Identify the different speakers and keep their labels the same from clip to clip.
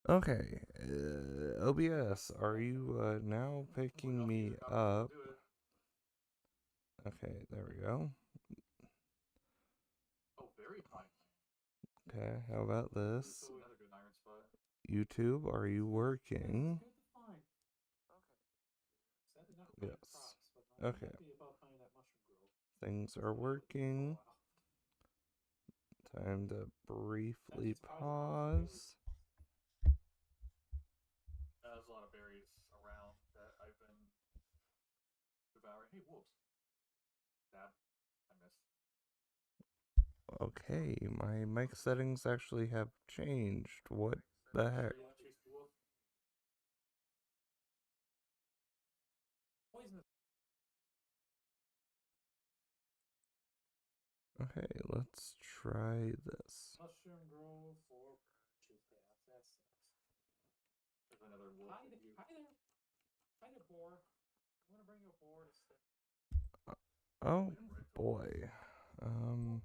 Speaker 1: Okay, OBS, are you now picking me up? Okay, there we go. Okay, how about this? YouTube, are you working? Yes. Okay. Things are working. Time to briefly pause. Okay, my mic settings actually have changed. What the heck? Okay, let's try this. Oh boy. Um,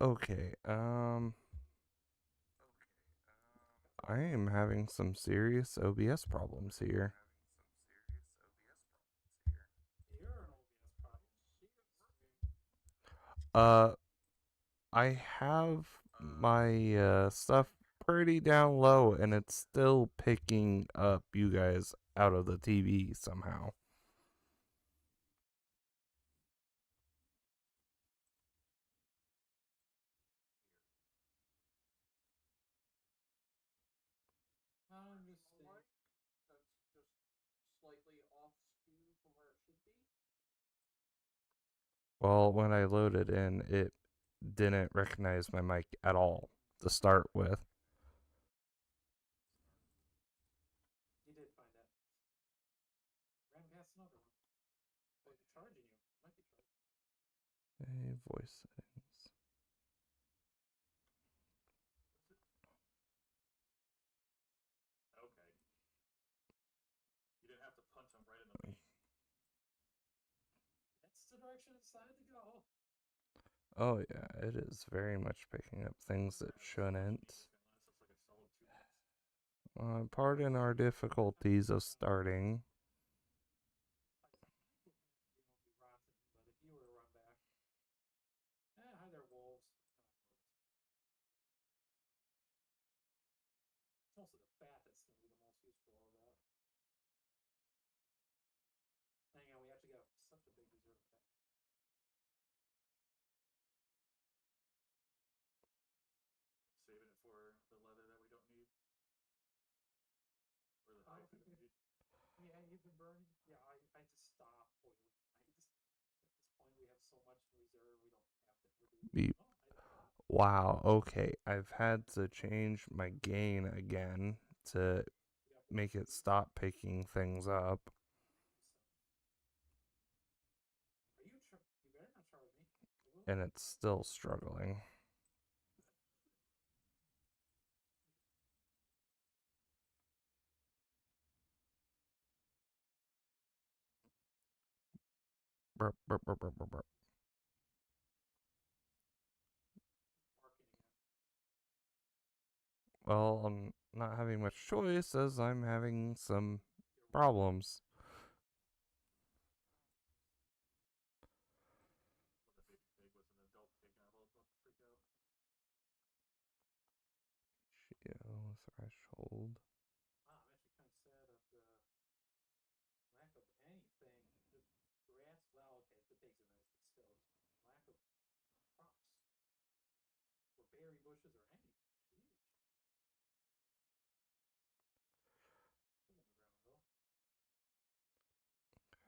Speaker 1: okay. I am having some serious OBS problems here. Uh, I have my stuff pretty down low and it's still picking up you guys out of the TV somehow. Well, when I loaded in, it didn't recognize my mic at all to start with. Okay, voice settings. Oh yeah, it is very much picking up things that shouldn't. Pardon our difficulties of starting. Beep. Wow, okay. I've had to change my gain again to make it stop picking things up. And it's still struggling. Burp, burp, burp, burp, burp, burp. Well, I'm not having much choice as I'm having some problems. Geo threshold.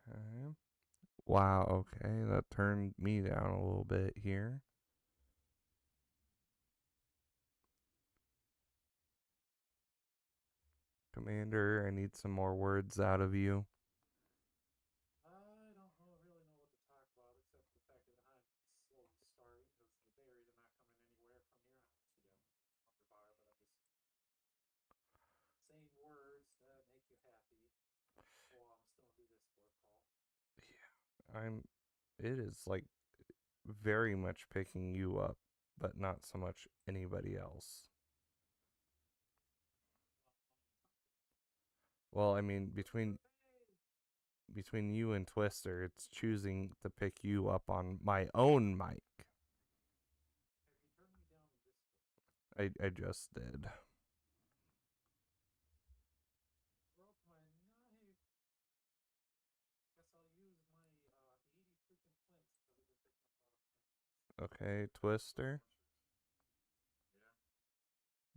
Speaker 1: Okay. Wow, okay. That turned me down a little bit here. Commander, I need some more words out of you. it is like very much picking you up, but not so much anybody else. Well, I mean, between you and Twister, it's choosing to pick you up on my own mic. I just did. Okay, Twister,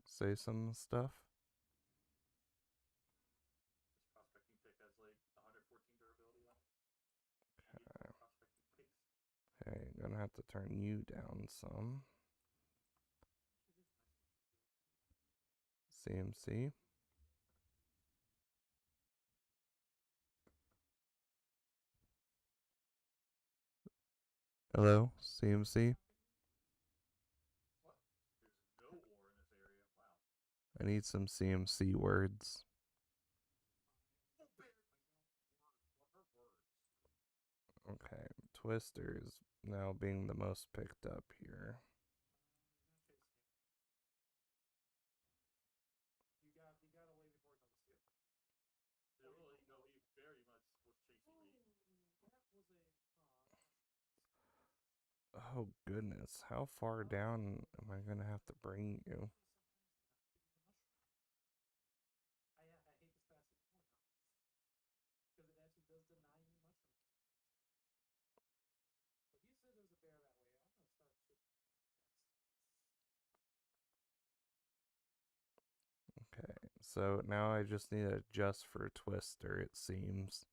Speaker 1: say some stuff. Okay, I'm gonna have to turn you down some. CMC. Hello, CMC. I need some CMC words. Okay, Twister is now being the most picked up here. Oh goodness, how far down am I gonna have to bring you? Okay, so now I just need to adjust for Twister, it seems.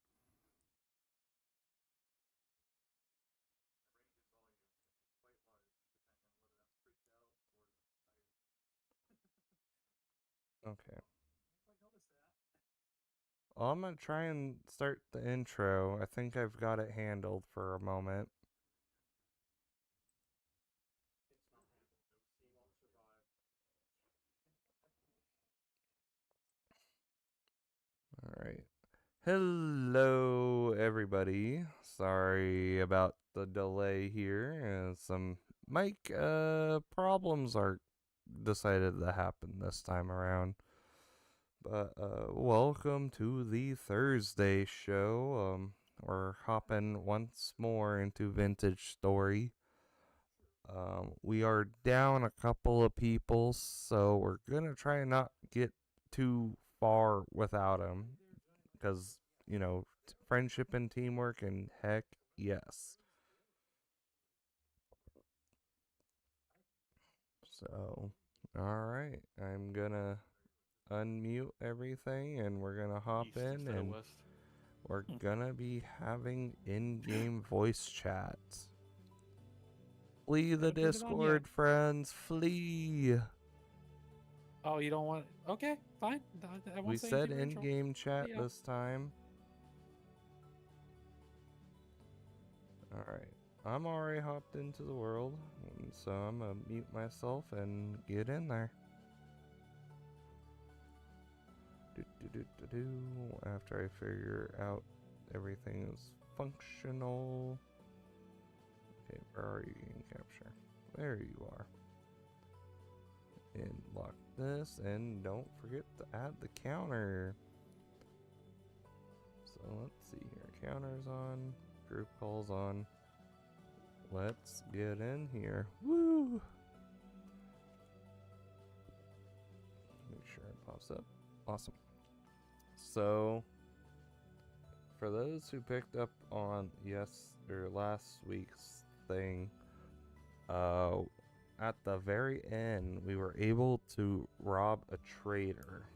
Speaker 1: Okay. Well, I'm gonna try and start the intro. I think I've got it handled for a moment. Alright. Hello, everybody. Sorry about the delay here. Some mic problems are decided to happen this time around. But welcome to the Thursday show. We're hopping once more into Vintage Story. We are down a couple of people, so we're gonna try and not get too far without them, because friendship and teamwork, and heck yes. So, all right, I'm gonna unmute everything, and we're gonna hop in, and we're gonna be having in-game voice chats. Flee the Discord, friends. Flee.
Speaker 2: Oh, you don't want... Okay, fine.
Speaker 1: We said in-game chat this time. Alright. I'm already hopped into the world, so I'm gonna mute myself and get in there. After I figure out everything is functional. Okay, where are you, Game Capture? There you are. And lock this, and don't forget to add the counter. So let's see here. Counters on, group calls on. Let's get in here. Woo! Make sure it pops up. Awesome. So, for those who picked up on last week's thing, at the very end, we were able to rob a trader.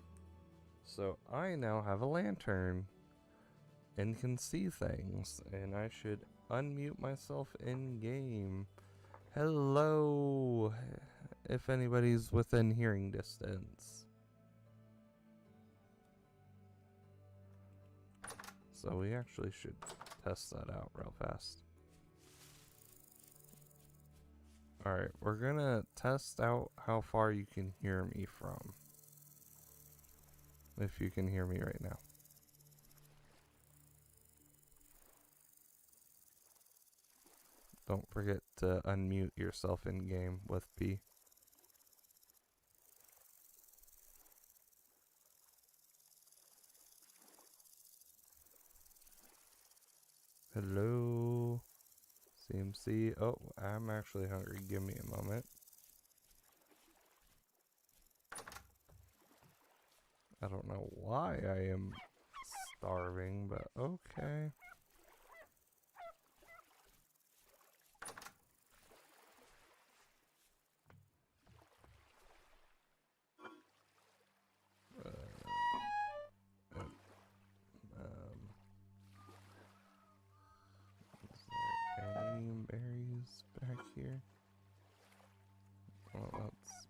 Speaker 1: So I now have a lantern and can see things, and I should unmute myself in game. Hello, if anybody's within hearing distance. So we actually should test that out real fast. Alright, we're gonna test out how far you can hear me from. If you can hear me right now. Don't forget to unmute yourself in game with B. Hello? CMC. Oh, I'm actually hungry. Give me a moment. I don't know why I am starving, but okay. Is there any berries back here? Well, that's...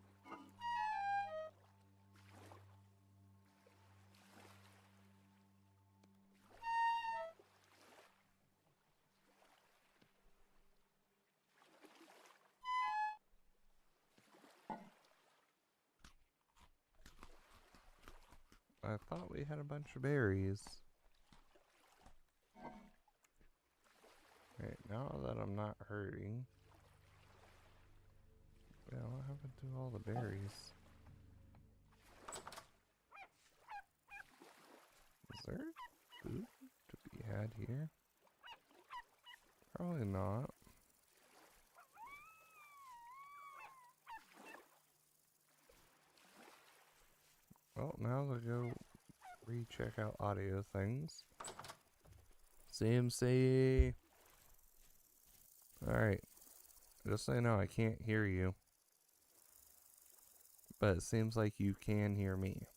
Speaker 1: I thought we had a bunch of berries. Right, now that I'm not hurting... Yeah, what happened to all the berries? Is there food to be had here? Probably not. Well, now to go recheck out audio things. CMC. Alright. Just so you know, I can't hear you. But it seems like you can hear me.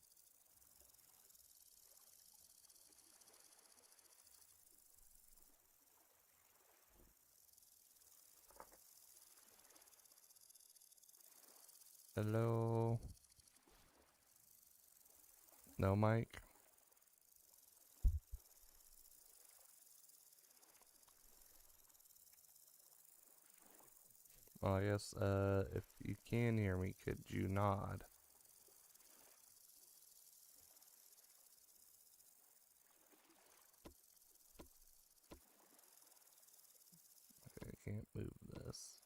Speaker 1: Hello? No mic? Well, I guess, if you can hear me, could you nod? Okay, I can't move this.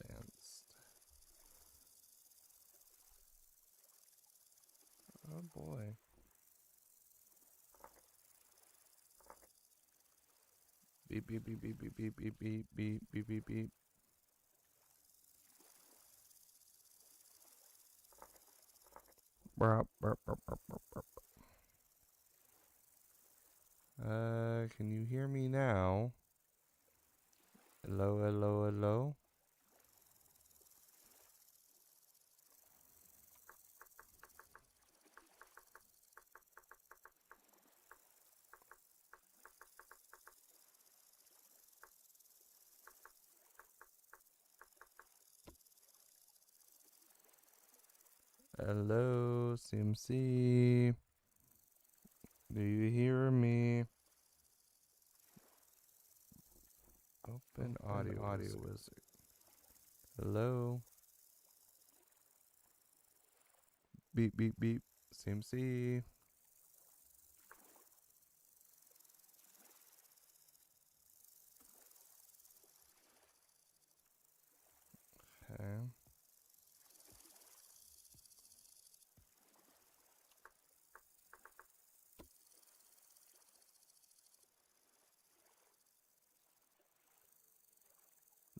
Speaker 1: Advanced. Oh boy. Beep beep beep beep beep beep beep beep beep beep beep beep. Burp, burp, burp, burp, burp, burp. Can you hear me now? Hello, hello, hello? Hello, CMC. Do you hear me? Open audio wizard. Hello? Beep, beep, beep. CMC. Okay.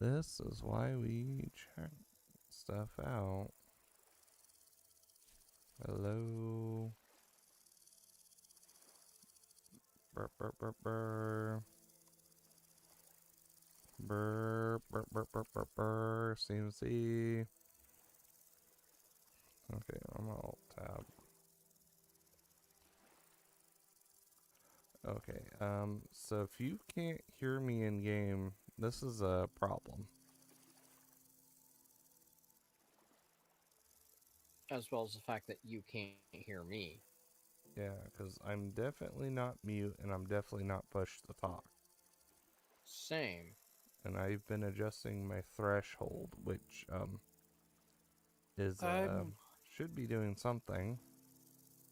Speaker 1: This is why we check stuff out. Hello? Burp, burp, burp, burp. Burp, burp, burp, burp, burp, burp. CMC. Okay, I'm alt tab. Okay, so if you can't hear me in game, this is a problem.
Speaker 3: As well as the fact that you can't hear me.
Speaker 1: Yeah, because I'm definitely not mute and I'm definitely not push to talk.
Speaker 3: Same.
Speaker 1: And I've been adjusting my threshold, which, is, should be doing something.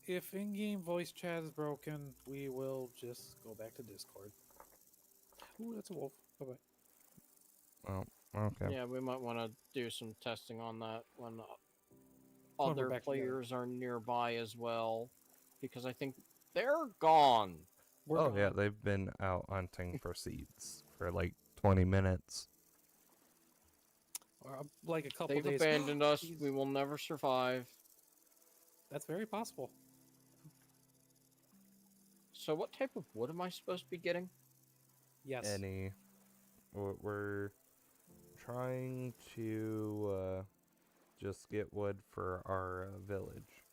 Speaker 2: If in-game voice chat is broken, we will just go back to Discord. Ooh, that's a wolf. Bye-bye.
Speaker 1: Oh, okay.
Speaker 3: Yeah, we might want to do some testing on that when
Speaker 2: When we're
Speaker 3: other
Speaker 2: back together.
Speaker 3: players are nearby as well, because I think they're gone.
Speaker 2: We're
Speaker 1: Oh, yeah,
Speaker 2: gone.
Speaker 1: they've been out hunting for seeds for like 20 minutes.
Speaker 2: Or, like a couple
Speaker 3: They've
Speaker 2: days.
Speaker 3: abandoned us.
Speaker 2: Jeez,
Speaker 3: We will never survive.
Speaker 2: that's very possible.
Speaker 3: So, what type of wood am I supposed to be getting?
Speaker 2: Yes.
Speaker 1: Any. We're trying to just get wood for our village.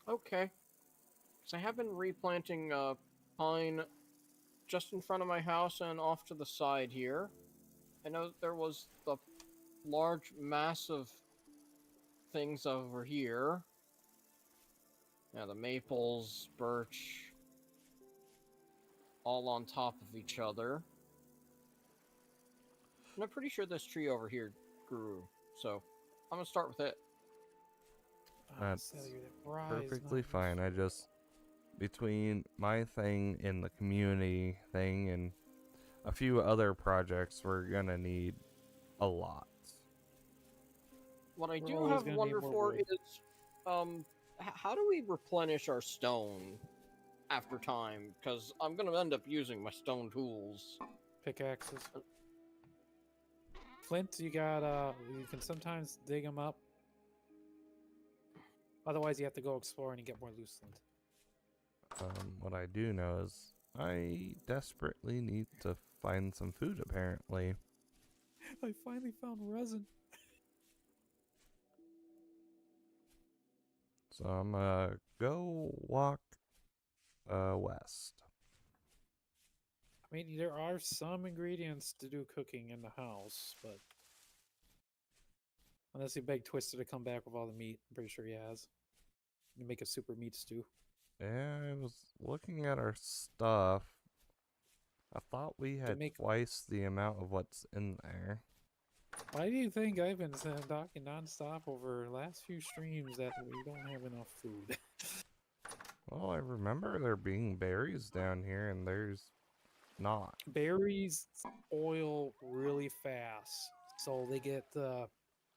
Speaker 3: Okay. Because I have been replanting pine just in front of my house and off to the side here. I know there was the large mass of things over here. Yeah, the maples, birch, all on top of each other. And I'm pretty sure this tree over here grew, so I'm gonna start with it.
Speaker 1: That's
Speaker 2: Rise,
Speaker 1: perfectly
Speaker 2: not
Speaker 1: fine. I just, between my thing and the community thing and a few other projects, we're gonna need a lot.
Speaker 3: What I
Speaker 2: We're
Speaker 3: do
Speaker 2: always
Speaker 3: have
Speaker 2: gonna
Speaker 3: wonder
Speaker 2: need more
Speaker 3: for
Speaker 2: wood.
Speaker 3: is, how do we replenish our stone after time? Because I'm gonna end up using my stone tools.
Speaker 2: Pickaxes. Flint, you can sometimes dig them up. Otherwise, you have to go exploring and get more loose flint.
Speaker 1: What I do know is I desperately need to find some food, apparently.
Speaker 2: I finally found resin.
Speaker 1: So I'm gonna go walk west.
Speaker 2: I mean, there are some ingredients to do cooking in the house, but unless you beg Twister to come back with all the meat, I'm pretty sure he has. You make a super meat stew.
Speaker 1: Yeah, I was looking at our stuff. I thought we had
Speaker 2: make-
Speaker 1: twice the amount of what's in there.
Speaker 2: Why do you think I've been talking nonstop over the last few streams that we don't have enough food?
Speaker 1: Well, I remember there being berries down here, and there's not.
Speaker 2: Berries spoil really fast, so they get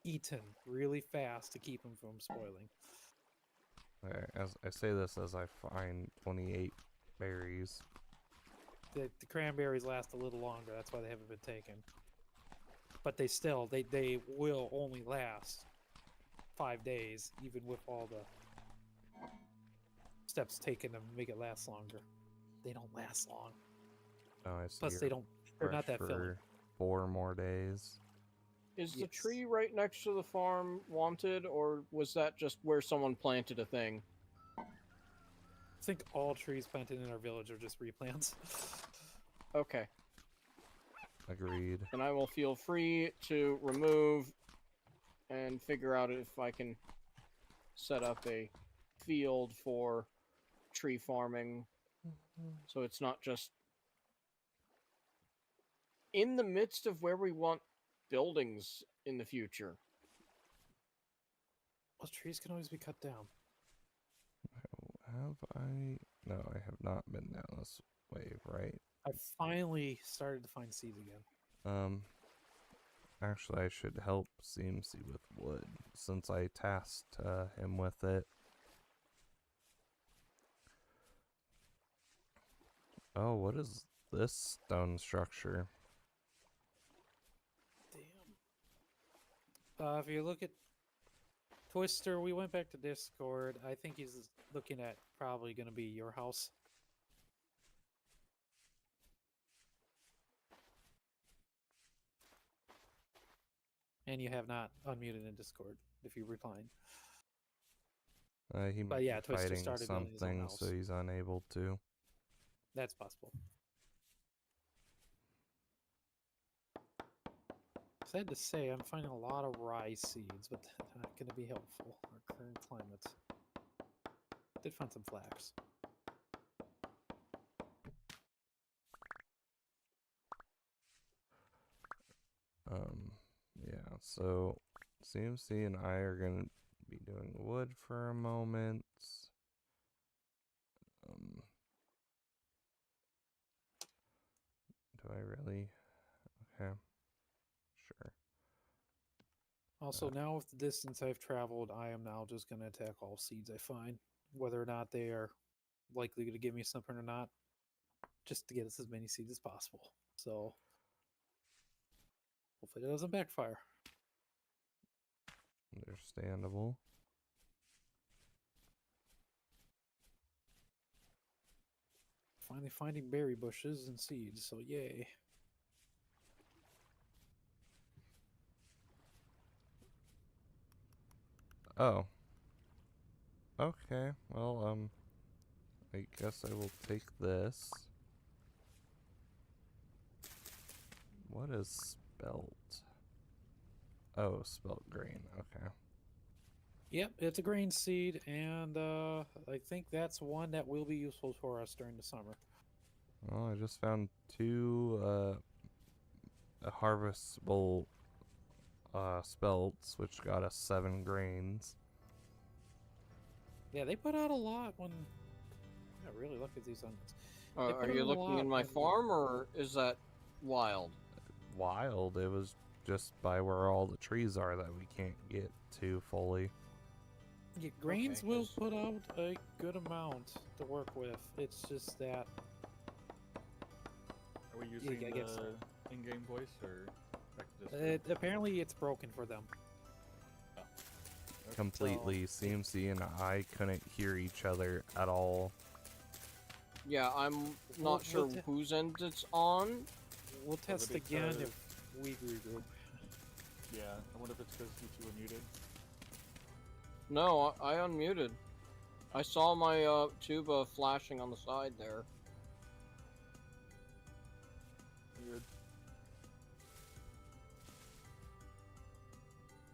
Speaker 2: eaten really fast to keep them from spoiling.
Speaker 1: As I say this as I find 28 berries.
Speaker 2: The cranberries last a little longer. That's why they haven't been taken. But they still they will only last 5 days, even with all the steps taken to make it last longer. They don't last long.
Speaker 1: Oh, I see.
Speaker 2: Plus,
Speaker 1: you're
Speaker 2: they're not
Speaker 1: fresh
Speaker 2: that filling.
Speaker 1: for 4 more days.
Speaker 3: Is the
Speaker 2: Yes.
Speaker 3: tree right next to the farm wanted, or was that just where someone planted a thing?
Speaker 2: I think all trees planted in our village are just replants.
Speaker 3: Okay,
Speaker 1: Agreed.
Speaker 3: then I will feel free to remove and figure out if I can set up a field for tree farming, so it's not just in the midst of where we want buildings in the future.
Speaker 2: Well, trees can always be cut down.
Speaker 1: Have I? No, I have not been down this wave, right?
Speaker 2: I finally started to find seeds again.
Speaker 1: Actually, I should help CMC with wood since I tasked him with it. Oh, what is this stone structure?
Speaker 2: Damn. If you look at Twister, we went back to Discord. I think he's looking at probably going to be your house. And you have not unmuted in Discord if you're replying.
Speaker 1: He
Speaker 2: But
Speaker 1: might
Speaker 2: yeah,
Speaker 1: be
Speaker 2: Twister
Speaker 1: fighting
Speaker 2: started building his own
Speaker 1: something,
Speaker 2: house.
Speaker 1: so he's unable to.
Speaker 2: That's possible. Sad to say, I'm finding a lot of rye seeds, but they're not going to be helpful in our current climate. Did find some flax.
Speaker 1: Yeah, so CMC and I are gonna be doing wood for a moment. Do I really Okay. Sure.
Speaker 2: Also, now with the distance I've traveled, I am now just going to attack all seeds I find, whether or not they are likely to give me something or not, just to get us as many seeds as possible. So, hopefully it doesn't backfire.
Speaker 1: Understandable.
Speaker 2: Finally finding berry bushes and seeds, so yay.
Speaker 1: Oh. Okay. Well, I guess I will take this. What is spelt? Oh, spelt grain. Okay.
Speaker 2: Yep, it's a grain seed, and I think that's one that will be useful for us during the summer.
Speaker 1: Well, I just found two harvestable spelts, which got us 7 grains.
Speaker 2: Yeah, they put out a lot when. Yeah, really look at these onions. They
Speaker 3: Are
Speaker 2: put
Speaker 3: you
Speaker 2: out a
Speaker 3: looking
Speaker 2: lot
Speaker 3: in my
Speaker 2: when-
Speaker 3: farm, or is that wild?
Speaker 1: Wild. It was just by where all the trees are that we can't get to fully.
Speaker 2: Yeah, grains
Speaker 3: Okay,
Speaker 2: will
Speaker 3: 'cause-
Speaker 2: put out a good amount to work with. It's just that
Speaker 4: Are we using
Speaker 2: I guess so.
Speaker 4: the in-game voice or back to this?
Speaker 2: apparently it's broken for them.
Speaker 1: Completely. CMC and I couldn't hear each other at all.
Speaker 3: Yeah, I'm
Speaker 2: We'll-
Speaker 3: not sure
Speaker 2: we'll ta-
Speaker 3: whose end it's on.
Speaker 2: We'll test
Speaker 4: it's,
Speaker 2: again
Speaker 4: uh,
Speaker 2: if we regroup.
Speaker 4: Yeah, I wonder if it's because you two are muted.
Speaker 3: No, I unmuted. I saw my tuba flashing on the side there.
Speaker 4: Weird.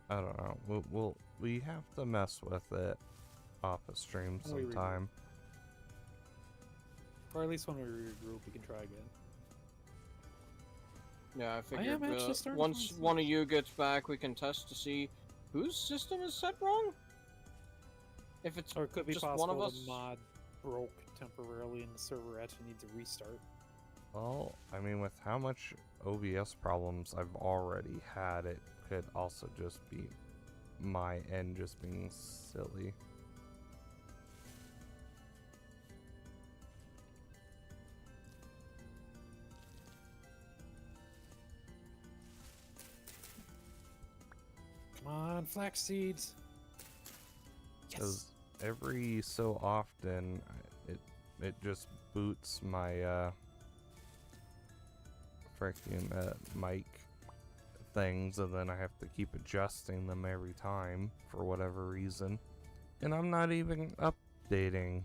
Speaker 1: I don't know. We have to mess with it off a stream
Speaker 2: When we regroup.
Speaker 1: sometime.
Speaker 2: Or at least when we regroup, we can try again.
Speaker 3: Yeah, I
Speaker 2: am
Speaker 3: figured
Speaker 2: actually starting to
Speaker 3: once
Speaker 2: find
Speaker 3: one of you gets back, we can test to see whose system is set wrong. If it's
Speaker 2: Or it could be
Speaker 3: just one
Speaker 2: possible
Speaker 3: of
Speaker 2: the
Speaker 3: us.
Speaker 2: mod broke temporarily and the server actually needs a restart.
Speaker 1: Well, I mean, with how much OBS problems I've already had, it could also just be my end just being silly.
Speaker 2: Come on, flax seeds. Yes.
Speaker 1: Because every so often, it just boots my freaking mic things, and then I have to keep adjusting them every time for whatever reason. And I'm not even updating.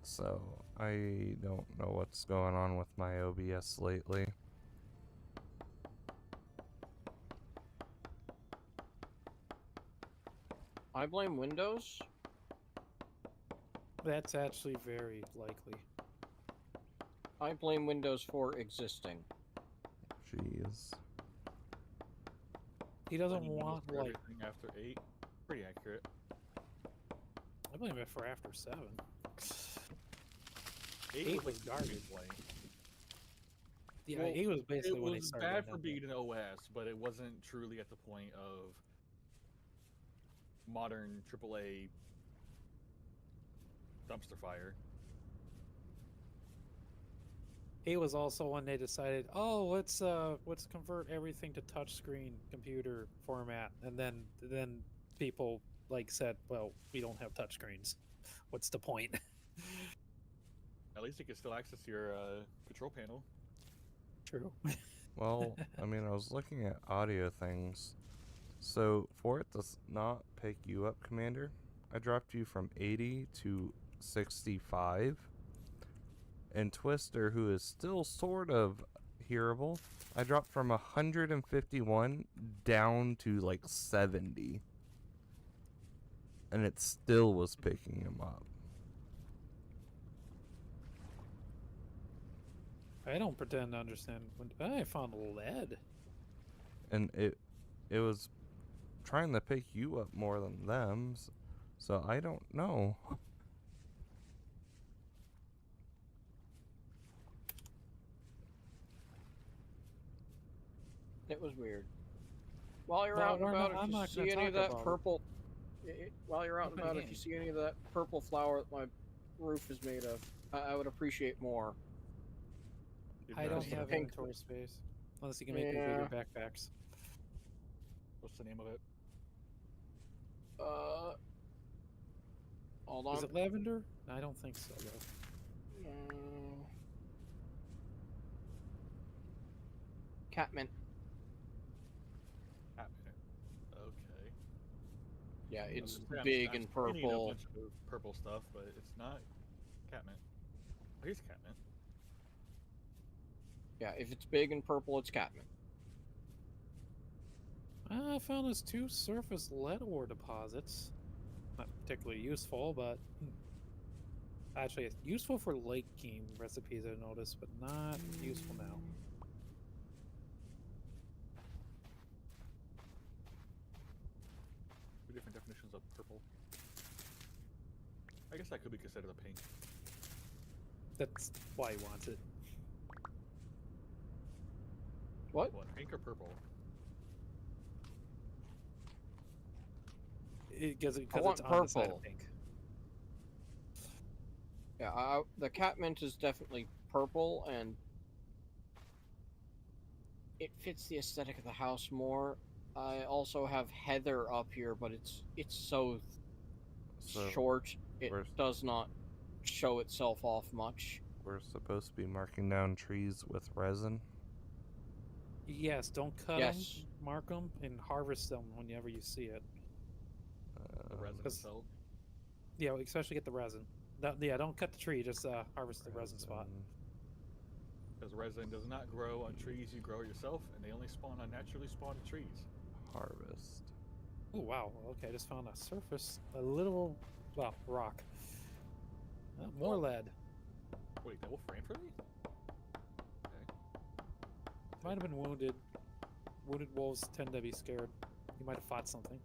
Speaker 1: So, I don't know what's going on with my OBS lately.
Speaker 3: I blame Windows.
Speaker 2: That's actually very likely.
Speaker 3: I blame Windows for existing.
Speaker 1: Jeez.
Speaker 2: He doesn't
Speaker 4: Any Windows
Speaker 2: want
Speaker 4: for
Speaker 2: like
Speaker 4: everything after 8. Pretty accurate.
Speaker 2: I blame it for after 7.
Speaker 4: 8
Speaker 2: 8
Speaker 4: was
Speaker 2: was
Speaker 4: like
Speaker 2: garbage.
Speaker 4: gameplay.
Speaker 2: Yeah,
Speaker 4: Well,
Speaker 2: he was basically
Speaker 4: It
Speaker 2: when they
Speaker 4: was
Speaker 2: started.
Speaker 4: bad
Speaker 2: doing
Speaker 4: for
Speaker 2: that.
Speaker 4: being an OS, but it wasn't truly at the point of modern AAA dumpster fire.
Speaker 2: He was also when they decided, oh, let's convert everything to touchscreen computer format, and then people like said, well, we don't have touchscreens. What's the point?
Speaker 4: At least you can still access your control panel.
Speaker 2: True.
Speaker 1: Well, I mean, I was looking at audio things. So, for it to not pick you up, Commander, I dropped you from 80 to 65. And Twister, who is still sort of hearable, I dropped from 151 down to like 70. And it still was picking him up.
Speaker 2: I don't pretend to understand. I found lead.
Speaker 1: and it was trying to pick you up more than them. So I don't know.
Speaker 3: It was weird. While you're
Speaker 2: No,
Speaker 3: out and
Speaker 2: we're not-
Speaker 3: about, if
Speaker 2: I'm
Speaker 3: you
Speaker 2: not
Speaker 3: see
Speaker 2: gonna
Speaker 3: any of
Speaker 2: talk
Speaker 3: that
Speaker 2: about it.
Speaker 3: purple, while you're out and
Speaker 2: Open
Speaker 3: about, if you
Speaker 2: hand.
Speaker 3: see any of that purple flower that my roof is made of, I would appreciate more.
Speaker 4: Dude,
Speaker 2: I
Speaker 4: no,
Speaker 2: don't
Speaker 4: it's the
Speaker 2: have
Speaker 3: pink-
Speaker 2: inventory space. Unless you can make me bigger backpacks.
Speaker 4: What's the name of it?
Speaker 3: Hold on.
Speaker 2: Is it lavender? I don't think so, though.
Speaker 3: Catmint.
Speaker 4: Catmint. Okay.
Speaker 3: Yeah,
Speaker 4: I was
Speaker 3: it's
Speaker 4: gonna say,
Speaker 3: big
Speaker 4: I'm
Speaker 3: and
Speaker 4: seeing a
Speaker 3: purple.
Speaker 4: bunch of purple stuff, but it's not catmint. Oh, here's catmint.
Speaker 3: Yeah, if it's big and purple, it's catmint.
Speaker 2: I found those 2 surface lead ore deposits. Not particularly useful, but actually it's useful for late game recipes, I noticed, but not useful now.
Speaker 4: Two different definitions of purple. I guess that could be considered a pink.
Speaker 2: That's why he wants it.
Speaker 3: What?
Speaker 4: What, pink or purple?
Speaker 2: Because
Speaker 3: I
Speaker 2: it's
Speaker 3: want
Speaker 2: on the side
Speaker 3: purple.
Speaker 2: of pink.
Speaker 3: Yeah, the catmint is definitely purple, and it fits the aesthetic of the house more. I also have heather up here, but it's so
Speaker 1: So
Speaker 3: short, it
Speaker 1: where's-
Speaker 3: does not show itself off much.
Speaker 1: we're supposed to be marking down trees with resin.
Speaker 2: Yes, don't cut
Speaker 3: Yes.
Speaker 2: them, mark them, and harvest them whenever you see it.
Speaker 4: The resin
Speaker 2: Cause-
Speaker 4: itself.
Speaker 2: Yeah, especially get the resin. Yeah, don't cut the tree, just harvest the resin spot.
Speaker 4: Because resin does not grow on trees you grow yourself, and they only spawn on naturally spawned trees.
Speaker 1: Harvest.
Speaker 2: Oh wow, okay, I just found a surface, a little, well, rock. More lead.
Speaker 4: Wait, that wolf ran for me? Okay.
Speaker 2: Might have been wounded. Wounded wolves tend to be scared. You might have fought something.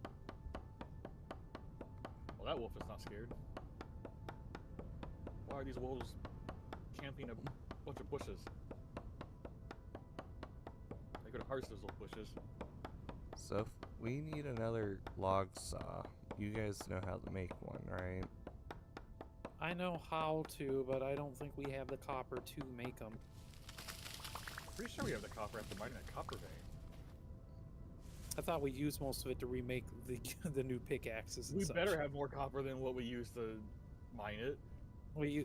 Speaker 4: Well, that wolf is not scared. Why are these wolves camping a bunch of bushes? I could have harvested those little bushes.
Speaker 1: So if we need another log saw. You guys know how to make one, right?
Speaker 2: I know how to, but I don't think we have the copper to make them.
Speaker 4: Pretty sure we have the copper after mining that copper vein.
Speaker 2: I thought we used most of it to remake the the new pickaxes. And
Speaker 4: We
Speaker 2: such.
Speaker 4: better have more copper than what we use to mine it.
Speaker 2: We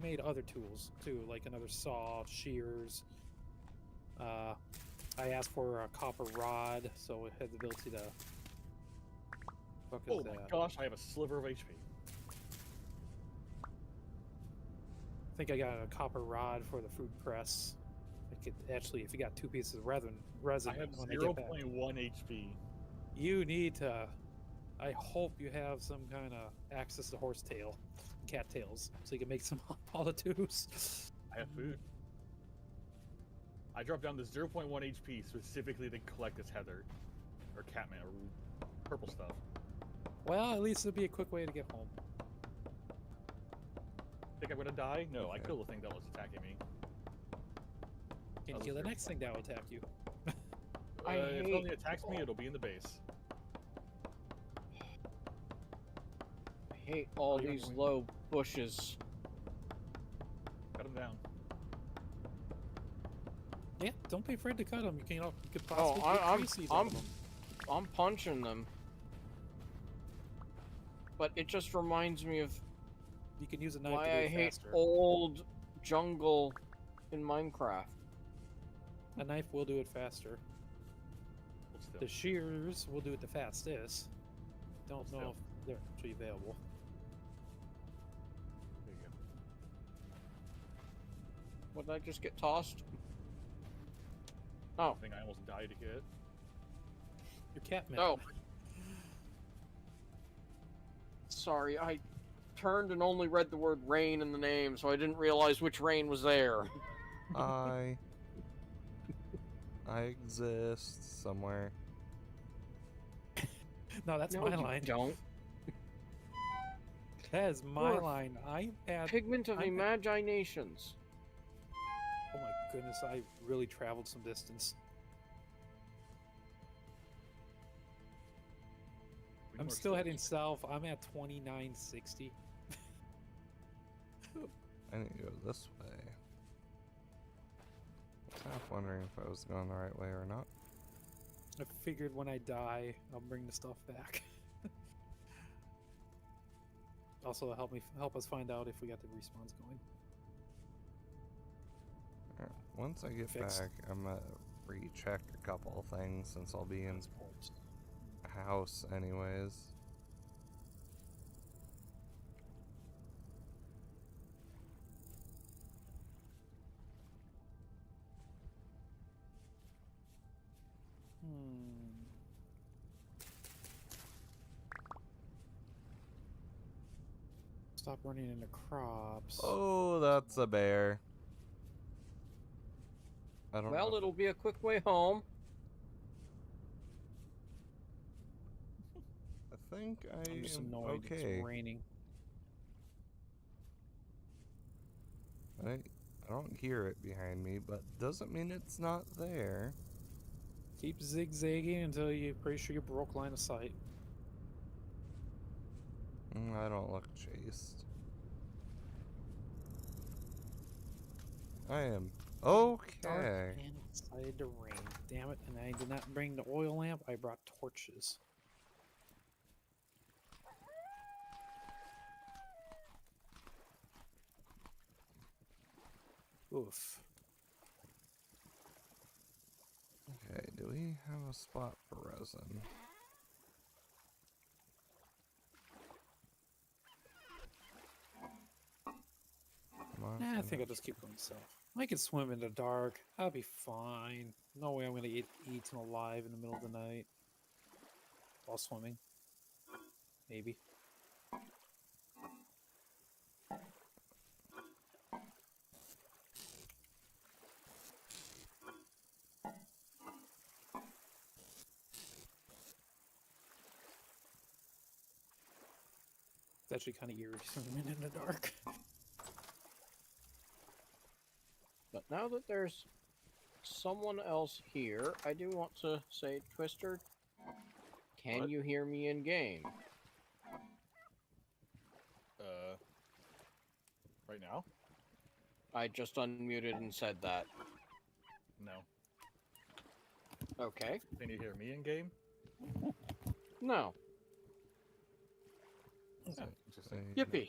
Speaker 2: made other tools too, like another saw, shears. I asked for a copper rod, so it had the ability to. Fuck is
Speaker 4: Oh my
Speaker 2: that?
Speaker 4: gosh, I have a sliver of HP.
Speaker 2: I think I got a copper rod for the food press. I could actually, if you got 2 pieces of resin
Speaker 4: I have
Speaker 2: when I get back.
Speaker 4: 0.1 HP.
Speaker 2: You need to. I hope you have some kind of access to horsetail, cattails, so you can make some Molotofs.
Speaker 4: I have food. I dropped down to 0.1 HP specifically to collect this heather, or catmint, or purple stuff.
Speaker 2: Well, at least it'll be a quick way to get home.
Speaker 4: Think I'm gonna die? No, I
Speaker 1: Okay.
Speaker 4: killed the thing that was attacking me.
Speaker 2: Can
Speaker 4: That
Speaker 2: kill
Speaker 4: was
Speaker 2: the next thing that will attack you.
Speaker 3: I
Speaker 4: If it
Speaker 3: hate-
Speaker 4: only attacks me, it'll be in the base.
Speaker 3: I hate all
Speaker 4: Oh, you're
Speaker 3: these
Speaker 4: going-
Speaker 3: low bushes.
Speaker 4: Cut him down.
Speaker 2: Yeah, don't be afraid to cut them. You could
Speaker 3: Oh,
Speaker 2: possibly get
Speaker 3: I'm
Speaker 2: tree seeds out
Speaker 3: I'm
Speaker 2: of them.
Speaker 3: I'm punching them. But it just reminds me of
Speaker 2: You can use a knife
Speaker 3: why
Speaker 2: to do
Speaker 3: I
Speaker 2: it
Speaker 3: hate
Speaker 2: faster.
Speaker 3: old jungle in Minecraft.
Speaker 2: A knife will do it faster.
Speaker 4: Hold still.
Speaker 2: The shears will do it the fastest. Don't know
Speaker 4: Still.
Speaker 2: if they're actually available.
Speaker 4: There you go.
Speaker 3: What did I just get tossed? Oh,
Speaker 4: Thing I almost died to get.
Speaker 2: Your cat man.
Speaker 3: oh. Sorry, I turned and only read the word rain in the name, so I didn't realize which rain was there.
Speaker 1: I exist somewhere.
Speaker 2: No, that's
Speaker 3: No,
Speaker 2: my
Speaker 3: you
Speaker 2: line.
Speaker 3: don't.
Speaker 2: That is my
Speaker 3: You're a
Speaker 2: line. I had.
Speaker 3: Pigment of
Speaker 2: I'm-
Speaker 3: imaginations.
Speaker 2: Oh my goodness, I really traveled some distance.
Speaker 4: We need
Speaker 2: I'm
Speaker 4: more
Speaker 2: still heading
Speaker 4: souls.
Speaker 2: south. I'm at 2960.
Speaker 1: I need to go this way. I'm half wondering if I was going the right way or not.
Speaker 2: I figured when I die, I'll bring the stuff back. Also, help us find out if we got the respawns going.
Speaker 1: Alright, once I get
Speaker 2: Fixed.
Speaker 1: back, I'm gonna recheck a couple of things since I'll be in
Speaker 2: Transport.
Speaker 1: a house anyways.
Speaker 2: Hmm. Stop running into crops.
Speaker 1: Oh, that's a bear. I don't
Speaker 3: Well,
Speaker 1: know.
Speaker 3: it'll be a quick way home.
Speaker 1: I think I
Speaker 2: I'm just
Speaker 1: am
Speaker 2: annoyed.
Speaker 1: okay.
Speaker 2: It's raining.
Speaker 1: I don't hear it behind me, but doesn't mean it's not there.
Speaker 2: Keep zigzagging until you're pretty sure you broke line of sight.
Speaker 1: I don't look chased. I am
Speaker 2: Dark
Speaker 1: okay.
Speaker 2: and it decided to rain. Damn it! And I did not bring the oil lamp. I brought torches. Oof.
Speaker 1: Okay, do we have a spot for resin? Come on,
Speaker 2: Nah, I think
Speaker 1: finish.
Speaker 2: I'll just keep going south. I can swim in the dark. I'll be fine. No way I'm gonna get eaten alive in the middle of the night while swimming. Maybe. It's actually kind of eerie swimming in the dark.
Speaker 3: But now that there's someone else here, I do want to say, Twister, can
Speaker 4: What?
Speaker 3: you hear me in game?
Speaker 4: Right now?
Speaker 3: I just unmuted and said that.
Speaker 4: No.
Speaker 3: Okay.
Speaker 4: Can you hear me in game?
Speaker 3: No.
Speaker 4: Yeah, interesting.
Speaker 3: Yippee.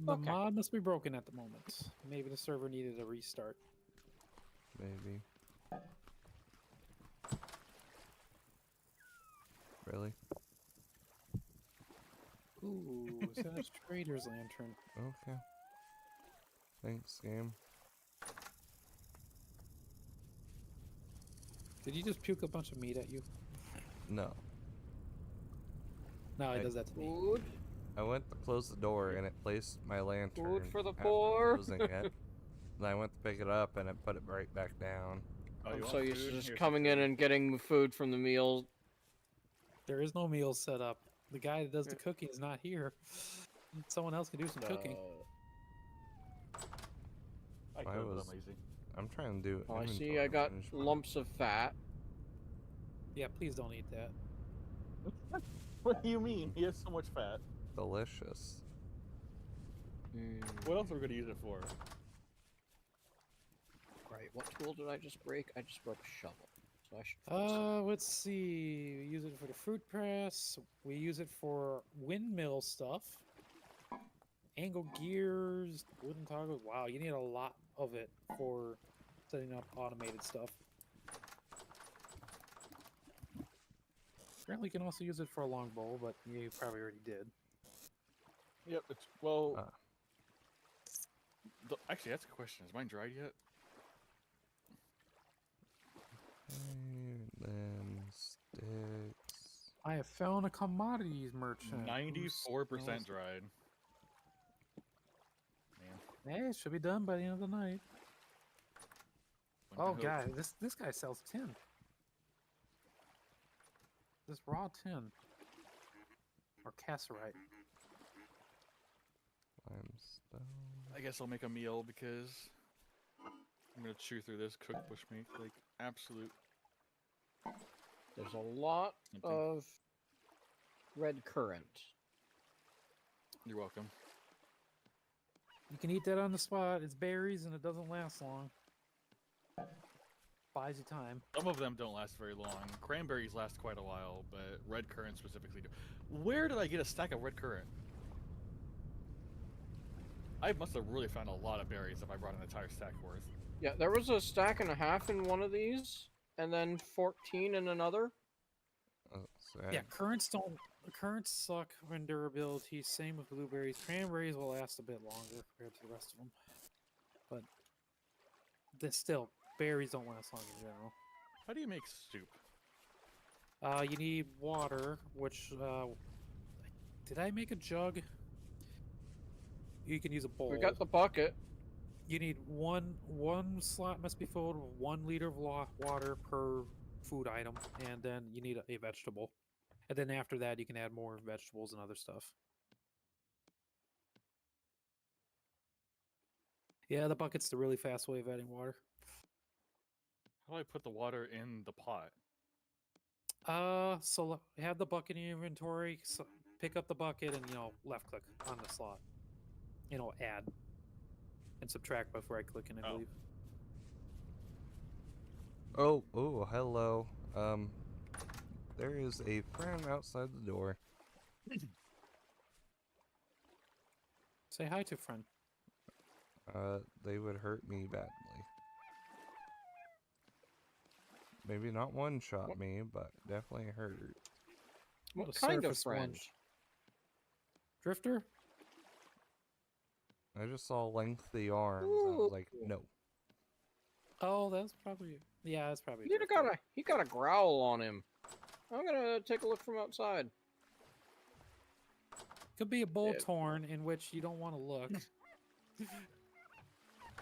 Speaker 2: The
Speaker 3: Okay.
Speaker 2: mod must be broken at the moment. Maybe the server needed a restart.
Speaker 1: Maybe. Really?
Speaker 2: Ooh, Savage Trader's Lantern.
Speaker 1: Okay. Thanks, game.
Speaker 2: Did he just puke a bunch of meat at you?
Speaker 1: No.
Speaker 2: No, he
Speaker 1: Hey.
Speaker 2: does that to me.
Speaker 3: Food.
Speaker 1: I went to close the door and it placed my lantern.
Speaker 3: Food for the
Speaker 1: after
Speaker 3: poor.
Speaker 1: closing it. Then I went to pick it up and it put it right back down.
Speaker 4: Oh, you
Speaker 3: I'm
Speaker 4: want
Speaker 3: so used
Speaker 4: food?
Speaker 3: to just
Speaker 4: Here's
Speaker 3: coming
Speaker 4: some
Speaker 3: in
Speaker 4: food.
Speaker 3: and getting food from the meal.
Speaker 2: There is no meal set up. The guy that does the cooking is not here. Someone else can do some cooking.
Speaker 4: I
Speaker 1: Why
Speaker 4: could, but
Speaker 1: was-
Speaker 4: I'm lazy.
Speaker 1: I'm trying to do
Speaker 3: Oh, I see.
Speaker 1: inventory
Speaker 3: I got
Speaker 1: management.
Speaker 3: lumps of fat.
Speaker 2: Yeah, please don't eat that.
Speaker 4: What do you mean? He has so much fat.
Speaker 1: Delicious.
Speaker 4: What else are we gonna use it for?
Speaker 3: Right. What tool did I just break? I just broke a shovel. So I should. fix it.
Speaker 2: Let's see. We use it for the fruit press. We use it for windmill stuff. Angle gears, wooden toggles. Wow, you need a lot of it for setting up automated stuff. Apparently, you can also use it for a longbow, but you probably already did.
Speaker 4: Yep. It's well.
Speaker 1: Ah.
Speaker 4: Actually, that's a question. Is mine dried yet?
Speaker 1: And then sticks.
Speaker 2: I have found a commodities merchant. who
Speaker 4: 94%
Speaker 2: sells-
Speaker 4: dried. Man.
Speaker 2: Hey, it should be done by the end of the night.
Speaker 4: when I
Speaker 2: Oh,
Speaker 4: hope-
Speaker 2: God, this guy sells tin. this raw tin or cassiterite.
Speaker 1: Limestone.
Speaker 4: I guess I'll make a meal because I'm gonna chew through this cooked bushmeat like absolute.
Speaker 3: There's a lot
Speaker 4: Something.
Speaker 3: of red currant.
Speaker 4: You're welcome.
Speaker 2: You can eat that on the spot. It's berries and it doesn't last long. Buys you time.
Speaker 4: Some of them don't last very long. Cranberries last quite a while, but red currant specifically do. Where did I get a stack of red currant? I must have really found a lot of berries if I brought an entire stack worth.
Speaker 3: Yeah, there was a stack and a half in one of these, and then 14 in another.
Speaker 1: So
Speaker 2: Yeah, currants suck in durability. Same with blueberries. Cranberries will last a bit longer compared to the rest of them. But still, berries don't last long in general.
Speaker 4: How do you make soup?
Speaker 2: You need water, which did I make a jug? You can use a bowl.
Speaker 3: We got the bucket.
Speaker 2: You need one slot must be filled with 1 liter of water per food item, and then you need a vegetable. And then after that, you can add more vegetables and other stuff. Yeah, the bucket's the really fast way of adding water.
Speaker 4: How do I put the water in the pot?
Speaker 2: So have the bucket in your inventory. So pick up the bucket and left click on the slot. Add and subtract by right clicking, I
Speaker 4: Oh.
Speaker 2: believe.
Speaker 1: Oh, hello. There is a friend outside the door.
Speaker 2: Say hi to friend.
Speaker 1: They would hurt me badly. Maybe not one-shot me, but definitely hurt.
Speaker 3: What
Speaker 2: A
Speaker 3: kind of
Speaker 2: surface
Speaker 3: friend?
Speaker 2: one. Drifter?
Speaker 1: I just saw lengthy arms. And I was like, no.
Speaker 2: Oh, that's probably that's probably.
Speaker 3: He got a growl on him. I'm gonna take a look from outside.
Speaker 2: Could be a bull
Speaker 3: Yeah.
Speaker 2: torn in which you don't want to look.
Speaker 4: Do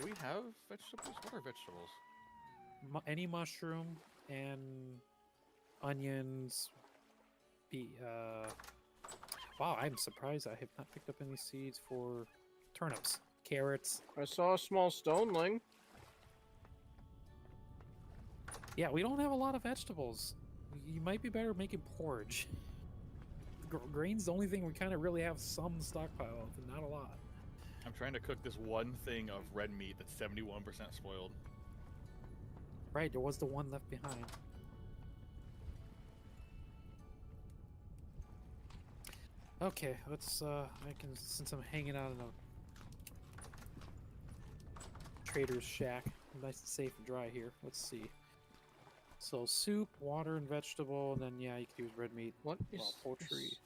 Speaker 4: we have vegetables? What are vegetables?
Speaker 2: Any mushroom and onions. Wow, I'm surprised I have not picked up any seeds for turnips, carrots.
Speaker 3: I saw a small stoneling.
Speaker 2: Yeah, we don't have a lot of vegetables. You might be better making porridge. Grain's the only thing we kind of really have some stockpile of, but not a lot.
Speaker 4: I'm trying to cook this one thing of red meat that's 71% spoiled.
Speaker 2: Right, there was the one left behind. Okay, let's since I'm hanging out in a trader's shack, nice and safe and dry here. Let's see. So soup, water, and vegetable, and then you can use red meat,
Speaker 3: What is
Speaker 2: raw poultry,
Speaker 3: this?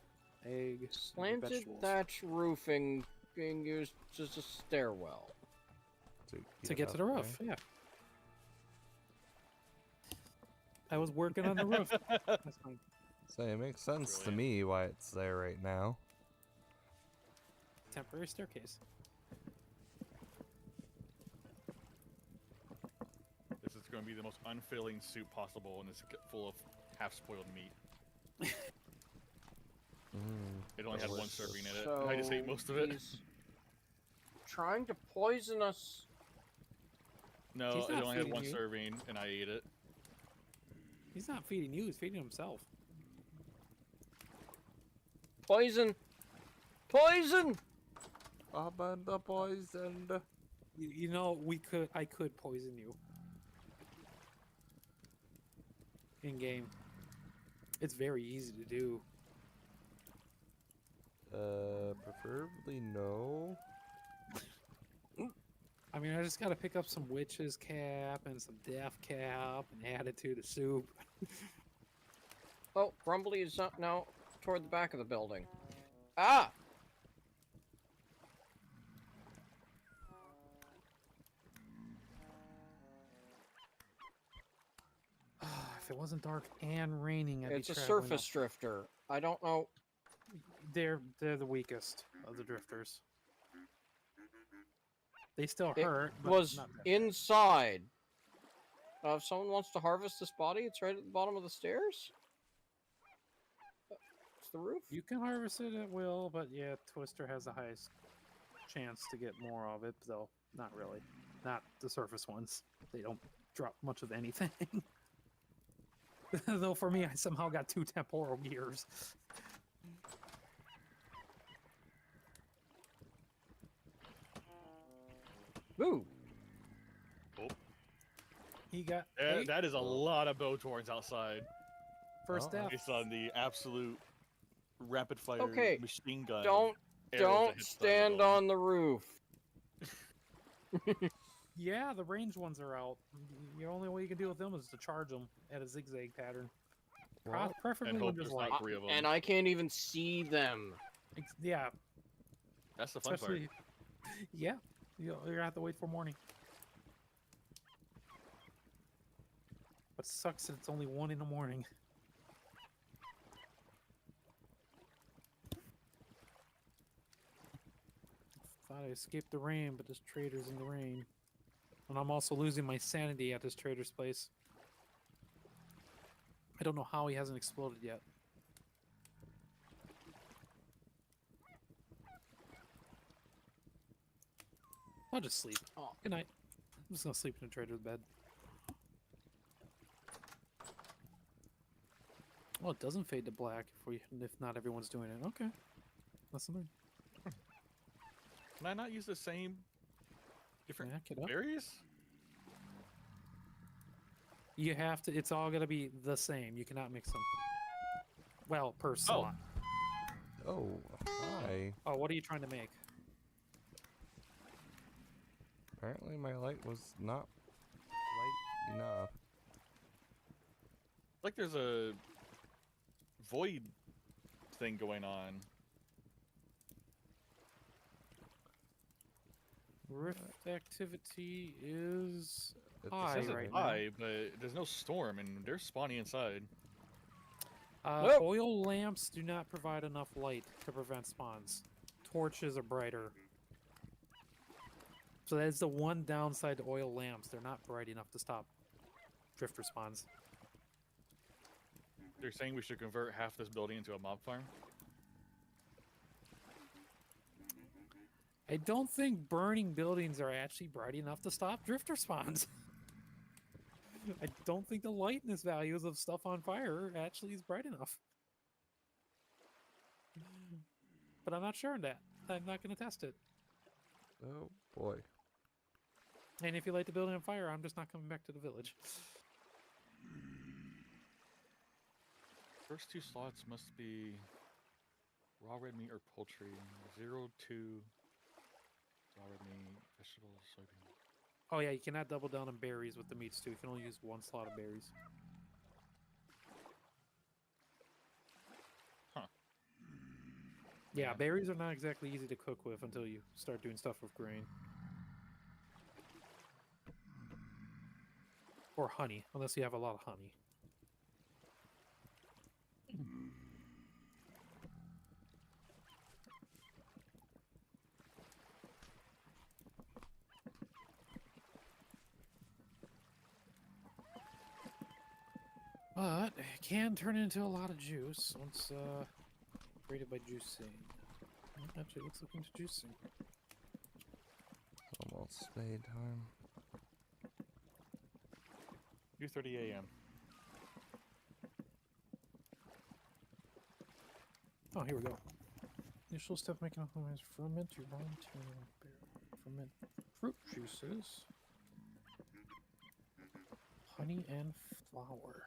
Speaker 2: egg, and
Speaker 3: Slanted
Speaker 2: vegetables.
Speaker 3: thatch roofing being used as a stairwell.
Speaker 2: To get to the roof. Yeah. I was working on the roof. That's fine.
Speaker 1: So it makes sense to
Speaker 4: Brilliant.
Speaker 1: me why it's there right now.
Speaker 2: Temporary staircase.
Speaker 4: This is going to be the most unfilling soup possible, and it's full of half-spoiled meat. It only had one serving in it. and I just ate most of it.
Speaker 3: He's trying to poison us.
Speaker 4: No,
Speaker 2: He's
Speaker 4: it
Speaker 2: not
Speaker 4: only had
Speaker 2: feeding
Speaker 4: one
Speaker 2: you.
Speaker 4: serving, and I ate it.
Speaker 2: He's not feeding you, he's feeding himself.
Speaker 3: Poison! Poison!
Speaker 1: I've been poisoned.
Speaker 2: I could poison you. In game. It's very easy to do.
Speaker 1: Preferably no.
Speaker 2: I mean, I just gotta pick up some witch's cap and some death cap and add it to the soup.
Speaker 3: Oh, Grumbly is up now toward the back of the building. Ah!
Speaker 2: If it wasn't dark and raining, I'd
Speaker 3: It's
Speaker 2: be
Speaker 3: a
Speaker 2: traveling
Speaker 3: surface drifter. I don't know.
Speaker 2: They're the weakest of the drifters. They still
Speaker 3: It
Speaker 2: hurt. But
Speaker 3: was
Speaker 2: not that bad.
Speaker 3: inside. If someone wants to harvest this body, it's right at the bottom of the stairs. the roof?
Speaker 2: You can harvest it at will, but yeah, Twister has the highest chance to get more of it, though. Not really. Not the surface ones. They don't drop much of anything. Though for me, I somehow got 2 temporal gears.
Speaker 3: Ooh.
Speaker 2: He got 8
Speaker 4: That is a lot of Botorns outside.
Speaker 2: first
Speaker 1: Oh,
Speaker 2: death.
Speaker 4: It's on the absolute rapid fire
Speaker 3: Okay,
Speaker 4: machine gun.
Speaker 3: Don't stand on the roof.
Speaker 2: Yeah, the ranged ones are out. The only way you can deal with them is to charge them at a zigzag pattern.
Speaker 1: Well,
Speaker 2: Preferably
Speaker 4: and
Speaker 2: when
Speaker 4: hope
Speaker 2: there's
Speaker 4: there's
Speaker 2: light.
Speaker 4: not 3 of them.
Speaker 3: And I can't even see them.
Speaker 2: Yeah,
Speaker 4: That's the fun part.
Speaker 2: especially. Yeah, you're gonna have to wait for morning. What sucks is it's only 1 in the morning. Thought I escaped the rain, but this trader's in the rain. And I'm also losing my sanity at this trader's place. I don't know how he hasn't exploded yet. I'll just sleep.
Speaker 3: Oh.
Speaker 2: Good night. I'm just gonna sleep in the trader's bed. Well, it doesn't fade to black if not everyone's doing it. Okay, lesson learned.
Speaker 4: Can I not use the same different
Speaker 2: Back it up.
Speaker 4: berries?
Speaker 2: You have to. It's all gonna be the same. You cannot mix them. Well, per slot.
Speaker 1: Oh, hi.
Speaker 2: Oh, what are you trying to make?
Speaker 1: Apparently my light was not light enough.
Speaker 4: Like there's a void thing going on.
Speaker 2: Rift activity is
Speaker 1: It
Speaker 2: high
Speaker 4: It says
Speaker 2: right
Speaker 4: it's
Speaker 2: now.
Speaker 4: high, but there's no storm, and they're spawning inside.
Speaker 3: Nope.
Speaker 2: Oil lamps do not provide enough light to prevent spawns. Torches are brighter. So that's the one downside to oil lamps. They're not bright enough to stop drifter spawns.
Speaker 4: They're saying we should convert half this building into a mob farm.
Speaker 2: I don't think burning buildings are actually bright enough to stop drifter spawns. I don't think the lightness values of stuff on fire actually is bright enough. But I'm not sure on that. I'm not going to test it.
Speaker 1: Oh boy.
Speaker 2: And if you light the building on fire, I'm just not coming back to the village.
Speaker 4: First 2 slots must be raw red meat or poultry. 0, 2, raw red meat, vegetables, soybean.
Speaker 2: Oh yeah, you cannot double down on berries with the meats too. You can only use 1 slot of berries.
Speaker 4: Huh.
Speaker 2: Yeah,
Speaker 4: Yeah.
Speaker 2: berries are not exactly easy to cook with until you start doing stuff with grain. Or honey, unless you have a lot of honey. But it can turn into a lot of juice once created by juicing. Actually, let's look into juicing.
Speaker 1: Almost spade time.
Speaker 4: 2:30 a.m.
Speaker 2: Oh, here we go. Initial step making optimize ferment your raw material. Ferment fruit juices, honey, and flour.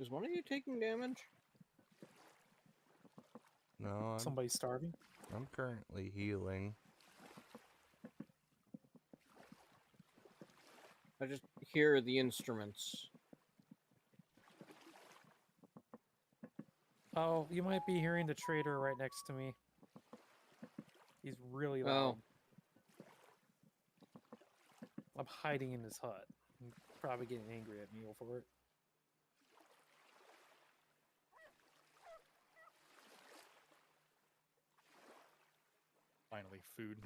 Speaker 3: Is one of you taking damage?
Speaker 1: No,
Speaker 2: Somebody's starving.
Speaker 1: I'm currently healing.
Speaker 3: I just hear the instruments.
Speaker 2: Oh, you might be hearing the trader right next to me. He's really loud.
Speaker 3: Oh.
Speaker 2: I'm hiding in his hut. He's probably getting angry at me for it.
Speaker 4: Finally, food.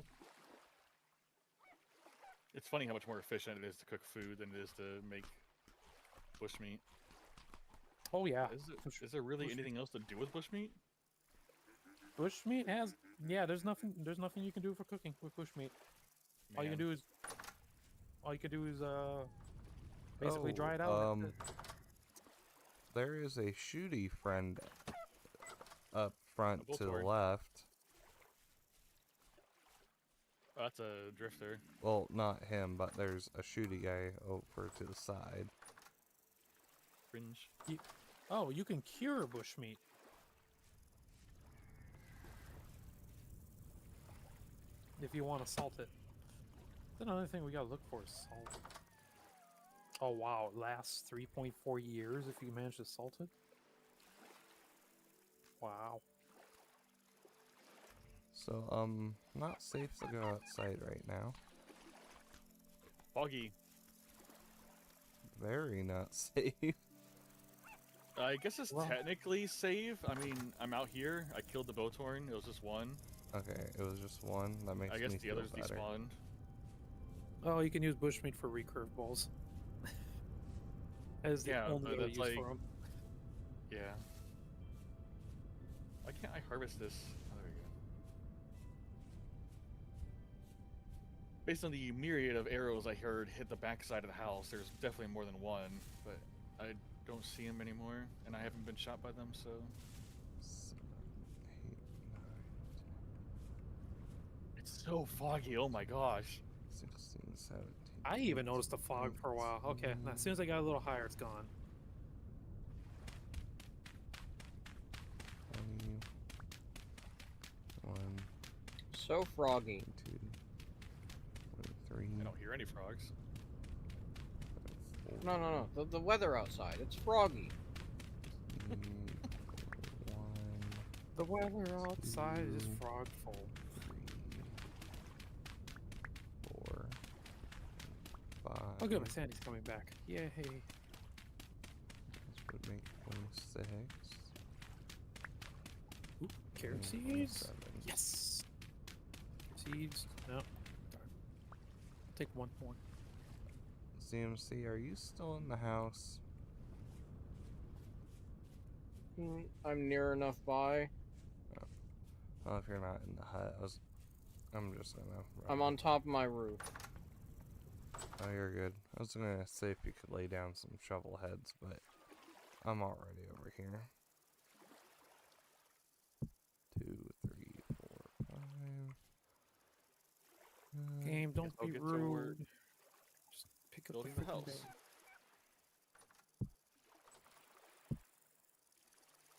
Speaker 4: It's funny how much more efficient it is to cook food than it is to make bushmeat.
Speaker 2: Oh yeah.
Speaker 4: Is there really
Speaker 2: bushmeat.
Speaker 4: anything else to do with bushmeat?
Speaker 2: Bushmeat has there's nothing you can do for cooking with bushmeat. All you can
Speaker 4: Man.
Speaker 2: do is basically dry it out. and that's it.
Speaker 1: There is a shooty friend up front
Speaker 4: A
Speaker 1: to the
Speaker 4: Voltorb.
Speaker 1: left.
Speaker 4: Oh, that's a drifter.
Speaker 1: Well, not him, but there's a shooty guy over to the side.
Speaker 4: Fringe.
Speaker 2: Oh, you can cure bushmeat. If you want to salt it. That's another thing we gotta look for is salt. Oh wow, it lasts 3.4 years if you manage to salt it. Wow.
Speaker 1: So, not safe to go outside right now.
Speaker 4: Foggy.
Speaker 1: Very not safe.
Speaker 4: I guess it's
Speaker 2: Well-
Speaker 4: technically safe. I mean, I'm out here. I killed the Botorn. It was just one.
Speaker 1: Okay, it was just one. That makes
Speaker 4: I guess
Speaker 1: me
Speaker 4: the
Speaker 1: feel
Speaker 4: others
Speaker 1: better.
Speaker 4: despawned.
Speaker 2: Oh, you can use bushmeat for recurve balls. As the
Speaker 4: Yeah,
Speaker 2: only
Speaker 4: but
Speaker 2: way to
Speaker 4: that's
Speaker 2: use
Speaker 4: like-
Speaker 2: for 'em.
Speaker 4: Yeah. Why can't I harvest this? Oh, there we go. Based on the myriad of arrows I heard hit the backside of the house, there's definitely more than one, but I don't see them anymore, and I haven't been shot by them, so
Speaker 1: 7, 8, 9,
Speaker 4: it's so foggy. Oh my gosh.
Speaker 1: 16, 17.
Speaker 2: I even noticed the fog for a while. Okay, now as soon as I got a little higher, it's gone.
Speaker 1: 20, 1,
Speaker 3: So froggy.
Speaker 1: 2, 23.
Speaker 4: I don't hear any frogs.
Speaker 1: 4,
Speaker 3: No. The weather outside. It's froggy.
Speaker 1: 1,
Speaker 2: The weather outside is
Speaker 1: 2,
Speaker 2: frogful.
Speaker 1: 3, 4, 5.
Speaker 2: Oh good, my Sandy's coming back. Yay.
Speaker 1: This would make 26.
Speaker 2: Ooh, carrot
Speaker 1: and
Speaker 2: seeds.
Speaker 1: 27.
Speaker 2: Yes. Seeds. No. Darn. Take one more.
Speaker 1: CMC, are you still in the house?
Speaker 3: I'm near enough by.
Speaker 1: Well, if you're not in the hut, I'm just gonna.
Speaker 3: I'm on top of my roof.
Speaker 1: Oh, you're good. I was gonna say if you could lay down some shovel heads, but I'm already over here. 2, 3, 4, 5.
Speaker 2: Game, don't
Speaker 4: I'll
Speaker 2: be
Speaker 4: get to work
Speaker 2: rude. Just pick up
Speaker 4: building
Speaker 2: the
Speaker 4: the
Speaker 2: freaking
Speaker 4: house.
Speaker 2: bag.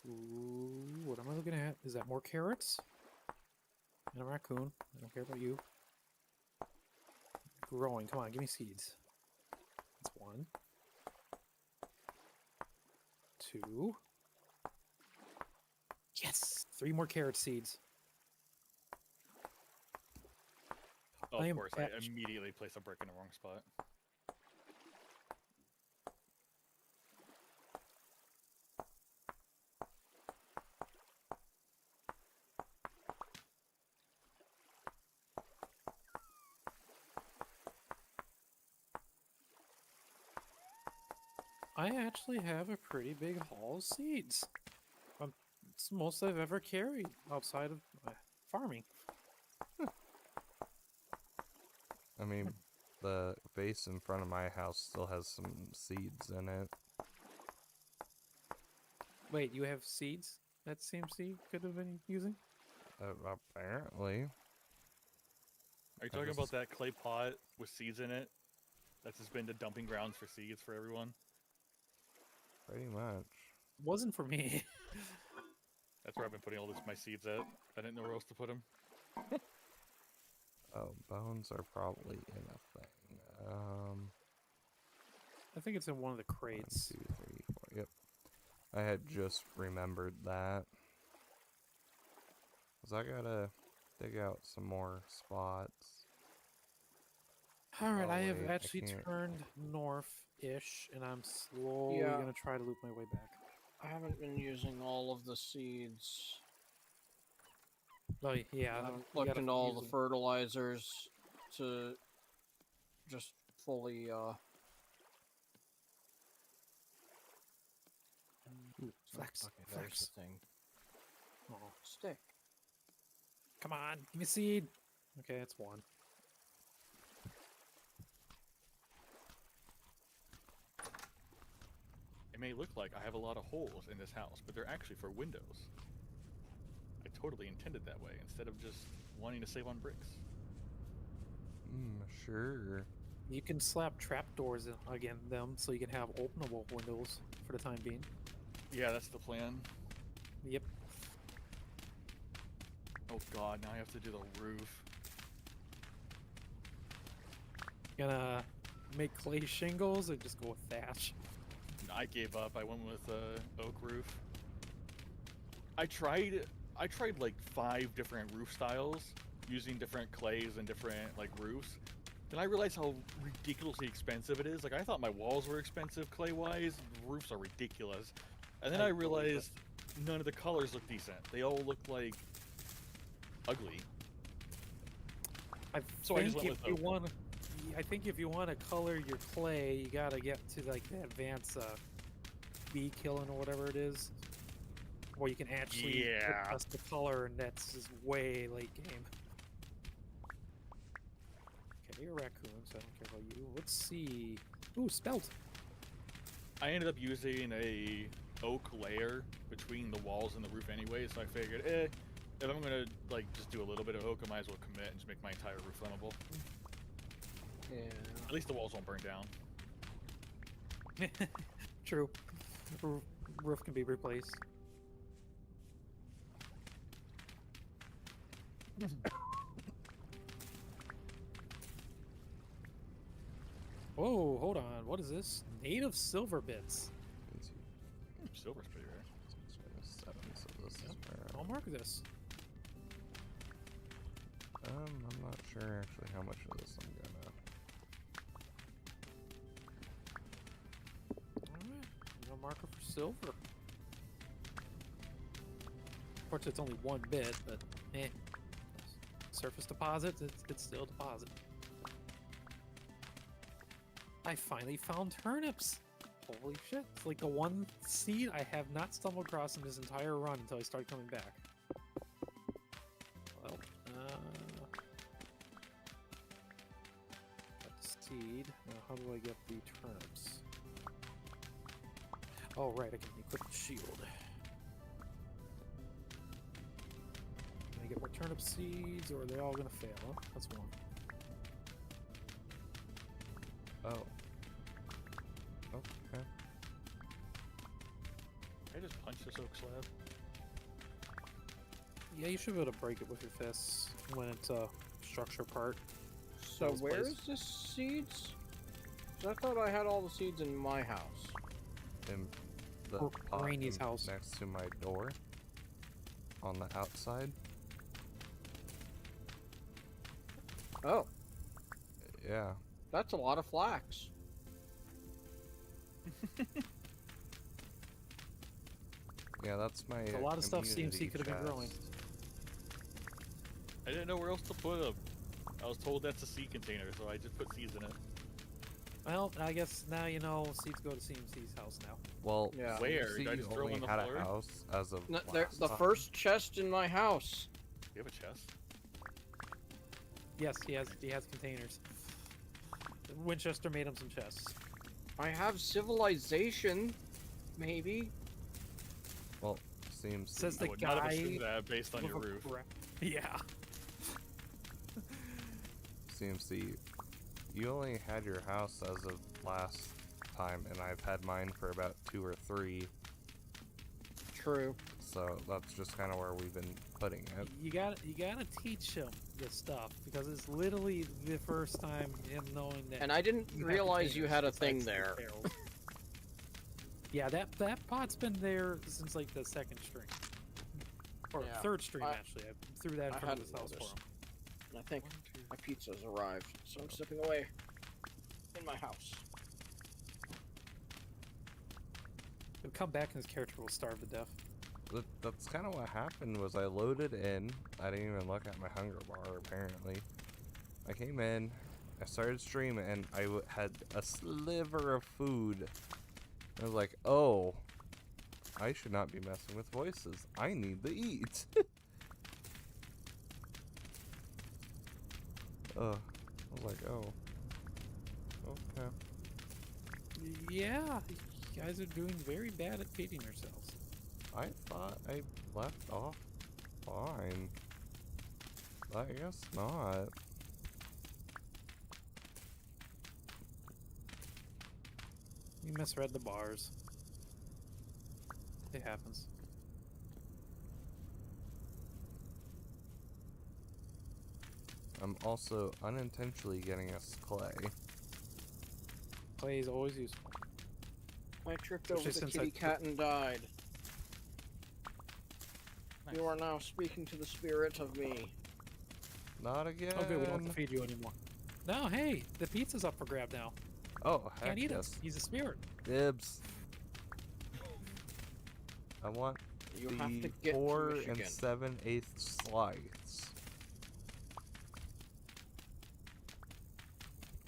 Speaker 2: Ooh, what am I looking at? Is that more carrots? And a raccoon. I don't care about you. Growing. Come on, give me seeds. That's 1. 2. Yes! 3 more carrot seeds.
Speaker 4: Oh,
Speaker 2: I
Speaker 4: of
Speaker 2: am
Speaker 4: course, I
Speaker 2: act-
Speaker 4: immediately placed a brick in the wrong spot.
Speaker 2: I actually have a pretty big haul of seeds. It's the most I've ever carried outside of farming.
Speaker 1: I mean, the vase in front of my house still has some seeds in it.
Speaker 2: Wait, you have seeds that CMC could have been using?
Speaker 1: Apparently.
Speaker 4: Are you
Speaker 1: I
Speaker 4: talking
Speaker 1: just-
Speaker 4: about that clay pot with seeds in it? That's just been the dumping grounds for seeds for everyone?
Speaker 1: Pretty much.
Speaker 2: Wasn't for me.
Speaker 4: That's where I've been putting all my seeds at. I didn't know where else to put them.
Speaker 1: Oh, bones are probably in a thing.
Speaker 2: I think it's in one of the
Speaker 1: 1,
Speaker 2: crates.
Speaker 1: 2, 3, 4. Yep. I had just remembered that. 'Cause I gotta dig out some more spots.
Speaker 2: Alright,
Speaker 1: Oh,
Speaker 2: I have
Speaker 1: wait, I
Speaker 2: actually
Speaker 1: can't.
Speaker 2: turned north-ish, and I'm slowly
Speaker 3: Yeah.
Speaker 2: gonna try to loop my way back.
Speaker 3: I haven't been using all of the seeds.
Speaker 2: Oh yeah,
Speaker 3: I haven't
Speaker 2: you
Speaker 3: looked
Speaker 2: gotta
Speaker 3: into all
Speaker 2: use
Speaker 3: the
Speaker 2: 'em.
Speaker 3: fertilizers to just fully
Speaker 2: Ooh,
Speaker 3: so-
Speaker 2: flex,
Speaker 3: okay, there's
Speaker 2: flex.
Speaker 3: the thing.
Speaker 2: Oh,
Speaker 3: Stick.
Speaker 2: come on, give me a seed. Okay, it's one.
Speaker 4: It may look like I have a lot of holes in this house, but they're actually for windows. I totally intended that way instead of just wanting to save on bricks.
Speaker 1: Sure.
Speaker 2: You can slap trapdoors again them so you can have openable windows for the time being.
Speaker 4: Yeah, that's the plan.
Speaker 2: Yep.
Speaker 4: Oh god, now I have to do the roof.
Speaker 2: Gonna make clay shingles or just go with thatch?
Speaker 4: I gave up. I went with oak roof. I tried like 5 different roof styles using different clays and different like roofs. Then I realized how ridiculously expensive it is. Like I thought my walls were expensive clay wise, roofs are ridiculous. And then I
Speaker 2: believe it.
Speaker 4: realized none of the colors look decent. They all look like ugly.
Speaker 2: I
Speaker 4: So I just
Speaker 2: think
Speaker 4: went
Speaker 2: if
Speaker 4: with
Speaker 2: you
Speaker 4: oak.
Speaker 2: want, I think if you want to color your clay, you gotta get to like the advanced bee killing or whatever it is, where you can actually
Speaker 4: Yeah.
Speaker 2: adjust the color, and that's just way late game. Okay, you're a raccoon, so I don't care about you. Let's see. Ooh, spelt.
Speaker 4: I ended up using a oak layer between the walls and the roof anyway, so I figured, if I'm gonna like just do a little bit of oak, I might as well commit and just make my entire roof flammable.
Speaker 3: Yeah.
Speaker 4: At least the walls won't burn down.
Speaker 2: True. Roof can be replaced. Whoa, hold on. What is this? Native silver bits.
Speaker 4: Silver's pretty rare.
Speaker 1: 7, so this is
Speaker 2: Yep.
Speaker 1: where
Speaker 2: I'll mark this.
Speaker 1: I'm not sure actually how much of this I'm gonna.
Speaker 2: Alright, no marker for silver. Of course, it's only one bit, but eh. Surface deposit, it's still a deposit. I finally found turnips! Holy shit, it's like the one seed I have not stumbled across in this entire run until I started coming back. Well, got the seed. Now, how do I get the turnips? Oh, right, I can equip the shield. Can I get more turnip seeds, or are they all gonna fail? Huh? That's one.
Speaker 1: Oh. Okay.
Speaker 4: I just punched this oak slab.
Speaker 2: Yeah, you should be able to break it with your fists when it's a structure part.
Speaker 3: So
Speaker 2: Those
Speaker 3: where's
Speaker 2: places.
Speaker 3: this seeds? 'Cause I thought I had all the seeds in my house.
Speaker 1: In the
Speaker 2: Or
Speaker 1: pot
Speaker 2: Rainey's house.
Speaker 1: next to my door. On the outside.
Speaker 3: Oh,
Speaker 1: Yeah.
Speaker 3: that's a lot of flax.
Speaker 1: Yeah, that's my.
Speaker 2: A lot of stuff CMC
Speaker 1: immunity
Speaker 2: could have been growing.
Speaker 1: chest.
Speaker 4: I didn't know where else to put them. I was told that's a seed container, so I just put seeds in it.
Speaker 2: Well, I guess now you know seeds go to CMC's house now.
Speaker 1: Well,
Speaker 3: Yeah.
Speaker 4: Where?
Speaker 1: see,
Speaker 4: Did I just throw 'em
Speaker 1: only
Speaker 4: on the
Speaker 1: had
Speaker 4: floor?
Speaker 1: a house as of
Speaker 3: No,
Speaker 1: last
Speaker 3: the
Speaker 1: time.
Speaker 3: first chest in my house.
Speaker 4: You have a chest?
Speaker 2: Yes, he has containers. Winchester made him some chests.
Speaker 3: I have civilization, maybe.
Speaker 1: Well, seems
Speaker 2: Says
Speaker 4: I
Speaker 2: the
Speaker 4: would not have assumed
Speaker 2: guy
Speaker 4: that based on your
Speaker 2: with a
Speaker 4: roof.
Speaker 2: Yeah.
Speaker 1: CMC. You only had your house as of last time, and I've had mine for about 2 or 3.
Speaker 3: True.
Speaker 1: So that's just kind of where we've been putting it.
Speaker 2: You gotta teach him this stuff because it's literally the first time him knowing that.
Speaker 3: And I didn't
Speaker 2: you have
Speaker 3: realize you
Speaker 2: containers
Speaker 3: had a
Speaker 2: besides
Speaker 3: thing
Speaker 2: the
Speaker 3: there.
Speaker 2: barrels. Yeah, that pot's been there since like the second stream. Or
Speaker 3: Yeah,
Speaker 2: third stream,
Speaker 3: I-
Speaker 2: actually. I threw that in
Speaker 3: I
Speaker 2: front of his
Speaker 3: hadn't
Speaker 2: house for
Speaker 3: noticed.
Speaker 2: him.
Speaker 3: And I think my pizza's arrived, so I'm stepping away in my house.
Speaker 2: He'll come back and his character will starve to death.
Speaker 1: That's kind of what happened. Was I loaded in? I didn't even look at my hunger bar. Apparently, I came in, I started streaming, and I had a sliver of food. I was like, oh, I should not be messing with voices. I need to eat. I was like, oh, okay.
Speaker 2: Yeah, you guys are doing very bad at feeding yourselves.
Speaker 1: I thought I left off fine. I guess not.
Speaker 2: You misread the bars. It happens.
Speaker 1: I'm also unintentionally getting us clay.
Speaker 2: Clay is always useful.
Speaker 3: I tripped over
Speaker 2: Especially
Speaker 3: the
Speaker 2: since I
Speaker 3: kitty
Speaker 2: took-
Speaker 3: cat and died.
Speaker 4: Nice.
Speaker 3: You are now speaking to the spirit of me.
Speaker 1: Not again.
Speaker 2: Oh, good, we don't have to feed you anymore. No, hey, the pizza's up for grab now.
Speaker 1: Oh, heck
Speaker 2: Can't eat
Speaker 1: yes.
Speaker 2: it. He's a spirit.
Speaker 1: Dibs. I want
Speaker 3: You
Speaker 1: the
Speaker 3: have to get to
Speaker 1: 4
Speaker 3: Michigan.
Speaker 1: and 7/8 slice.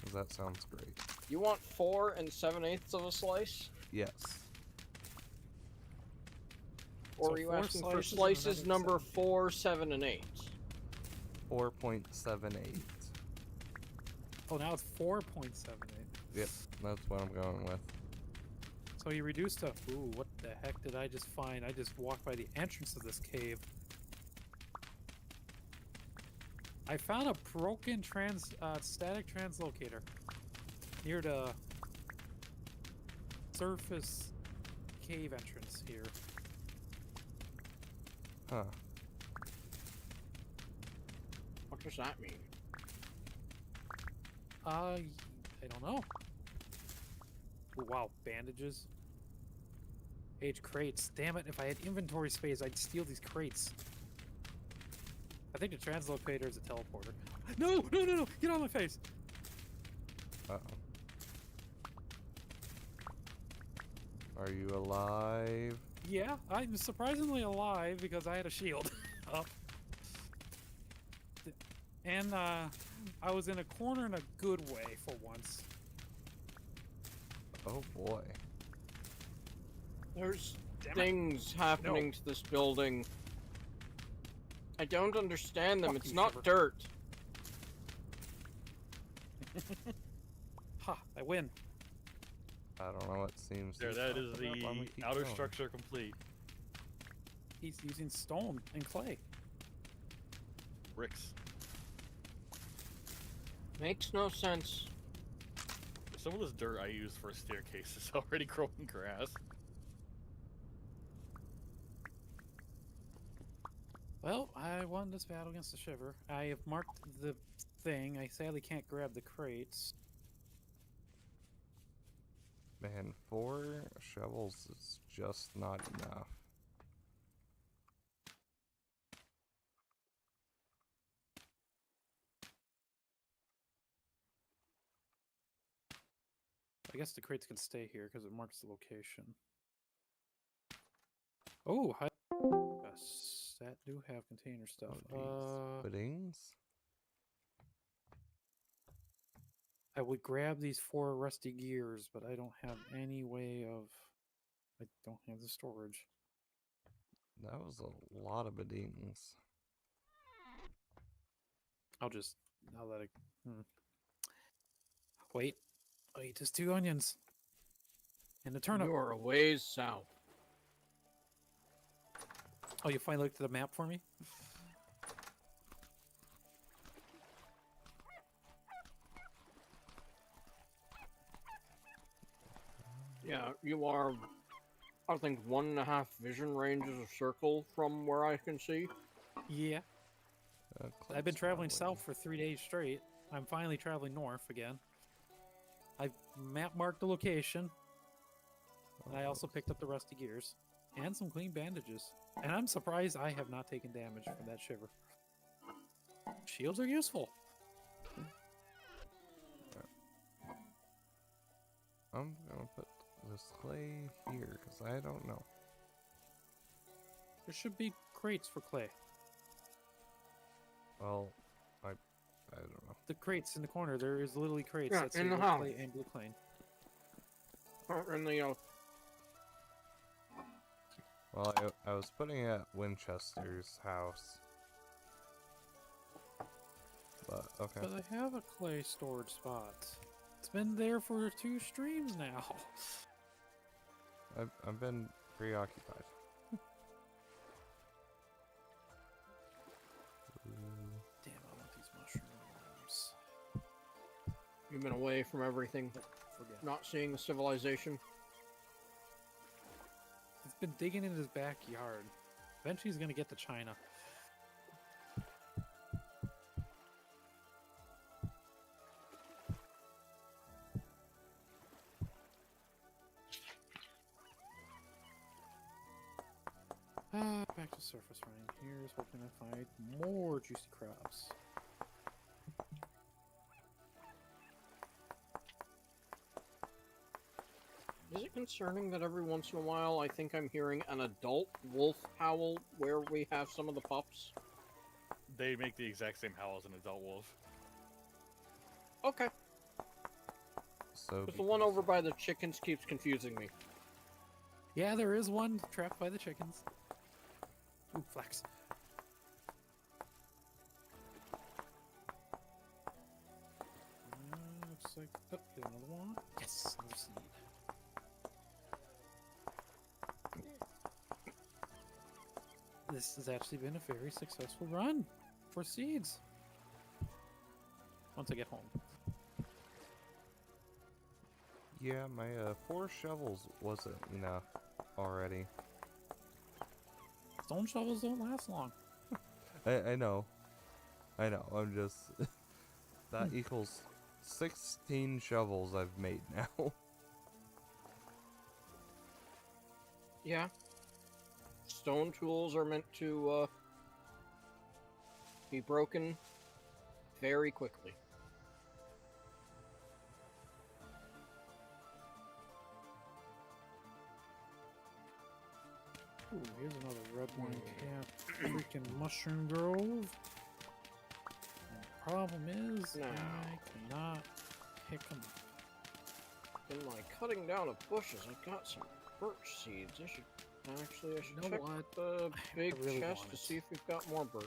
Speaker 1: 'Cause that sounds great.
Speaker 3: You want 4 and 7/8 of a slice?
Speaker 1: Yes.
Speaker 3: Or
Speaker 2: So
Speaker 3: are you
Speaker 2: 4
Speaker 3: asking for
Speaker 2: slices and
Speaker 3: slices
Speaker 2: another
Speaker 3: number
Speaker 2: 7.
Speaker 3: 4, 7, and 8?
Speaker 1: 4.78.
Speaker 2: Oh, now it's 4.78.
Speaker 1: Yep, that's what I'm going with.
Speaker 2: So you reduced to. Ooh, what the heck did I just find? I just walked by the entrance of this cave. I found a broken static translocator near the surface cave entrance here.
Speaker 1: Huh.
Speaker 3: What does that mean?
Speaker 2: I don't know. Ooh, wow, bandages. Age crates. Damn it, if I had inventory space, I'd steal these crates. I think the translocator is a teleporter. No, no, no, no! Get out of my face!
Speaker 1: Uh-oh. Are you alive?
Speaker 2: Yeah, I'm surprisingly alive because I had a shield up. And, I was in a corner in a good way for once.
Speaker 1: Oh boy.
Speaker 3: There's
Speaker 2: Damn it.
Speaker 3: things happening to this building. I don't understand them.
Speaker 2: Fuck
Speaker 3: It's
Speaker 2: you,
Speaker 3: not
Speaker 2: Shiver.
Speaker 3: dirt.
Speaker 2: Ha, I win.
Speaker 1: I don't know what seems to
Speaker 4: There,
Speaker 1: be
Speaker 4: that is
Speaker 1: popping up. I'm gonna
Speaker 4: the
Speaker 1: keep
Speaker 4: outer
Speaker 1: going.
Speaker 4: structure complete.
Speaker 2: He's using stone and clay.
Speaker 4: Bricks.
Speaker 3: Makes no sense.
Speaker 4: Some of this dirt I use for a staircase is already growing grass.
Speaker 2: Well, I won this battle against the Shiver. I have marked the thing. I sadly can't grab the crates.
Speaker 1: Man, 4 shovels is just not enough.
Speaker 2: I guess the crates can stay here because it marks the location. Oh, hi. Yes, that do have container stuff.
Speaker 1: Oh, geez. Puddings?
Speaker 2: I would grab these 4 rusty gears, but I don't have any way of. I don't have the storage.
Speaker 1: That was a lot of puddings.
Speaker 2: I'll let it. Wait. I'll eat just 2 onions. And a turnip.
Speaker 3: You're a ways south.
Speaker 2: Oh, you finally looked at the map for me?
Speaker 3: Yeah, you are, I think, 1.5 vision ranges of circle from where I can see.
Speaker 2: Yeah. I've been traveling south for 3 days straight. I'm finally traveling north again. I've map marked the location. And I also picked up the rusty gears. And some clean bandages. And I'm surprised I have not taken damage from that shiver. Shields are useful.
Speaker 1: I'm gonna put this clay here because I don't know.
Speaker 2: There should be crates for clay.
Speaker 1: Well, I don't know.
Speaker 2: The crates in the corner. There is literally crates
Speaker 3: Yeah,
Speaker 2: that say
Speaker 3: in the
Speaker 2: wood
Speaker 3: house.
Speaker 2: clay and blue clay.
Speaker 3: Or in the
Speaker 1: Well, I was putting it at Winchester's house. But, okay.
Speaker 2: But I have a clay storage spot. It's been there for 2 streams now.
Speaker 1: I've been preoccupied.
Speaker 2: Damn, I want these mushrooms.
Speaker 3: You've been away from everything,
Speaker 2: Forget.
Speaker 3: not seeing the civilization.
Speaker 2: He's been digging in his backyard. Eventually he's gonna get to China. Back to surface running. Here's hoping I find more juicy crabs.
Speaker 3: Is it concerning that every once in a while I think I'm hearing an adult wolf howl where we have some of the pups?
Speaker 4: They make the exact same howl as an adult wolf.
Speaker 3: Okay.
Speaker 1: So
Speaker 3: But the one over by the chickens keeps confusing me.
Speaker 2: Yeah, there is one trapped by the chickens. Ooh, flax. Looks like... Oh, get another one. Yes, another seed. This has actually been a very successful run for seeds. Once I get home.
Speaker 1: yeah, my 4 shovels wasn't enough already.
Speaker 2: Stone shovels don't last long.
Speaker 1: I know. I'm just that equals 16 shovels I've made now.
Speaker 3: Yeah. Stone tools are meant to be broken very quickly.
Speaker 2: Ooh, here's another red wine cap. Freaking mushroom grove. And the problem is,
Speaker 3: Now.
Speaker 2: I cannot pick them up.
Speaker 3: In my cutting down of bushes, I got some birch seeds. I should
Speaker 2: You know
Speaker 3: check
Speaker 2: what?
Speaker 3: the big
Speaker 2: really
Speaker 3: chest
Speaker 2: want
Speaker 3: to
Speaker 2: it.
Speaker 3: see if we've got more birch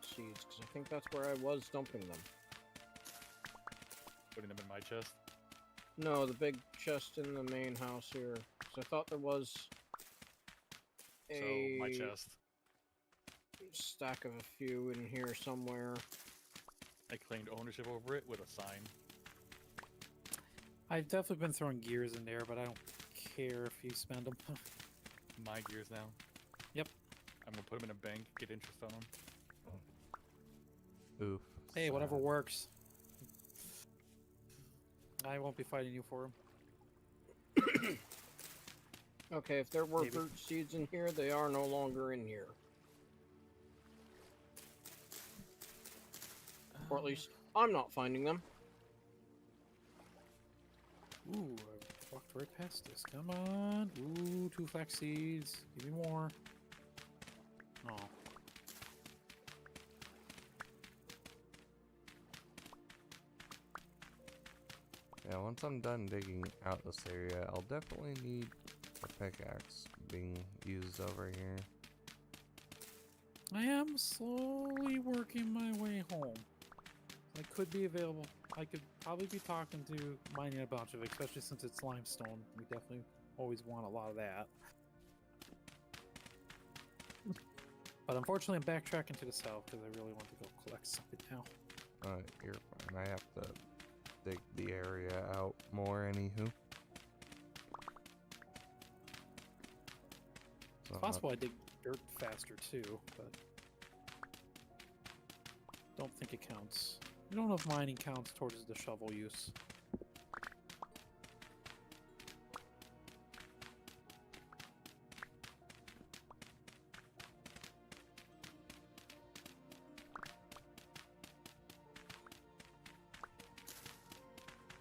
Speaker 3: seeds, because I think that's where I was dumping them.
Speaker 4: Putting them in my chest.
Speaker 3: No, the big chest in the main house here. 'Cause I thought there was
Speaker 4: So
Speaker 3: a
Speaker 4: my chest.
Speaker 3: stack of a few in here somewhere.
Speaker 4: I claimed ownership over it with a sign.
Speaker 2: I've definitely been throwing gears in there, but I don't care if you spend them.
Speaker 4: My gears now.
Speaker 2: Yep.
Speaker 4: I'm gonna put them in a bank, get interest on them.
Speaker 1: Oof.
Speaker 2: Hey, whatever
Speaker 1: sad.
Speaker 2: works. I won't be fighting you for them.
Speaker 3: Okay, if there were
Speaker 2: Maybe.
Speaker 3: birch seeds in here, they are no longer in here. Or at least, I'm not finding them.
Speaker 2: Ooh, I walked right past this. Come on. Ooh, 2 flax seeds. Give me more. Oh.
Speaker 1: Yeah, once I'm done digging out this area, I'll definitely need a pickaxe being used over here.
Speaker 2: I am slowly working my way home. I could be available. I could probably be talking to mining a bunch of it, especially since it's limestone. We definitely always want a lot of that. But unfortunately, I'm backtracking to the south because I really want to go collect something now.
Speaker 1: You're fine. I have to dig the area out more, anywho. So
Speaker 2: It's possible I dig dirt faster too, but don't think it counts. I don't know if mining counts towards the shovel use.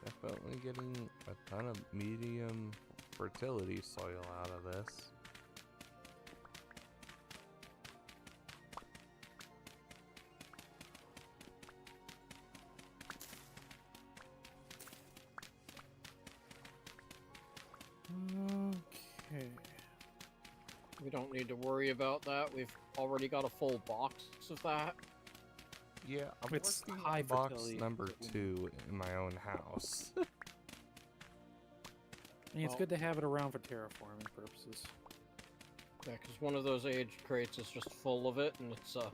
Speaker 1: Definitely getting a ton of medium fertility soil out of this.
Speaker 3: We don't need to worry about that. We've already got a full box of that.
Speaker 1: Yeah, I'm
Speaker 2: It's
Speaker 1: working
Speaker 2: high
Speaker 1: on box
Speaker 2: fertility.
Speaker 1: number 2 in my own house.
Speaker 2: I mean, it's
Speaker 3: Well-
Speaker 2: good to have it around for terraforming purposes.
Speaker 3: Yeah, because one of those aged crates is just full of it, and it's
Speaker 2: How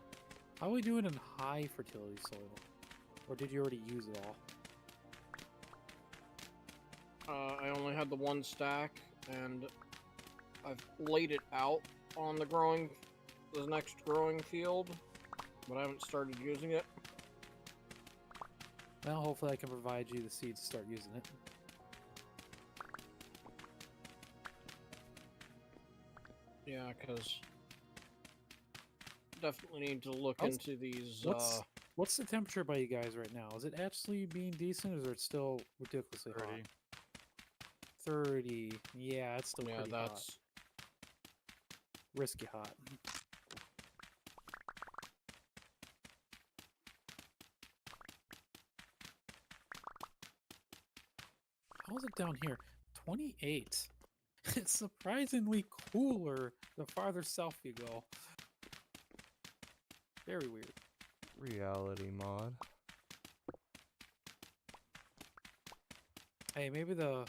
Speaker 2: are we doing in high fertility soil? Or did you already use it all?
Speaker 3: I only had the one stack, and I've laid it out on the next growing field, but I haven't started using it.
Speaker 2: Well, hopefully I can provide you the seeds to start using it.
Speaker 3: Yeah, because definitely need to look
Speaker 2: How's-
Speaker 3: into these.
Speaker 2: What's the temperature by you guys right now? Is it actually being decent, or is it still ridiculously hot? 30. Yeah, it's still
Speaker 3: Yeah,
Speaker 2: pretty
Speaker 3: that's
Speaker 2: hot. Risky hot. How's it down here? 28. It's surprisingly cooler the farther south you go. Very weird.
Speaker 1: Reality mod.
Speaker 2: Hey, maybe the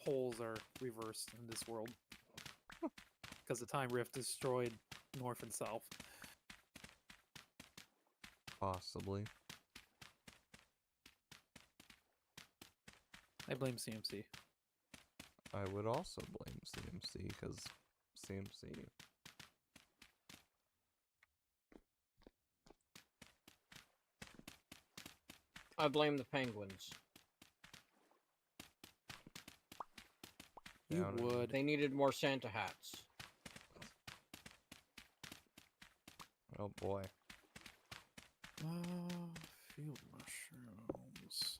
Speaker 2: poles are reversed in this world. Because the time rift destroyed north and south.
Speaker 1: Possibly.
Speaker 2: I blame CMC.
Speaker 1: I would also blame CMC because CMC.
Speaker 3: I blame the penguins.
Speaker 2: You
Speaker 1: Down in-
Speaker 2: would.
Speaker 3: They needed more Santa hats.
Speaker 1: Oh boy.
Speaker 2: Field mushrooms.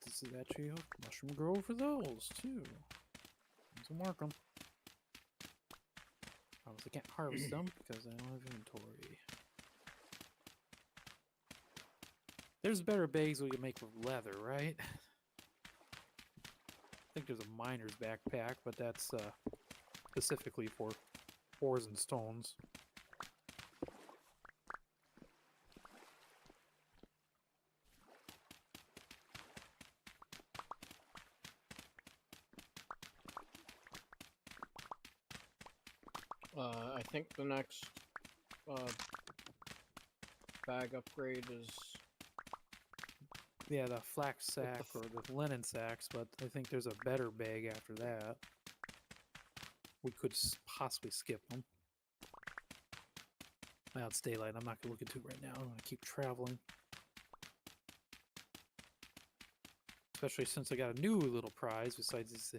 Speaker 2: This is actually a mushroom grow for those too. So mark them. Obviously can't harvest them because I don't have inventory. There's better bags we can make with leather, right? I think there's a miner's backpack, but that's specifically for ores and stones.
Speaker 3: I think the next bag upgrade is
Speaker 2: Yeah, the flax
Speaker 3: the
Speaker 2: sack or the linen sacks, but I think there's a better bag after that. We could possibly skip them. Well, it's daylight. I'm not going to look into it right now. I'm going to keep traveling. Especially since I got a new little prize besides this,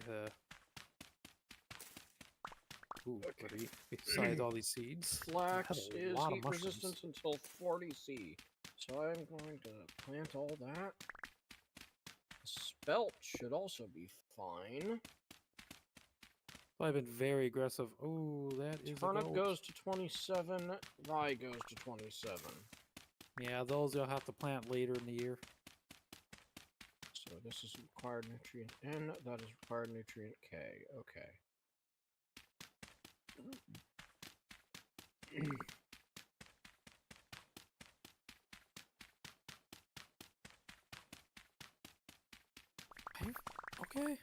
Speaker 3: Okay.
Speaker 2: besides all these seeds.
Speaker 3: flax
Speaker 2: Had a
Speaker 3: is
Speaker 2: lot of
Speaker 3: heat
Speaker 2: mushrooms.
Speaker 3: resistant until 40C. So I'm going to plant all that. Spelt should also be fine.
Speaker 2: I've been very aggressive. Oh, that is a
Speaker 3: Turnip
Speaker 2: goat.
Speaker 3: goes to 27. Rye goes to 27.
Speaker 2: Yeah, those you'll have to plant later in the year.
Speaker 3: So this is required nutrient N. That is required nutrient K. Okay.
Speaker 2: Okay.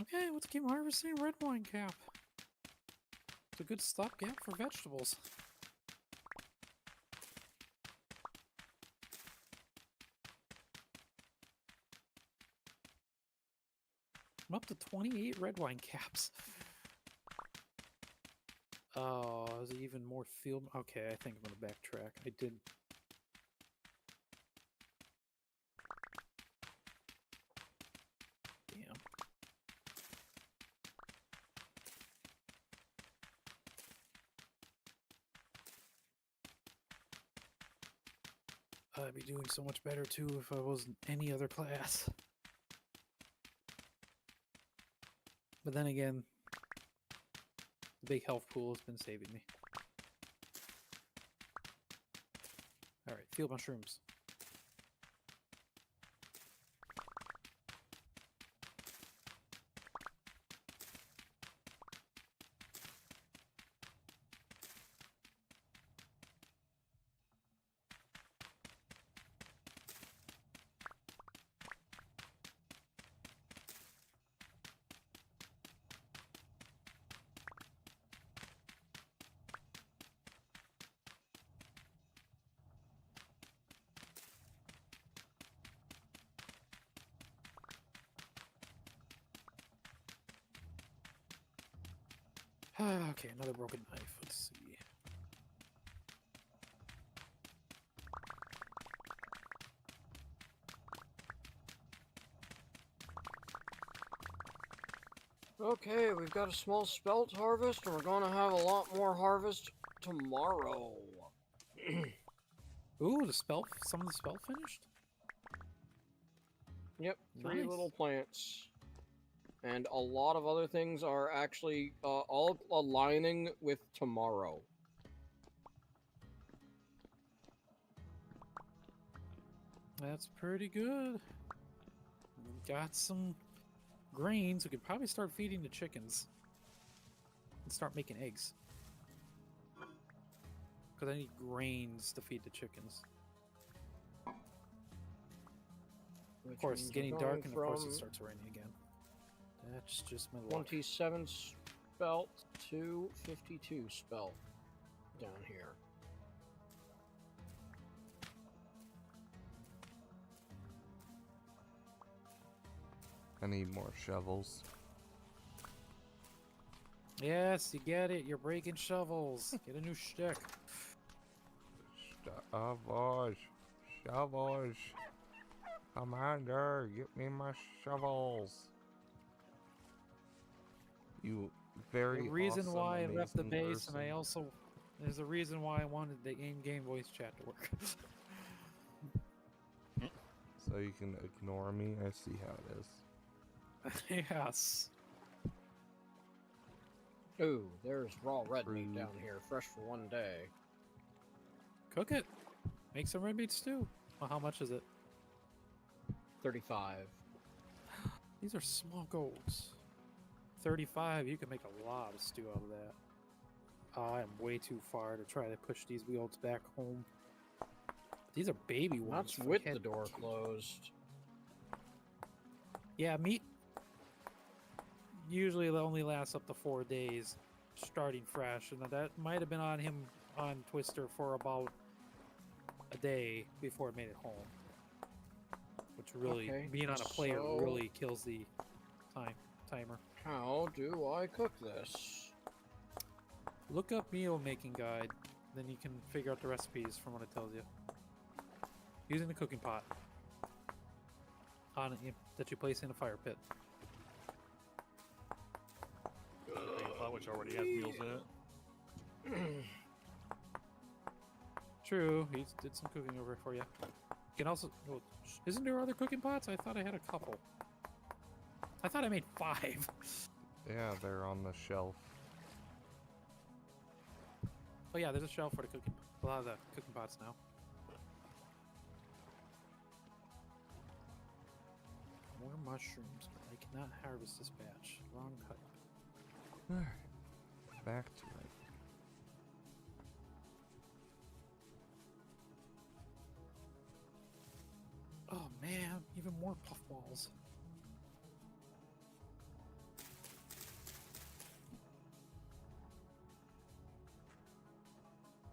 Speaker 2: Okay, let's keep harvesting red wine cap. It's a good stopgap for vegetables. I'm up to 28 red wine caps. Oh, is it even more field? Okay, I think I'm gonna backtrack. I did. Damn. I'd be doing so much better too if I wasn't any other class. But then again, the big health pool has been saving me. Alright, field mushrooms. Okay, another broken knife. Let's see.
Speaker 3: Okay, we've got a small spelt harvest, and we're gonna have a lot more harvest tomorrow.
Speaker 2: Ooh, the spell. Some of the spell finished.
Speaker 3: Yep, 3
Speaker 2: Nice.
Speaker 3: little plants. And a lot of other things are actually all aligning with tomorrow.
Speaker 2: That's pretty good. Got some grains. We could probably start feeding the chickens and start making eggs. Because I need grains to feed the chickens. Of course, it's getting dark, and of course it starts raining again. That's just my luck.
Speaker 3: 27 spelt to 52 spelt down here.
Speaker 1: I need more shovels.
Speaker 2: Yes, you get it. You're breaking shovels. Get a new shtick.
Speaker 1: Shovels. Shovels. Commander, get me my shovels. You very
Speaker 2: The reason
Speaker 1: awesome,
Speaker 2: why I left the
Speaker 1: amazing
Speaker 2: base, and I
Speaker 1: person.
Speaker 2: also there's a reason why I wanted the in-game voice chat to work.
Speaker 1: So you can ignore me. I see how it is.
Speaker 2: Yes.
Speaker 3: Ooh, there's raw red meat
Speaker 1: Rude.
Speaker 3: down here, fresh for 1 day.
Speaker 2: Cook it. Make some red meat stew. Well, how much is it?
Speaker 3: 35.
Speaker 2: These are small goals. 35. You can make a lot of stew out of that. I am way too far to try to push these wheels back home. These are baby ones.
Speaker 3: That's with the door closed.
Speaker 2: Yeah, meat usually only lasts up to 4 days, starting fresh, and that might have been on him on Twister for about a day before it made it home. Which really,
Speaker 3: Okay,
Speaker 2: being on a player
Speaker 3: so-
Speaker 2: really kills the timer.
Speaker 3: How do I cook this?
Speaker 2: Look up meal making guide, then you can figure out the recipes from what it tells you. Using the cooking pot on it that you place in a fire pit.
Speaker 4: Which already has meals in it.
Speaker 2: True, he did some cooking over for you. You can also. Oh, isn't there other cooking pots? I thought I had a couple. I thought I made 5.
Speaker 1: Yeah, they're on the shelf.
Speaker 2: Oh yeah, there's a shelf for the cooking. A lot of the cooking pots now. More mushrooms, but I cannot harvest this batch. Wrong cut.
Speaker 1: Alright, back to it.
Speaker 2: Oh man, even more puffballs.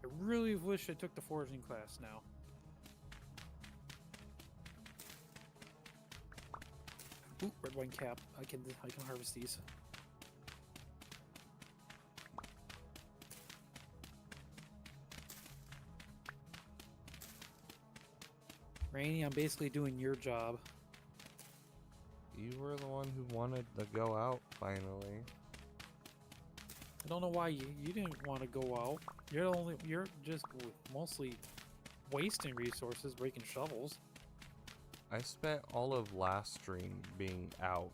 Speaker 2: I really wish I took the foraging class now. Ooh, red wine cap. I can harvest these. Rainy, I'm basically doing your job.
Speaker 1: You were the one who wanted to go out finally.
Speaker 2: I don't know why you didn't want to go out. You're just mostly wasting resources breaking shovels.
Speaker 1: I spent all of last stream being out.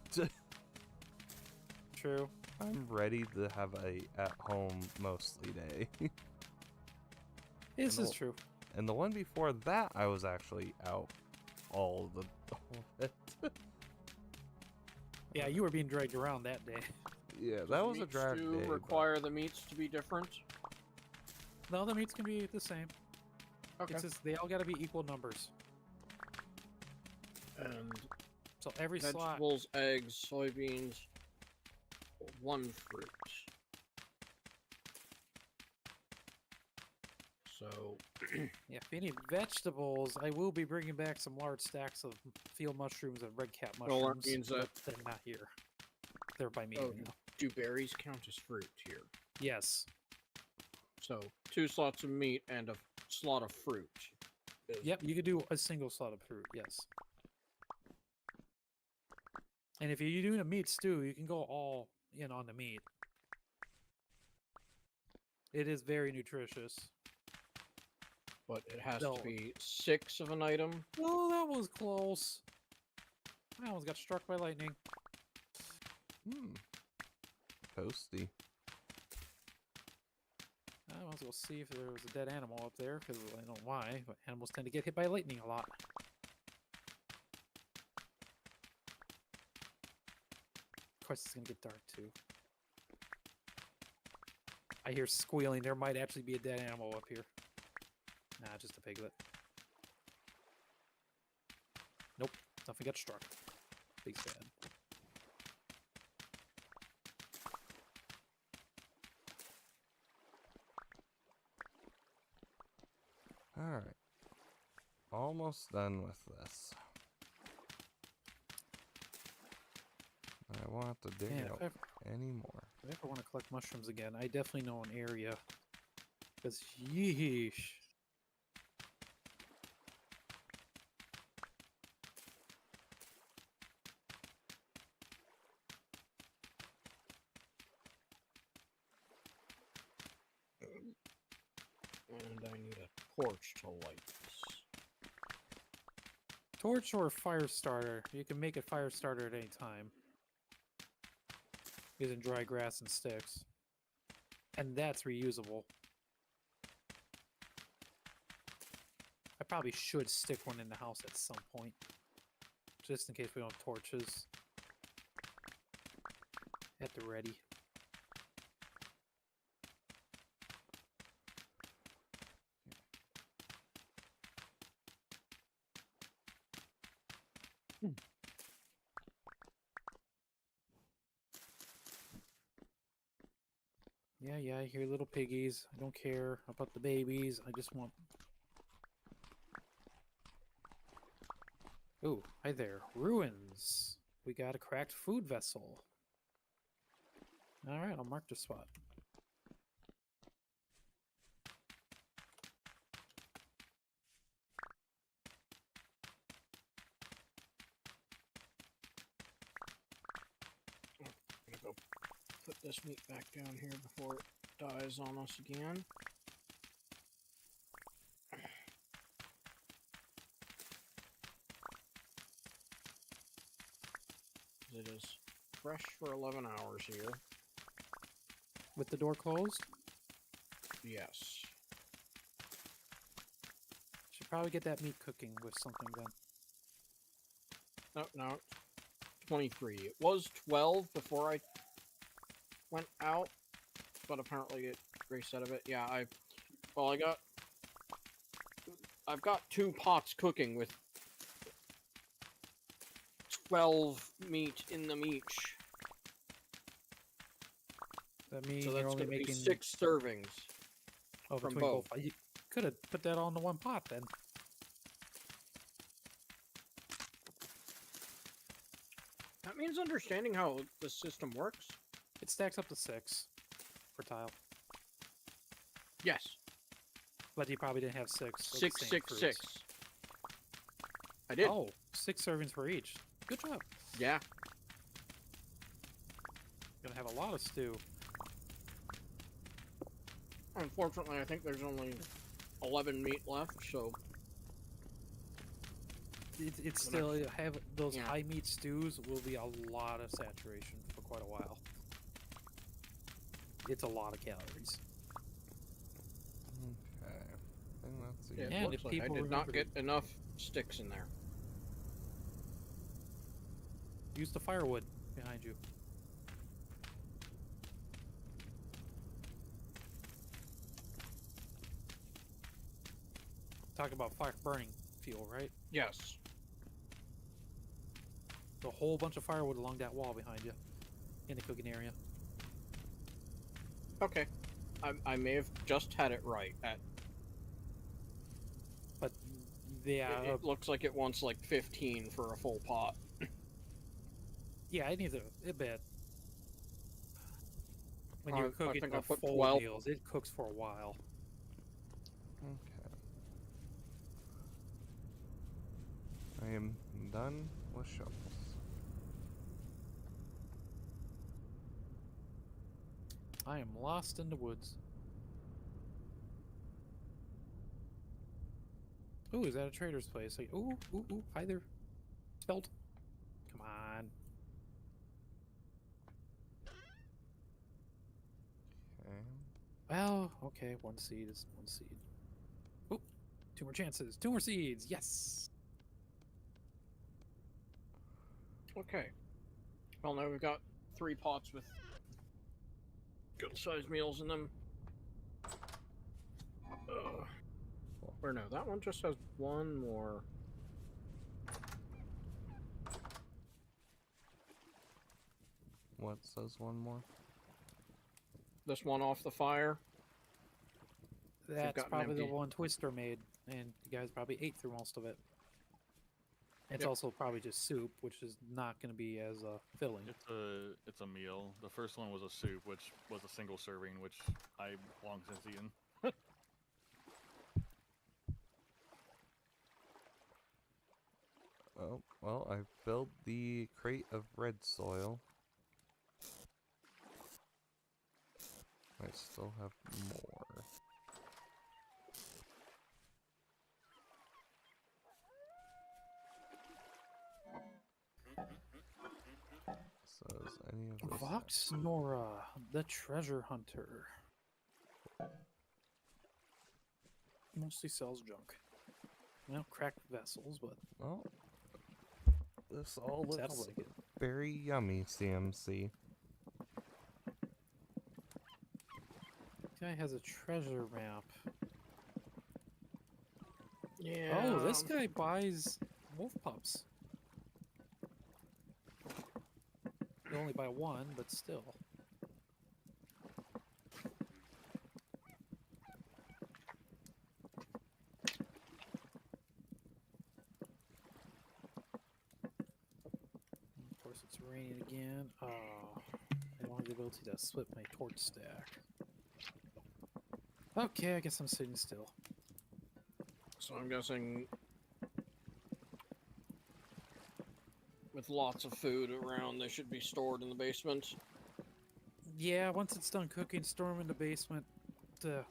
Speaker 2: True.
Speaker 1: I'm ready to have a at home mostly day.
Speaker 2: This
Speaker 1: And
Speaker 2: is
Speaker 1: the-
Speaker 2: true.
Speaker 1: And the one before that, I was actually out all of it.
Speaker 2: Yeah, you were being dragged around that day.
Speaker 1: Yeah, that was a
Speaker 3: Meats
Speaker 1: drag
Speaker 3: do
Speaker 1: day. but-
Speaker 3: require the meats to be different.
Speaker 2: No, the meats can be the same.
Speaker 3: Okay.
Speaker 2: It's just they all got to be equal numbers.
Speaker 3: And
Speaker 2: So every slot.
Speaker 3: vegetables, eggs, soybeans, 1 fruit. So,
Speaker 2: Yeah, if you need vegetables, I will be bringing back some large stacks of field mushrooms and red cap
Speaker 3: Well, that
Speaker 2: mushrooms.
Speaker 3: means
Speaker 2: but
Speaker 3: that-
Speaker 2: they're not here. They're by me
Speaker 3: Oh,
Speaker 2: now.
Speaker 3: Do berries count as fruit here?
Speaker 2: Yes.
Speaker 3: So 2 slots of meat and a slot of fruit.
Speaker 2: Yep, you could do a single slot of fruit, yes. And if you're doing a meat stew, you can go all in on the meat. It is very nutritious.
Speaker 3: But it has
Speaker 2: No.
Speaker 3: to be 6 of an item.
Speaker 2: Oh, that was close. I almost got struck by lightning.
Speaker 1: Toasty.
Speaker 2: I might as well see if there was a dead animal up there, because I don't know why, but animals tend to get hit by lightning a lot. Of course, it's going to get dark, too. I hear squealing. There might actually be a dead animal up here. Nah, just a piglet. Nope, nothing got struck. Big sad.
Speaker 1: Alright. Almost done with this. I want to dig
Speaker 2: Man,
Speaker 1: out any more.
Speaker 2: if I ever want to collect mushrooms again, I definitely know an area. Because, yeesh.
Speaker 3: And I need a torch to light this.
Speaker 2: Torch or fire starter. You can make a fire starter at any time. Using dry grass and sticks. And that's reusable. I probably should stick one in the house at some point. Just in case we don't have torches. At the ready. Yeah, I hear little piggies. I don't care about the babies. I just want... Ooh, hi there. Ruins. We got a cracked food vessel. Alright, I'll mark the spot.
Speaker 3: I'm gonna go put this meat back down here before it dies on us again. It is fresh for 11 hours here.
Speaker 2: With the door closed?
Speaker 3: Yes.
Speaker 2: Should probably get that meat cooking with something then.
Speaker 3: No, 23. It was 12 before I went out, but apparently it reset a bit. Yeah, I've got 2 pots cooking with 12 meat in the meat.
Speaker 2: That means
Speaker 3: So
Speaker 2: you're
Speaker 3: that's
Speaker 2: only
Speaker 3: going to be
Speaker 2: making
Speaker 3: 6 servings.
Speaker 2: between
Speaker 3: both.
Speaker 2: You could have put that all into one pot then.
Speaker 3: That means understanding how the system works.
Speaker 2: It stacks up to 6 per tile.
Speaker 3: Yes.
Speaker 2: But you probably didn't have 6. of the
Speaker 3: 6,
Speaker 2: same
Speaker 3: 6,
Speaker 2: fruits.
Speaker 3: 6. I did.
Speaker 2: Oh, 6 servings for each. Good job.
Speaker 3: Yeah.
Speaker 2: Gonna have a lot of stew.
Speaker 3: Unfortunately, I think there's only 11 meat left, so
Speaker 2: It's
Speaker 3: The
Speaker 2: still have those
Speaker 3: yeah.
Speaker 2: high meat stews will be a lot of saturation for quite a while. It's a lot of calories.
Speaker 1: Okay. I think that's
Speaker 3: yeah,
Speaker 1: it.
Speaker 2: Yeah,
Speaker 3: it
Speaker 2: and
Speaker 3: looks
Speaker 2: if
Speaker 3: like I
Speaker 2: people
Speaker 3: did not
Speaker 2: remember
Speaker 3: get enough sticks in there.
Speaker 2: Use the firewood behind you. Talking about fire burning fuel, right?
Speaker 3: Yes.
Speaker 2: A whole bunch of firewood along that wall behind you in the cooking area.
Speaker 3: Okay. I may have just had it right.
Speaker 2: But yeah,
Speaker 3: It looks like it wants like 15 for a full pot.
Speaker 2: yeah, I need a bit. When you're
Speaker 3: I
Speaker 2: cooking
Speaker 3: think
Speaker 2: the
Speaker 3: I put
Speaker 2: full
Speaker 3: 12.
Speaker 2: meals, it cooks for a while.
Speaker 1: Okay. I am done with shovels.
Speaker 2: I am lost in the woods. Ooh, is that a trader's place? Like, ooh, hi there. Spelled. Come on.
Speaker 1: Okay.
Speaker 2: Well, okay, one seed is one seed. Oh, 2 more chances. 2 more seeds. Yes.
Speaker 3: Okay. Well, now we've got 3 pots with good-sized meals in them. Or no, that one just has 1 more.
Speaker 1: What says one more?
Speaker 3: This one off the fire.
Speaker 2: That's
Speaker 3: gotten
Speaker 2: probably the
Speaker 3: empty.
Speaker 2: one Twister made, and you guys probably ate through most of it. It's
Speaker 3: Yep.
Speaker 2: also probably just soup, which is not going to be as filling.
Speaker 4: It's a meal. The first one was a soup, which was a single serving, which I long since eaten.
Speaker 1: Oh, well, I filled the crate of red soil. I still have more. Says any of this?
Speaker 2: Vox Nora, the treasure hunter. Mostly sells junk. Well, cracked vessels, but
Speaker 1: Well, this all
Speaker 2: sounds
Speaker 1: looks
Speaker 2: like it.
Speaker 1: very yummy, CMC.
Speaker 2: Guy has a treasure map.
Speaker 3: Yeah.
Speaker 2: Oh, this guy buys wolf pups. You only buy one, but still. Of course, it's raining again. Oh, I don't have the ability to split my torch stack. Okay, I guess I'm sitting still.
Speaker 3: So I'm guessing with lots of food around, they should be stored in the basement.
Speaker 2: Yeah, once it's done cooking, store them in the basement to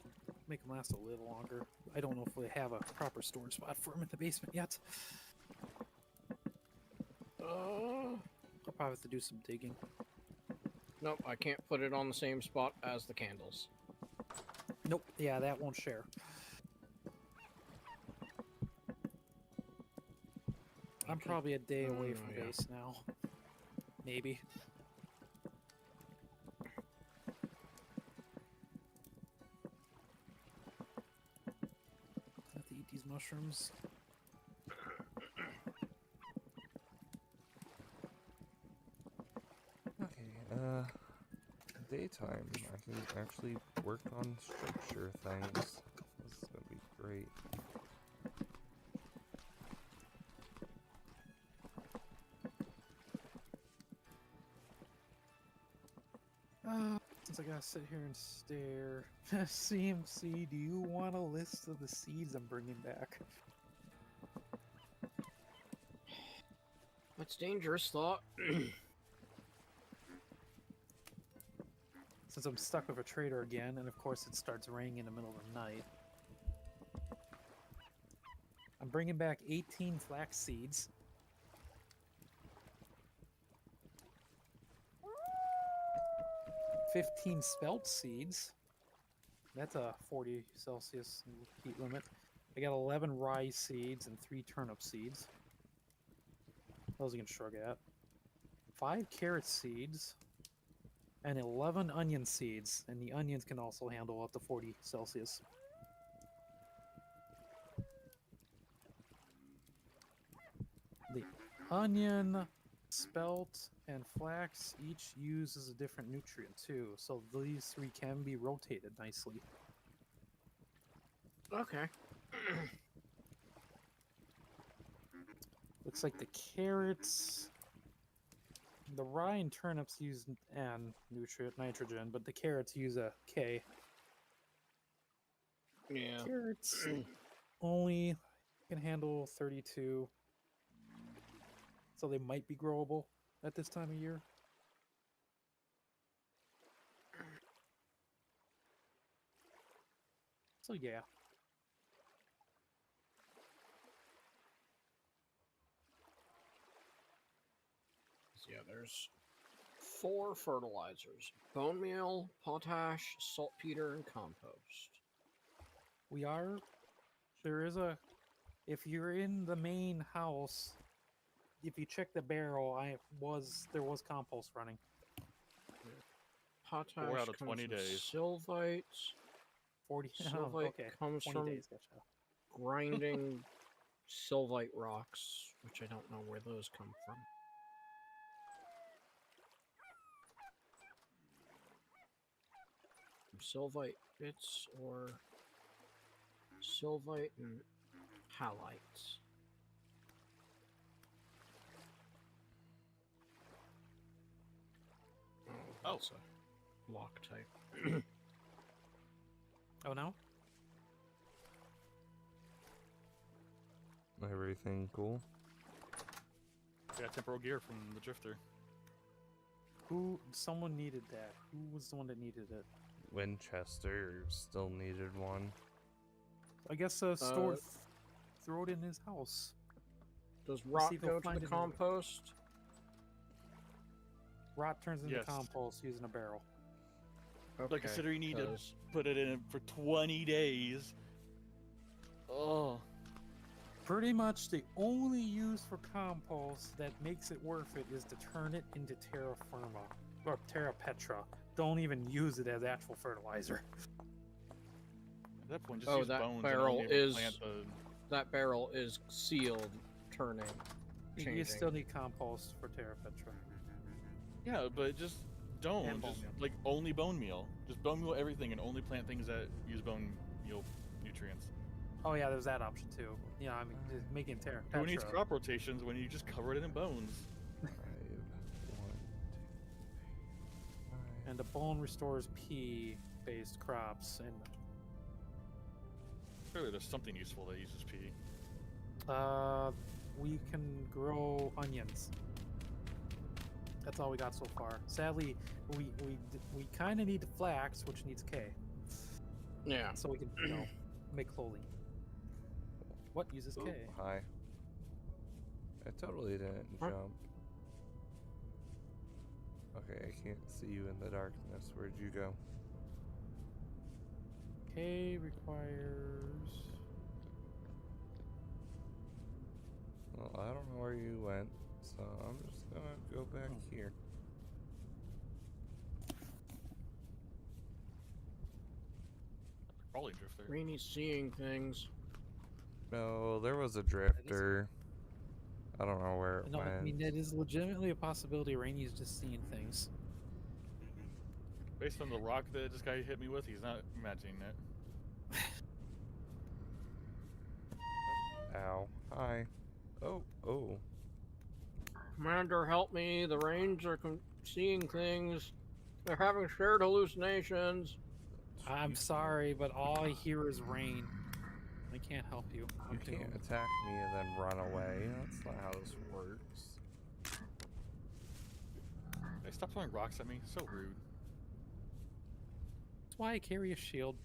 Speaker 2: make them last a little longer. I don't know if we have a proper storage spot for them in the basement yet. I'll probably have to do some digging.
Speaker 3: Nope, I can't put it on the same spot as the candles.
Speaker 2: Nope, yeah, that won't share. I'm
Speaker 3: Okay.
Speaker 2: probably a day away from
Speaker 3: yeah.
Speaker 2: base now. Maybe. I have to eat these mushrooms.
Speaker 1: Okay, daytime. I can actually work on structure things. This is gonna be great.
Speaker 2: Since I gotta sit here and stare. CMC, do you want a list of the seeds I'm bringing back?
Speaker 3: That's dangerous thought.
Speaker 2: Since I'm stuck with a trader again, and of course it starts raining in the middle of the night. I'm bringing back 18 flax seeds. $15 spelt seeds. That's a 40 Celsius heat limit. I got 11 rye seeds and 3 turnip seeds. Those you can shrug at. 5 carrot seeds. And 11 onion seeds. And the onions can also handle up to 40 Celsius. The onion, spelt, and flax each uses a different nutrient too, so these 3 can be rotated nicely.
Speaker 3: Okay.
Speaker 2: Looks like the carrots, the rye and turnips use N nutrient nitrogen, but the carrots use a K.
Speaker 3: Yeah.
Speaker 2: Carrots only can handle 32, so they might be growable at this time of year. So yeah,
Speaker 3: Yeah, there's 4 fertilizers: bone meal, potash, saltpeter, and compost.
Speaker 2: we are. There is a. If you're in the main house, if you check the barrel, there was compost running.
Speaker 3: Potash
Speaker 4: out of
Speaker 3: comes
Speaker 4: 20
Speaker 3: from
Speaker 4: days.
Speaker 3: sylvite.
Speaker 2: 40.
Speaker 3: Sylvite
Speaker 2: okay.
Speaker 3: comes
Speaker 2: 20
Speaker 3: from
Speaker 2: days. Gotcha.
Speaker 3: grinding sylvite rocks, which I don't know where those come from. Sylvite bits or sylvite and halites. Oh, that's a block type.
Speaker 2: Oh no.
Speaker 1: Everything cool?
Speaker 4: Got temporal gear from the drifter.
Speaker 2: Someone needed that. Who was the one that needed it?
Speaker 1: Winchester still needed one.
Speaker 2: I guess throw it in his house.
Speaker 3: Does
Speaker 2: Let's
Speaker 3: rock
Speaker 2: see if they'll
Speaker 3: go to
Speaker 2: find
Speaker 3: the
Speaker 2: it in the-
Speaker 3: compost?
Speaker 2: Rot turns into
Speaker 4: Yes.
Speaker 2: compost using a barrel.
Speaker 3: Okay,
Speaker 4: Like, considering you need to
Speaker 3: 'cause
Speaker 4: put it in for 20 days. Oh.
Speaker 2: Pretty much the only use for compost that makes it worth it is to turn it into terra firma or terra petra. Don't even use it as actual fertilizer.
Speaker 4: At that point, just
Speaker 3: Oh,
Speaker 4: use
Speaker 3: that
Speaker 4: bones
Speaker 3: barrel
Speaker 4: and only
Speaker 3: is-
Speaker 4: plant the...
Speaker 3: that barrel is sealed, turning,
Speaker 2: You
Speaker 3: changing.
Speaker 2: still need compost for terra petra.
Speaker 4: Yeah, but just don't.
Speaker 2: And bone
Speaker 4: Just,
Speaker 2: meal.
Speaker 4: like, only bone meal. Just bone meal everything and only plant things that use bone meal nutrients.
Speaker 2: Oh yeah, there's that option too. Yeah, I mean, just making terra
Speaker 4: Who needs
Speaker 2: petra.
Speaker 4: crop rotations when you just cover it in bones?
Speaker 1: 5, 1, 2, 5.
Speaker 2: And the bone restores P-based crops. And
Speaker 4: Clearly, there's something useful that uses P.
Speaker 2: we can grow onions. That's all we got so far. Sadly, we kind of need flax, which needs K,
Speaker 3: Yeah.
Speaker 2: so we can make clothing. What uses
Speaker 1: Ooh,
Speaker 2: K?
Speaker 1: hi. I totally didn't
Speaker 3: What?
Speaker 1: jump. Okay, I can't see you in the darkness. Where'd you go?
Speaker 2: K requires.
Speaker 1: Well, I don't know where you went, so I'm just gonna go back here.
Speaker 4: Crawling drifter.
Speaker 3: Rainy's seeing things.
Speaker 1: No, there was a drifter. I don't know where it
Speaker 2: No,
Speaker 1: went.
Speaker 2: I mean it is legitimately a possibility. Rainy's just seeing things.
Speaker 4: Based on the rock that this guy hit me with, he's not imagining it.
Speaker 1: Ow. Hi. Oh, oh.
Speaker 3: Commander, help me. The Rains are seeing things. They're having shared hallucinations.
Speaker 2: I'm sorry, but all I hear is rain. I can't help you.
Speaker 1: You
Speaker 2: I'm
Speaker 1: can't
Speaker 2: doomed.
Speaker 1: attack me and then run away. That's not how this works.
Speaker 4: Hey, stop throwing rocks at me. So rude.
Speaker 2: That's why I carry a shield.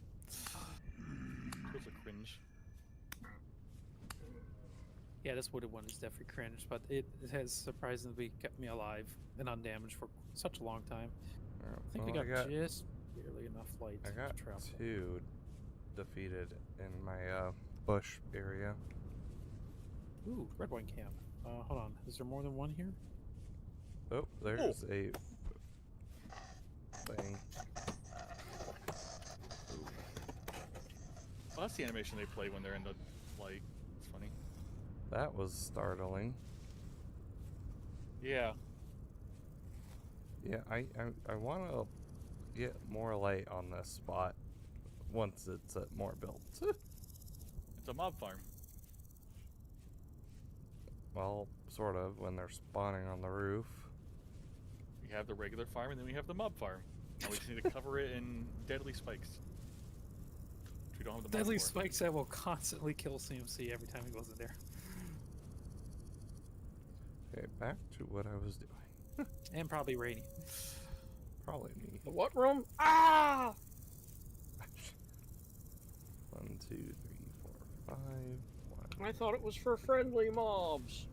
Speaker 4: Feels like cringe.
Speaker 2: Yeah, this wooded one is definitely cringe, but it has surprisingly kept me alive and undamaged for such a long time.
Speaker 1: Alright,
Speaker 2: I think we
Speaker 1: well,
Speaker 2: got just barely enough light
Speaker 1: I got
Speaker 2: to travel.
Speaker 1: 2 defeated in my bush area.
Speaker 2: Ooh, red wine camp. Hold on. Is there more than one here?
Speaker 1: Oh, there's a thing.
Speaker 4: Well, that's the animation they play when they're in the light. It's funny.
Speaker 1: That was startling.
Speaker 4: Yeah.
Speaker 1: Yeah, I want to get more light on this spot once it's more built.
Speaker 4: It's a mob farm.
Speaker 1: Well, sort of, when they're spawning on the roof.
Speaker 4: have the regular farm, and then we have the mob farm. And we just need to cover it in deadly spikes. Which we don't have the mob
Speaker 2: Deadly
Speaker 4: for.
Speaker 2: spikes that will constantly kill CMC every time he goes in there.
Speaker 1: Okay, back to what I was doing.
Speaker 2: And probably Rainy.
Speaker 1: Probably me.
Speaker 3: The what room? Ah!
Speaker 1: 1, 2, 3, 4, 5. 1.
Speaker 3: I thought it was for friendly mobs.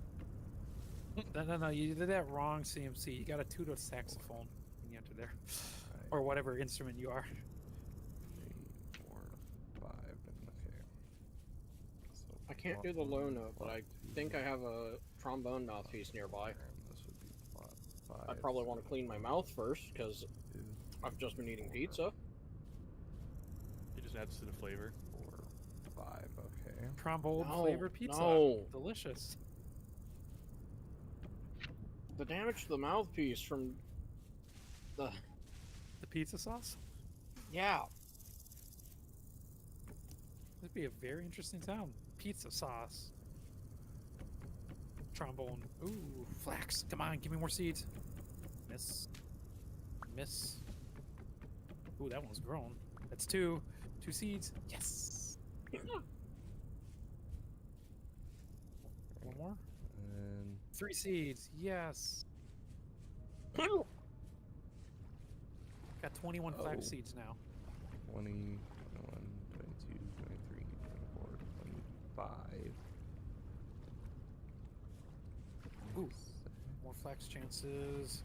Speaker 2: No, you did that wrong, CMC. You gotta toot a saxophone when you enter there.
Speaker 1: Right.
Speaker 2: Or whatever instrument you are.
Speaker 1: 3, 4, 5. Okay. So
Speaker 3: I can't do the low note, but I think I have a trombone mouthpiece nearby.
Speaker 1: And this would be plot 5.
Speaker 3: I probably want to clean my mouth first, because
Speaker 1: 2,
Speaker 3: I've just been eating pizza.
Speaker 4: It just adds to the flavor.
Speaker 1: 4, 5. Okay.
Speaker 2: Trombone
Speaker 3: No,
Speaker 2: flavored pizza.
Speaker 3: no.
Speaker 2: Delicious.
Speaker 3: The damage to the mouthpiece from the...
Speaker 2: The pizza sauce?
Speaker 3: Yeah.
Speaker 2: That'd be a very interesting sound. Pizza sauce. Trombone. Ooh, flax. Come on, give me more seeds. Miss. Miss. Ooh, that one's grown. That's 2. 2 seeds. Yes. One more.
Speaker 1: And
Speaker 2: 3 seeds. Yes. Got 21 flax
Speaker 1: Oh.
Speaker 2: seeds now.
Speaker 1: 20, 21, 22, 23, 24, 25.
Speaker 2: Ooh. More flax chances.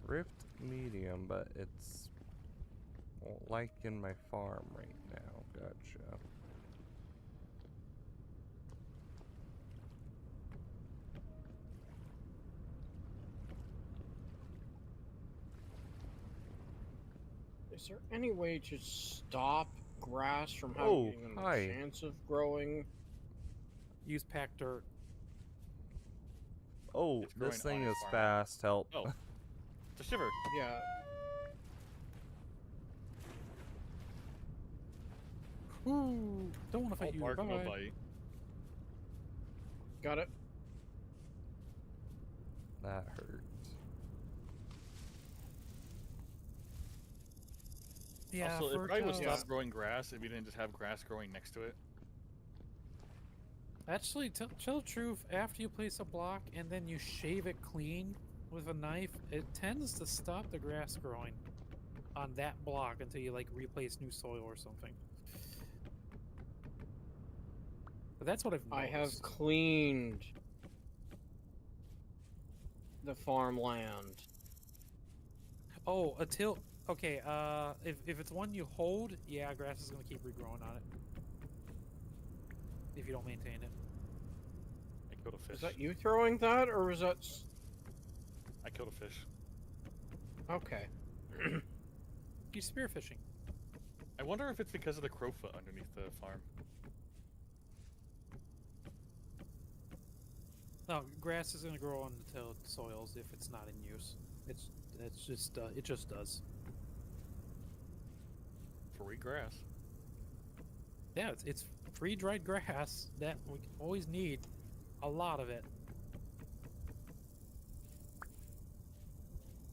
Speaker 1: Rift medium, but it's like in my farm right now. Gotcha.
Speaker 3: Is there any way to stop grass from
Speaker 1: Oh,
Speaker 3: having
Speaker 1: hi.
Speaker 3: a chance of growing?
Speaker 2: Use pack dirt.
Speaker 1: Oh,
Speaker 4: It's growing
Speaker 1: this thing
Speaker 4: on
Speaker 1: is
Speaker 4: farm.
Speaker 1: fast. Help.
Speaker 4: Oh, it's a shiver.
Speaker 3: Yeah.
Speaker 2: Ooh. Don't want to fight
Speaker 4: All
Speaker 2: you.
Speaker 4: bark, no
Speaker 2: Bye.
Speaker 4: bite.
Speaker 3: Got it.
Speaker 1: That hurt.
Speaker 2: Yeah,
Speaker 4: Also,
Speaker 2: for
Speaker 4: if I would
Speaker 3: yeah.
Speaker 4: stop growing grass if we didn't just have grass growing next to it.
Speaker 2: Actually, tell the truth, after you place a block and then you shave it clean with a knife, it tends to stop the grass growing on that block until you like replace new soil or something. But that's what I've
Speaker 3: I have
Speaker 2: noticed.
Speaker 3: cleaned the farmland.
Speaker 2: Oh, until okay, if it's one you hold, yeah, grass is gonna keep regrowing on it. If you don't maintain it.
Speaker 4: I killed a fish.
Speaker 3: Is that you throwing that, or was that...
Speaker 4: I killed a fish.
Speaker 3: Okay.
Speaker 2: You're spearfishing.
Speaker 4: I wonder if it's because of the crowfoot underneath the farm.
Speaker 2: No, grass is gonna grow on the tilled soils if it's not in use. It's just it just does.
Speaker 4: Free grass.
Speaker 2: Yeah, it's free dried grass that we always need a lot of it.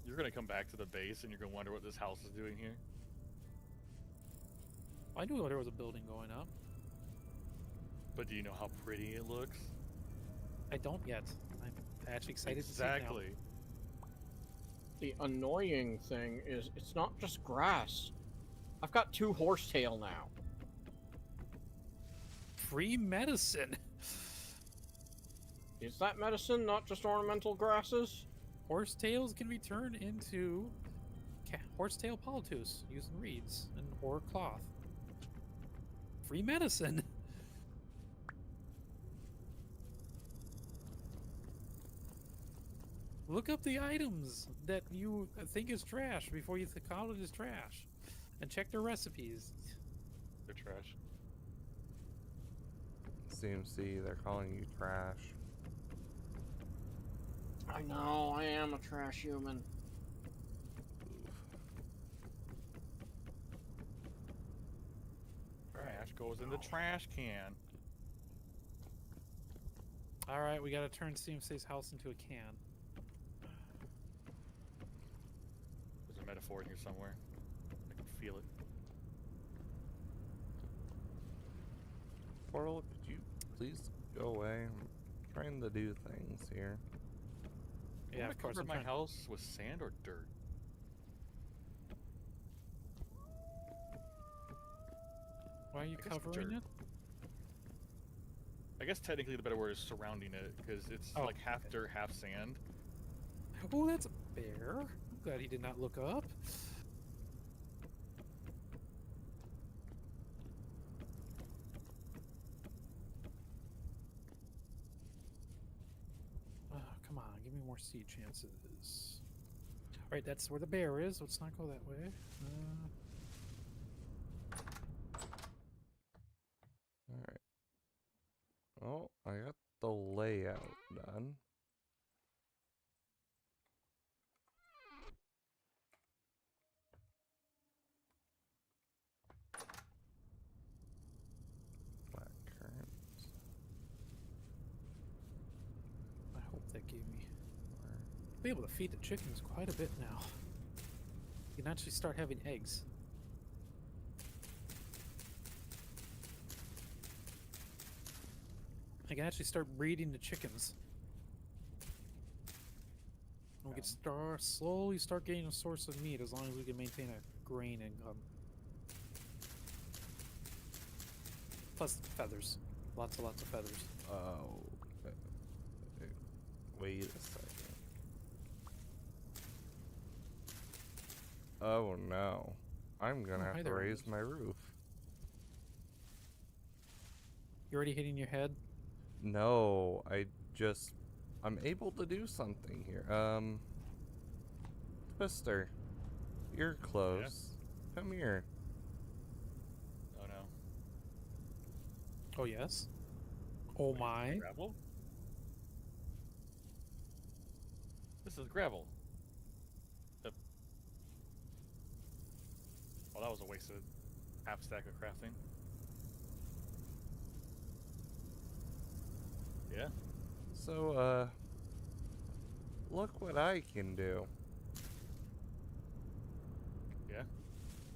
Speaker 4: You're gonna come back to the base and you're gonna wonder what this house is doing here.
Speaker 2: I knew there was a building going up.
Speaker 4: But do you know how pretty it looks?
Speaker 2: I don't yet. I'm actually excited
Speaker 4: Exactly.
Speaker 3: The annoying thing is, it's not just grass. I've got 2 horsetail now.
Speaker 2: to see it now. Free medicine.
Speaker 3: Is that medicine, not just ornamental grasses?
Speaker 2: Horsetails can be turned into horsetail poultice using reeds and or cloth. Free medicine. Look up the items that you think is trash before you call it as trash, and check their recipes.
Speaker 4: They're trash.
Speaker 1: CMC, they're calling you trash.
Speaker 3: I know, I am a trash human.
Speaker 4: Trash goes in the trash can.
Speaker 2: All right, we gotta turn CMC's house into a can.
Speaker 4: metaphor in here somewhere. I can feel it.
Speaker 1: Portal, could you please go away? I'm trying to do things here.
Speaker 4: I
Speaker 2: Yeah,
Speaker 4: wanna
Speaker 2: of course.
Speaker 4: cover
Speaker 2: I'm
Speaker 4: my
Speaker 2: trying-
Speaker 4: house with sand or dirt.
Speaker 2: Why are you
Speaker 4: I guess
Speaker 2: covering
Speaker 4: dirt.
Speaker 2: it?
Speaker 4: I guess technically the better word is surrounding it, because it's
Speaker 2: Oh,
Speaker 4: like half dirt, half sand.
Speaker 2: Oh, that's a bear. I'm glad he did not look up. Oh, come on, give me more seed chances. Alright, that's where the bear is. Let's not go that way.
Speaker 1: Alright. Oh, I got the layout done. Black currants.
Speaker 2: I hope that gave me. Be able to feed the chickens quite a bit now. You can actually start having eggs. I can actually start breeding the chickens. And we can slowly start getting a source of meat as long as we can maintain a grain income. Plus feathers. Lots and lots of feathers.
Speaker 1: Oh. Wait a second. Oh no. I'm gonna
Speaker 2: Oh,
Speaker 1: have
Speaker 2: hi
Speaker 1: to
Speaker 2: there,
Speaker 1: raise
Speaker 2: Rose.
Speaker 1: my roof.
Speaker 2: You already hitting your head?
Speaker 1: No, I'm able to do something here. Twister, you're close. Come here.
Speaker 4: Oh no.
Speaker 2: Oh yes. Oh
Speaker 4: Wait,
Speaker 2: my.
Speaker 4: Gravel? This is gravel. Well, that was a wasted half stack of crafting. Yeah.
Speaker 1: So, look what I can do.
Speaker 4: Yeah.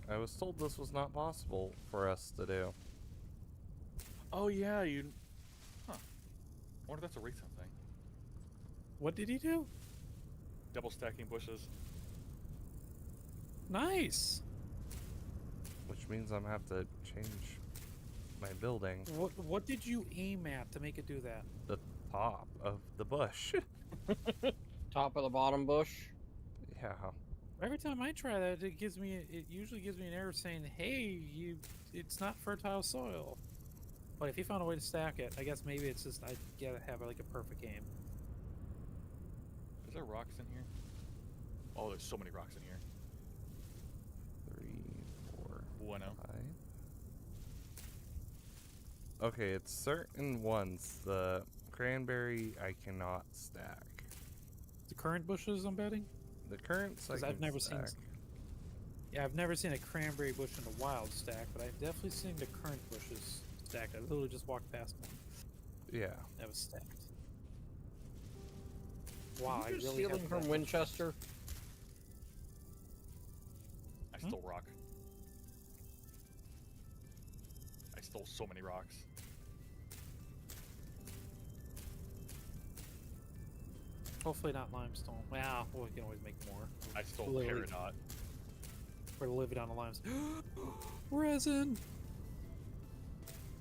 Speaker 1: I was told this was not possible for us to do.
Speaker 4: Oh yeah, you. Huh. I wonder if that's a recent thing.
Speaker 2: What did he do?
Speaker 4: Double stacking bushes.
Speaker 2: Nice.
Speaker 1: Which means I'm gonna have to change my building.
Speaker 2: What did you aim at to make it do that?
Speaker 1: The top of the bush.
Speaker 3: Top of the bottom bush.
Speaker 1: Yeah.
Speaker 2: Every time I try that, it usually gives me an error saying, "Hey, it's not fertile soil." But if you found a way to stack it, I guess maybe it's just I gotta have like a perfect aim.
Speaker 4: Is there rocks in here? Oh, there's so many rocks in here.
Speaker 1: 3, 4,
Speaker 4: Bueno.
Speaker 1: 5. Okay, it's certain ones. The cranberry I cannot stack.
Speaker 2: The currant bushes, I'm betting.
Speaker 1: The currants I
Speaker 2: 'Cause
Speaker 1: can
Speaker 2: I've never
Speaker 1: stack.
Speaker 2: seen. Yeah, I've never seen a cranberry bush in a wild stack, but I've definitely seen the currant bushes stacked. I literally just walked past one
Speaker 1: Yeah.
Speaker 2: that was stacked. Wow, I
Speaker 3: Did you
Speaker 2: really have
Speaker 3: stealing
Speaker 2: that
Speaker 3: from
Speaker 2: much-
Speaker 3: Winchester.
Speaker 4: I stole rock. I stole so many rocks.
Speaker 2: Hopefully not limestone. Well, we can always make more.
Speaker 4: I stole
Speaker 2: Literally.
Speaker 4: peridot.
Speaker 2: We're living on the limestone. Resin!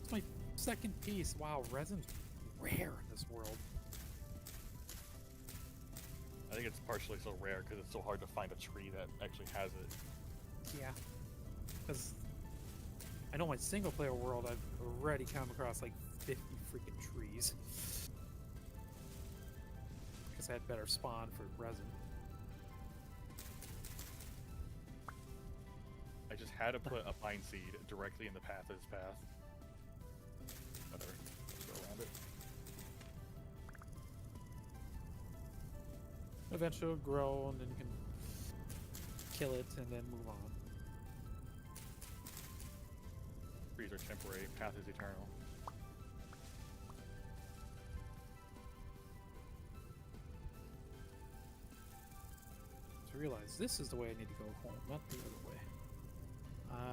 Speaker 2: It's my second piece. Wow, resin's rare in this world.
Speaker 4: I think it's partially so rare because it's so hard to find a tree that actually has it.
Speaker 2: Yeah. Because I know my single player world, I've already come across like 50 freaking trees. Because I had better spawn for resin.
Speaker 4: I just had to put a pine seed directly in the path of his path. Whatever. Let's go around it.
Speaker 2: Eventually it'll grow and then you can kill it and then move on.
Speaker 4: Trees are temporary, path is eternal.
Speaker 2: So realize this is the way I need to go home, not the other way.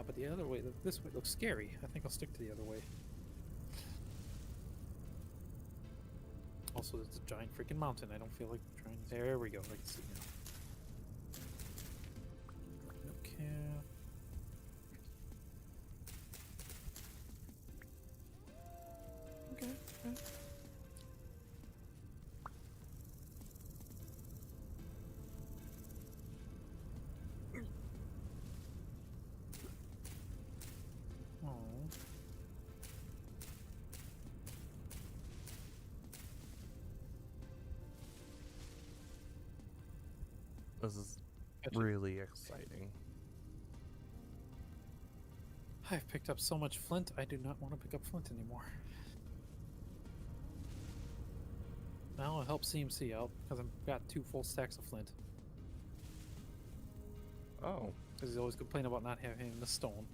Speaker 2: But the other way, this way looks scary. I think I'll stick to the other way. Also, it's a giant freaking mountain. I don't feel like trying. There we go. I can see now. Okay. Okay. Oh.
Speaker 1: This is
Speaker 2: Gotcha.
Speaker 1: really exciting.
Speaker 2: I've picked up so much flint, I do not want to pick up flint anymore. Now I'll help CMC out, because I've got 2 full stacks of flint.
Speaker 1: Oh,
Speaker 2: Because he's always complaining about not having the stone.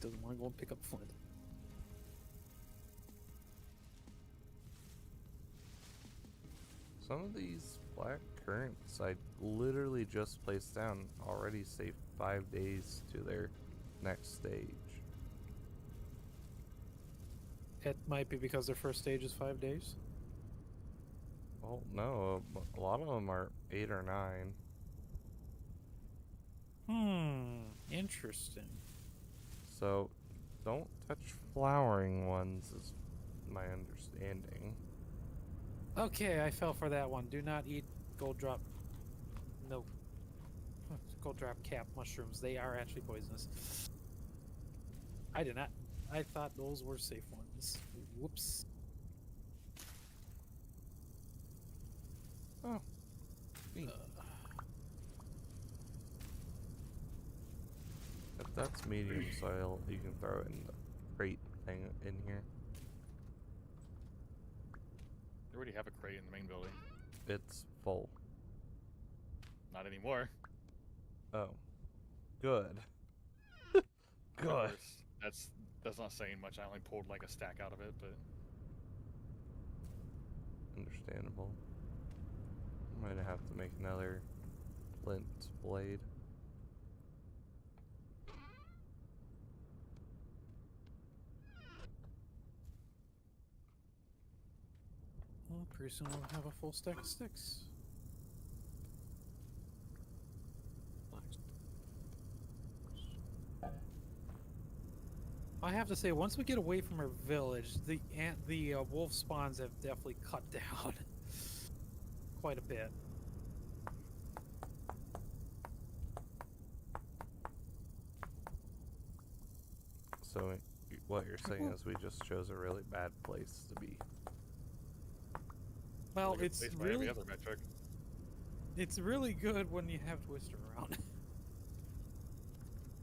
Speaker 2: Doesn't want to go and pick up flint.
Speaker 1: some of these black currants I literally just placed down already say 5 days to their next stage.
Speaker 2: It might be because their first stage is 5 days.
Speaker 1: Well, no, a lot of them are 8 or 9.
Speaker 2: Interesting.
Speaker 1: So, don't touch flowering ones, is my understanding.
Speaker 2: Okay, I fell for that one. Do not eat gold drop. No. Gold drop cap mushrooms. They are actually poisonous. I did not. I thought those were safe ones. Whoops.
Speaker 1: Oh, neat. If that's medium soil, you can throw it in the crate thing in here.
Speaker 4: You already have a crate in the main building.
Speaker 1: It's full.
Speaker 4: Not anymore.
Speaker 1: Oh, good.
Speaker 4: Of
Speaker 1: Good.
Speaker 4: course, that's not saying much. I only pulled like a stack out of it, but
Speaker 1: Understandable. Might have to make another flint blade.
Speaker 2: Well, pretty soon we'll have a full stack of sticks. I have to say, once we get away from our village, the wolf spawns have definitely cut down quite a bit.
Speaker 1: So what you're saying is we just chose a really bad place to be.
Speaker 2: Well,
Speaker 4: like a
Speaker 2: it's
Speaker 4: place by every
Speaker 2: really
Speaker 4: other metric.
Speaker 2: it's really good when you have Twister around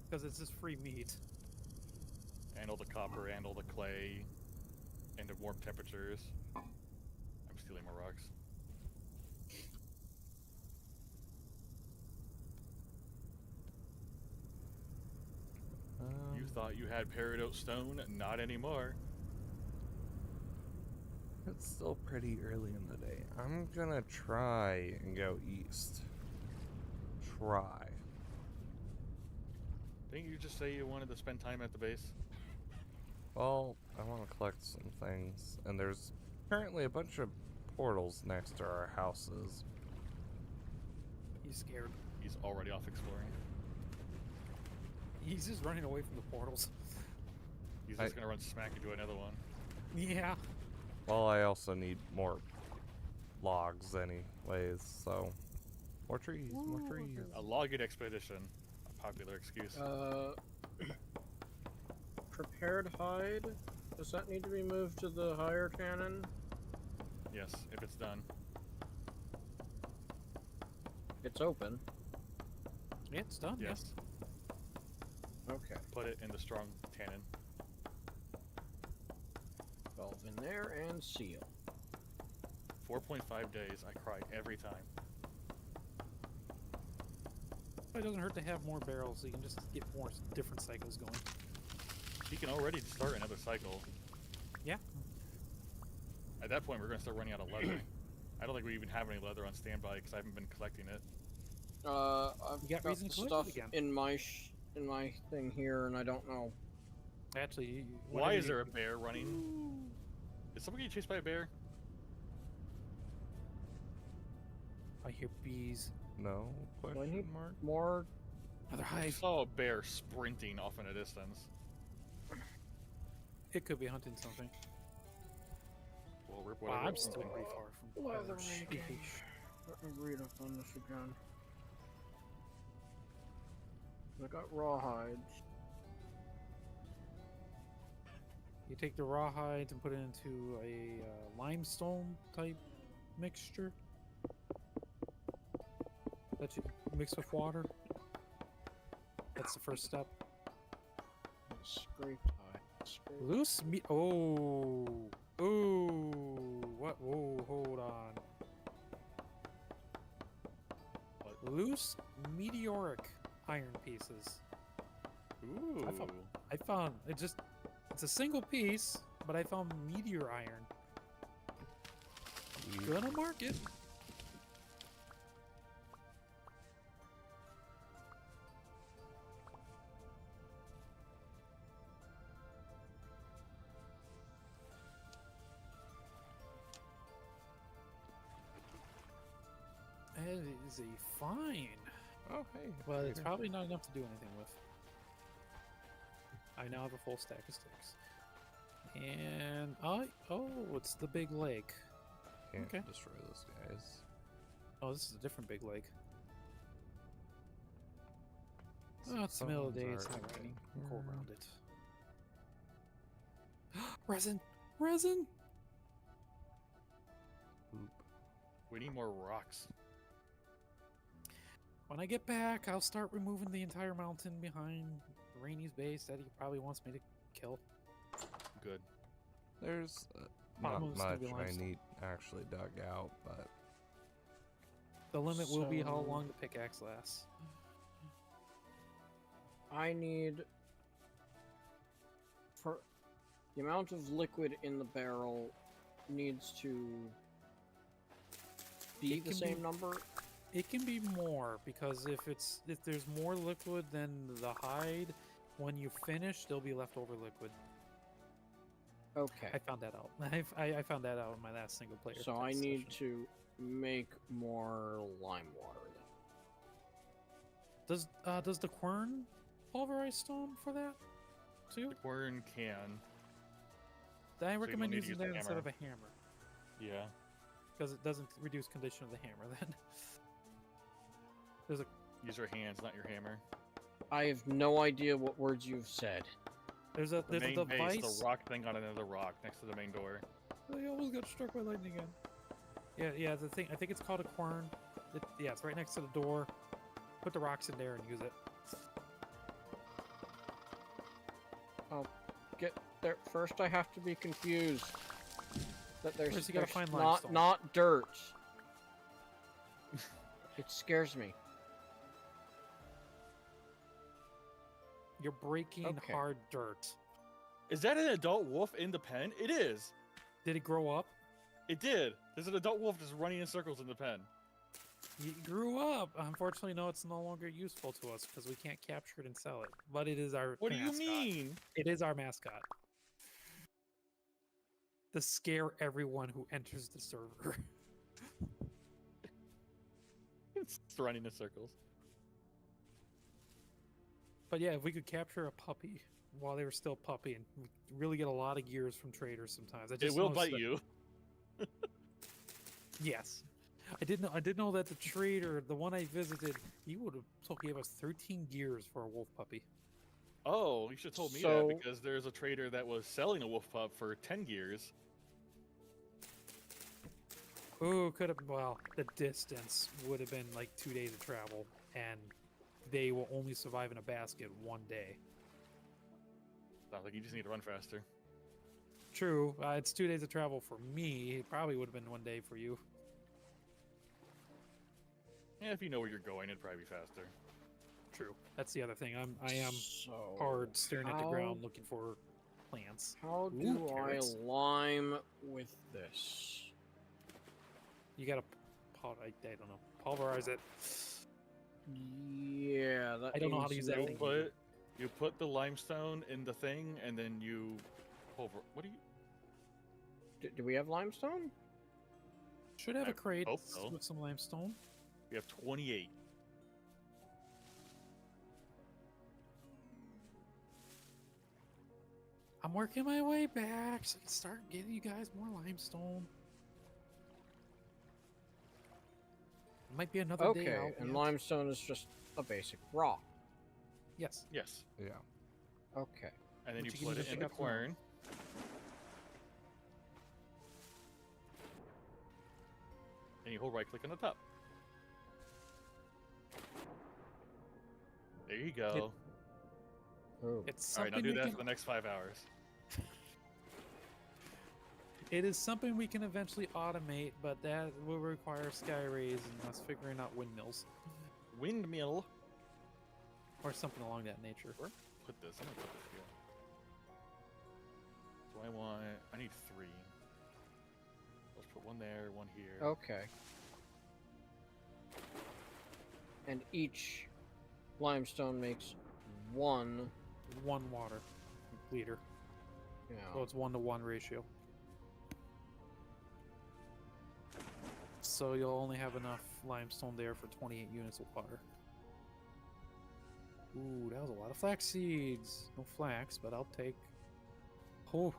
Speaker 2: because it's just free meat.
Speaker 4: And all the copper, and all the clay, and the warm temperatures. I'm stealing my rocks. You thought you had peridot stone? Not anymore.
Speaker 1: It's still pretty early in the day. I'm gonna try and go east. Try.
Speaker 4: Didn't you just say you wanted to spend time at the base?
Speaker 1: Well, I want to collect some things, and there's currently a bunch of portals next to our houses.
Speaker 2: He's scared.
Speaker 4: He's already off exploring.
Speaker 2: He's just running away from the portals.
Speaker 4: He's just gonna run smack into another one.
Speaker 2: Yeah.
Speaker 1: Well, I also need more logs anyways, so... More trees, more trees.
Speaker 4: A logging expedition. A popular excuse.
Speaker 3: Prepared hide. Does that need to be moved to the higher cannon?
Speaker 4: Yes, if it's done.
Speaker 3: It's open.
Speaker 2: Yeah, it's done.
Speaker 4: Yes.
Speaker 3: Okay.
Speaker 4: Put it in the strong tannin.
Speaker 3: Valve in there and seal.
Speaker 4: 4.5 days. I cried every time.
Speaker 2: It doesn't hurt to have more barrels, so you can just get more different cycles going.
Speaker 4: He can already start another cycle.
Speaker 2: Yeah.
Speaker 4: At that point, we're going to start running out of leather. I don't think we even have any leather on standby because I haven't been collecting it.
Speaker 3: I've
Speaker 2: You got
Speaker 3: got
Speaker 2: reason
Speaker 3: the
Speaker 2: to collect it
Speaker 3: stuff
Speaker 2: again.
Speaker 3: in my thing here, and I don't know.
Speaker 2: Actually,
Speaker 4: Why
Speaker 2: whenever
Speaker 4: is there a
Speaker 2: you-
Speaker 4: bear running? Is somebody getting chased by a bear?
Speaker 2: I hear bees.
Speaker 1: No
Speaker 3: I
Speaker 1: question
Speaker 3: need
Speaker 1: mark.
Speaker 3: more.
Speaker 2: Another
Speaker 4: I
Speaker 2: hive.
Speaker 4: saw a bear sprinting off in a distance.
Speaker 2: It could be hunting something.
Speaker 4: Well, rip
Speaker 2: Wow,
Speaker 4: whatever.
Speaker 2: I'm still pretty far from
Speaker 3: Leather
Speaker 2: bears.
Speaker 3: making. Let me read up on this again. I got rawhides.
Speaker 2: You take the rawhides and put it into a limestone type mixture that you mix with water. That's the first step.
Speaker 3: Scraped hide. Scraped.
Speaker 2: Loose meat. Oh, oh, what? Whoa, hold on.
Speaker 4: What?
Speaker 2: Loose meteoric iron pieces.
Speaker 4: Ooh.
Speaker 2: I found it just. It's a single piece, but I found meteor iron. Gonna mark it. It is a fine,
Speaker 1: Oh, hey.
Speaker 2: but it's
Speaker 1: Peter.
Speaker 2: probably not enough to do anything with. I now have a full stack of sticks. And it's the big lake.
Speaker 1: Can't
Speaker 2: okay.
Speaker 1: destroy those guys.
Speaker 2: Oh, this is a different big lake. Oh, it's the middle of the day. It's not
Speaker 1: Someone's
Speaker 2: raining.
Speaker 1: already
Speaker 2: Go
Speaker 1: here.
Speaker 2: around it. Resin! Resin!
Speaker 1: Oop.
Speaker 4: We need more rocks.
Speaker 2: When I get back, I'll start removing the entire mountain behind Rainy's base that he probably wants me to kill.
Speaker 4: Good.
Speaker 1: There's
Speaker 2: Bottom
Speaker 1: not
Speaker 2: of the Stevie
Speaker 1: much I
Speaker 2: limestone.
Speaker 1: need actually dug out, but
Speaker 2: The limit will be how
Speaker 3: So-
Speaker 2: long the pickaxe lasts.
Speaker 3: I need for the amount of liquid in the barrel needs to be
Speaker 2: It
Speaker 3: the
Speaker 2: can
Speaker 3: same
Speaker 2: be-
Speaker 3: number.
Speaker 2: It can be more because if there's more liquid than the hide, when you finish, there'll be leftover liquid.
Speaker 3: Okay.
Speaker 2: I found that out. I found that out in my last single player.
Speaker 3: So I
Speaker 2: test
Speaker 3: need
Speaker 2: session.
Speaker 3: to make more lime water then.
Speaker 2: Does the quern pulverize stone for that too?
Speaker 4: The quern can.
Speaker 2: I
Speaker 4: you
Speaker 2: recommend
Speaker 4: don't need to
Speaker 2: using
Speaker 4: use the
Speaker 2: that instead
Speaker 4: hammer.
Speaker 2: of a hammer
Speaker 4: Yeah.
Speaker 2: because it doesn't reduce condition of the hammer. Then there's a
Speaker 4: Use your hands, not your hammer.
Speaker 3: I have no idea what words you've said.
Speaker 2: there's a
Speaker 4: The main
Speaker 2: device.
Speaker 4: base, the rock thing on another rock next to the main door.
Speaker 2: I almost got struck by lightning again. Yeah. The thing. I think it's called a quern. Yeah, it's right next to the door. Put the rocks in there and use it.
Speaker 3: Get there first. I have to be confused that there's,
Speaker 2: First you gotta
Speaker 3: there's
Speaker 2: find
Speaker 3: not
Speaker 2: limestone.
Speaker 3: not dirt. It scares me.
Speaker 2: You're breaking
Speaker 3: Okay.
Speaker 2: hard dirt.
Speaker 4: Is that an adult wolf in the pen? It is.
Speaker 2: Did it grow up?
Speaker 4: It did. There's an adult wolf just running in circles in the pen.
Speaker 2: It grew up. Unfortunately, no, it's no longer useful to us because we can't capture it and sell it. But it is our
Speaker 4: What do you
Speaker 2: mascot.
Speaker 4: mean?
Speaker 2: It is our mascot. To scare everyone who enters the server.
Speaker 4: It's running in circles.
Speaker 2: But yeah, if we could capture a puppy while they were still puppy and we really get a lot of gears from traders sometimes. I
Speaker 4: It
Speaker 2: just
Speaker 4: will
Speaker 2: noticed
Speaker 4: bite
Speaker 2: that-
Speaker 4: you.
Speaker 2: Yes. I did know that the trader, the one I visited, he would have gave us 13 gears for a wolf puppy.
Speaker 4: Oh, you should have told me
Speaker 3: So-
Speaker 4: that because there's a trader that was selling a wolf pup for 10 gears.
Speaker 2: Ooh, could have. Well, the distance would have been like 2 days of travel, and they will only survive in a basket one day.
Speaker 4: Sounds like you just need to run faster.
Speaker 2: True, it's 2 days of travel for me. It probably would have been one day for you.
Speaker 4: Yeah, if you know where you're going, it'd probably be faster.
Speaker 2: True, that's the other thing. I am
Speaker 3: So
Speaker 2: hard staring at the
Speaker 3: how-
Speaker 2: ground looking for plants.
Speaker 3: How
Speaker 2: Ooh,
Speaker 3: do
Speaker 2: carrots.
Speaker 3: I lime with this?
Speaker 2: You gotta, I don't know, pulverize it.
Speaker 3: Yeah, that
Speaker 2: I don't know how to
Speaker 3: means
Speaker 2: use that
Speaker 3: no-
Speaker 2: thing.
Speaker 4: You put the limestone in the thing, and then you over. What do you?
Speaker 3: Do we have limestone?
Speaker 2: Should have
Speaker 4: I
Speaker 2: a crate
Speaker 4: hope so.
Speaker 2: with some limestone.
Speaker 4: We have 28.
Speaker 2: I'm working my way back so I can start getting you guys more limestone. Might be another day
Speaker 3: Okay,
Speaker 2: out.
Speaker 3: and
Speaker 2: yet.
Speaker 3: limestone is just a basic rock.
Speaker 2: Yes.
Speaker 4: Yes.
Speaker 1: Yeah.
Speaker 3: Okay.
Speaker 4: And then
Speaker 2: Which
Speaker 4: you
Speaker 2: you can
Speaker 4: put
Speaker 2: even
Speaker 4: it in
Speaker 2: pick
Speaker 4: the
Speaker 2: up tomorrow.
Speaker 4: quern. And you hold right click on the top. There you go.
Speaker 3: Oh.
Speaker 2: It's
Speaker 4: All right,
Speaker 2: something
Speaker 4: now do
Speaker 2: we
Speaker 4: that
Speaker 2: can.
Speaker 4: for the next 5 hours.
Speaker 2: It is something we can eventually automate, but that will require sky rays and us figuring out windmills
Speaker 4: Windmill.
Speaker 2: or something along that nature.
Speaker 4: Put this. I'm gonna put this here. Do I want? I need 3. Let's put one there, one here.
Speaker 3: Okay. And each limestone makes one.
Speaker 2: One water liter,
Speaker 3: You
Speaker 2: so
Speaker 3: know,
Speaker 2: it's 1-to-1 ratio. So you'll only have enough limestone there for 28 units of water. Ooh, that was a lot of flax seeds. No flax, but I'll take. Oh,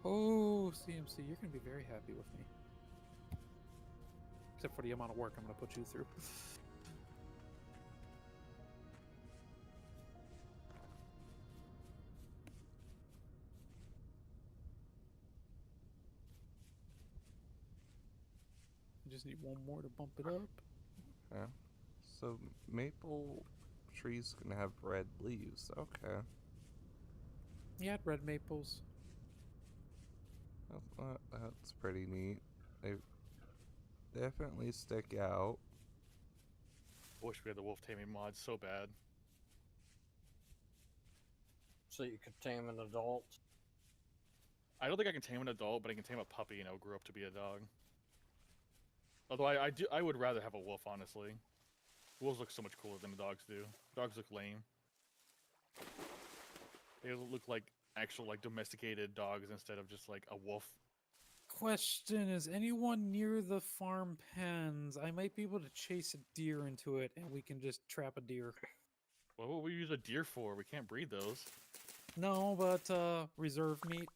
Speaker 2: CMC, you're gonna be very happy with me. Except for the amount of work I'm gonna put you through. I just need one more to bump it up.
Speaker 1: Yeah. So maple trees can have red leaves. Okay.
Speaker 2: Yeah, red maples.
Speaker 1: That's pretty neat. They definitely stick out.
Speaker 4: I wish we had the wolf taming mod so bad.
Speaker 3: so you could tame an adult.
Speaker 4: I don't think I can tame an adult, but I can tame a puppy and it'll grow up to be a dog. Although I would rather have a wolf, honestly. Wolves look so much cooler than the dogs do. Dogs look lame. They look like actual like domesticated dogs instead of just like a wolf.
Speaker 2: Question, is anyone near the farm pens? I might be able to chase a deer into it and we can just trap a deer.
Speaker 4: What would we use a deer for? We can't breed those.
Speaker 2: No, but reserve meat.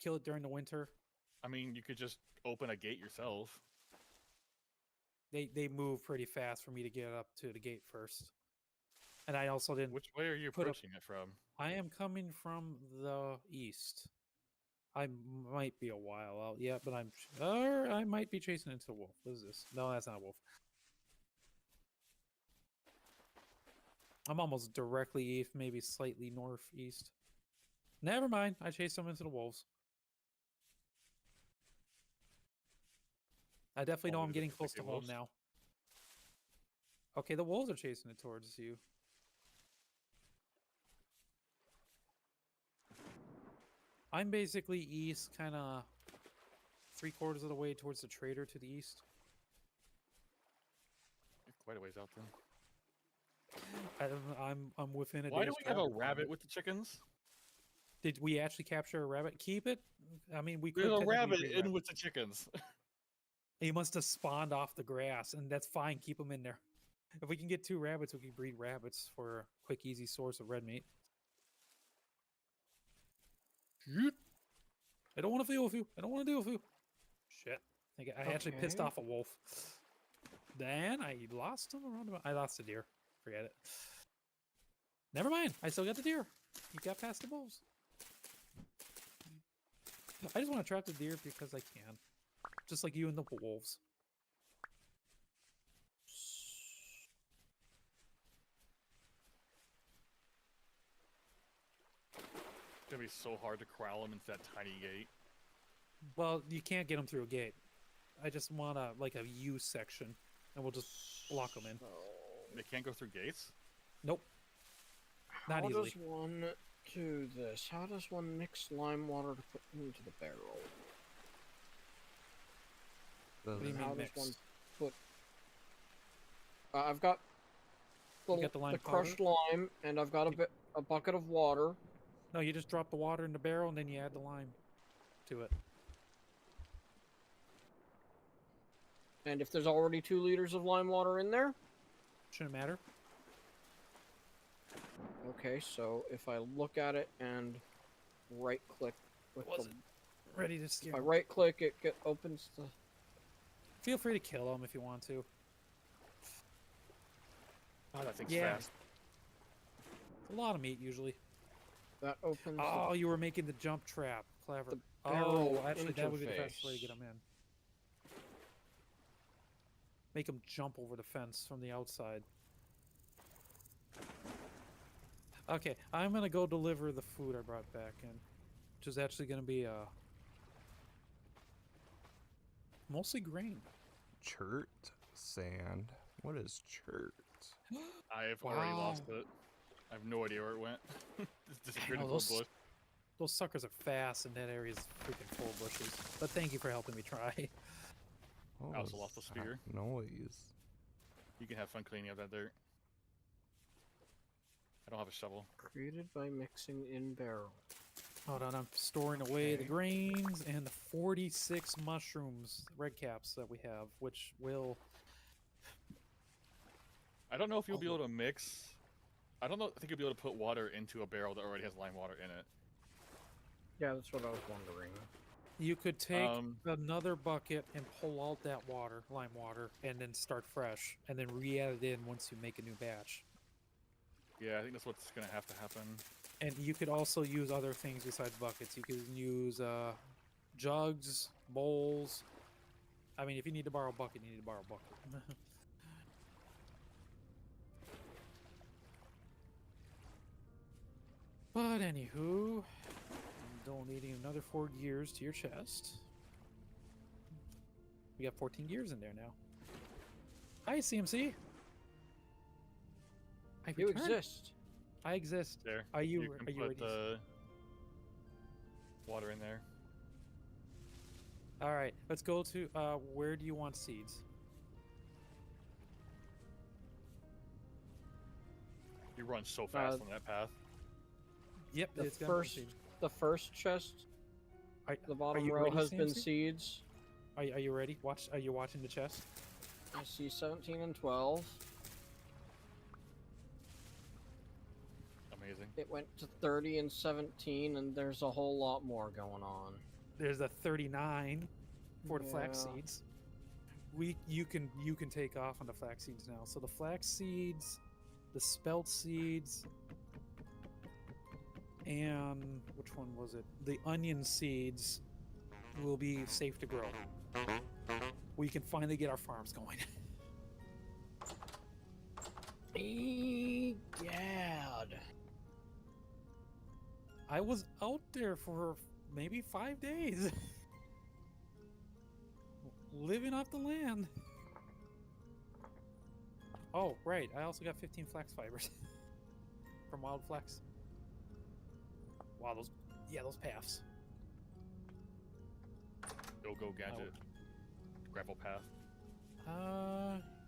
Speaker 2: Kill it during the winter.
Speaker 4: I mean, you could just open a gate yourself.
Speaker 2: They move pretty fast for me to get up to the gate first. And I also didn't.
Speaker 4: Which way are you
Speaker 2: Put up-
Speaker 4: approaching it from?
Speaker 2: I am coming from the east. I might be a while out yet, but or I might be chasing into a wolf. What is this? No, that's not a wolf. I'm almost directly east, maybe slightly northeast. Never mind. I chased them into the wolves. I definitely know
Speaker 4: Oh,
Speaker 2: I'm
Speaker 4: the
Speaker 2: getting close to
Speaker 4: big
Speaker 2: home
Speaker 4: wolves?
Speaker 2: now. Okay, the wolves are chasing it towards you. I'm basically east, kind of 3/4 of the way towards the trader to the east.
Speaker 4: You're quite a ways out then.
Speaker 2: I'm within a
Speaker 4: Why do
Speaker 2: day's
Speaker 4: we have a
Speaker 2: travel from
Speaker 4: rabbit
Speaker 2: it.
Speaker 4: with the chickens?
Speaker 2: Did we actually capture a rabbit? Keep it. I mean, we could.
Speaker 4: There's a
Speaker 2: technically
Speaker 4: rabbit
Speaker 2: breed
Speaker 4: in
Speaker 2: rabbit.
Speaker 4: with the chickens.
Speaker 2: He must have spawned off the grass, and that's fine. Keep him in there. If we can get 2 rabbits, we can breed rabbits for a quick, easy source of red meat. Shit. I don't want to deal with you. I don't want to deal with you. Shit. I actually pissed
Speaker 3: Okay.
Speaker 2: off a wolf. Then I lost him around about. I lost a deer. Forget it. Never mind. I still got the deer. He got past the wolves. I just want to trap the deer because I can. Just like you and the wolves.
Speaker 4: It's gonna be so hard to corral them into that tiny gate.
Speaker 2: Well, you can't get them through a gate. I just want a a U section, and we'll just block them in.
Speaker 3: So,
Speaker 4: They can't go through gates.
Speaker 2: Nope. Not
Speaker 3: how
Speaker 2: easily.
Speaker 3: does one do this? How does one mix lime water to put into the barrel?
Speaker 1: The,
Speaker 2: What do you
Speaker 3: And
Speaker 2: mean
Speaker 3: how does
Speaker 2: mix?
Speaker 3: one put I've got
Speaker 2: You got the lime
Speaker 3: crushed lime, and I've got a bucket of water.
Speaker 2: No, you just drop the water in the barrel and then you add the lime to it.
Speaker 3: And if there's already 2 liters of lime water in there,
Speaker 2: Shouldn't matter.
Speaker 3: okay. So if I look at it and right-click with
Speaker 2: Was
Speaker 3: the,
Speaker 2: it ready to
Speaker 3: if
Speaker 2: steer?
Speaker 3: I right-click, it opens the.
Speaker 2: Feel free to kill them if you want to.
Speaker 4: Oh, that thing's
Speaker 2: Yeah.
Speaker 4: fast.
Speaker 2: A lot of meat usually.
Speaker 3: That opens.
Speaker 2: Oh, you were making the jump trap. Clever.
Speaker 3: The
Speaker 2: Oh,
Speaker 3: barrel
Speaker 2: actually, that would be the fastest way to
Speaker 3: interface.
Speaker 2: get them in. Make them jump over the fence from the outside. Okay, I'm gonna go deliver the food I brought back in, which is actually gonna be mostly grain.
Speaker 1: Chert sand. What is chert?
Speaker 4: I've already lost
Speaker 2: Wow.
Speaker 4: it. I have no idea where it went. It's disappeared
Speaker 2: Oh,
Speaker 4: into a
Speaker 2: those-
Speaker 4: bush.
Speaker 2: Those suckers are fast, and that area's freaking full of bushes. But thank you for helping me try.
Speaker 1: What
Speaker 4: I also
Speaker 1: was
Speaker 4: lost a
Speaker 1: that
Speaker 4: spear.
Speaker 1: Noise.
Speaker 4: You can have fun cleaning up that dirt. I don't have a shovel.
Speaker 3: Created by mixing in barrel.
Speaker 2: Hold on, I'm storing away the
Speaker 3: Okay.
Speaker 2: grains and the 46 mushrooms, red caps that we have, which will.
Speaker 4: I don't know if you'll be
Speaker 2: Oh.
Speaker 4: able to mix. I don't know. I think you'll be able to put water into a barrel that already has lime water in it.
Speaker 3: Yeah, that's what I was wondering.
Speaker 2: You could take
Speaker 4: Um,
Speaker 2: another bucket and pull out that water, lime water, and then start fresh, and then re-add it in once you make a new batch.
Speaker 4: Yeah, I think that's what's gonna have to happen.
Speaker 2: And you could also use other things besides buckets. You could use jugs, bowls. I mean, if you need to borrow a bucket, you need to borrow a bucket. But anywho, I'm donating another 4 gears to your chest. We got 14 gears in there now. Hi, CMC. I
Speaker 3: You
Speaker 2: returned.
Speaker 3: exist.
Speaker 2: I exist.
Speaker 4: There.
Speaker 2: Are you?
Speaker 4: can
Speaker 2: Are you
Speaker 4: put
Speaker 2: ready?
Speaker 4: the water in there.
Speaker 2: All right, let's go to where do you want seeds?
Speaker 4: You run so fast
Speaker 3: Uh,
Speaker 4: on that path.
Speaker 2: Yep,
Speaker 3: The
Speaker 2: it's gonna be
Speaker 3: first,
Speaker 2: seeds.
Speaker 3: the first chest,
Speaker 2: Are,
Speaker 3: the bottom
Speaker 2: you
Speaker 3: row
Speaker 2: ready,
Speaker 3: has been
Speaker 2: CMC?
Speaker 3: seeds.
Speaker 2: are you ready? Are you watching the chest?
Speaker 3: I see 17 and 12.
Speaker 4: Amazing.
Speaker 3: It went to 30 and 17, and there's a whole lot more going on.
Speaker 2: There's a 39 for the flax
Speaker 3: Yeah.
Speaker 2: seeds. You can take off on the flax seeds now. So the flax seeds, the spelt seeds, and which one was it? The onion seeds will be safe to grow. We can finally get our farms going.
Speaker 3: Egad.
Speaker 2: I was out there for maybe 5 days. Living off the land. Oh, right. I also got 15 flax fibers from wild flax. Wow, those paths.
Speaker 4: Go gadget. Gravel path.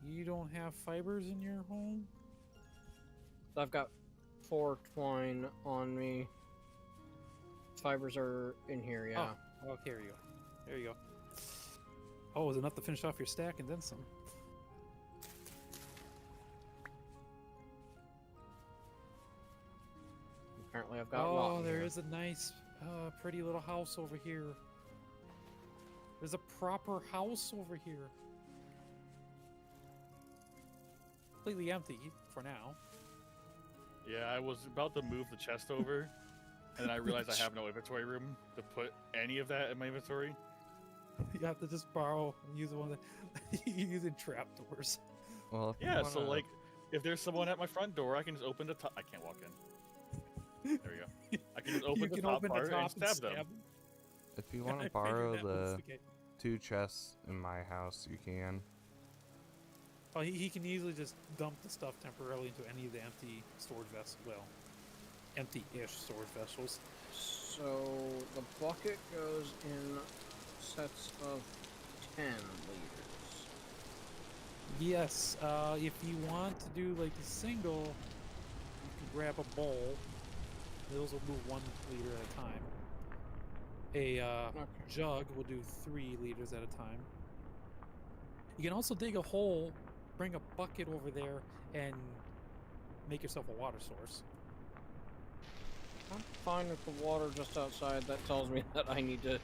Speaker 2: You don't have fibers in your home?
Speaker 3: I've got 4 twine on me. Fibers are in here, yeah.
Speaker 2: Oh, okay, here you go. There you go. Oh, it was enough to finish off your stack and then some.
Speaker 3: Apparently I've got
Speaker 2: Oh,
Speaker 3: rotten
Speaker 2: there
Speaker 3: here.
Speaker 2: is a nice, pretty little house over here. There's a proper house over here. Completely empty for now.
Speaker 4: Yeah, I was about to move the chest over, and then I realized I have no inventory room to put any of that in my inventory.
Speaker 2: You have to just borrow and use one that you're using trapdoors.
Speaker 1: Well, if you
Speaker 4: Yeah, so
Speaker 1: wanna-
Speaker 4: like, if there's someone at my front door, I can just open the top. I can't walk in. There we go. I can just open
Speaker 2: you
Speaker 4: the
Speaker 2: can
Speaker 4: top
Speaker 2: open
Speaker 4: part
Speaker 2: the top
Speaker 4: and stab them.
Speaker 1: if you
Speaker 2: Yeah,
Speaker 1: want
Speaker 2: I
Speaker 1: to
Speaker 2: figured
Speaker 1: borrow
Speaker 2: that was
Speaker 1: the
Speaker 2: the case.
Speaker 1: 2 chests in my house, you can.
Speaker 2: Oh, he can easily just dump the stuff temporarily into any of the empty storage vessels. Well, empty-ish storage vessels.
Speaker 3: So the bucket goes in sets of 10 liters.
Speaker 2: Yes, if you want to do like a single, you can grab a bowl. Those will move 1 liter at a time. A
Speaker 3: Okay.
Speaker 2: jug will do 3 liters at a time. You can also dig a hole, bring a bucket over there, and make yourself a water source.
Speaker 3: I'm fine with the water just outside. That tells me that I need to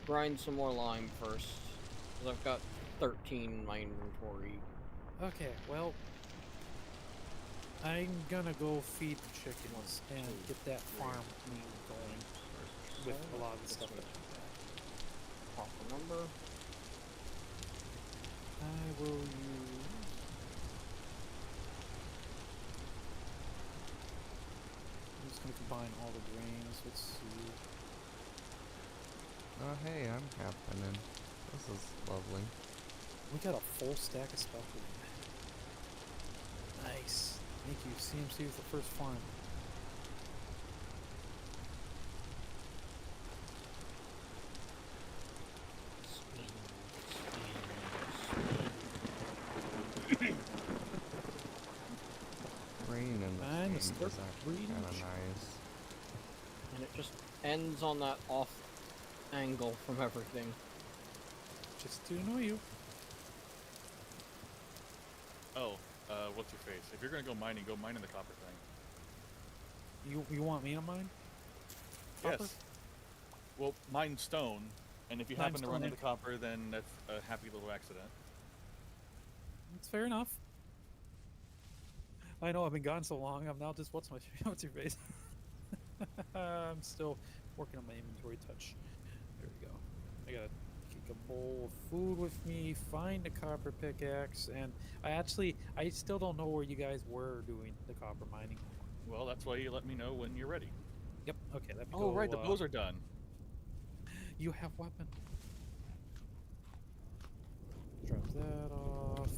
Speaker 3: grind some more lime first. Because I've got 13 in my inventory.
Speaker 2: Okay, well, I'm gonna go feed the chickens and get that farm meal going with a lot of the stuff that
Speaker 3: Proper number.
Speaker 2: I will use. I'm just gonna combine all the grains. Let's see.
Speaker 1: Oh, hey, I'm happening. This is lovely.
Speaker 2: We got a full stack of stuff. Nice. Thank you, CMC, with the first farm.
Speaker 1: Rain in the
Speaker 2: And
Speaker 1: game
Speaker 2: the
Speaker 1: is
Speaker 2: start
Speaker 1: actually
Speaker 2: breeding
Speaker 1: kind of
Speaker 2: chicken.
Speaker 1: nice.
Speaker 3: And it just ends on that off angle from everything.
Speaker 2: Just to annoy you.
Speaker 4: Oh, what's your face? If you're gonna go mining in the copper thing.
Speaker 2: You want me to mine? Copper?
Speaker 4: Yes. Well, mine stone, and if you
Speaker 2: Mine
Speaker 4: happen to run
Speaker 2: stone,
Speaker 4: into copper, then that's a happy little accident.
Speaker 2: That's fair enough. I know I've been gone so long. I'm now just what's your face? I'm still working on my inventory touch. There we go. I gotta kick a bowl of food with me, find a copper pickaxe, and I still don't know where you guys were doing the copper mining.
Speaker 4: Well, that's why you let me know when you're ready.
Speaker 2: Yep. Okay. Let me
Speaker 4: Oh,
Speaker 2: go,
Speaker 4: right, the bows are done.
Speaker 2: You have weapon. Drop that off.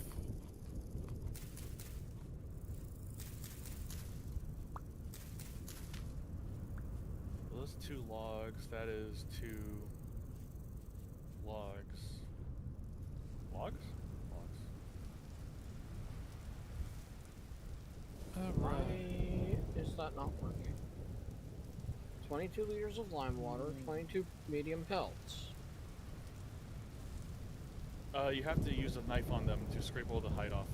Speaker 4: Well, those 2 logs. That is 2 logs. Logs? Logs.
Speaker 3: Why
Speaker 2: Alright.
Speaker 3: is that not working? 22 liters of lime water, 22 medium pelts.
Speaker 4: You have to use a knife on them to scrape all the hide off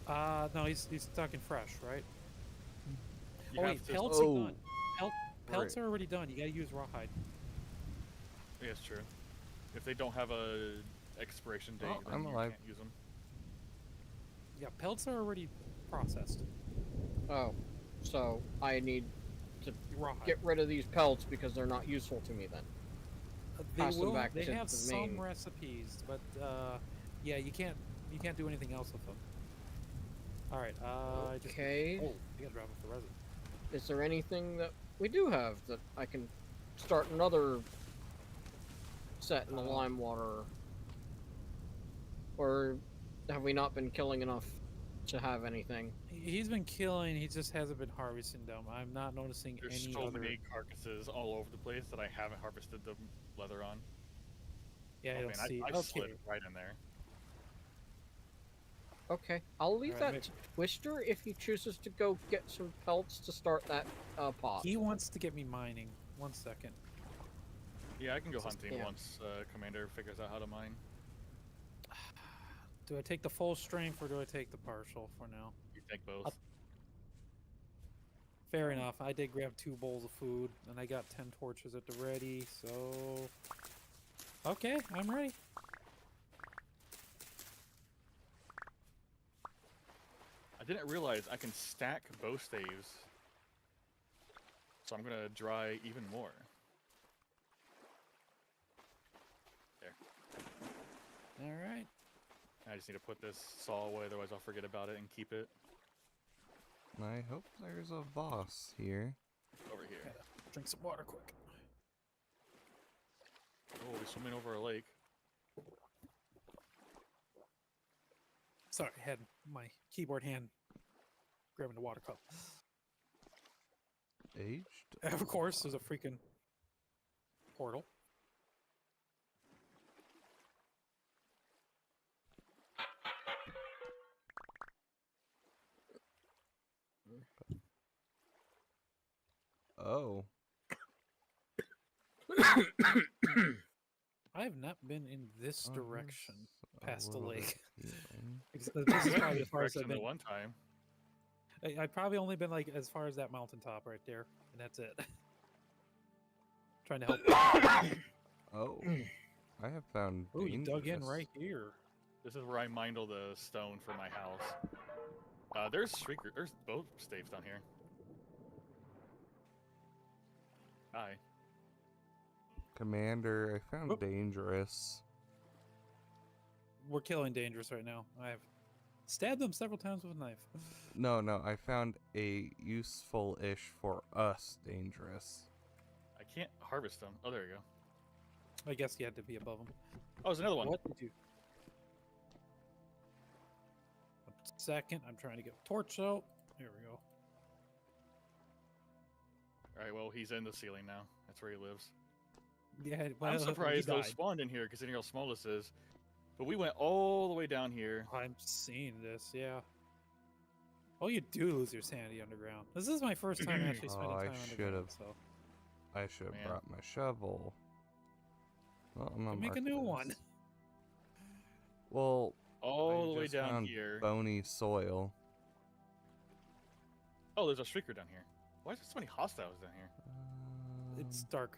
Speaker 4: of.
Speaker 2: No, he's talking fresh, right?
Speaker 4: You
Speaker 2: Oh
Speaker 4: have
Speaker 2: wait,
Speaker 4: to.
Speaker 2: pelts
Speaker 1: Oh.
Speaker 2: are done. Pelts
Speaker 1: Right.
Speaker 2: are already done. You gotta use rawhide.
Speaker 4: Yeah, it's true. If they don't have a expiration date,
Speaker 1: Oh,
Speaker 4: then
Speaker 1: I'm
Speaker 4: you
Speaker 1: alive.
Speaker 4: can't use them.
Speaker 2: Yeah, pelts are already processed.
Speaker 3: Oh, so I need
Speaker 2: Rawhide.
Speaker 3: get rid of these pelts because they're not useful to me then.
Speaker 2: They
Speaker 3: pass them
Speaker 2: will.
Speaker 3: back
Speaker 2: They
Speaker 3: to
Speaker 2: have
Speaker 3: the
Speaker 2: some
Speaker 3: main-
Speaker 2: recipes, but yeah, you can't do anything else with them. All right. I just.
Speaker 3: Okay.
Speaker 2: Oh, I gotta drop off the resin.
Speaker 3: Is there anything that we do have that I can start another set in the lime water? Or have we not been killing enough to have anything?
Speaker 2: He's been killing. He just hasn't been harvesting them. I'm not noticing
Speaker 4: There's
Speaker 2: any
Speaker 4: so
Speaker 2: other.
Speaker 4: many carcasses all over the place that I haven't harvested the leather on.
Speaker 2: Yeah, I
Speaker 4: Oh,
Speaker 2: don't
Speaker 4: man,
Speaker 2: see.
Speaker 4: I slid
Speaker 2: Okay.
Speaker 4: right in there.
Speaker 3: Okay, I'll leave
Speaker 2: Alright,
Speaker 3: that to Twister if he chooses to go get some pelts to start that pot.
Speaker 2: He wants to get me mining. 1 second.
Speaker 4: Yeah, I can go
Speaker 2: Just-
Speaker 4: hunting
Speaker 3: yeah.
Speaker 4: once Commander figures out how to mine.
Speaker 2: Do I take the full strength or do I take the partial for now?
Speaker 4: You take both.
Speaker 2: Fair enough. I did grab 2 bowls of food, and I got 10 torches at the ready, so... Okay, I'm ready.
Speaker 4: I didn't realize I can stack bow staves. So I'm gonna dry even more. There.
Speaker 2: Alright.
Speaker 4: I just need to put this saw away, otherwise I'll forget about it and keep it
Speaker 1: I hope there's a boss here.
Speaker 4: over here.
Speaker 2: Drink some water quick.
Speaker 4: Oh, we're swimming over a lake.
Speaker 2: Sorry, I had my keyboard hand grabbing the water cup.
Speaker 1: Aged?
Speaker 2: Of course, there's a freaking portal.
Speaker 1: Oh.
Speaker 2: I have not been in this
Speaker 1: Oh,
Speaker 2: direction
Speaker 1: here's a
Speaker 2: past the
Speaker 1: little bit
Speaker 2: lake.
Speaker 1: healing.
Speaker 2: This is
Speaker 4: I
Speaker 2: probably
Speaker 4: went
Speaker 2: as far as I've
Speaker 4: direction the
Speaker 2: been.
Speaker 4: one time.
Speaker 2: I've probably only been like as far as that mountaintop right there, and that's it. Trying to help.
Speaker 1: Oh. I have found
Speaker 2: Oh, you dug in
Speaker 1: dangerous.
Speaker 2: right here.
Speaker 4: This is where I mined all the stone for my house. There's Shrieker. There's both staves down here. Hi.
Speaker 1: Commander, I found
Speaker 2: Oop.
Speaker 1: dangerous.
Speaker 2: We're killing dangerous right now. I've stabbed them several times with a knife.
Speaker 1: No, I found a useful-ish for us dangerous.
Speaker 4: I can't harvest them. Oh, there you go.
Speaker 2: I guess you had to be above them.
Speaker 4: Oh, there's another one.
Speaker 2: What did you? 1 second, I'm trying to get a torch out. There we go.
Speaker 4: All right, well, he's in the ceiling now. That's where he lives.
Speaker 2: Yeah, well,
Speaker 4: I'm
Speaker 2: he
Speaker 4: surprised those
Speaker 2: died.
Speaker 4: spawned in here, considering how small this is. But we went all the way down here.
Speaker 2: I'm seeing this, yeah. Oh, you do lose your sanity underground. This is my first time actually spending
Speaker 1: Oh, I
Speaker 2: time underground.
Speaker 1: should've.
Speaker 2: So
Speaker 1: I should have
Speaker 4: Man.
Speaker 1: brought my shovel. Well, I'm gonna
Speaker 2: make a
Speaker 1: mark
Speaker 2: new
Speaker 1: this.
Speaker 2: one.
Speaker 1: Well,
Speaker 4: All the way
Speaker 1: just
Speaker 4: down
Speaker 1: found
Speaker 4: here.
Speaker 1: bony soil.
Speaker 4: Oh, there's a Shrieker down here. Why is there so many hostiles down here?
Speaker 2: It's dark.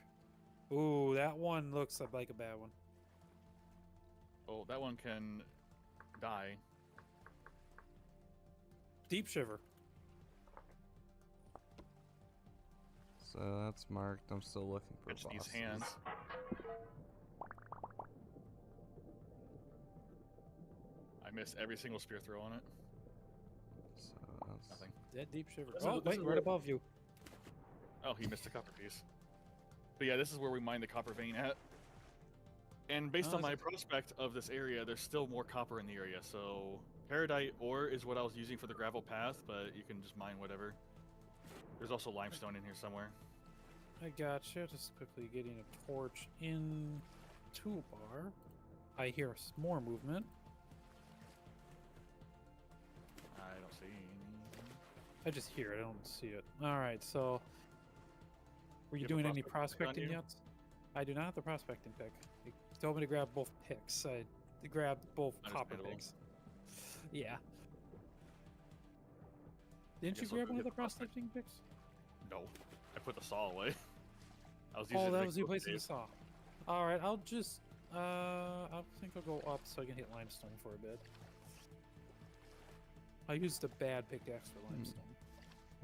Speaker 2: Ooh, that one looks like a bad one.
Speaker 4: Oh, that one can die.
Speaker 2: Deep shiver.
Speaker 1: So that's marked. I'm still looking for
Speaker 4: Catch these
Speaker 1: bosses.
Speaker 4: hands. I miss every single spear throw on it.
Speaker 1: So that's
Speaker 4: Nothing.
Speaker 2: Dead deep shiver.
Speaker 4: This is-
Speaker 2: Oh,
Speaker 4: this
Speaker 2: wait,
Speaker 4: is
Speaker 2: right
Speaker 4: where-
Speaker 2: above you.
Speaker 4: Oh, he missed a copper piece. But yeah, this is where we mine the copper vein at. And based
Speaker 2: Oh,
Speaker 4: on
Speaker 2: is
Speaker 4: my
Speaker 2: it?
Speaker 4: prospect of this area, there's still more copper in the area. So Paradite ore is what I was using for the gravel path, but you can just mine whatever. There's also limestone in here somewhere.
Speaker 2: I gotcha. Just quickly getting a torch in toolbar. I hear more movement.
Speaker 4: I don't see anything.
Speaker 2: I just hear it. I don't see it. All right. So, were you
Speaker 4: You have a
Speaker 2: doing any
Speaker 4: prospecting pick on
Speaker 2: prospecting
Speaker 4: you?
Speaker 2: yet? I do not have the prospecting pick. You told me to grab both picks. I grabbed both copper
Speaker 4: Understandable.
Speaker 2: picks. Yeah. Didn't you
Speaker 4: guess I'll
Speaker 2: grab
Speaker 4: go
Speaker 2: one of
Speaker 4: get
Speaker 2: the
Speaker 4: the prospect-
Speaker 2: prospecting picks?
Speaker 4: No, I put the saw away. I was using
Speaker 2: Oh,
Speaker 4: it to
Speaker 2: that
Speaker 4: make
Speaker 2: was you
Speaker 4: both
Speaker 2: placing the
Speaker 4: saves.
Speaker 2: saw. All right. I'll just. I think I'll go up so I can hit limestone for a bit. I used a bad pickaxe for limestone.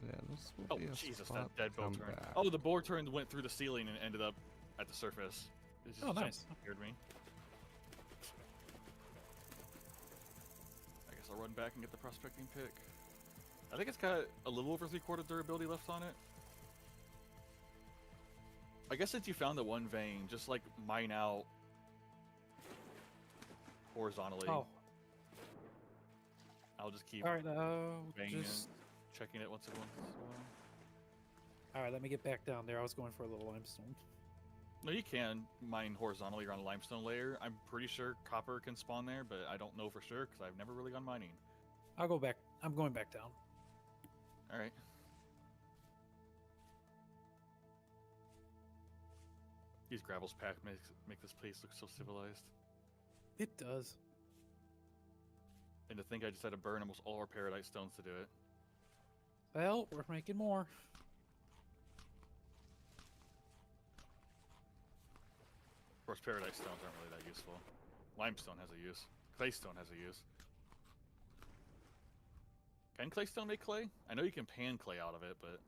Speaker 1: yeah. This will
Speaker 4: Oh,
Speaker 1: be a
Speaker 4: Jesus,
Speaker 1: spot
Speaker 4: that dead
Speaker 1: to
Speaker 4: bow
Speaker 1: come
Speaker 4: turn.
Speaker 1: back.
Speaker 4: Oh, the boar turn went through the ceiling and ended up at the surface. It just
Speaker 2: Oh, nice.
Speaker 4: scared me. I guess I'll run back and get the prospecting pick. I think it's got a little over 3/4 durability left on it. I guess since you found the one vein, just like mine out horizontally.
Speaker 2: Oh,
Speaker 4: I'll just keep
Speaker 2: all right.
Speaker 4: banging
Speaker 2: Just
Speaker 4: it, checking it once in a while.
Speaker 2: all right. Let me get back down there. I was going for a little limestone.
Speaker 4: No, you can mine horizontally around a limestone layer. I'm pretty sure copper can spawn there, but I don't know for sure because I've never really gone mining.
Speaker 2: I'll go back. I'm going back down.
Speaker 4: All right. These gravels packed make this place look so civilized.
Speaker 2: It does.
Speaker 4: And to think I just had to burn almost all our paradise stones to do it.
Speaker 2: Well, we're making more.
Speaker 4: Of course, paradise stones aren't really that useful. Limestone has a use. Claystone has a use. Can claystone make clay? I know you can pan clay out of it, but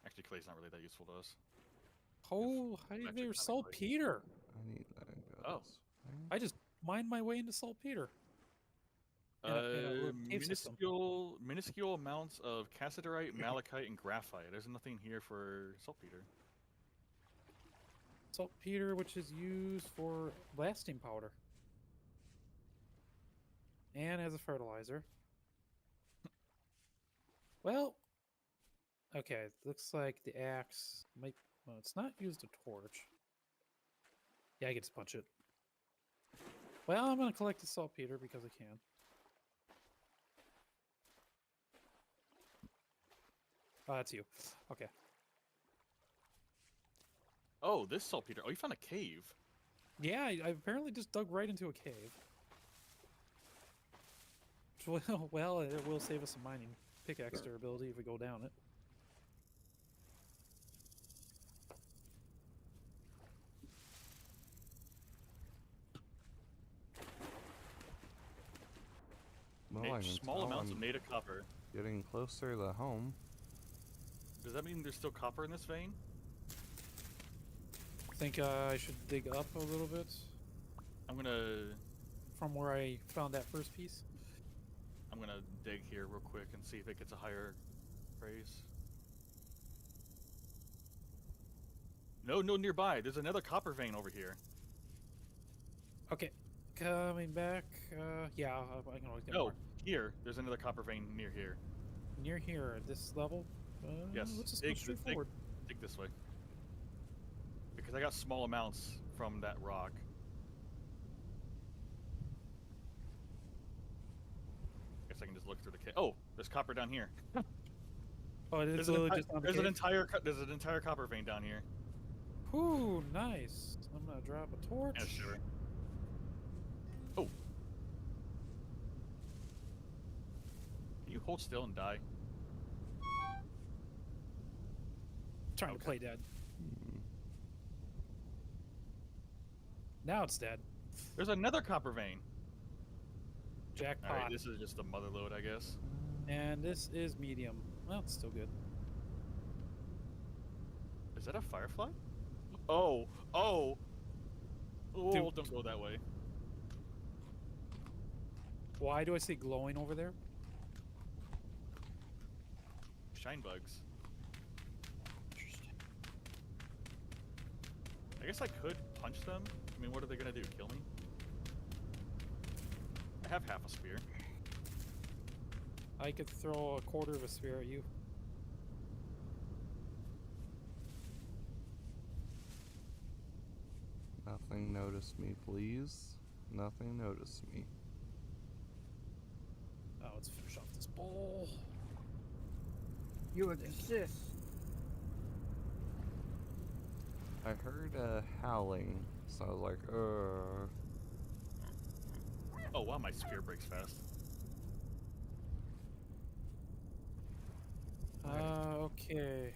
Speaker 4: actually clay's not really that useful to us.
Speaker 2: Oh, hi
Speaker 4: actually
Speaker 2: there,
Speaker 4: kinda
Speaker 2: saltpeter.
Speaker 1: I need that. and go
Speaker 4: Oh.
Speaker 1: this way.
Speaker 2: I just mined my way into saltpeter. In a little cave system.
Speaker 4: Minuscule amounts of cassiterite, malachite, and graphite. There's nothing here for saltpeter.
Speaker 2: Saltpeter, which is used for blasting powder. And as a fertilizer. Well, okay, looks like the axe might. Well, it's not used a torch. Yeah, I get to punch it. Well, I'm gonna collect the saltpeter because I can. Oh, that's you. Okay.
Speaker 4: Oh, this saltpeter. Oh, you found a cave.
Speaker 2: Yeah, I apparently just dug right into a cave. Which well, it will save us some mining pickaxe durability if we go down it.
Speaker 1: Well, I can
Speaker 4: Small
Speaker 1: tell
Speaker 4: amounts
Speaker 1: I'm
Speaker 4: of native copper.
Speaker 1: getting closer to home.
Speaker 4: Does that mean there's still copper in this vein?
Speaker 2: Think I should dig up a little bit
Speaker 4: I'm gonna
Speaker 2: from where I found that first piece.
Speaker 4: dig here real quick and see if it gets a higher praise. No, nearby. There's another copper vein over here.
Speaker 2: Okay, coming back. Yeah, I can always get
Speaker 4: No,
Speaker 2: more.
Speaker 4: here. There's another copper vein near here.
Speaker 2: Near here at this level.
Speaker 4: Yes,
Speaker 2: Let's just go straight forward.
Speaker 4: Dig this way. Because I got small amounts from that rock. Guess I can just look through the cave. Oh, there's copper down here.
Speaker 2: Oh, it is literally just on the
Speaker 4: there's an
Speaker 2: cave?
Speaker 4: entire copper vein down here.
Speaker 2: Ooh, nice. I'm gonna drop a torch.
Speaker 4: Yeah, sure. Oh. Can you hold still and die?
Speaker 2: Trying to play dead.
Speaker 1: Hmm.
Speaker 2: Now it's dead.
Speaker 4: There's another copper vein.
Speaker 2: Jackpot.
Speaker 4: Alright, this is just a mother load, I guess.
Speaker 2: And this is medium. Well, it's still good.
Speaker 4: Is that a firefly? Oh, oh! Oh,
Speaker 2: Dude.
Speaker 4: don't go that way.
Speaker 2: Why do I see glowing over there?
Speaker 4: Shine bugs. I guess I could punch them. I mean, what are they gonna do? Kill me? I have half a spear.
Speaker 2: I could throw a quarter of a spear at you.
Speaker 1: Nothing noticed me, please. Nothing noticed me.
Speaker 2: Oh, let's finish off this bowl.
Speaker 3: You exist.
Speaker 1: I heard howling, so I was like,
Speaker 4: Oh wow, my spear breaks fast.
Speaker 2: Okay.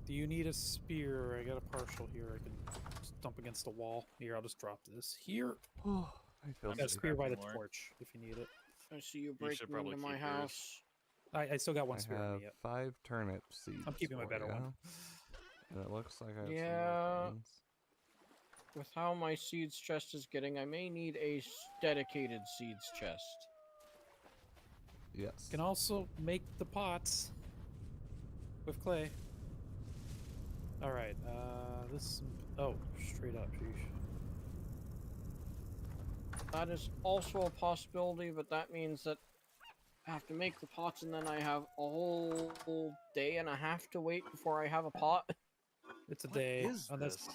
Speaker 2: Do you need a spear? I got a partial here. I can stump against the wall. Here, I'll just drop this here.
Speaker 1: Oh, I feel
Speaker 4: I'm
Speaker 2: Got a
Speaker 1: sick.
Speaker 2: spear by the
Speaker 4: crafting more.
Speaker 2: torch if you need it.
Speaker 3: I see you
Speaker 4: should
Speaker 3: breaking
Speaker 4: probably
Speaker 3: into my
Speaker 4: keep yours.
Speaker 3: house.
Speaker 2: I still got one
Speaker 1: I
Speaker 2: spear on
Speaker 1: have
Speaker 2: me yet.
Speaker 1: 5 turnip seeds.
Speaker 2: I'm keeping my
Speaker 1: for
Speaker 2: better
Speaker 1: ya,
Speaker 2: one.
Speaker 1: And it looks like I have
Speaker 3: Yeah.
Speaker 1: some more things.
Speaker 3: With how my seeds chest is getting, I may need a dedicated seeds chest.
Speaker 1: Yes.
Speaker 2: Can also make the pots with clay. All right. This. Oh, straight up. Sheesh.
Speaker 3: That is also a possibility, but that means that I have to make the pots and then I have a whole day and a half to wait before I have a pot.
Speaker 2: It's a
Speaker 4: What
Speaker 2: day.
Speaker 4: is
Speaker 2: Unless
Speaker 4: this?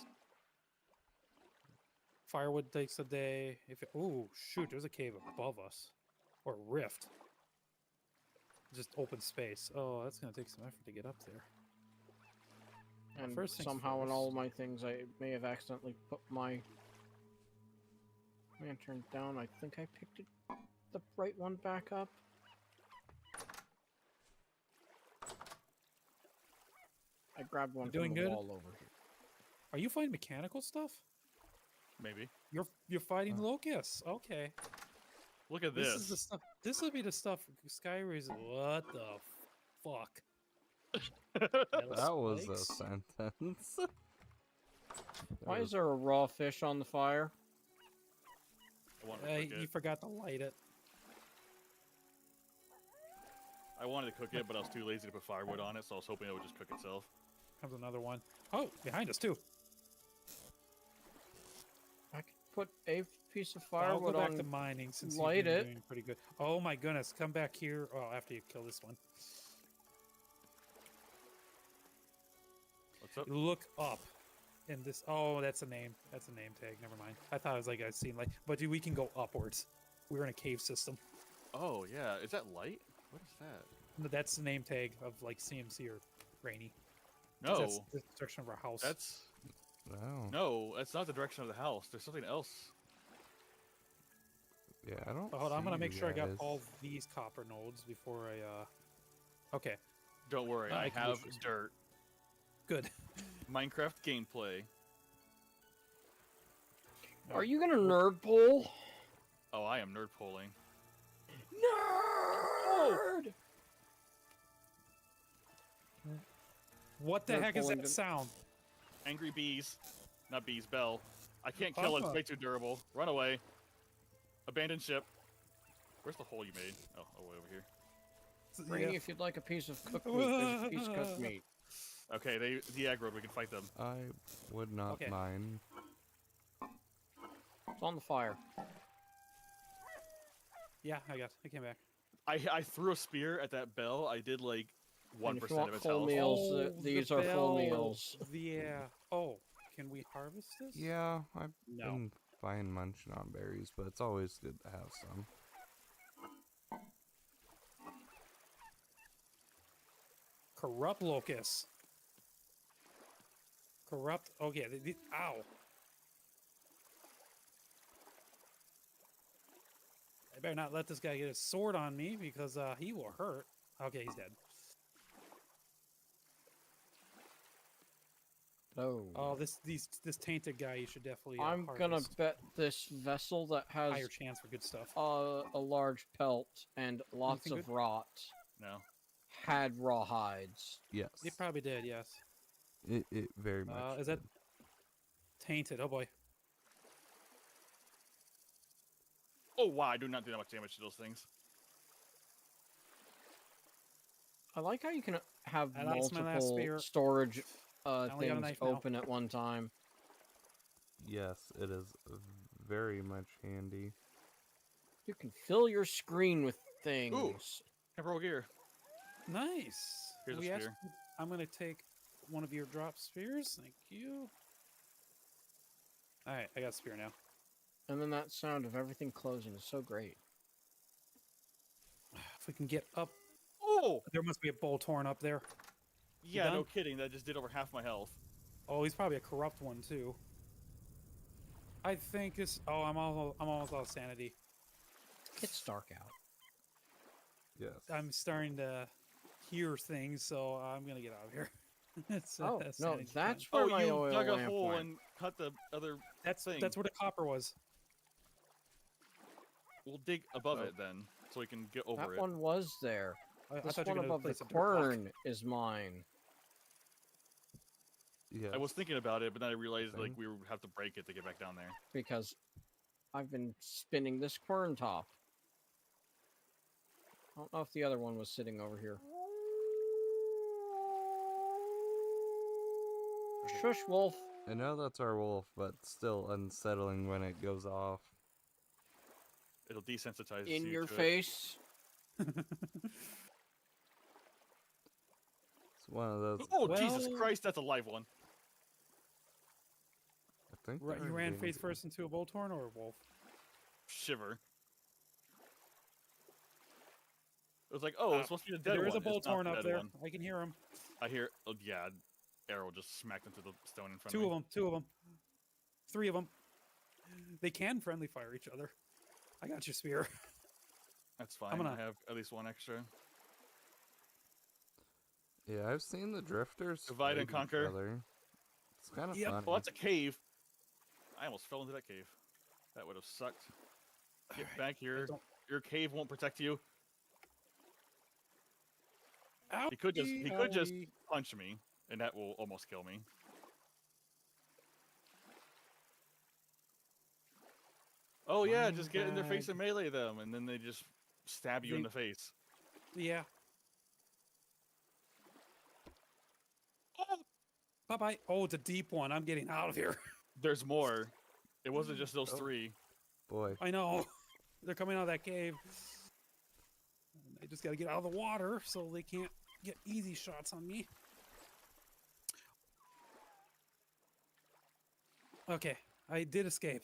Speaker 2: firewood takes a day. If it, ooh, shoot, there's a cave above us, or a rift. Just open space. Oh, that's gonna take some effort to get up there.
Speaker 3: And
Speaker 2: First things
Speaker 3: somehow in
Speaker 2: first.
Speaker 3: all my things I may have accidentally put my lantern down. I think I picked it, the right one back up. I grabbed one
Speaker 2: doing
Speaker 3: from the
Speaker 2: good?
Speaker 3: wall over here.
Speaker 2: Are you fighting mechanical stuff?
Speaker 4: Maybe.
Speaker 2: You're fighting locusts. Okay.
Speaker 4: Look at
Speaker 2: This
Speaker 4: this.
Speaker 2: is the stuff. This would be the stuff. Skyrays. What the fuck? Metal
Speaker 1: That was a
Speaker 2: spikes?
Speaker 1: sentence.
Speaker 3: Why is there a raw fish on the fire?
Speaker 4: I wanted to cook
Speaker 2: You
Speaker 4: it.
Speaker 2: forgot to light it.
Speaker 4: I wanted to cook it, but I was too lazy to put firewood on it, so I was hoping it would just cook itself.
Speaker 2: Comes another one. Oh, behind us too.
Speaker 3: I could put a piece of
Speaker 2: I'll go
Speaker 3: firewood
Speaker 2: back
Speaker 3: on.
Speaker 2: to mining since
Speaker 3: light
Speaker 2: you've been
Speaker 3: it.
Speaker 2: doing pretty good. Oh my goodness, come back here. Oh, after you kill this one.
Speaker 4: What's up?
Speaker 2: Look up. In this. Oh, that's a name. That's a name tag. Never mind. I thought it was like I'd seen like. But we can go upwards. We're in a cave system.
Speaker 4: Oh yeah, is that light? What is that?
Speaker 2: That's the name tag of like CMC or Rainy.
Speaker 4: No,
Speaker 2: That's the destruction of our house.
Speaker 4: that's
Speaker 1: No.
Speaker 4: that's not the direction of the house. There's something else.
Speaker 1: Yeah, I don't.
Speaker 2: Oh, hold on, I'm gonna
Speaker 1: see
Speaker 2: make
Speaker 1: you
Speaker 2: sure I got
Speaker 1: guys.
Speaker 2: all these copper nodes before I. Okay,
Speaker 4: Don't worry,
Speaker 2: I
Speaker 4: I
Speaker 2: can
Speaker 4: have
Speaker 2: use this.
Speaker 4: dirt.
Speaker 2: good.
Speaker 4: Minecraft gameplay.
Speaker 3: Are you gonna nerd pull?
Speaker 4: Oh, I am nerd polling.
Speaker 3: Nerd!
Speaker 2: What the
Speaker 3: Nerd
Speaker 2: heck is
Speaker 3: pulling
Speaker 2: that
Speaker 3: didn't-
Speaker 2: sound?
Speaker 4: Angry bees, not bees. Bell. I can't kill it. It's
Speaker 2: Papa.
Speaker 4: way too durable. Run away. Abandoned ship. Where's the hole you made? Oh, way over here.
Speaker 3: Rainy,
Speaker 2: Yeah.
Speaker 3: if you'd like a piece of cooked meat, there's a piece of cooked meat.
Speaker 4: Okay, they aggroed. We can fight them.
Speaker 1: I would not
Speaker 2: Okay.
Speaker 1: mind.
Speaker 3: It's on the fire.
Speaker 2: Yeah, I came back.
Speaker 4: I threw a spear at that bell. I did like
Speaker 3: And if you
Speaker 4: 1%
Speaker 3: want
Speaker 4: of its
Speaker 3: full
Speaker 4: health.
Speaker 3: meals,
Speaker 2: Oh,
Speaker 3: these
Speaker 2: the
Speaker 3: are full
Speaker 2: bell.
Speaker 3: meals.
Speaker 2: Yeah. Oh, can we harvest this?
Speaker 1: Yeah, I've
Speaker 2: No.
Speaker 1: been fine munching on berries, but it's always good to have some.
Speaker 2: Corrupt locust. Corrupt. Okay. Ow. I better not let this guy get his sword on me because he will hurt. Okay, he's dead.
Speaker 3: Oh.
Speaker 2: Oh, this tainted guy, you should definitely.
Speaker 3: I'm gonna
Speaker 2: harvest.
Speaker 3: bet this vessel that has
Speaker 2: Higher chance for good stuff.
Speaker 3: a large pelt and lots
Speaker 2: Anything
Speaker 3: of
Speaker 2: good?
Speaker 3: rot
Speaker 4: No.
Speaker 3: had raw hides.
Speaker 1: Yes.
Speaker 2: It probably did. Yes.
Speaker 1: It very much.
Speaker 2: Is that
Speaker 1: did.
Speaker 2: tainted? Oh boy.
Speaker 4: Oh wow, I do not do that much damage to those things.
Speaker 3: I like how you can have
Speaker 2: I lost my last
Speaker 3: multiple
Speaker 2: spear.
Speaker 3: storage
Speaker 2: only got a
Speaker 3: things
Speaker 2: knife now.
Speaker 3: open at one time.
Speaker 1: Yes, it is very much handy.
Speaker 3: You can fill your screen with things.
Speaker 4: Temporal gear.
Speaker 2: Nice.
Speaker 4: Here's a
Speaker 2: We
Speaker 4: spear.
Speaker 2: actually- I'm gonna take one of your drop spears. Thank you. All right, I got a spear now.
Speaker 3: And then that sound of everything closing is so great.
Speaker 2: If we can get up,
Speaker 4: Oh!
Speaker 2: there must be a bowl torn up there.
Speaker 4: Yeah, no
Speaker 2: done?
Speaker 4: kidding. That just did over half my health.
Speaker 2: Oh, he's probably a corrupt one too. I think it's. Oh, I'm almost out of sanity.
Speaker 3: It's dark out.
Speaker 1: Yes.
Speaker 2: I'm starting to hear things, so I'm gonna get out of here. It's,
Speaker 3: Oh, no,
Speaker 2: sanity
Speaker 3: that's
Speaker 2: time.
Speaker 3: where
Speaker 4: Oh,
Speaker 3: my
Speaker 4: you
Speaker 3: oil
Speaker 4: dug a
Speaker 3: lamp
Speaker 4: hole
Speaker 3: went.
Speaker 4: and cut the other
Speaker 2: that's
Speaker 4: thing.
Speaker 2: where the copper was.
Speaker 4: We'll dig above
Speaker 3: Oh.
Speaker 4: it then, so we can get over
Speaker 3: That
Speaker 4: it.
Speaker 3: one was there.
Speaker 2: I
Speaker 3: This
Speaker 2: thought you
Speaker 3: one
Speaker 2: were gonna
Speaker 3: above the
Speaker 2: place a dirt block.
Speaker 3: quern is mine.
Speaker 1: Yes.
Speaker 4: I was thinking about it, but then I realized like
Speaker 1: Same.
Speaker 4: we would have to break it to get back down there.
Speaker 3: Because I've been spinning this quern top. I don't know if the other one was sitting over here. Shush, wolf.
Speaker 1: I know that's our wolf, but still unsettling when it goes off.
Speaker 4: It'll desensitize
Speaker 3: In
Speaker 4: you
Speaker 3: your
Speaker 4: to it.
Speaker 3: face.
Speaker 1: It's one of those.
Speaker 4: Oh Jesus
Speaker 2: Well-
Speaker 4: Christ, that's a live one.
Speaker 1: I think
Speaker 2: You
Speaker 1: they're
Speaker 2: ran face
Speaker 1: endangered.
Speaker 2: first into a Boltorn or a wolf?
Speaker 4: Shiver. It was like, oh, it's supposed to be the dead
Speaker 2: There is a
Speaker 4: one. It's not
Speaker 2: Boltorn
Speaker 4: the
Speaker 2: up
Speaker 4: dead
Speaker 2: there.
Speaker 4: one.
Speaker 2: I can hear him.
Speaker 4: I hear. Oh yeah, arrow just smacked into the stone in front
Speaker 2: Two
Speaker 4: of
Speaker 2: of
Speaker 4: me.
Speaker 2: them. Two of them. Three of them. They can friendly fire each other. I got your spear.
Speaker 4: That's fine.
Speaker 2: gonna-
Speaker 4: I have at least one extra.
Speaker 1: Yeah, I've seen the drifters
Speaker 4: Divide and
Speaker 1: fight each
Speaker 4: conquer.
Speaker 1: other. It's kind of
Speaker 2: Yep.
Speaker 1: funny.
Speaker 4: Well, that's a cave. I almost fell into that cave. That would have sucked. Get
Speaker 2: Alright,
Speaker 4: back here.
Speaker 2: don't-
Speaker 4: Your cave won't protect you.
Speaker 2: Ow!
Speaker 4: He could just
Speaker 2: Owie.
Speaker 4: punch me, and that will almost kill me. Oh yeah, just get in their face
Speaker 2: Bag.
Speaker 4: and melee them, and then they just stab you in
Speaker 2: They-
Speaker 4: the face.
Speaker 2: Yeah. Bye bye. Oh, it's a deep one. I'm getting out of here.
Speaker 4: There's more. It wasn't just those
Speaker 1: Oh.
Speaker 4: three.
Speaker 1: Boy,
Speaker 2: I know. They're coming out of that cave. And I just got to get out of the water so they can't get easy shots on me. Okay, I did escape.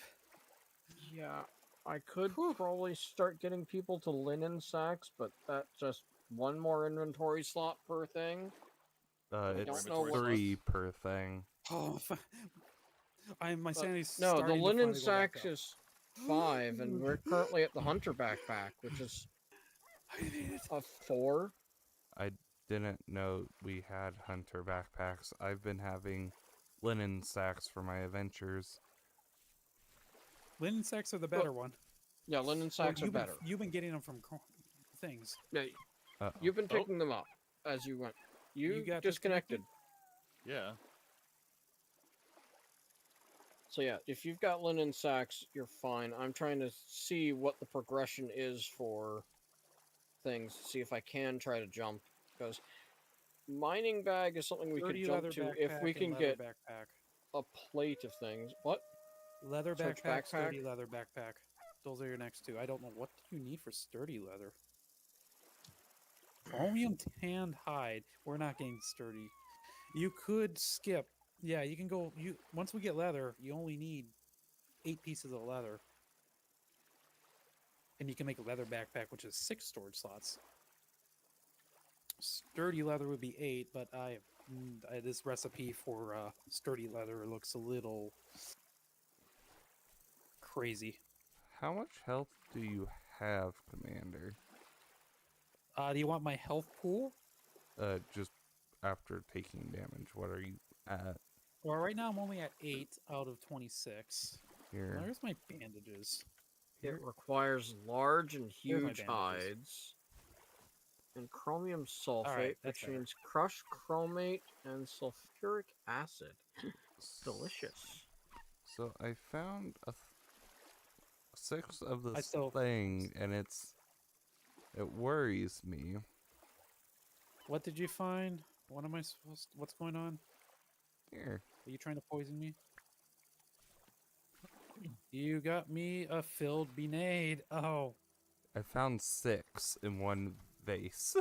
Speaker 3: Yeah, I could probably start getting people to linen sacks, but that just one more inventory slot per thing.
Speaker 1: It's
Speaker 3: don't know what-
Speaker 1: 3 per thing.
Speaker 2: Oh, my sanity's
Speaker 3: No, the
Speaker 2: starting to
Speaker 3: linen
Speaker 2: finally go back
Speaker 3: sacks
Speaker 2: up.
Speaker 3: is 5, and we're currently at the hunter backpack, which is
Speaker 2: I need it.
Speaker 3: a 4.
Speaker 1: I didn't know we had hunter backpacks. I've been having linen sacks for my adventures.
Speaker 2: Linen sacks are the better one.
Speaker 3: Yeah, linen sacks are
Speaker 2: You've been-
Speaker 3: better.
Speaker 2: You've been getting them from things.
Speaker 3: Yeah,
Speaker 1: Uh-oh.
Speaker 3: you've been
Speaker 4: Oh.
Speaker 3: picking them up as you went. You,
Speaker 2: got
Speaker 3: disconnected.
Speaker 4: Yeah.
Speaker 3: So yeah, if you've got linen sacks, you're fine. I'm trying to see what the progression is for things. See if I can try to jump, because mining bag is something we could
Speaker 2: Sturdy
Speaker 3: jump
Speaker 2: leather
Speaker 3: to if we
Speaker 2: backpack
Speaker 3: can
Speaker 2: and leather
Speaker 3: get
Speaker 2: backpack.
Speaker 3: a plate of things. What?
Speaker 2: Leather
Speaker 3: Search
Speaker 2: backpack, sturdy
Speaker 3: backpack.
Speaker 2: leather backpack. Those are your next two. I don't know what do you need for sturdy leather. Chromium tanned hide. We're not getting sturdy. You could skip. Yeah, you can go. You once we get leather, you only need 8 pieces of leather, and you can make a leather backpack, which is 6 storage slots. Sturdy leather would be 8, but this recipe for sturdy leather looks a little crazy.
Speaker 1: How much health do you have, Commander?
Speaker 2: Do you want my health pool?
Speaker 1: Just after taking damage, what are you at
Speaker 2: Well, right now I'm only at 8 out of 26.
Speaker 1: here?
Speaker 2: Where's my bandages?
Speaker 3: It requires large and
Speaker 2: Here's my
Speaker 3: huge
Speaker 2: bandages.
Speaker 3: hides. And chromium sulfate,
Speaker 2: that's
Speaker 3: which
Speaker 2: better.
Speaker 3: means crushed chromate and sulfuric acid. Delicious.
Speaker 1: So I found 6 of
Speaker 2: I
Speaker 1: this
Speaker 2: still-
Speaker 1: thing, and it worries me.
Speaker 2: What did you find? What am I supposed? What's going on?
Speaker 1: Here,
Speaker 2: Are you trying to poison me? You got me a filled grenade. Oh,
Speaker 1: I found 6 in one vase.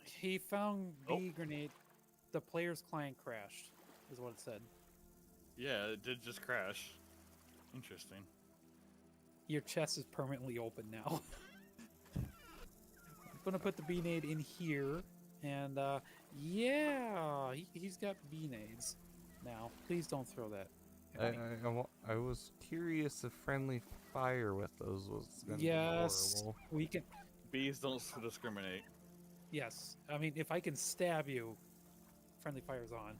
Speaker 2: he found
Speaker 4: Oh.
Speaker 2: the grenade. The player's client crashed, is what it said.
Speaker 4: Yeah, it did just crash. Interesting.
Speaker 2: Your chest is permanently open now. I'm gonna put the grenade in here, and yeah, he's got grenades now. Please don't throw that. at me.
Speaker 1: I was curious if friendly fire with those was gonna
Speaker 2: Yes,
Speaker 1: be horrible.
Speaker 2: we can.
Speaker 4: Bees don't discriminate.
Speaker 2: Yes, I mean if I can stab you, friendly fire's on.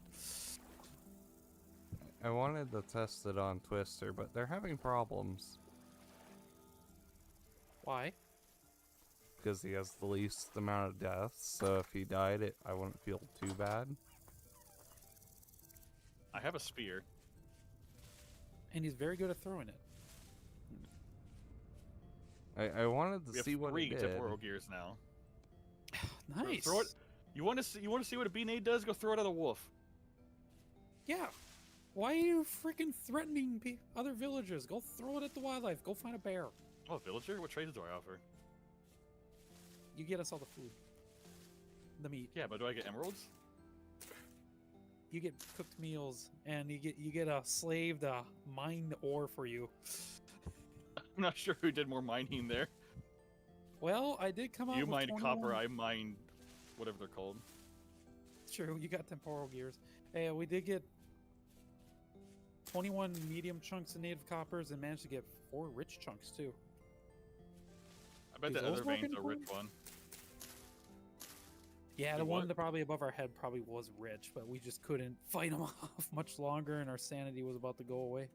Speaker 1: I wanted to test it on Twister, but they're having problems
Speaker 2: Why?
Speaker 1: because he has the least amount of deaths. So if he died, I wouldn't feel too bad.
Speaker 4: I have a spear.
Speaker 2: And he's very good at throwing it.
Speaker 1: I wanted to
Speaker 4: We have
Speaker 1: see what
Speaker 4: 3
Speaker 1: it did.
Speaker 4: temporal gears now.
Speaker 2: Nice.
Speaker 4: Throw it. You want to see? You want to see what a B-nade does? Go throw it at a wolf.
Speaker 2: Yeah. Why are you freaking threatening other villagers? Go throw it at the wildlife. Go find a bear.
Speaker 4: Oh, villager. What trades do I offer?
Speaker 2: You get us all the food. The meat.
Speaker 4: Yeah, but do I get emeralds?
Speaker 2: You get cooked meals, and you get a slave to mine the ore for you.
Speaker 4: I'm not sure who did more mining there.
Speaker 2: Well, I did come out
Speaker 4: You
Speaker 2: with
Speaker 4: mined
Speaker 2: 21.
Speaker 4: copper. I mined whatever they're called.
Speaker 2: True, you got temporal gears. Hey, we did get 21 medium chunks of native coppers and managed to get 4 rich chunks too.
Speaker 4: I bet
Speaker 2: Is
Speaker 4: the
Speaker 2: those
Speaker 4: other vein's a
Speaker 2: working
Speaker 4: rich
Speaker 2: for
Speaker 4: one.
Speaker 2: Yeah,
Speaker 4: Do
Speaker 2: the one
Speaker 4: what?
Speaker 2: that probably above our head probably was rich, but we just couldn't fight him off much longer, and our sanity was about to go away.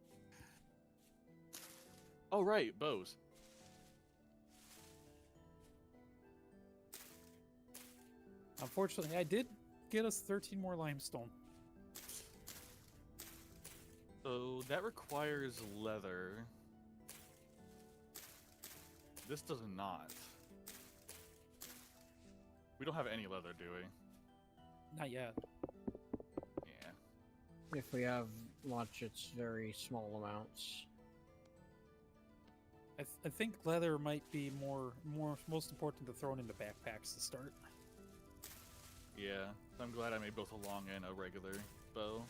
Speaker 4: Oh right, bows.
Speaker 2: Unfortunately, I did get us 13 more limestone.
Speaker 4: So that requires leather. This does not. We don't have any leather, do we?
Speaker 2: Not yet.
Speaker 4: Yeah.
Speaker 3: If we have much, it's very small amounts.
Speaker 2: I think leather might be most important to throw it into backpacks to start.
Speaker 4: Yeah. I'm glad I made both a long and a regular bow.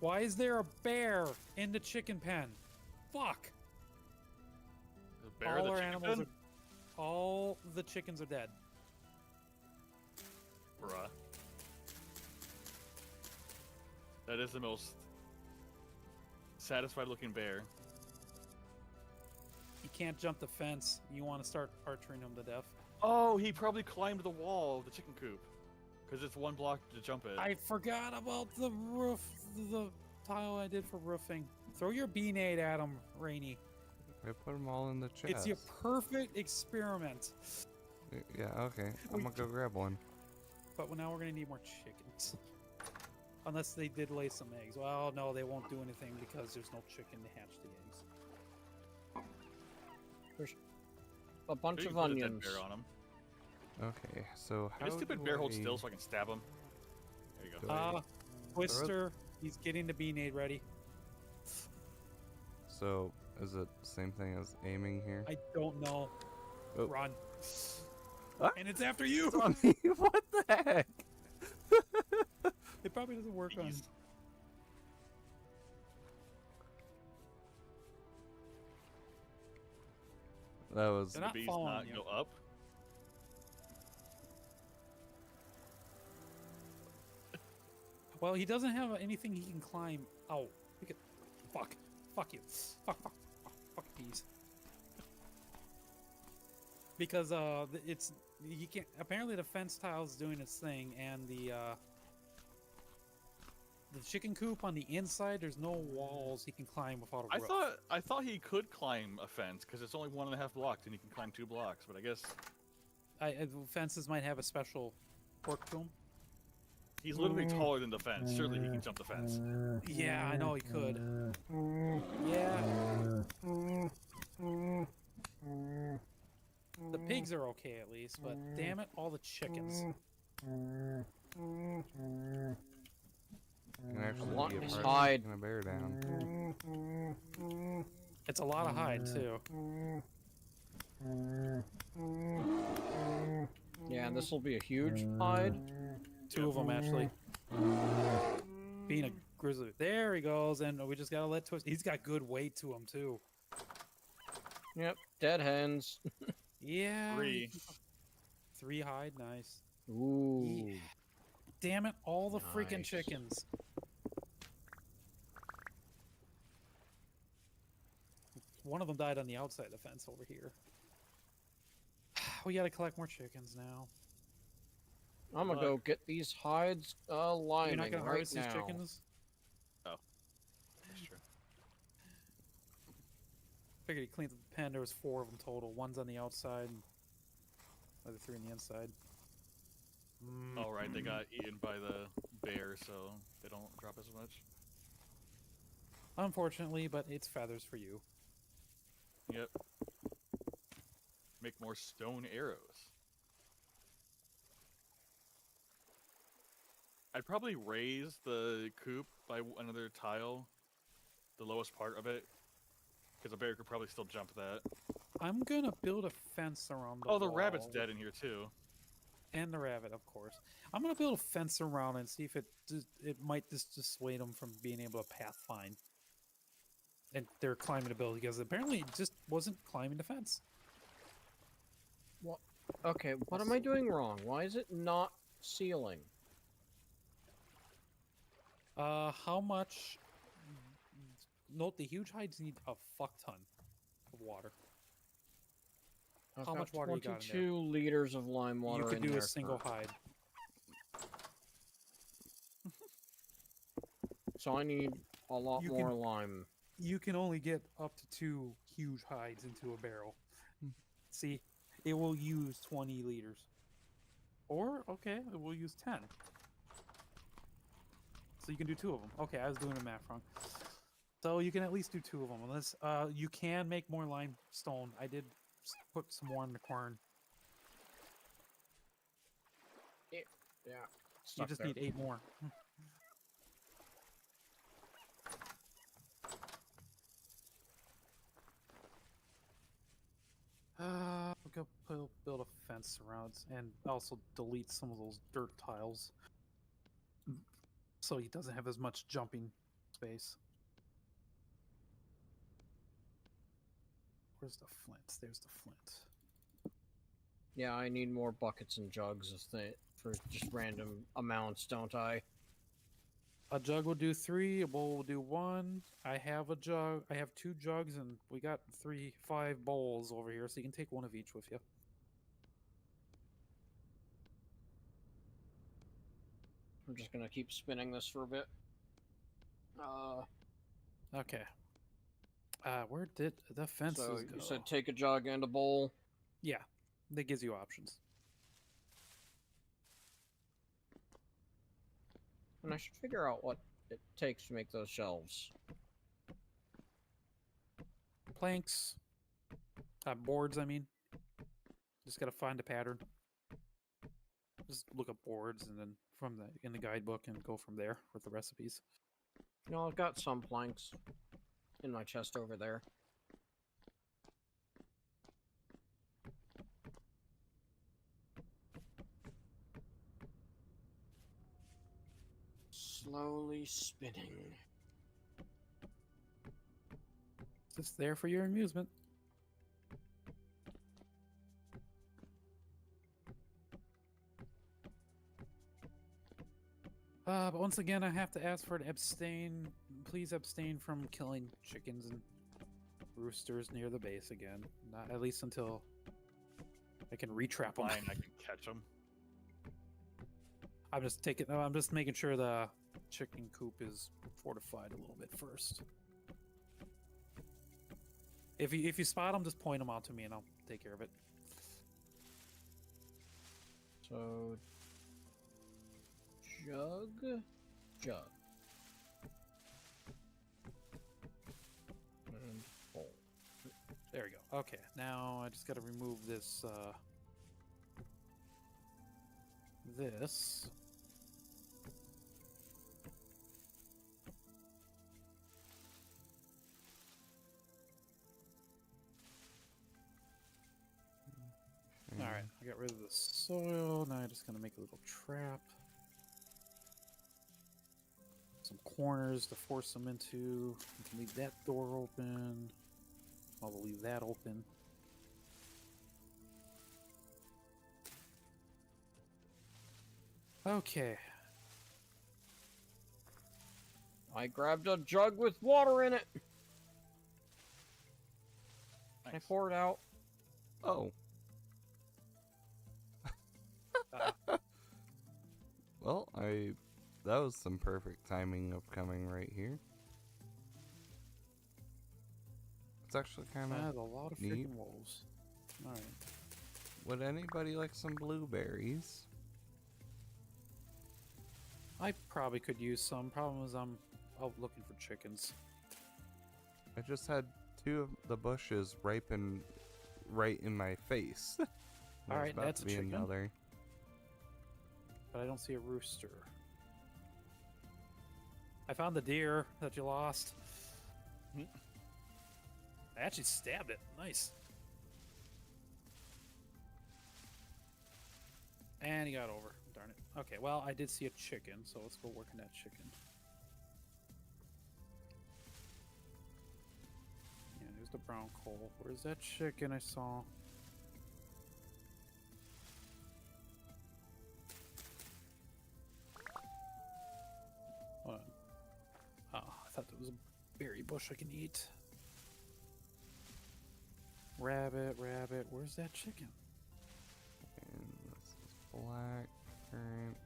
Speaker 2: Why is there a bear in the chicken pen? Fuck!
Speaker 4: The bear,
Speaker 2: All
Speaker 4: the
Speaker 2: our
Speaker 4: chicken
Speaker 2: animals
Speaker 4: pen?
Speaker 2: All the chickens are dead.
Speaker 4: Bruh. That is the most satisfied looking bear.
Speaker 2: You can't jump the fence. You want to start archering them to death.
Speaker 4: Oh, he probably climbed the wall of the chicken coop. Because it's one block to jump it.
Speaker 2: I forgot about the roof, the tile I did for roofing. Throw your bean-aid at him, Rainy.
Speaker 1: I put them all in the chest.
Speaker 2: It's your perfect experiment.
Speaker 1: Yeah, okay. I'm gonna go grab one.
Speaker 2: But now we're gonna need more chickens. Unless they did lay some eggs. Well, no, they won't do anything because there's no chicken to hatch the eggs.
Speaker 3: There's a bunch
Speaker 4: You
Speaker 3: of
Speaker 4: can put a dead
Speaker 3: onions.
Speaker 4: bear on him.
Speaker 1: Okay, so how
Speaker 4: Can this stupid
Speaker 1: do
Speaker 4: bear hold
Speaker 1: I-
Speaker 4: still so I can stab him? There you go.
Speaker 1: Do I-
Speaker 2: Twister, he's getting the bean-aid ready.
Speaker 1: So, is it the same thing as aiming here?
Speaker 2: I don't know.
Speaker 1: Oh.
Speaker 2: Run.
Speaker 1: Ah.
Speaker 2: And it's after you!
Speaker 1: On me? What the heck?
Speaker 2: It probably doesn't work on...
Speaker 4: Jeez.
Speaker 1: That was...
Speaker 2: They're
Speaker 4: The
Speaker 2: not
Speaker 4: bees
Speaker 2: following
Speaker 4: not
Speaker 2: you.
Speaker 4: go up.
Speaker 2: Well, he doesn't have anything he can climb out. Look at... Fuck. Fuck you. Fuck bees. Because, it's... You can't... Apparently the fence tile's doing its thing, and the chicken coop on the inside, there's no walls he can climb without a roof.
Speaker 4: I thought he could climb a fence because it's only 1.5 blocks and he can climb 2 blocks. But I guess
Speaker 2: Fences might have a special quirk to them.
Speaker 4: he's literally taller than the fence. Surely he can jump the fence.
Speaker 2: Yeah, I know he could. Yeah. The pigs are okay at least, but damn it, all the chickens.
Speaker 1: Can actually
Speaker 3: Want
Speaker 1: be a
Speaker 3: his
Speaker 1: part
Speaker 3: hide.
Speaker 1: of taking a bear down.
Speaker 2: It's a lot of hide too.
Speaker 3: Yeah, and this will be a huge hide.
Speaker 2: 2 of them actually. Being a grizzly. There he goes, and we just gotta let Twist. He's got good weight to him too.
Speaker 3: Yep, dead hens.
Speaker 2: Yeah.
Speaker 4: 3.
Speaker 2: 3 hide, nice.
Speaker 3: Ooh.
Speaker 2: Damn it, all the freaking
Speaker 3: Nice.
Speaker 2: chickens. One of them died on the outside of the fence over here. We gotta collect more chickens now.
Speaker 3: I'm gonna go get these hides
Speaker 2: You're not
Speaker 3: lining
Speaker 2: gonna
Speaker 3: right
Speaker 2: harvest these
Speaker 3: now.
Speaker 2: chickens?
Speaker 4: That's true.
Speaker 2: Figured he cleaned up the pen. There was 4 of them total. One's on the outside, and the other 3 on the inside.
Speaker 4: All right, they got eaten by the bear, so they don't drop as much.
Speaker 2: Unfortunately, but it's feathers for you.
Speaker 4: Yep. Make more stone arrows. I'd probably raise the coop by another tile, the lowest part of it, because a bear could probably still jump that.
Speaker 2: I'm gonna build a fence around the
Speaker 4: Oh, the rabbit's
Speaker 2: wall.
Speaker 4: dead in here too.
Speaker 2: And the rabbit, of course. I'm gonna build a fence around it and see if it might just dissuade them from being able to pathfind. And their climbing ability, because apparently it just wasn't climbing the fence.
Speaker 3: Okay, what am I doing wrong? Why is it not sealing?
Speaker 2: How much? Note the huge hides need a fuck ton of water.
Speaker 3: I've
Speaker 2: How
Speaker 3: got
Speaker 2: much water you got in there?
Speaker 3: 22 liters of lime water
Speaker 2: You could
Speaker 3: in
Speaker 2: do
Speaker 3: there
Speaker 2: a single
Speaker 3: for-
Speaker 2: hide.
Speaker 3: So I need a lot
Speaker 2: You
Speaker 3: more
Speaker 2: can-
Speaker 3: lime.
Speaker 2: You can only get up to 2 huge hides into a barrel. See, it will use 20 liters. Or, okay, it will use 10. So you can do 2 of them. Okay, I was doing the math wrong. So you can at least do 2 of them. Unless you can make more limestone. I did put some more in the corn.
Speaker 3: Yeah.
Speaker 2: You
Speaker 3: stuck
Speaker 2: just
Speaker 3: there.
Speaker 2: need 8 more. We'll go build a fence around and also delete some of those dirt tiles so he doesn't have as much jumping space. Where's the flint? There's the flint.
Speaker 3: Yeah, I need more buckets and jugs for just random amounts, don't I?
Speaker 2: A jug will do 3. A bowl will do 1. I have a jug. I have 2 jugs, and we got 5 bowls over here, so you can take one of each with you.
Speaker 3: I'm just gonna keep spinning this for a bit.
Speaker 2: Okay. Where did the fences
Speaker 3: So
Speaker 2: go?
Speaker 3: you said take a jug and a bowl.
Speaker 2: Yeah, that gives you options.
Speaker 3: And I should figure out what it takes to make those shelves.
Speaker 2: Planks. Boards, I mean. Just gotta find a pattern. Just look up boards and then in the guidebook and go from there with the recipes.
Speaker 3: No, I've got some planks in my chest over there. Slowly spinning.
Speaker 2: Just there for your amusement. But once again, I have to ask for an abstain. Please abstain from killing chickens and roosters near the base again. Not at least until I can retrap them.
Speaker 4: Fine, I can catch them.
Speaker 2: I'm just making sure the chicken coop is fortified a little bit first. If you spot them, just point them out to me and I'll take care of it.
Speaker 3: So, jug, and bowl.
Speaker 2: There we go. Okay, now I just got to remove this. This. All right, I got rid of the soil. Now I'm just gonna make a little trap. Some corners to force them into. You can leave that door open. I'll leave that open. Okay.
Speaker 3: I grabbed a jug with water in it. Can I
Speaker 4: Nice.
Speaker 3: pour it out?
Speaker 1: Oh. Well, that was some perfect timing of coming right here. It's actually kind
Speaker 2: I
Speaker 1: of
Speaker 2: had a lot of
Speaker 1: neat.
Speaker 2: freaking wolves. All right.
Speaker 1: Would anybody like some blueberries?
Speaker 2: I probably could use some. Problem is I'm out looking for chickens.
Speaker 1: I just had 2 of the bushes ripen right in my face. There's
Speaker 2: Alright,
Speaker 1: about
Speaker 2: that's
Speaker 1: to
Speaker 2: a
Speaker 1: be
Speaker 2: chicken.
Speaker 1: another.
Speaker 2: But I don't see a rooster. I found the deer that you lost.
Speaker 4: Hmm.
Speaker 2: I actually stabbed it. Nice. And he got over. Darn it. Okay, well, I did see a chicken, so let's go work on that chicken. Yeah, there's the brown coal. Where's that chicken I saw? Hold on. Oh, I thought there was a berry bush I can eat. Rabbit, rabbit. Where's that chicken?
Speaker 1: And this is black currant.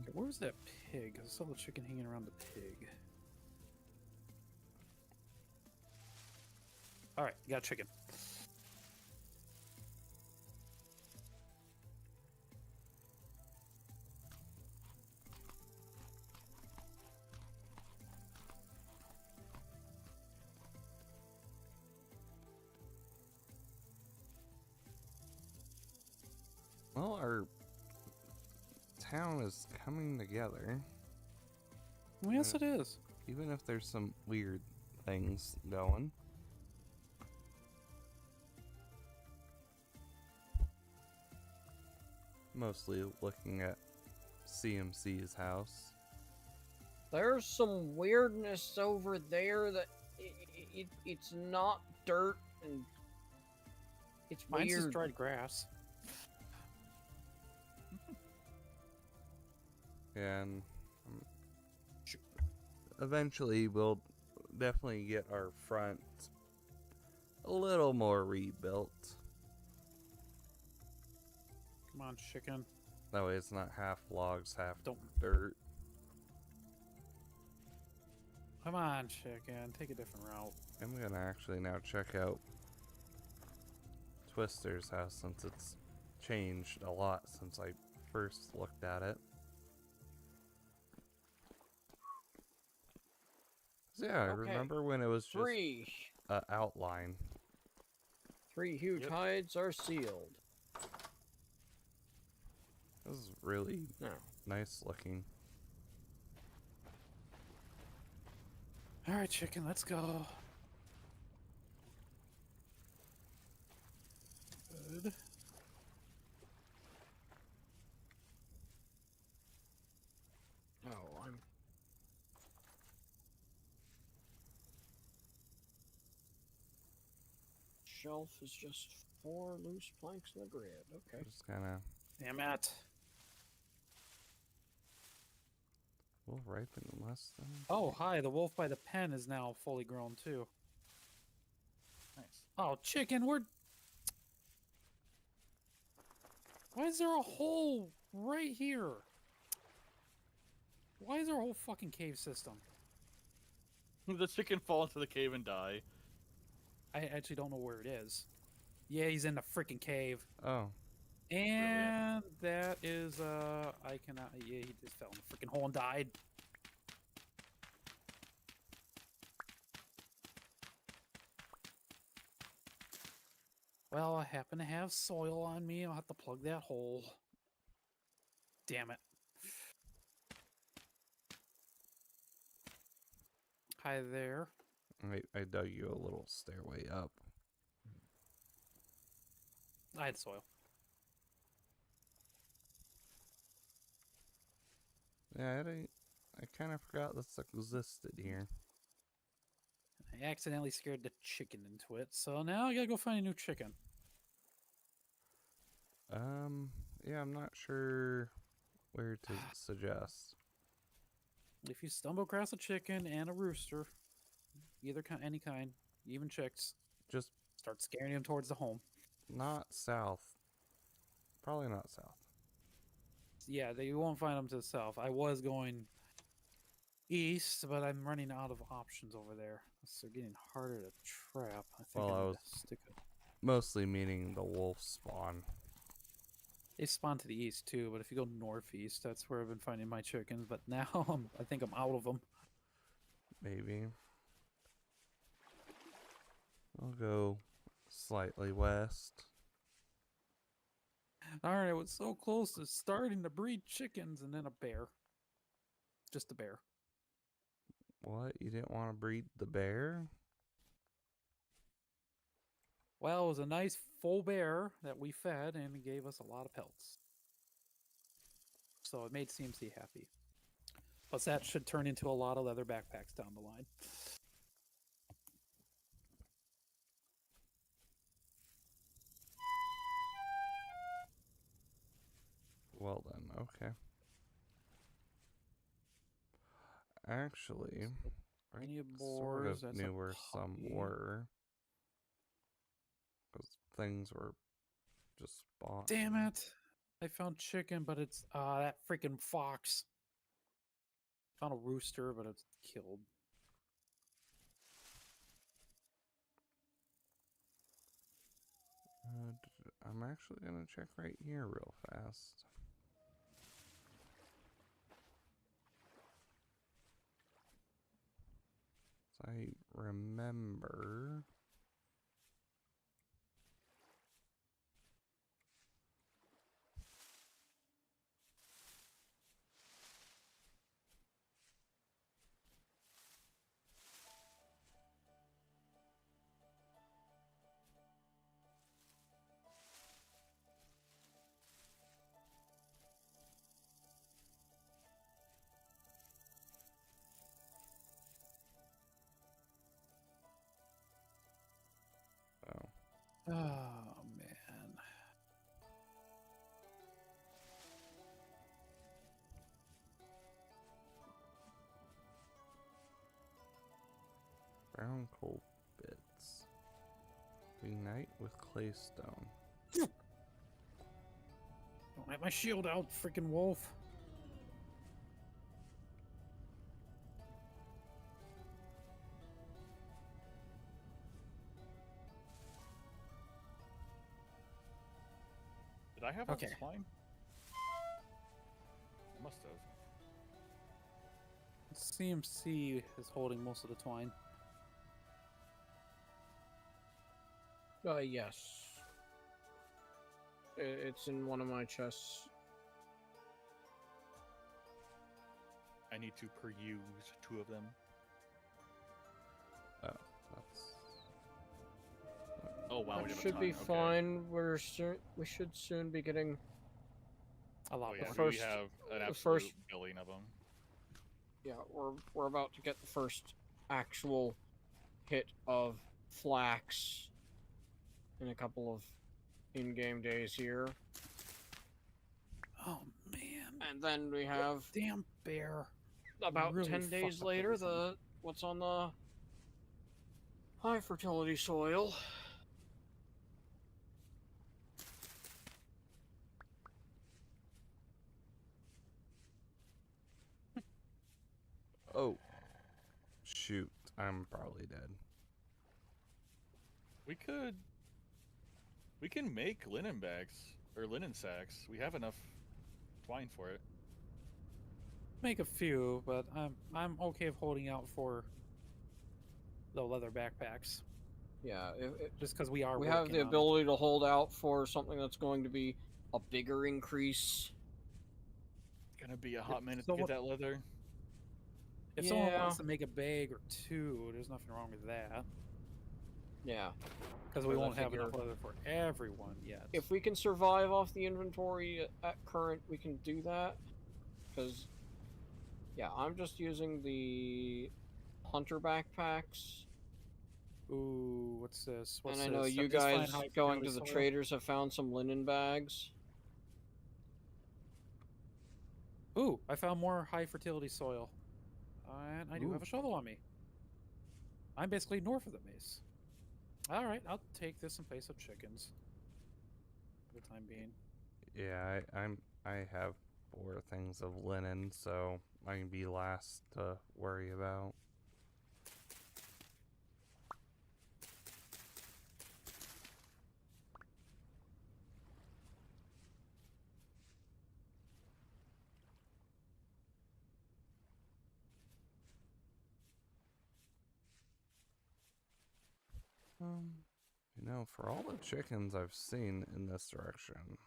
Speaker 2: Okay, where's that pig? I saw the chicken hanging around the pig. Alright, got a chicken.
Speaker 1: Well, our town is coming together,
Speaker 2: Well, yes, it is.
Speaker 1: even if there's some weird things going. Mostly looking at CMC's house.
Speaker 3: There's some weirdness over there that it's not dirt and It's
Speaker 2: Mine's just
Speaker 3: weird.
Speaker 2: dried grass.
Speaker 1: And eventually we'll definitely get our front a little more rebuilt.
Speaker 2: Come on, chicken.
Speaker 1: That way it's not half logs, half
Speaker 2: Don't.
Speaker 1: dirt.
Speaker 2: Come on, chicken. Take a different route.
Speaker 1: I'm gonna actually now check out Twister's house since it's changed a lot since I first looked at it. So yeah, I
Speaker 3: Okay.
Speaker 1: remember when it was just
Speaker 3: Three.
Speaker 1: an outline.
Speaker 3: 3 huge
Speaker 4: Yep.
Speaker 3: hides are sealed.
Speaker 1: This is really
Speaker 3: Now,
Speaker 1: nice looking.
Speaker 2: All right, chicken. Let's go. Good.
Speaker 3: oh, I'm. Shelf is just 4 loose planks in the grid. Okay.
Speaker 1: Just kind of
Speaker 2: Damn it.
Speaker 1: will ripen in less than.
Speaker 2: Oh, hi. The wolf by the pen is now fully grown, too.
Speaker 4: Nice.
Speaker 2: Oh, chicken, we're... Why is there a hole right here? Why is there a whole fucking cave system?
Speaker 4: The chicken fall into the cave and die.
Speaker 2: I actually don't know where it is. Yeah, he's in the freaking cave.
Speaker 1: Oh,
Speaker 2: And that is, I cannot... Yeah, he just fell in the freaking hole and died. Well, I happen to have soil on me. I'll have to plug that hole. Damn it. Hi there.
Speaker 1: I dug you a little stairway up.
Speaker 2: I had soil.
Speaker 1: Yeah, I kind of forgot this existed here.
Speaker 2: I accidentally scared the chicken into it, so now I gotta go find a new chicken.
Speaker 1: Yeah, I'm not sure where to suggest.
Speaker 2: If you stumble across a chicken and a rooster, either kind, any kind, even chicks,
Speaker 1: Just
Speaker 2: start scaring them towards the home.
Speaker 1: not south. Probably not south.
Speaker 2: Yeah, you won't find them to the south. I was going east, but I'm running out of options over there. So they're getting harder to trap. I think
Speaker 1: Well,
Speaker 2: I
Speaker 1: I
Speaker 2: need
Speaker 1: was-
Speaker 2: to stick it.
Speaker 1: Mostly meaning the wolf spawn.
Speaker 2: They spawn to the east too, but if you go northeast, that's where I've been finding my chickens. But now I think I'm out of them.
Speaker 1: Maybe. I'll go slightly west.
Speaker 2: All right, I was so close to starting to breed chickens, and then a bear. Just a bear.
Speaker 1: What? You didn't want to breed the bear?
Speaker 2: Well, it was a nice full bear that we fed, and it gave us a lot of pelts. So it made CMC happy. Plus, that should turn into a lot of leather backpacks down the line.
Speaker 1: Well then, okay. Actually, I
Speaker 2: Plenty of
Speaker 1: sort
Speaker 2: boars,
Speaker 1: of
Speaker 2: that's a
Speaker 1: knew where some
Speaker 2: puppy.
Speaker 1: were. Because things were just spawned.
Speaker 2: Damn it! I found chicken, but it's that freaking fox. Found a rooster, but it's killed.
Speaker 1: I'm actually gonna check right here real fast. So I remember. Oh,
Speaker 2: Oh man.
Speaker 1: Brown coal bits. Ignite with claystone.
Speaker 2: Don't have my shield out, freaking wolf.
Speaker 4: Did I have all
Speaker 2: Okay.
Speaker 4: this twine? I must have.
Speaker 2: CMC is holding most of the twine.
Speaker 3: Yes. It's in one of my chests.
Speaker 4: I need to peruse 2 of them.
Speaker 1: Oh, that's.
Speaker 4: Oh wow, we
Speaker 3: That
Speaker 4: have a
Speaker 3: should
Speaker 4: ton.
Speaker 3: be
Speaker 4: Okay.
Speaker 3: fine. We should soon be getting.
Speaker 2: A lot
Speaker 4: Oh yeah,
Speaker 2: more.
Speaker 3: first-
Speaker 4: we have an
Speaker 3: the
Speaker 4: absolute
Speaker 3: first-
Speaker 4: billion of them.
Speaker 3: Yeah, we're about to get the first actual hit of flax in a couple of in-game days here,
Speaker 2: Oh man.
Speaker 3: and then we have
Speaker 2: Damn bear.
Speaker 3: about
Speaker 2: really
Speaker 3: 10 days
Speaker 2: fucked up
Speaker 3: later
Speaker 2: everything.
Speaker 3: what's on the high fertility soil.
Speaker 1: Oh. Shoot. I'm probably dead.
Speaker 4: We can make linen bags or linen sacks. We have enough twine for it.
Speaker 2: Make a few, but I'm okay of holding out for the leather backpacks.
Speaker 3: Yeah,
Speaker 2: Just because we are
Speaker 3: we have
Speaker 2: working
Speaker 3: the
Speaker 2: on it.
Speaker 3: ability to hold out for something that's going to be a bigger increase.
Speaker 4: Gonna be a hot minute
Speaker 2: so
Speaker 4: to get
Speaker 2: what-
Speaker 4: that leather.
Speaker 2: If someone
Speaker 3: Yeah.
Speaker 2: wants to make a bag or 2, there's nothing wrong with that.
Speaker 3: Yeah.
Speaker 2: Because we
Speaker 3: Because I
Speaker 2: won't have enough
Speaker 3: figure-
Speaker 2: leather for everyone yet.
Speaker 3: If we can survive off the inventory at current, we can do that. Because, yeah, I'm just using the hunter backpacks.
Speaker 2: Ooh, what's this? What's
Speaker 3: And I know
Speaker 2: this?
Speaker 3: you
Speaker 2: Just find
Speaker 3: guys
Speaker 2: high
Speaker 3: going to
Speaker 2: fertility
Speaker 3: the
Speaker 2: soil?
Speaker 3: traders have found some linen bags.
Speaker 2: Ooh, I found more high fertility soil. And I do have
Speaker 1: Ooh.
Speaker 2: a shovel on me. I'm basically north of the base. Alright, I'll take this in place of chickens. For the time being.
Speaker 1: Yeah, I have 4 things of linen, so I can be last to worry about. You know, for all the chickens I've seen in this direction.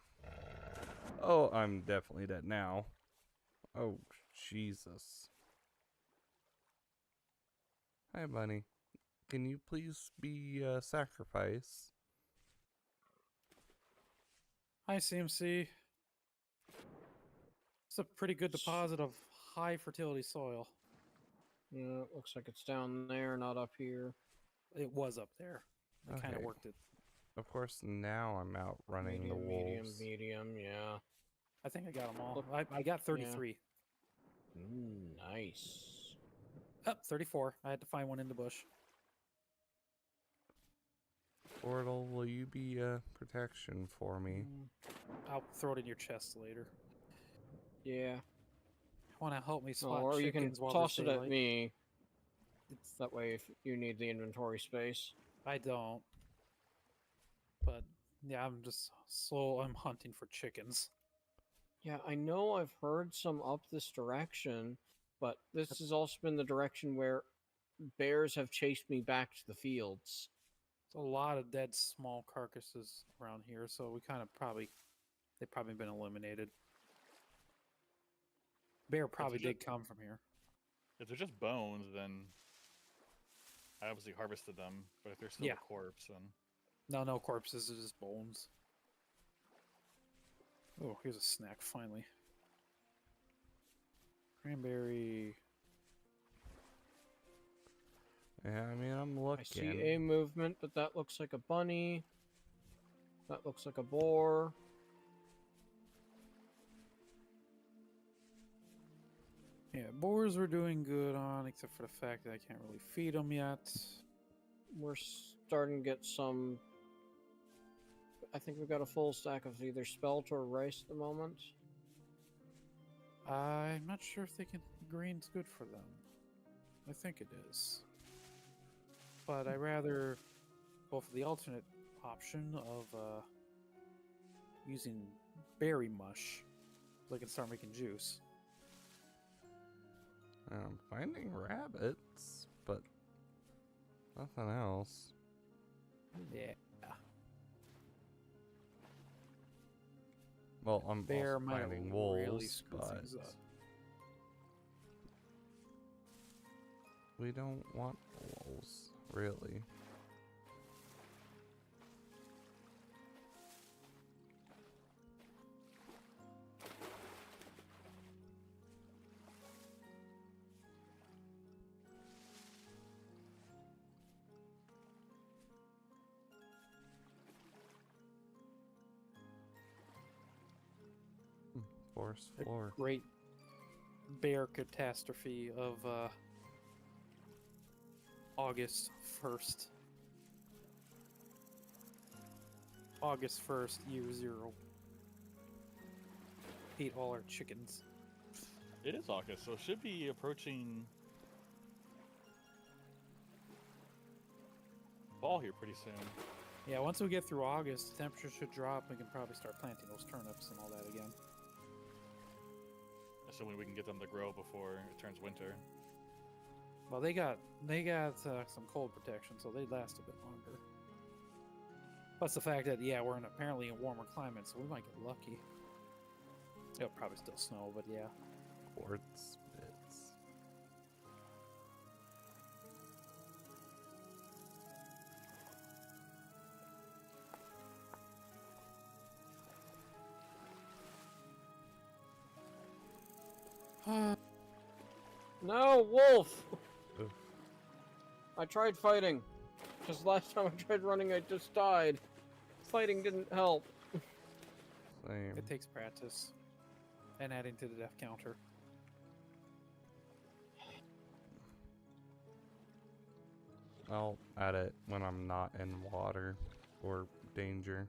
Speaker 1: Oh, I'm definitely dead now. Oh, Jesus. Hi, bunny. Can you please be sacrificed?
Speaker 2: Hi, CMC. It's a pretty good deposit of high fertility soil.
Speaker 3: Yeah, it looks like it's down there, not up here.
Speaker 2: It was up there. I kind of
Speaker 1: Okay.
Speaker 2: worked it.
Speaker 1: Of course, now I'm out running the wolves.
Speaker 3: Medium, yeah.
Speaker 2: I think I got them all.
Speaker 3: Look-
Speaker 2: I got 33.
Speaker 3: Nice.
Speaker 2: Up 34. I had to find one in the bush.
Speaker 1: Portal, will you be protection for me?
Speaker 2: I'll throw it in your chest later.
Speaker 3: Yeah.
Speaker 2: Want to help me spot
Speaker 3: Or you can
Speaker 2: chickens while
Speaker 3: toss
Speaker 2: there's
Speaker 3: it at
Speaker 2: daylight?
Speaker 3: me.
Speaker 2: It's,
Speaker 3: That way, if you need the inventory space.
Speaker 2: I don't. But yeah, I'm just slow. I'm hunting for chickens.
Speaker 3: Yeah, I know I've heard some up this direction, but this has also been the direction where bears have chased me back to the fields.
Speaker 2: There's a lot of dead small carcasses around here, so we kind of they've probably been eliminated. Bear probably
Speaker 4: they're
Speaker 2: did come from here.
Speaker 4: If they're just bones, then I obviously harvested them. But if they're still
Speaker 2: Yeah.
Speaker 4: a corpse, then
Speaker 2: No corpses, it's just bones. Oh, here's a snack, finally. Cranberry.
Speaker 1: Yeah, I mean, I'm looking.
Speaker 3: I see a movement, but that looks like a bunny. That looks like a boar.
Speaker 2: Yeah, boars we're doing good on, except for the fact that I can't really feed them yet.
Speaker 3: we're starting to get some. I think we've got a full stack of either spelt or rice at the moment.
Speaker 2: I'm not sure if green's good for them. I think it is. But I rather go for the alternate option of using berry mush so I can start making juice.
Speaker 1: I'm finding rabbits, but nothing else.
Speaker 2: Yeah.
Speaker 1: Well, I'm
Speaker 2: Bear
Speaker 1: also
Speaker 2: might
Speaker 1: finding
Speaker 2: really
Speaker 1: wolves,
Speaker 2: screw
Speaker 1: but
Speaker 2: things up.
Speaker 1: we don't want wolves, really. Forest
Speaker 2: A
Speaker 1: floor.
Speaker 2: great bear catastrophe of August 1st. August 1st, year 0. Ate all our chickens.
Speaker 4: It is August, so it should be approaching fall here pretty soon.
Speaker 2: Yeah, once we get through August, the temperature should drop. We can probably start planting those turnips and all that again.
Speaker 4: Assuming we can get them to grow before it turns winter.
Speaker 2: Well, they got some cold protection, so they last a bit longer. Plus the fact that we're apparently in a warmer climate, so we might get lucky. It'll probably still snow, but yeah.
Speaker 1: Quartz bits.
Speaker 3: No, wolf!
Speaker 1: Ugh.
Speaker 3: I tried fighting. Just last time I tried running, I just died. Fighting didn't help.
Speaker 1: Same.
Speaker 2: It takes practice and adding to the death counter.
Speaker 1: I'll add it when I'm not in water or danger.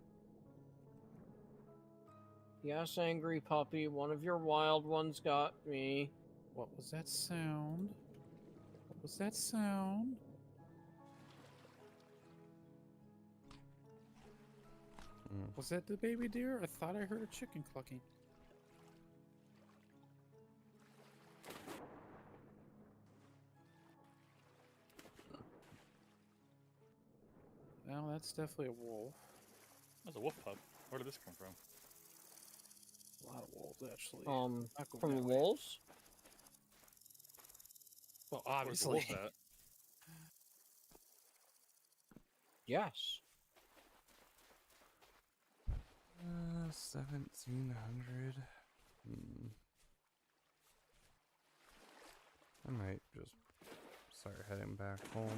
Speaker 3: Yes, angry puppy, one of your wild ones got me.
Speaker 2: What was that sound? What was that sound?
Speaker 1: Mm.
Speaker 2: Was that the baby deer? I thought I heard a chicken clucking. Well, that's definitely a wolf.
Speaker 4: That's a wolf pup. Where did this come from?
Speaker 2: A lot of wolves, actually. Not going
Speaker 3: From
Speaker 2: that
Speaker 3: the
Speaker 2: way.
Speaker 3: wolves?
Speaker 2: Well,
Speaker 4: Where's the
Speaker 2: obviously.
Speaker 4: wolf at?
Speaker 3: Yes.
Speaker 1: 1700. I might just start heading back home.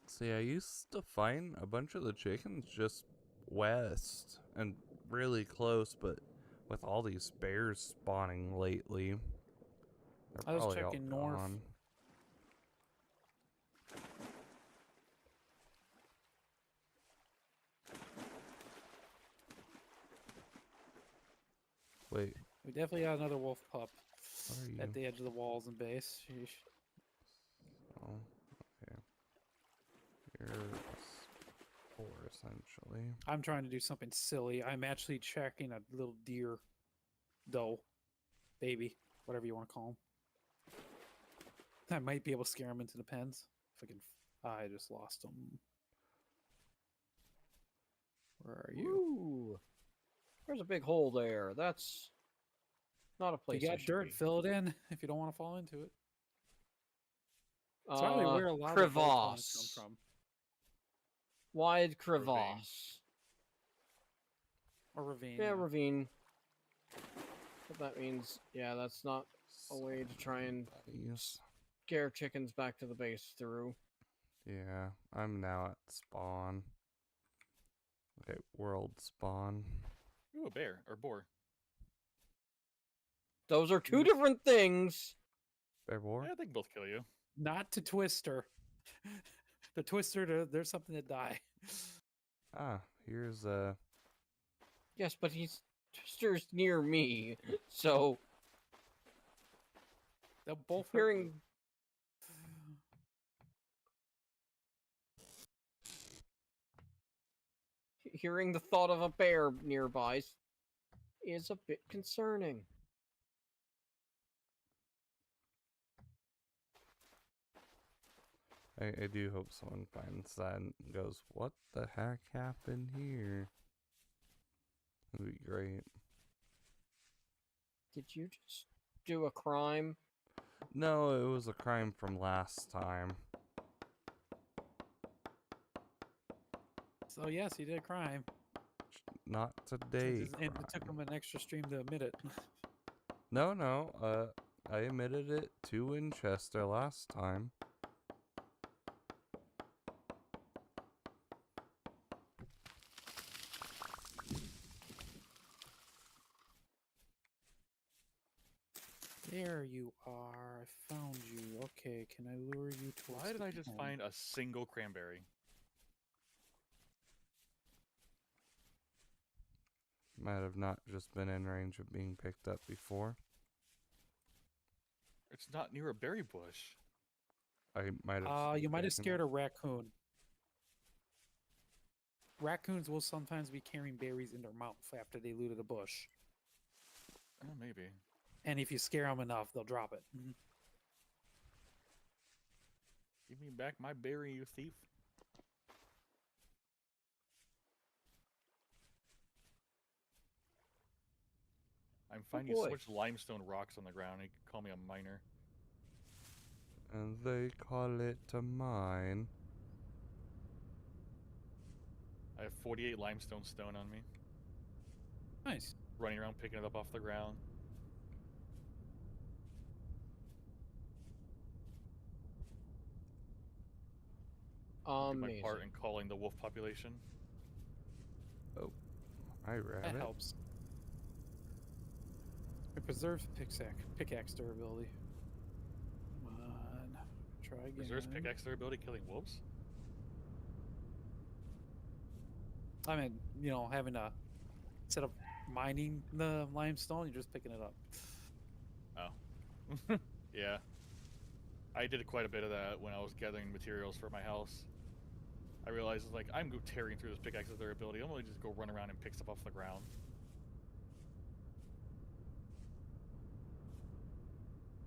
Speaker 1: See, I used to find a bunch of the chickens just west and really close, but with all these bears spawning lately, they're
Speaker 2: I was
Speaker 1: probably all
Speaker 2: checking north.
Speaker 1: gone. Wait,
Speaker 2: We definitely got another wolf pup
Speaker 1: what are you?
Speaker 2: at the edge of the walls and base. Sheesh.
Speaker 1: Oh, okay. You're four, essentially.
Speaker 2: I'm trying to do something silly. I'm actually checking a little deer doe, baby, whatever you want to call him. I might be able to scare him into the pens if I can. I just lost him. Where are you?
Speaker 3: Ooh. There's a big hole there. That's not a place.
Speaker 2: You
Speaker 3: I
Speaker 2: got
Speaker 3: should
Speaker 2: dirt.
Speaker 3: be.
Speaker 2: Fill it in if you don't want to fall into it. It's probably where a lot of the boat
Speaker 3: crevasse.
Speaker 2: come from.
Speaker 3: Wide crevasse.
Speaker 2: Or ravine.
Speaker 3: Yeah, ravine. What that means, yeah, that's not a way to try and
Speaker 1: Buddies.
Speaker 3: scare chickens back to the base through.
Speaker 1: Yeah, I'm now at spawn. Okay, world spawn.
Speaker 4: Ooh, a bear or boar.
Speaker 3: Those are two different things.
Speaker 1: Bear Boar?
Speaker 4: Yeah, they can both kill you.
Speaker 2: Not to Twister. The Twister, there's something to die.
Speaker 1: Ah, here's
Speaker 3: Yes, but he's Twister's near me, so
Speaker 2: They'll both hurt you.
Speaker 3: Hearing the thought of a bear nearby is a bit concerning.
Speaker 1: I do hope someone finds that and goes, what the heck happened here? That'd be great.
Speaker 3: Did you just do a crime?
Speaker 1: No, it was a crime from last time.
Speaker 2: So yes, he did a crime.
Speaker 1: Not today.
Speaker 2: And it took him an extra stream to admit it.
Speaker 1: No, I admitted it to Winchester last time.
Speaker 2: There you are. I found you. Okay, can I lure you towards
Speaker 4: Why did
Speaker 2: the
Speaker 4: I just
Speaker 2: pen?
Speaker 4: find a single cranberry?
Speaker 1: Might have not just been in range of being picked up before.
Speaker 4: It's not near a berry bush.
Speaker 1: I might have.
Speaker 2: You might have
Speaker 1: taken
Speaker 2: scared
Speaker 1: it.
Speaker 2: a raccoon. Raccoons will sometimes be carrying berries in their mouth after they looted a bush.
Speaker 4: Oh, maybe.
Speaker 2: And if you scare them enough, they'll drop it.
Speaker 4: Give me back my berry, you thief. I'm finding so
Speaker 3: boy.
Speaker 4: much limestone rocks on the ground. You can call me a miner.
Speaker 1: And they call it a mine.
Speaker 4: I have 48 limestone stone on me.
Speaker 2: Nice.
Speaker 4: Running around picking it up off the ground. Do my
Speaker 3: Amazing.
Speaker 4: part in calling the wolf population.
Speaker 1: I read
Speaker 2: That
Speaker 1: it.
Speaker 2: helps. It preserves pickaxe durability. Come on. Try again.
Speaker 4: Reserves pickaxe their ability killing wolves?
Speaker 2: I mean, you know, having to instead of mining the limestone, you're just picking it up.
Speaker 4: Oh. Yeah. I did quite a bit of that when I was gathering materials for my house. I realized, like, I'm go tearing through this pickaxe of their ability. I'm gonna just go run around and pick stuff off the ground.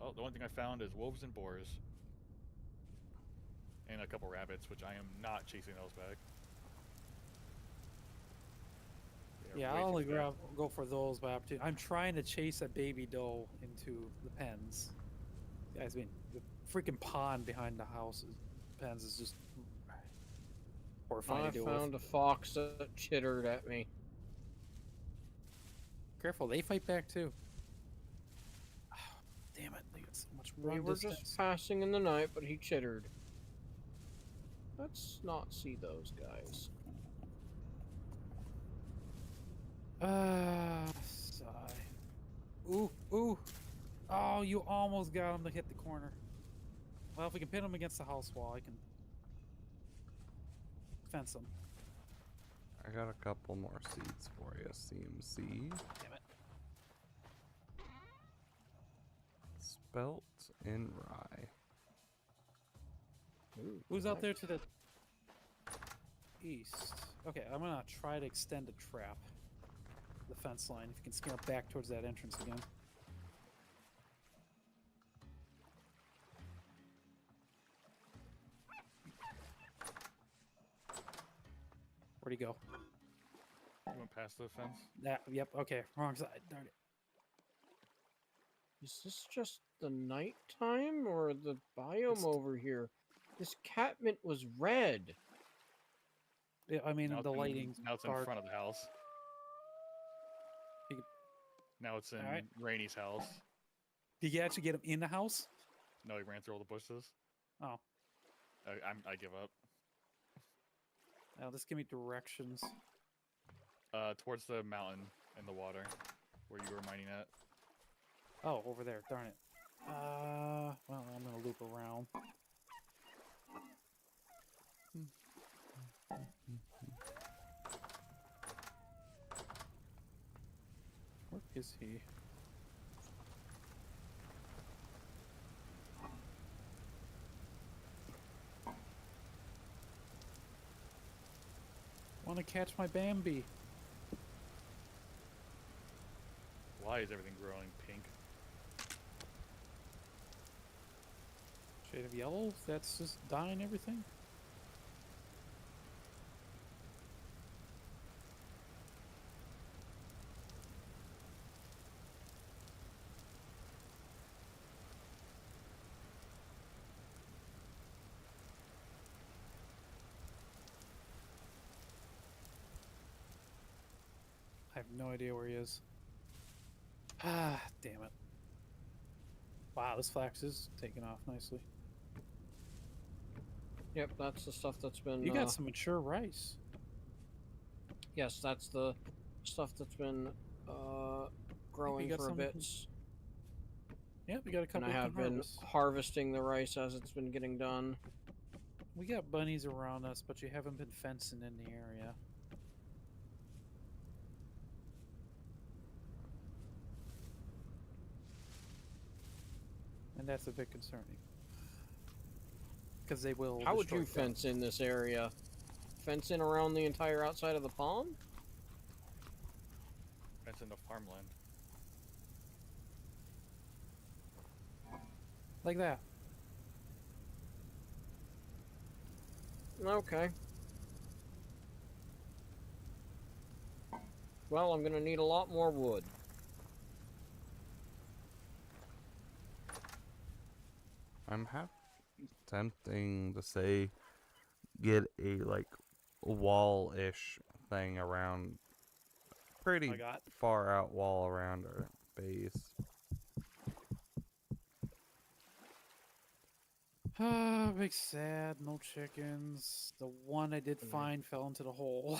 Speaker 4: Oh, the one thing I found is wolves and boars. And a couple rabbits, which I am not chasing those back. They are
Speaker 2: Yeah,
Speaker 4: way
Speaker 2: I'll
Speaker 4: too
Speaker 2: only
Speaker 4: fast.
Speaker 2: go for those by opportunity. I'm trying to chase a baby doe into the pens. Guys, I mean, the freaking pond behind the house pens is just horrifying
Speaker 3: I
Speaker 2: to deal
Speaker 3: found
Speaker 2: with.
Speaker 3: a fox that chittered at me.
Speaker 2: Careful, they fight back too. Damn it, they got so much
Speaker 3: We
Speaker 2: run
Speaker 3: were
Speaker 2: distance.
Speaker 3: just passing in the night, but he chittered. Let's not see those guys.
Speaker 2: Sigh. Ooh, ooh. Oh, you almost got him to hit the corner. Well, if we can pin him against the house wall, I can fence him.
Speaker 1: I got a couple more seeds for you, CMC.
Speaker 2: Damn it.
Speaker 1: Spelt in rye.
Speaker 3: Ooh,
Speaker 2: Who's out
Speaker 3: nice.
Speaker 2: there to the east? Okay, I'm gonna try to extend a trap. The fence line. If you can scale back towards that entrance again. Where'd he go?
Speaker 4: You went past the fence?
Speaker 2: That. Yep. Okay. Wrong side. Darn it.
Speaker 3: Is this just the nighttime or the biome
Speaker 2: It's-
Speaker 3: over here? This catmint was red.
Speaker 2: Yeah, I mean,
Speaker 4: Now
Speaker 2: the
Speaker 4: it's
Speaker 2: lighting's
Speaker 4: Now it's in
Speaker 2: dark.
Speaker 4: front of the house.
Speaker 2: You could-
Speaker 4: Now it's in
Speaker 2: Alright.
Speaker 4: Rainy's house.
Speaker 2: Did you actually get him in the house?
Speaker 4: No, he ran through all the bushes.
Speaker 2: Oh.
Speaker 4: I give up.
Speaker 2: Now, just give me directions.
Speaker 4: Towards the mountain and the water, where you were mining at.
Speaker 2: Oh, over there. Darn it. Well, loop around. Where is he? Want to catch my Bambi?
Speaker 4: Why is everything growing pink?
Speaker 2: Shade of yellow? That's just dyeing everything? I have no idea where he is. Ah, damn it. Wow, this flax is taking off nicely.
Speaker 3: Yep, that's the stuff that's been.
Speaker 2: You got some mature rice.
Speaker 3: Yes, that's the stuff that's been growing
Speaker 2: got
Speaker 3: for a
Speaker 2: some-
Speaker 3: bit.
Speaker 2: Yeah, we got a
Speaker 3: And
Speaker 2: couple
Speaker 3: I have
Speaker 2: of
Speaker 3: been
Speaker 2: harvests.
Speaker 3: harvesting the rice as it's been getting done.
Speaker 2: We got bunnies around us, but you haven't been fencing in the area. And that's a bit concerning. Because they will.
Speaker 3: How would you
Speaker 2: destroy
Speaker 3: fence in this area? Fence in around the entire outside of the pond?
Speaker 4: That's in the farmland.
Speaker 2: like that.
Speaker 3: Okay. Well, I'm gonna need a lot more wood.
Speaker 1: I'm tempting to say get a like wall-ish thing around, pretty
Speaker 2: I got.
Speaker 1: far out wall around our base.
Speaker 2: Ah, big sad. No chickens. The one I did find fell into the hole.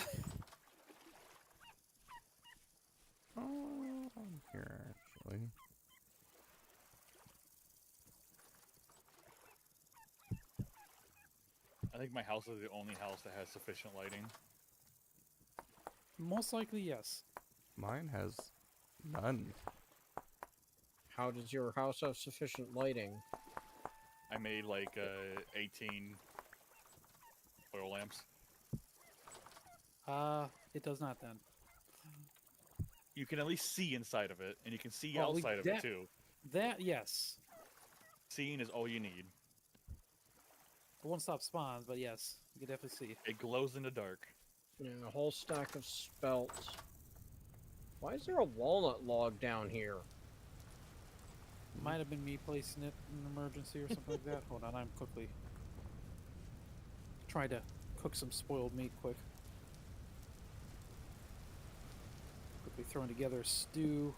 Speaker 1: Oh, I'm here actually.
Speaker 4: I think my house is the only house that has sufficient lighting.
Speaker 2: Most likely, yes.
Speaker 1: Mine has none.
Speaker 3: How does your house have sufficient lighting?
Speaker 4: I made like 18 oil lamps.
Speaker 2: It does not then.
Speaker 4: You can at least see inside of it, and you can see
Speaker 2: Well,
Speaker 4: outside of it too.
Speaker 2: That, yes.
Speaker 4: Seeing is all you need.
Speaker 2: It won't stop spawns, but yes, you can definitely see.
Speaker 4: It glows in the dark.
Speaker 3: Yeah, a whole stack of spelts. Why is there a walnut log down here?
Speaker 2: Might have been me placing it in an emergency or something like that. Hold on, I'm quickly trying to cook some spoiled meat quick. Quickly throwing together a stew.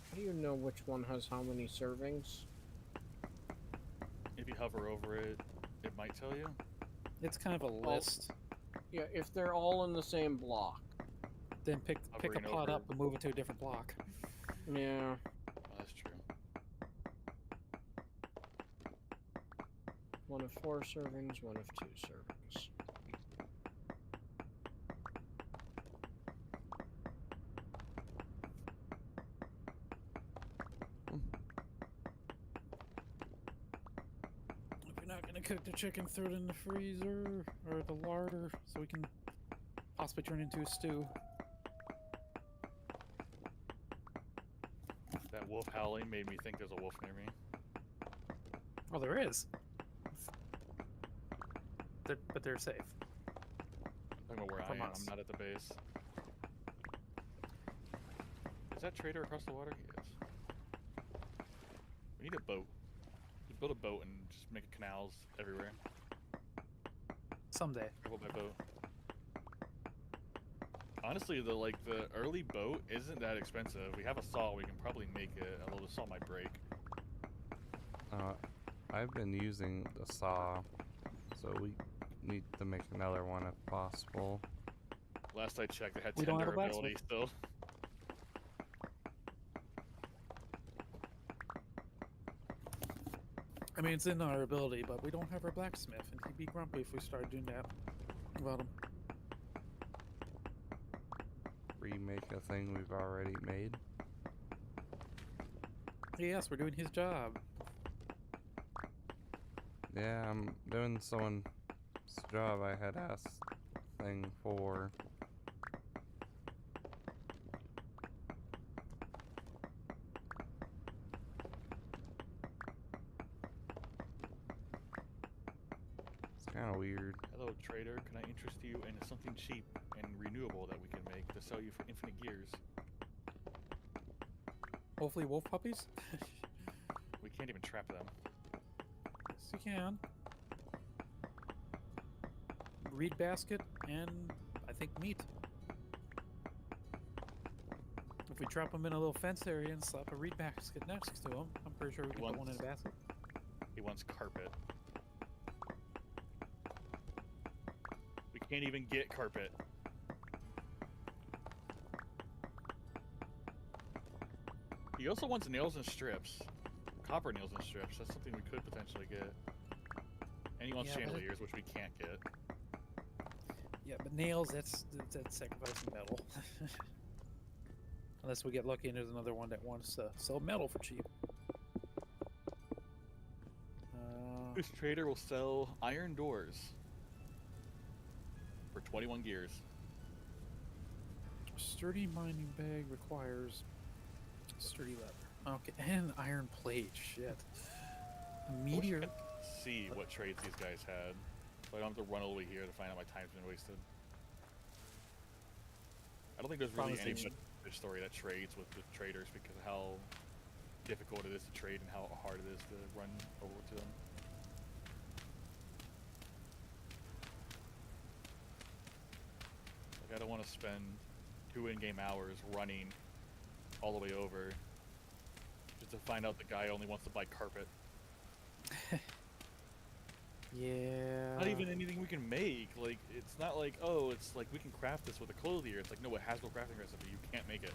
Speaker 3: How do you know which one has how many servings?
Speaker 4: If you hover over it, it might tell you.
Speaker 2: It's kind of a list.
Speaker 3: Yeah, if they're all in the same block.
Speaker 2: Then pick a
Speaker 4: Hovering
Speaker 2: pot
Speaker 4: over.
Speaker 2: up and move it to a different block.
Speaker 3: Yeah.
Speaker 4: Oh, that's true.
Speaker 3: One of 4 servings, one of 2 servings.
Speaker 2: If you're not gonna cook the chicken, throw it in the freezer or the larder so we can possibly turn it into a stew.
Speaker 4: That wolf howling made me think there's a wolf near me.
Speaker 2: Oh, there is. But they're safe.
Speaker 4: I don't know where I
Speaker 2: From
Speaker 4: am.
Speaker 2: us.
Speaker 4: I'm not at the base. Is that trader across the water? Yes. We need a boat. Just build a boat and just make canals everywhere.
Speaker 2: Someday.
Speaker 4: Travel by boat. Honestly, the early boat isn't that expensive. We have a saw. We can probably make it. Although the saw might break.
Speaker 1: I've been using the saw, so we need to make another one if possible.
Speaker 4: Last I checked, it had
Speaker 2: We
Speaker 4: 10
Speaker 2: don't have a
Speaker 4: durability
Speaker 2: blacksmith.
Speaker 4: still.
Speaker 2: I mean, it's in our ability, but we don't have our blacksmith, and he'd be grumpy if we started doing that about him.
Speaker 1: Remake a thing we've already made.
Speaker 2: Yes, we're doing his job.
Speaker 1: Yeah, I'm doing someone's job I had asked thing for. It's kind of weird.
Speaker 4: Hello, trader. Can I interest you in something cheap and renewable that we can make to sell you for infinite gears?
Speaker 2: Hopefully, wolf puppies.
Speaker 4: We can't even trap them.
Speaker 2: Yes, you can. Reed basket and I think meat. If we trap them in a little fence area and slap a reed basket next to them, I'm pretty sure we can put one in a basket.
Speaker 4: He wants carpet. We can't even get carpet. He also wants nails and strips. Copper nails and strips. That's something we could potentially get. And he wants
Speaker 2: Yeah, but it-
Speaker 4: chandeliers, which we can't get.
Speaker 2: Yeah, but nails, that's sacrificing metal. Unless we get lucky and there's another one that wants to sell metal for cheap.
Speaker 4: This trader will sell iron doors for 21 gears.
Speaker 2: Sturdy mining bag requires sturdy leather. Okay, and iron plate. Shit. A
Speaker 4: I wish I
Speaker 2: meteor.
Speaker 4: could see what trades these guys had, so I don't have to run all the way here to find out my time's been wasted. I don't think there's really any
Speaker 2: Conversation.
Speaker 4: good story that trades with the traders because of how difficult it is to trade and how hard it is to run over to them. Like, I don't want to spend 2 in-game hours running all the way over just to find out the guy only wants to buy carpet.
Speaker 2: Yeah.
Speaker 4: Not even anything we can make. Like, it's not like, oh, it's like we can craft this with a clothier. It's like, no, it has no crafting recipe. You can't make it.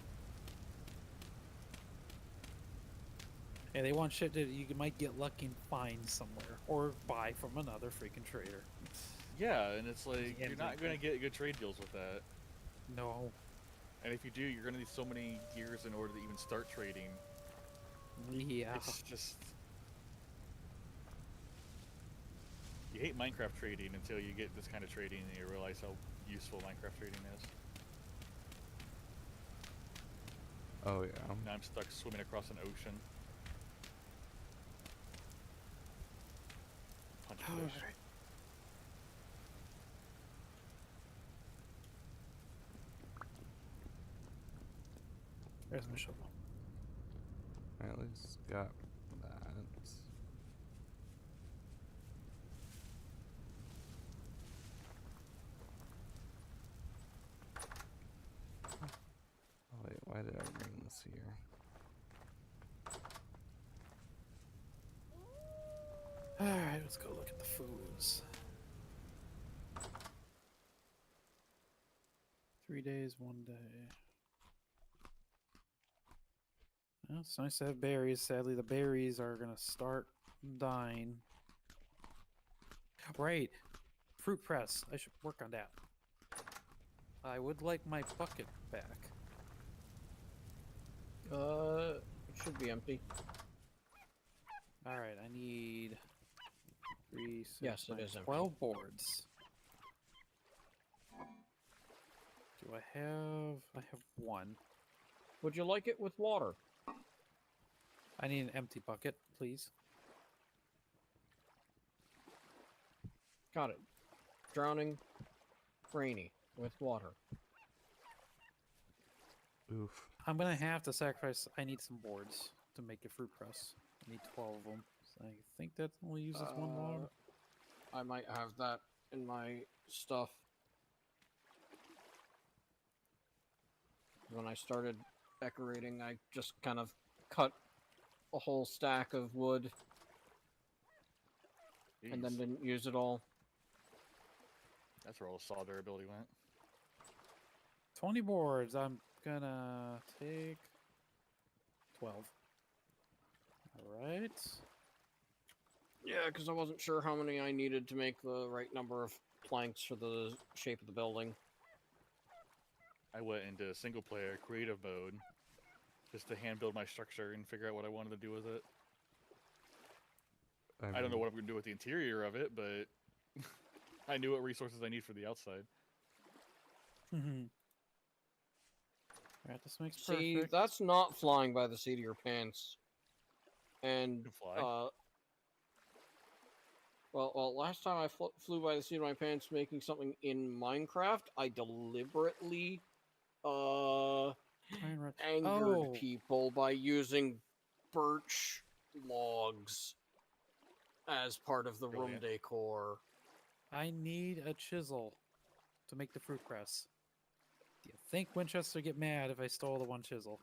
Speaker 2: Yeah, they want shit that you might get lucky and find somewhere, or buy from another freaking trader.
Speaker 4: Yeah, and it's like,
Speaker 2: Yeah,
Speaker 4: you're not going to get good trade deals with that.
Speaker 2: No.
Speaker 4: And if you do, you're going to need so many gears in order to even start trading.
Speaker 2: Yeah.
Speaker 4: It's just... You hate Minecraft trading until you get this kind of trading and you realize how useful Minecraft trading is.
Speaker 1: Oh yeah.
Speaker 4: Now I'm stuck swimming across an ocean. Punch a fish.
Speaker 2: Alright. There's my shovel.
Speaker 1: I at least got that. Oh wait, why did I bring this here?
Speaker 2: Alright, let's go look at the foods. 3 days, 1 day. Well, it's nice to have berries. Sadly, the berries are gonna start dying. Right. Fruit press. I should work on that. I would like my bucket back.
Speaker 3: It should be empty.
Speaker 2: Alright, I need 3, 6,
Speaker 3: Yes, it
Speaker 2: 9,
Speaker 3: is empty.
Speaker 2: 12 boards. Do I have... I have 1.
Speaker 3: Would you like it with water?
Speaker 2: I need an empty bucket, please.
Speaker 3: Got it. Drowning, rainy, with water.
Speaker 1: Oof.
Speaker 2: I'm gonna have to sacrifice... I need some boards to make a fruit press. I need 12 of them. So I think that only uses 1 log.
Speaker 3: I might have that in my stuff. When I started decorating, I just kind of cut a whole stack of wood and then
Speaker 4: Jeez.
Speaker 3: didn't use it all.
Speaker 4: That's where all the saw durability went.
Speaker 2: 20 boards. I'm gonna take 12. Alright.
Speaker 3: Yeah, because I wasn't sure how many I needed to make the right number of planks for the shape of the building.
Speaker 4: I went into single player creative mode just to hand build my structure and figure out what I wanted to do with it. I don't know
Speaker 1: mean,
Speaker 4: what I'm going to do with the interior of it, but I knew what resources I need for the outside.
Speaker 2: Alright, this makes
Speaker 3: See,
Speaker 2: perfect.
Speaker 3: that's not flying by the seat of your pants. And,
Speaker 4: You can fly.
Speaker 3: well, last time I flew by the seat of my pants making something in Minecraft, I deliberately,
Speaker 2: Iron rod-
Speaker 3: angered
Speaker 2: Oh,
Speaker 3: people by using birch logs as part of the room
Speaker 4: Brilliant.
Speaker 3: decor.
Speaker 2: I need a chisel to make the fruit press. Do you think Winchester get mad if I stole the one chisel?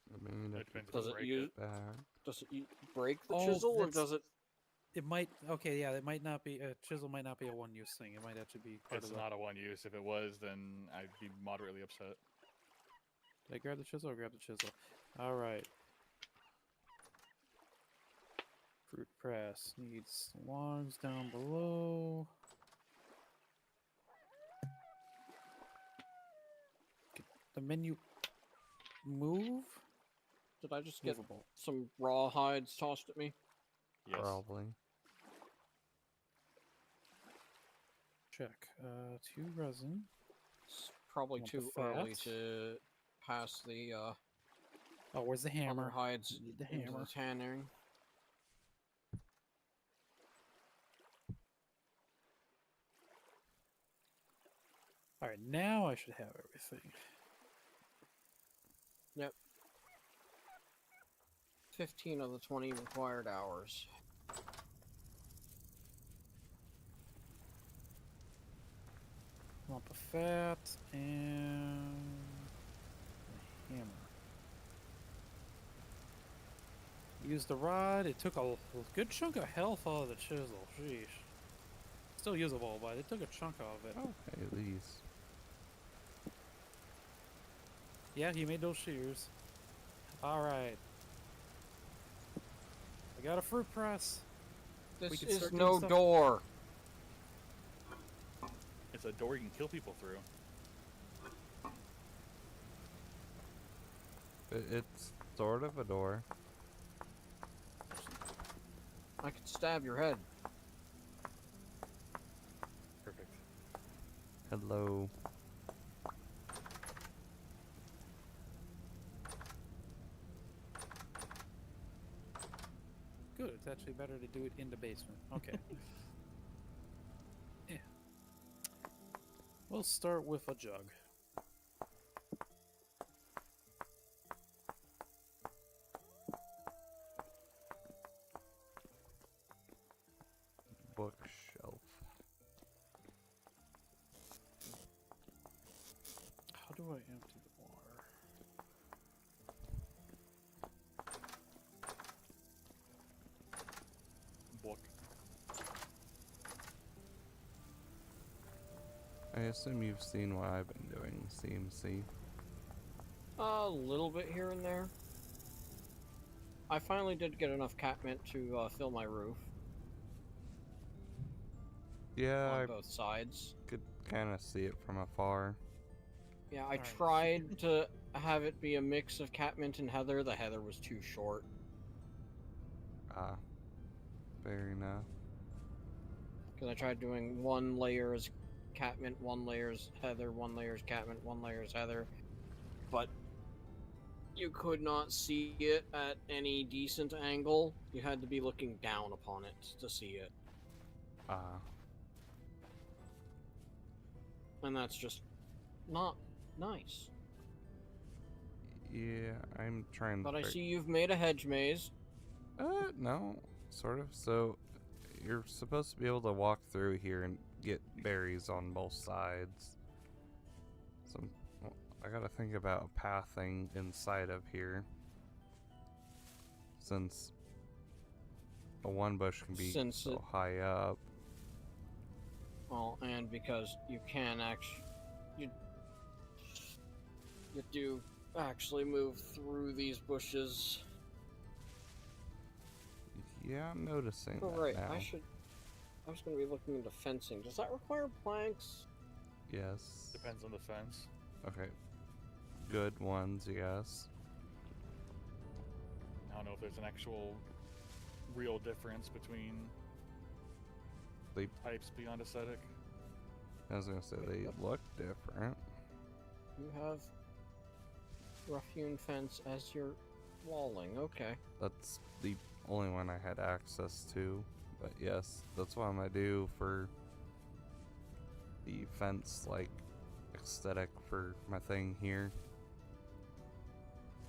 Speaker 1: I mean,
Speaker 4: It
Speaker 1: if you
Speaker 4: depends if
Speaker 3: Does
Speaker 4: you
Speaker 3: it
Speaker 4: break
Speaker 3: use?
Speaker 1: back.
Speaker 3: Does it break the
Speaker 2: Oh,
Speaker 3: chisel, or
Speaker 2: that's-
Speaker 3: does it?
Speaker 2: It might. Okay, yeah, it might not be a chisel. Might not be a one-use thing. It might actually be part
Speaker 4: It's
Speaker 2: of the.
Speaker 4: not a one use. If it was, then I'd be moderately upset.
Speaker 2: Did I grab the chisel or grab the chisel? All right. Fruit press needs logs down below. Can the menu move?
Speaker 3: Did I just get
Speaker 2: Movable.
Speaker 3: some raw hides tossed at me?
Speaker 4: Yes.
Speaker 1: Probably.
Speaker 2: Check. 2 resin.
Speaker 3: It's probably
Speaker 2: Want the
Speaker 3: too early
Speaker 2: fat?
Speaker 3: to pass the
Speaker 2: Oh, where's the
Speaker 3: other
Speaker 2: hammer?
Speaker 3: hides
Speaker 2: Need the
Speaker 3: into
Speaker 2: hammer.
Speaker 3: the tanning.
Speaker 2: All right, now I should have everything.
Speaker 3: 15 of the 20 required hours.
Speaker 2: Want the fat and the hammer. Use the rod. It took a good chunk of health out of the chisel. Sheesh. Still usable, but it took a chunk of it.
Speaker 1: Oh, at least.
Speaker 2: Yeah, he made those shears. All right. I got a fruit press.
Speaker 3: This
Speaker 2: can
Speaker 3: is
Speaker 2: start doing
Speaker 3: no
Speaker 2: stuff.
Speaker 3: door.
Speaker 4: It's a door you can kill people through.
Speaker 1: It's sort of a door.
Speaker 3: I could stab your head.
Speaker 4: Perfect.
Speaker 1: Hello.
Speaker 2: Good. It's actually better to do it in the basement. Okay. Yeah. We'll start with a jug.
Speaker 1: Bookshelf.
Speaker 2: How do I empty the water?
Speaker 4: Book.
Speaker 1: I assume you've seen what I've been doing, CMC.
Speaker 3: A little bit here and there. I finally did get enough catmint to fill my roof
Speaker 1: Yeah,
Speaker 3: on
Speaker 1: I
Speaker 3: both sides.
Speaker 1: could kind of see it from afar.
Speaker 3: Yeah, I
Speaker 2: Alright.
Speaker 3: tried to have it be a mix of catmint and heather. The heather was too short.
Speaker 1: Ah, fair enough.
Speaker 3: Because I tried doing 1 layer is catmint, 1 layer is heather, 1 layer is catmint, 1 layer is heather. But you could not see it at any decent angle. You had to be looking down upon it to see it.
Speaker 1: Ah,
Speaker 3: And that's just not nice.
Speaker 1: yeah, I'm trying
Speaker 3: But
Speaker 1: to
Speaker 3: I
Speaker 1: fig-
Speaker 3: see you've made a hedge maze.
Speaker 1: No, sort of. So, you're supposed to be able to walk through here and get berries on both sides. So, well, I gotta think about pathing inside of here. Since a one bush can be
Speaker 3: Since
Speaker 1: so
Speaker 3: it-
Speaker 1: high up.
Speaker 3: Well, and because you can actually, you do actually move through these bushes.
Speaker 1: Yeah, I'm noticing
Speaker 3: Oh,
Speaker 1: that
Speaker 3: right.
Speaker 1: now.
Speaker 3: I was going to be looking into fencing. Does that require planks?
Speaker 1: Yes.
Speaker 4: Depends on the fence.
Speaker 1: Okay. Good ones, yes.
Speaker 4: I don't know if there's an actual real difference between
Speaker 1: They-
Speaker 4: types beyond aesthetic.
Speaker 1: I was gonna say they look different.
Speaker 3: You have rough-hewn fence as your walling. Okay.
Speaker 1: That's the only one I had access to. But yes, that's what I'm gonna do for the fence, like, aesthetic for my thing here.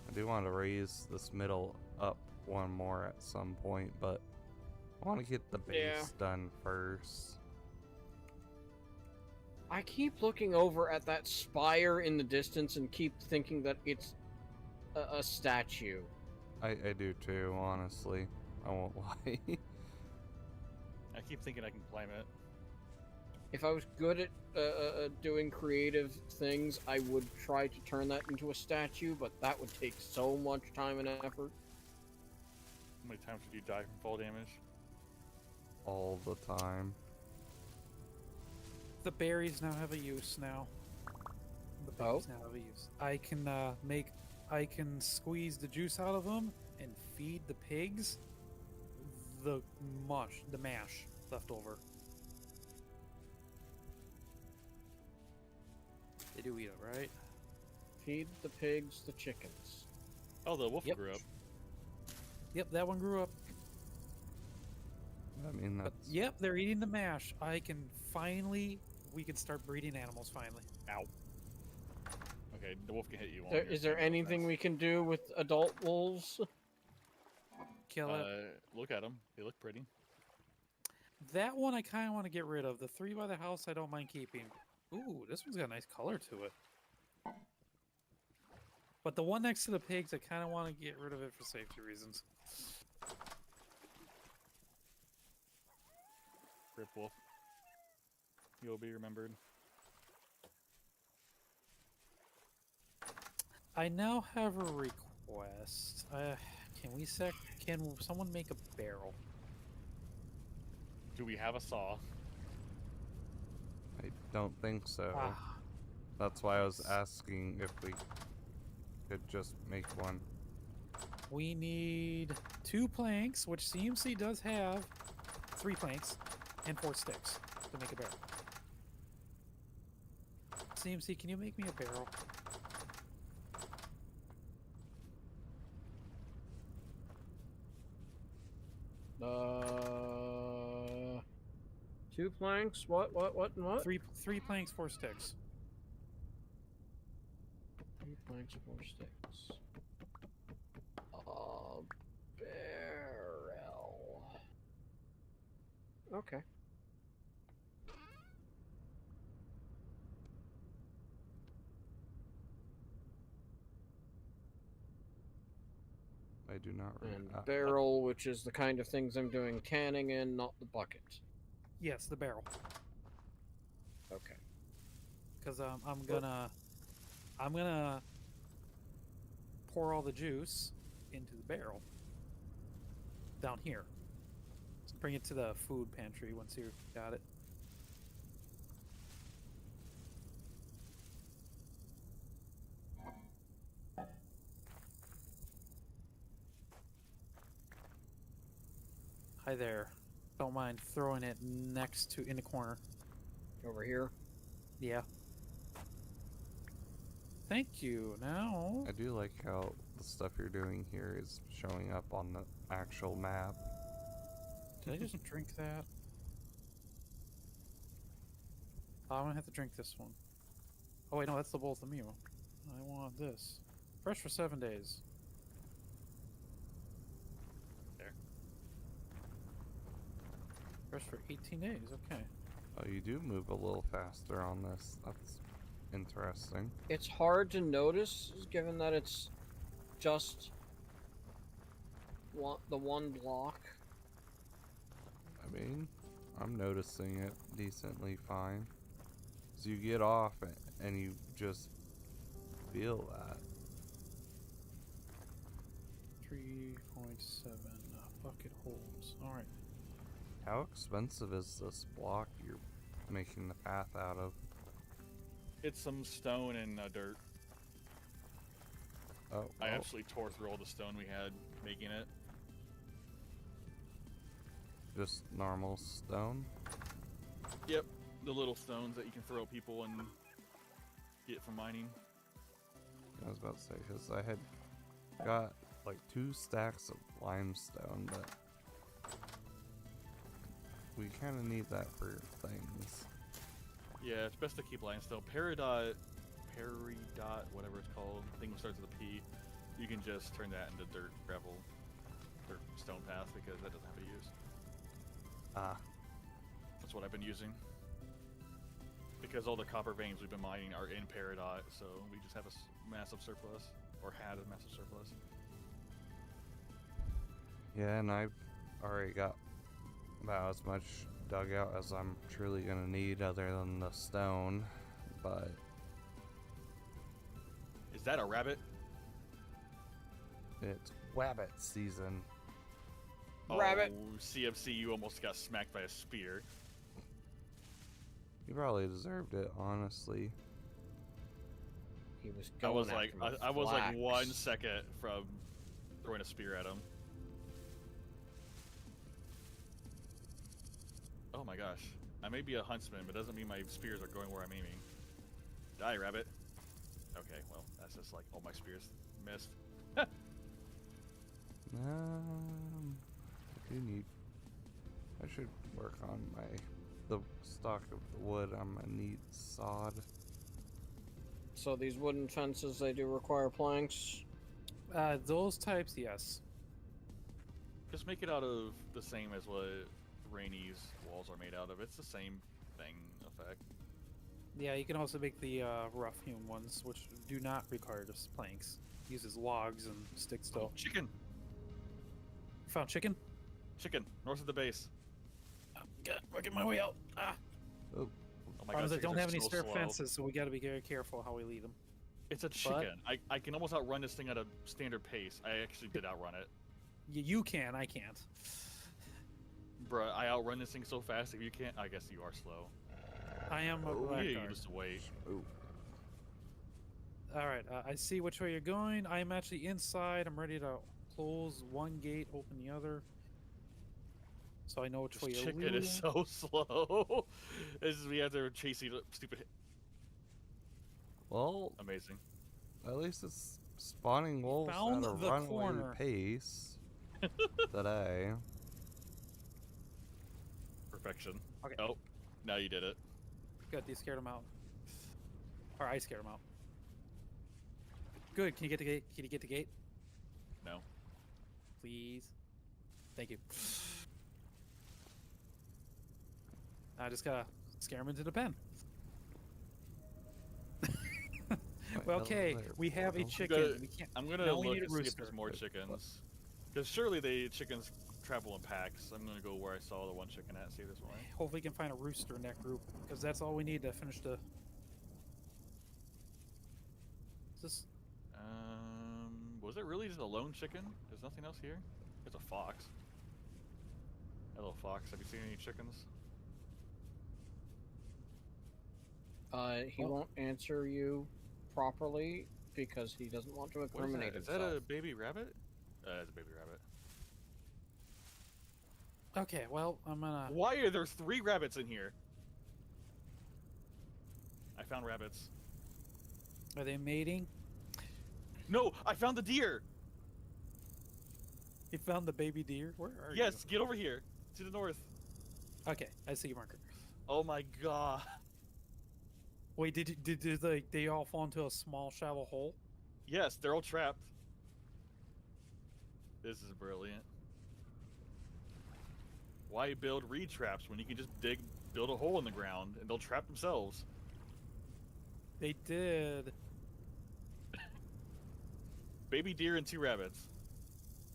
Speaker 1: I do want to raise this middle up one more at some point, but I want to get the base
Speaker 3: Yeah.
Speaker 1: done first.
Speaker 3: I keep looking over at that spire in the distance and keep thinking that it's a statue.
Speaker 1: I do too, honestly. I won't lie.
Speaker 4: I keep thinking I can climb it.
Speaker 3: If I was good at doing creative things, I would try to turn that into a statue, but that would take so much time and effort.
Speaker 4: How many times did you die from fall damage?
Speaker 1: All the time.
Speaker 2: The berries now have a use now. The berries now have a use. I can squeeze the juice out of them and feed the pigs the mash left over. They do eat it, right?
Speaker 3: Feed the pigs the chickens.
Speaker 4: Oh, the wolf
Speaker 3: Yep.
Speaker 4: grew up.
Speaker 2: Yep, that one grew up.
Speaker 1: I mean,
Speaker 2: But
Speaker 1: that's...
Speaker 2: yep, they're eating the mash. We can start breeding animals finally.
Speaker 4: Ow. Okay, the wolf can hit you.
Speaker 3: Is there anything we can do with adult wolves?
Speaker 2: Kill it.
Speaker 4: Look at them. They look pretty.
Speaker 2: That one I kind of want to get rid of. The 3 by the house I don't mind keeping. Ooh, this one's got a nice color to it. But the one next to the pigs, I kind of want to get rid of it for safety reasons.
Speaker 4: Rip wolf. You'll be remembered.
Speaker 2: I now have a request. Can someone make a barrel?
Speaker 4: Do we have a saw?
Speaker 1: I don't think so.
Speaker 2: Ah,
Speaker 1: That's why I was asking if we could just make one.
Speaker 2: we need 2 planks, which CMC does have 3 planks, and 4 sticks to make a barrel. CMC, can you make me a barrel?
Speaker 3: Uh, 2 planks. What, and what?
Speaker 2: 3 planks, 4 sticks.
Speaker 3: 3 planks, 4 sticks. Barrel. Okay.
Speaker 1: I do not
Speaker 3: And
Speaker 1: remember.
Speaker 3: barrel, which is the kind of things I'm doing tanning in, not the bucket.
Speaker 2: Yes, the barrel.
Speaker 3: Okay.
Speaker 2: Because I'm gonna pour all the juice into the barrel down here. So bring it to the food pantry once you got it. Hi there. Don't mind throwing it next to in the corner.
Speaker 3: Over here.
Speaker 2: Yeah. Thank you. Now.
Speaker 1: I do like how the stuff you're doing here is showing up on the actual map.
Speaker 2: Did I just drink that? Oh, I'm gonna have to drink this one. Oh wait, no, that's the both of me. I want this. Fresh for 7 days.
Speaker 4: There.
Speaker 2: Fresh for 18 days. Okay.
Speaker 1: Oh, you do move a little faster on this. That's interesting.
Speaker 3: It's hard to notice, given that it's just the one block.
Speaker 1: I mean, I'm noticing it decently fine. So you get off and you just feel that.
Speaker 2: 3.7 bucket holes. All right.
Speaker 1: How expensive is this block you're making the path out of?
Speaker 4: It's some stone and dirt.
Speaker 1: Oh,
Speaker 4: I
Speaker 1: well,
Speaker 4: actually tore through all the stone we had making it.
Speaker 1: just normal stone.
Speaker 4: Yep, the little stones that you can throw at people and get from mining.
Speaker 1: I was about to say, because I had got like 2 stacks of limestone, but we kind of need that for things.
Speaker 4: Yeah, it's best to keep limestone. Peridot, whatever it's called, thing that starts with a P. You can just turn that into dirt, gravel, dirt stone path because that doesn't have a use.
Speaker 1: Ah,
Speaker 4: That's what I've been using. Because all the copper veins we've been mining are in Peridot, so we just have a massive surplus, or had a massive surplus.
Speaker 1: yeah, and I've already got about as much dug out as I'm truly gonna need other than the stone, but
Speaker 4: Is that a rabbit?
Speaker 1: it's wabbit season.
Speaker 3: Rabbit.
Speaker 4: Oh, CFC, you almost got smacked by a spear.
Speaker 1: You probably deserved it, honestly.
Speaker 3: He was
Speaker 4: I
Speaker 3: going
Speaker 4: was
Speaker 3: after
Speaker 4: like,
Speaker 3: my
Speaker 4: I was like
Speaker 3: flax.
Speaker 4: 1 second from throwing a spear at him. Oh my gosh. I may be a huntsman, but doesn't mean my spears are going where I'm aiming. Die, rabbit. Okay, well, that's just like all my spears missed.
Speaker 1: I do need. I should work on the stock of the wood. I'm gonna need sod.
Speaker 3: So these wooden fences, they do require planks.
Speaker 2: Those types, yes.
Speaker 4: Just make it out of the same as what Rainy's walls are made out of. It's the same thing, effect.
Speaker 2: Yeah, you can also make the rough hewn ones, which do not require just planks. Uses logs and sticks still.
Speaker 4: Oh, chicken!
Speaker 2: Found chicken?
Speaker 4: Chicken! North of the base.
Speaker 2: Oh, God, working my way out. Ah.
Speaker 1: Oh,
Speaker 4: Oh my
Speaker 2: Problems
Speaker 4: gosh,
Speaker 2: I don't
Speaker 4: chickens are
Speaker 2: have any
Speaker 4: so
Speaker 2: spare
Speaker 4: slow.
Speaker 2: fences, so we got to be very careful how we lead them.
Speaker 4: It's a chicken. I can almost outrun this thing at a standard pace. I actually did outrun it.
Speaker 2: You can, I can't.
Speaker 4: Bruh, I outrun this thing so fast. If you can't, I guess you are slow.
Speaker 2: I am a
Speaker 1: Oh,
Speaker 2: blackguard.
Speaker 4: Yeah, you just wait.
Speaker 1: oh.
Speaker 2: All right, I see which way you're going. I'm actually inside. I'm ready to close one gate, open the other. So I know which
Speaker 4: This
Speaker 2: way you're
Speaker 4: chicken
Speaker 2: leading.
Speaker 4: is so slow. This is we have to chase you stupid.
Speaker 1: Well,
Speaker 4: Amazing.
Speaker 1: at least it's spawning wolves
Speaker 2: found
Speaker 1: at a
Speaker 2: the
Speaker 1: runaway
Speaker 2: corner.
Speaker 1: pace today.
Speaker 4: Perfection.
Speaker 2: Okay.
Speaker 4: Oh, now you did it.
Speaker 2: Good, you scared him out. Or I scared him out. Good, can you get the gate? Can you get the gate?
Speaker 4: No.
Speaker 2: Please. Thank you. I just gotta scare him into the pen.
Speaker 1: What
Speaker 2: Well,
Speaker 1: hell is
Speaker 2: okay,
Speaker 1: there,
Speaker 2: we have a
Speaker 1: portal?
Speaker 2: chicken.
Speaker 4: Good.
Speaker 2: We can't.
Speaker 4: I'm gonna
Speaker 2: Now we
Speaker 4: look
Speaker 2: need a
Speaker 4: and see if
Speaker 2: rooster.
Speaker 4: there's more
Speaker 1: Wait,
Speaker 4: chickens. Because surely the chickens travel in packs. I'm gonna go where I saw the one chicken at. See if there's more.
Speaker 2: Hopefully, we can find a rooster in that group because that's all we need to finish the. Is this?
Speaker 4: Was it really just a lone chicken? There's nothing else here. There's a fox. Hello, fox. Have you seen any chickens?
Speaker 3: He won't answer you properly because he doesn't want to
Speaker 4: What is
Speaker 3: incriminate
Speaker 4: that? Is
Speaker 3: himself.
Speaker 4: that a baby rabbit? It's a baby rabbit.
Speaker 2: Okay, well, I'm gonna.
Speaker 4: Why are there 3 rabbits in here? I found rabbits.
Speaker 2: Are they mating?
Speaker 4: No, I found the deer.
Speaker 2: You found the baby deer? Where are
Speaker 4: Yes, get over here to the north.
Speaker 2: you? Okay, I see your marker.
Speaker 4: Oh my god.
Speaker 2: Wait, did they all fall into a small shallow hole?
Speaker 4: Yes, they're all trapped. This is brilliant. Why build reed traps when you can just build a hole in the ground and they'll trap themselves?
Speaker 2: They did.
Speaker 4: Baby deer and 2 rabbits.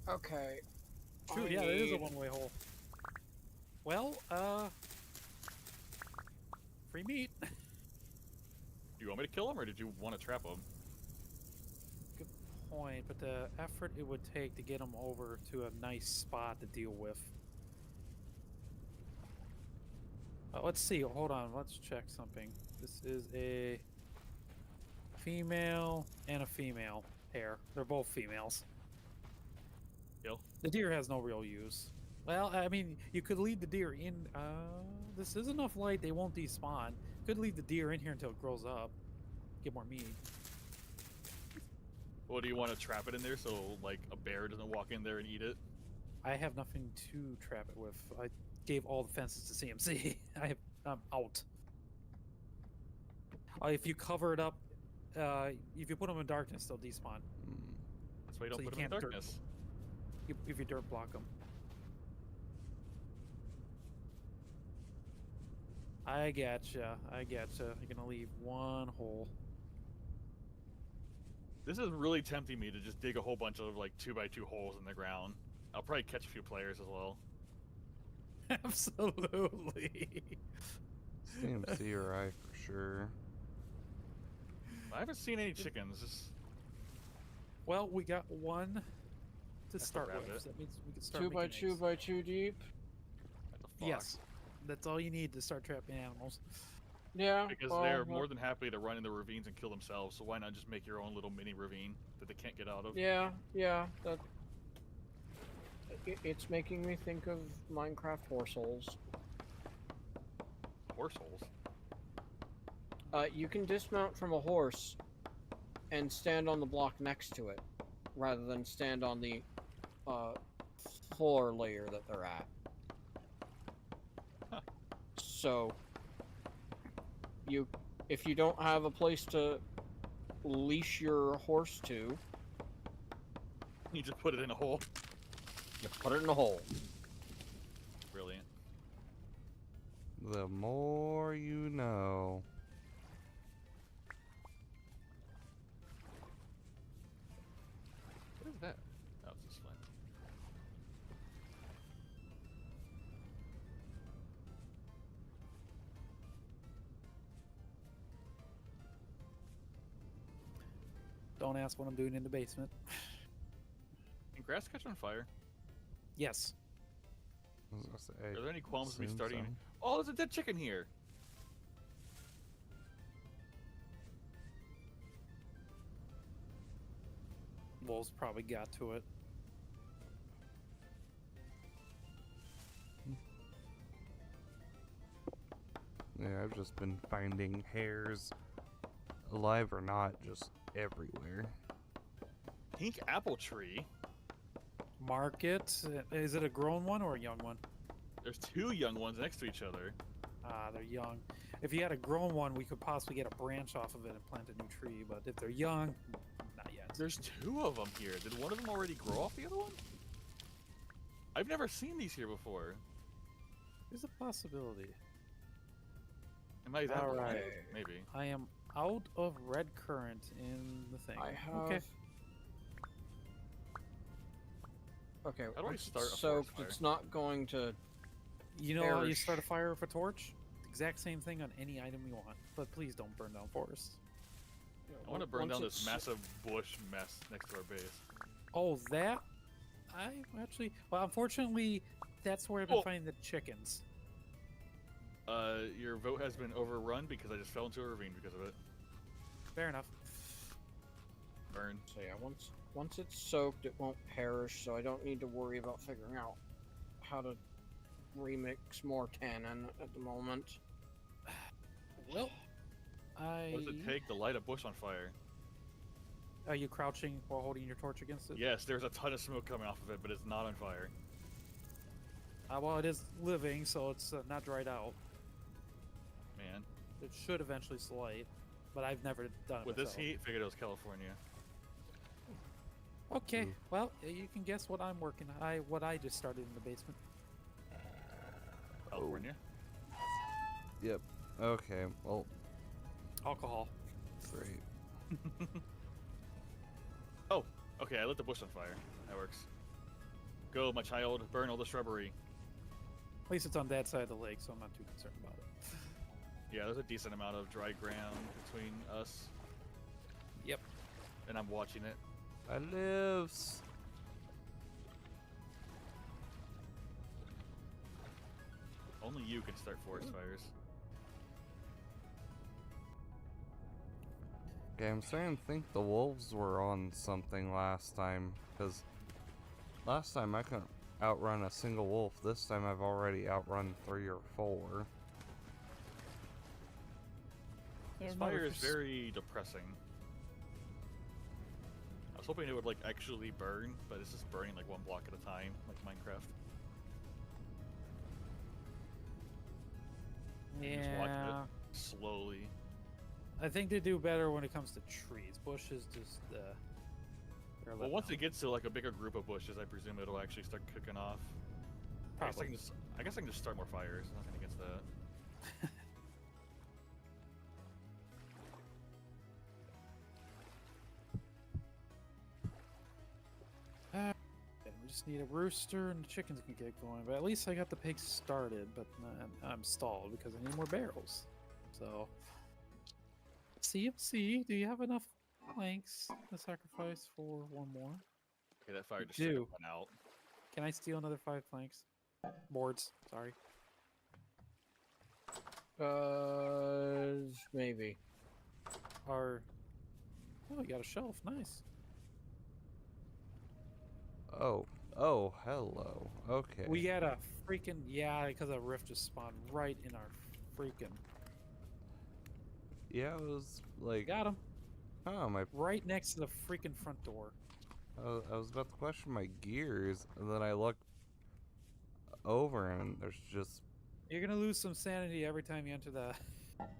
Speaker 3: Okay.
Speaker 2: True,
Speaker 3: I
Speaker 2: yeah, there is a
Speaker 3: need-
Speaker 2: one-way hole. Well, free meat.
Speaker 4: Do you want me to kill him, or did you want to trap him?
Speaker 2: Good point, but the effort it would take to get him over to a nice spot to deal with. Let's see. Hold on. Let's check something. This is a female and a female pair. They're both females.
Speaker 4: Kill.
Speaker 2: The deer has no real use. Well, I mean, you could lead the deer in. This is enough light; they won't despawn. Could leave the deer in here until it grows up, get more meat.
Speaker 4: Well, do you want to trap it in there so like a bear doesn't walk in there and eat it?
Speaker 2: I have nothing to trap it with. I gave all the fences to CMC. I'm out. If you cover it up, if you put them in darkness, they'll despawn.
Speaker 4: That's why you don't
Speaker 2: So you
Speaker 4: put them in
Speaker 2: can't dirt-
Speaker 4: darkness.
Speaker 2: If you dirt block them. I gotcha. You're gonna leave one hole.
Speaker 4: This is really tempting me to just dig a whole bunch of like 2x2 holes in the ground. I'll probably catch a few players as well.
Speaker 2: Absolutely.
Speaker 1: CMC or I for sure.
Speaker 4: I haven't seen any chickens. Just
Speaker 2: Well, we got one to
Speaker 4: That's a
Speaker 2: start with.
Speaker 4: rabbit.
Speaker 2: So that means we can start
Speaker 3: 2 by
Speaker 2: making
Speaker 3: 2
Speaker 2: eggs.
Speaker 3: by 2 deep.
Speaker 4: what the fuck?
Speaker 2: Yes, that's all you need to start trapping animals.
Speaker 3: Yeah.
Speaker 4: Because
Speaker 3: well,
Speaker 4: they're more than happy to run in the ravines and kill themselves. So why not just make your own little mini ravine that they can't get out of?
Speaker 3: Yeah. That. It's making me think of Minecraft horse holes.
Speaker 4: Horse holes.
Speaker 3: You can dismount from a horse and stand on the block next to it, rather than stand on the floor layer that they're at.
Speaker 4: Huh.
Speaker 3: So, if you don't have a place to leash your horse to,
Speaker 4: You just put it in a hole.
Speaker 3: you put it in a hole.
Speaker 4: Brilliant.
Speaker 1: The more you know.
Speaker 4: What is that? Oh, it's just flint.
Speaker 2: Don't ask what I'm doing in the basement.
Speaker 4: Can grass catch on fire?
Speaker 2: Yes.
Speaker 1: I was gonna say,
Speaker 4: Are there any qualms with me
Speaker 1: assume
Speaker 4: starting?
Speaker 1: so.
Speaker 4: Oh, there's a dead chicken here.
Speaker 2: Wolves probably got to it.
Speaker 1: Yeah, I've just been finding hares, alive or not, just everywhere.
Speaker 4: Pink apple tree.
Speaker 2: Market. Is it a grown one or a young one?
Speaker 4: There's two young ones next to each other.
Speaker 2: Ah, they're young. If you had a grown one, we could possibly get a branch off of it and plant a new tree. But if they're young, not yet.
Speaker 4: There's two of them here. Did one of them already grow off the other one? I've never seen these here before.
Speaker 2: There's a possibility.
Speaker 4: Am I that blind?
Speaker 3: Alright.
Speaker 4: Maybe.
Speaker 2: I am out of red current in the thing.
Speaker 3: I have.
Speaker 2: Okay.
Speaker 3: Okay.
Speaker 4: How do I
Speaker 3: once
Speaker 4: start
Speaker 3: it's
Speaker 4: a forest
Speaker 3: soaked,
Speaker 4: fire?
Speaker 3: it's not going to.
Speaker 2: You know how you
Speaker 3: perish.
Speaker 2: start a fire with a torch? Exact same thing on any item you want. But please don't burn down forests.
Speaker 4: I want to burn
Speaker 3: once
Speaker 4: down this
Speaker 3: it's-
Speaker 4: massive bush mess next to our base.
Speaker 2: Oh, that? I actually... Well, unfortunately, that's where I've been
Speaker 4: Oh.
Speaker 2: finding the chickens.
Speaker 4: Your vote has been overrun because I just fell into a ravine because of it.
Speaker 2: Fair enough.
Speaker 4: Burn.
Speaker 3: So yeah, once it's soaked, it won't perish. So I don't need to worry about figuring out how to remix more tannin at the moment.
Speaker 2: Well, I...
Speaker 4: What does it take to light a bush on fire?
Speaker 2: Are you crouching while holding your torch against it?
Speaker 4: Yes, there's a ton of smoke coming off of it, but it's not on fire.
Speaker 2: Well, it is living, so it's not dried out.
Speaker 4: Man.
Speaker 2: It should eventually light, but I've never done it
Speaker 4: With this
Speaker 2: myself.
Speaker 4: heat, figured it was California.
Speaker 2: Okay,
Speaker 1: Ooh.
Speaker 2: well, you can guess what I'm working on. What I just started in the basement.
Speaker 4: California?
Speaker 1: Yep. Okay, well,
Speaker 2: Alcohol.
Speaker 1: great.
Speaker 4: Oh, okay, I lit the bush on fire. That works. Go, my child, burn all the shrubbery.
Speaker 2: At least it's on that side of the lake, so I'm not too concerned about it.
Speaker 4: Yeah, there's a decent amount of dry ground between us,
Speaker 2: Yep.
Speaker 4: and I'm watching it.
Speaker 1: I lives.
Speaker 4: Only you can start forest fires.
Speaker 1: Okay, I'm starting to think the wolves were on something last time, because last time I couldn't outrun a single wolf. This time I've already outrun 3 or 4.
Speaker 4: This
Speaker 2: There's
Speaker 4: fire
Speaker 2: another
Speaker 4: is very depressing. I was hoping it would like actually burn, but it's just burning like one block at a time, like Minecraft. Just watching it
Speaker 2: Yeah.
Speaker 4: slowly.
Speaker 2: I think they do better when it comes to trees. Bushes just they're
Speaker 4: Well,
Speaker 2: let
Speaker 4: once
Speaker 2: down.
Speaker 4: it gets to like a bigger group of bushes, I presume it'll actually start cooking off.
Speaker 2: Probably.
Speaker 4: I guess I can just start more fires. Nothing against that.
Speaker 2: And we just need a rooster and the chickens can get going. But at least I got the pigs started, but I'm stalled because I need more barrels. So, CMC, do you have enough planks to sacrifice for one more?
Speaker 4: Okay, that fire
Speaker 2: You
Speaker 4: just straight
Speaker 2: do.
Speaker 4: up went out.
Speaker 2: Can I steal another 5 planks? Boards, sorry.
Speaker 3: Maybe.
Speaker 2: Or, oh, we got a shelf. Nice.
Speaker 1: Oh, hello. Okay.
Speaker 2: We got a freaking, yeah, because a rift just spawned right in our freaking.
Speaker 1: Yeah, it was like,
Speaker 2: Got him.
Speaker 1: oh,
Speaker 2: Right next to the freaking front door.
Speaker 1: I was about to question my gears, and then I looked over, and there's just,
Speaker 2: You're gonna lose some sanity every time you enter the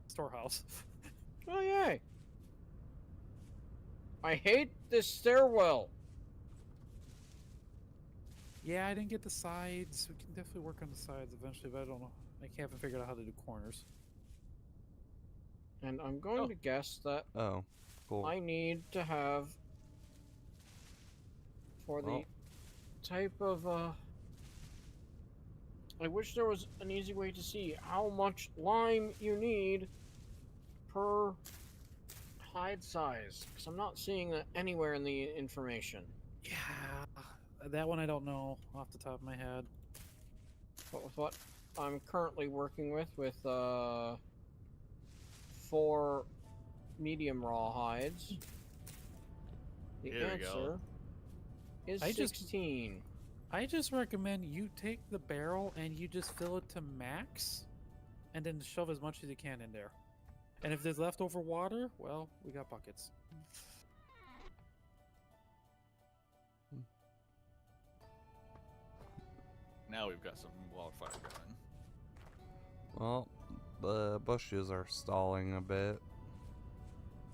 Speaker 2: storehouse.
Speaker 3: Oh yay! I hate this stairwell.
Speaker 2: Yeah, I didn't get the sides. We can definitely work on the sides eventually, but I don't know. I haven't figured out how to do corners.
Speaker 3: And I'm going
Speaker 4: Oh.
Speaker 3: to guess that
Speaker 1: oh, cool.
Speaker 3: I need to have for the
Speaker 1: Well.
Speaker 3: type of I wish there was an easy way to see how much lime you need per hide size, because I'm not seeing that anywhere in the information.
Speaker 2: Yeah, that one I don't know off the top of my head.
Speaker 3: But with what I'm currently working with 4 medium raw hides, the
Speaker 4: Here we go.
Speaker 3: answer is
Speaker 2: I just-
Speaker 3: 16.
Speaker 2: I just recommend you take the barrel and you just fill it to max, and then shove as much as you can in there. And if there's leftover water, well, we got buckets.
Speaker 4: Now we've got some wildfire going.
Speaker 1: Well, the bushes are stalling a bit.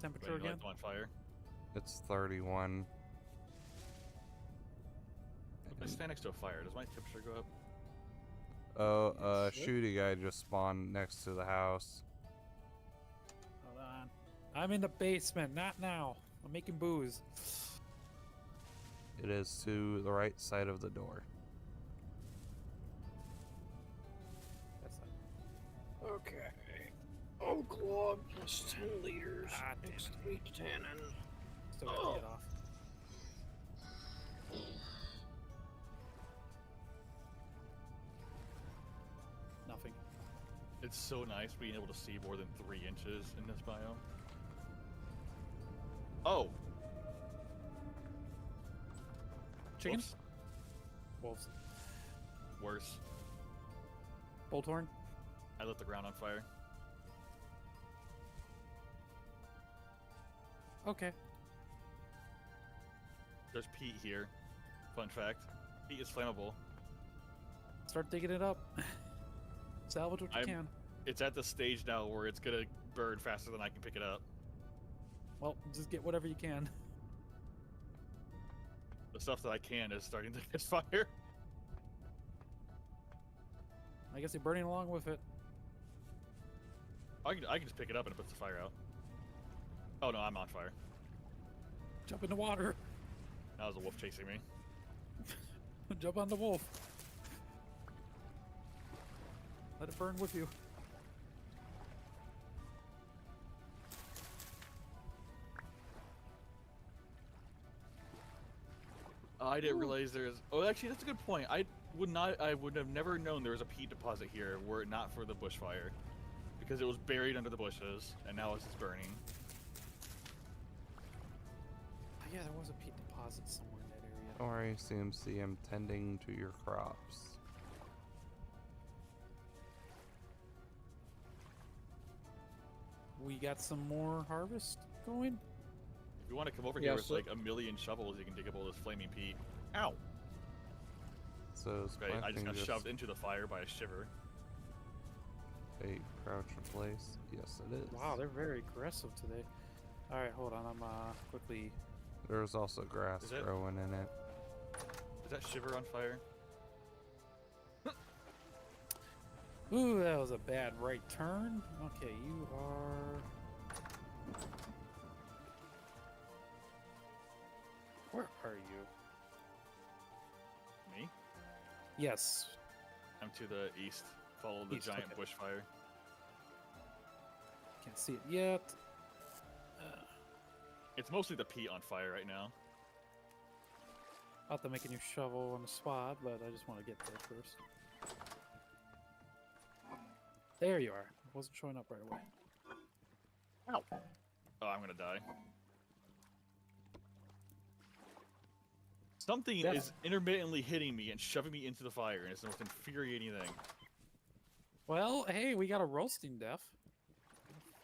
Speaker 2: Temperature
Speaker 4: Wait, you
Speaker 2: again?
Speaker 4: light them on fire?
Speaker 1: It's 31.
Speaker 4: If I stand next to a fire, does my temperature go up?
Speaker 1: Oh,
Speaker 3: Shit.
Speaker 1: shooty guy just spawned next to the house.
Speaker 2: Hold on. I'm in the basement, not now. I'm making booze.
Speaker 1: It is to the right side of the door.
Speaker 2: That's not.
Speaker 3: Okay. Oak log plus 10 liters.
Speaker 2: Ah, damn
Speaker 3: Next
Speaker 2: it.
Speaker 3: week tannin.
Speaker 2: Still got to get off. Nothing.
Speaker 4: It's so nice being able to see more than 3 inches in this biome. Oh!
Speaker 2: Chicken?
Speaker 4: Whoops.
Speaker 2: Wolves.
Speaker 4: Worse.
Speaker 2: Bullthorn?
Speaker 4: I lit the ground on fire.
Speaker 2: Okay.
Speaker 4: There's peat here. Fun fact. Peat is flammable.
Speaker 2: Start digging it up. Salvage what you
Speaker 4: I'm-
Speaker 2: can.
Speaker 4: It's at the stage now where it's gonna burn faster than I can pick it up.
Speaker 2: Well, just get whatever you can.
Speaker 4: The stuff that I can is starting to catch fire.
Speaker 2: I guess you're burning along with it.
Speaker 4: I can just pick it up and it puts the fire out. Oh no, I'm on fire.
Speaker 2: Jump in the water.
Speaker 4: That was a wolf chasing me.
Speaker 2: Jump on the wolf. Let it burn with you.
Speaker 4: I didn't realize there's. Oh, actually, that's a good point. I would have never known there was a peat deposit here were it not for the bushfire, because it was buried under the bushes, and now it's just burning.
Speaker 2: Oh, yeah, there was a peat deposit somewhere in that area.
Speaker 1: Don't worry, CMC, I'm tending to your crops.
Speaker 2: We got some more harvest going.
Speaker 4: If you want to come over
Speaker 3: Yeah,
Speaker 4: here with
Speaker 3: so-
Speaker 4: like a million shovels, you can dig up all this flaming peat. Ow!
Speaker 1: So is
Speaker 4: Okay, I just
Speaker 1: planting
Speaker 4: got shoved into the fire by a shiver.
Speaker 1: a crouch in place? Yes, it is.
Speaker 2: Wow, they're very aggressive today. All right, hold on. I'm quickly.
Speaker 1: There's also grass
Speaker 4: Is it?
Speaker 1: growing in it.
Speaker 4: Is that shiver on fire?
Speaker 2: Ooh, that was a bad right turn. Okay, you are. Where are you?
Speaker 4: Me?
Speaker 2: Yes.
Speaker 4: I'm to the east. Follow the
Speaker 2: East,
Speaker 4: giant
Speaker 2: okay.
Speaker 4: bushfire.
Speaker 2: Can't see it yet.
Speaker 4: It's mostly the peat on fire right now.
Speaker 2: I'll have to make a new shovel on the spot, but I just want to get there first. There you are. It wasn't showing up right away.
Speaker 4: Ow! Oh, I'm gonna die. Something
Speaker 2: Def-
Speaker 4: is intermittently hitting me and shoving me into the fire, and it's the most infuriating thing.
Speaker 2: Well, hey, we got a roasting death.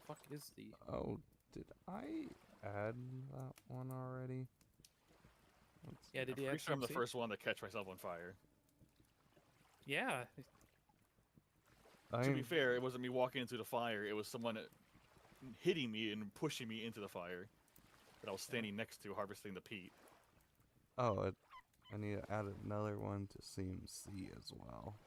Speaker 2: What the fuck is the?
Speaker 1: Oh, did I add that one already? Let's
Speaker 2: Yeah,
Speaker 1: see.
Speaker 2: did
Speaker 4: I'm
Speaker 2: you
Speaker 4: pretty sure I'm the
Speaker 2: actually see?
Speaker 4: first one to catch myself on fire.
Speaker 2: Yeah.
Speaker 4: To be fair, it wasn't me walking into the fire, it was someone hitting me and pushing me into the fire that I was standing next to harvesting the peat.
Speaker 1: Oh, I need to add another one to CMC as well.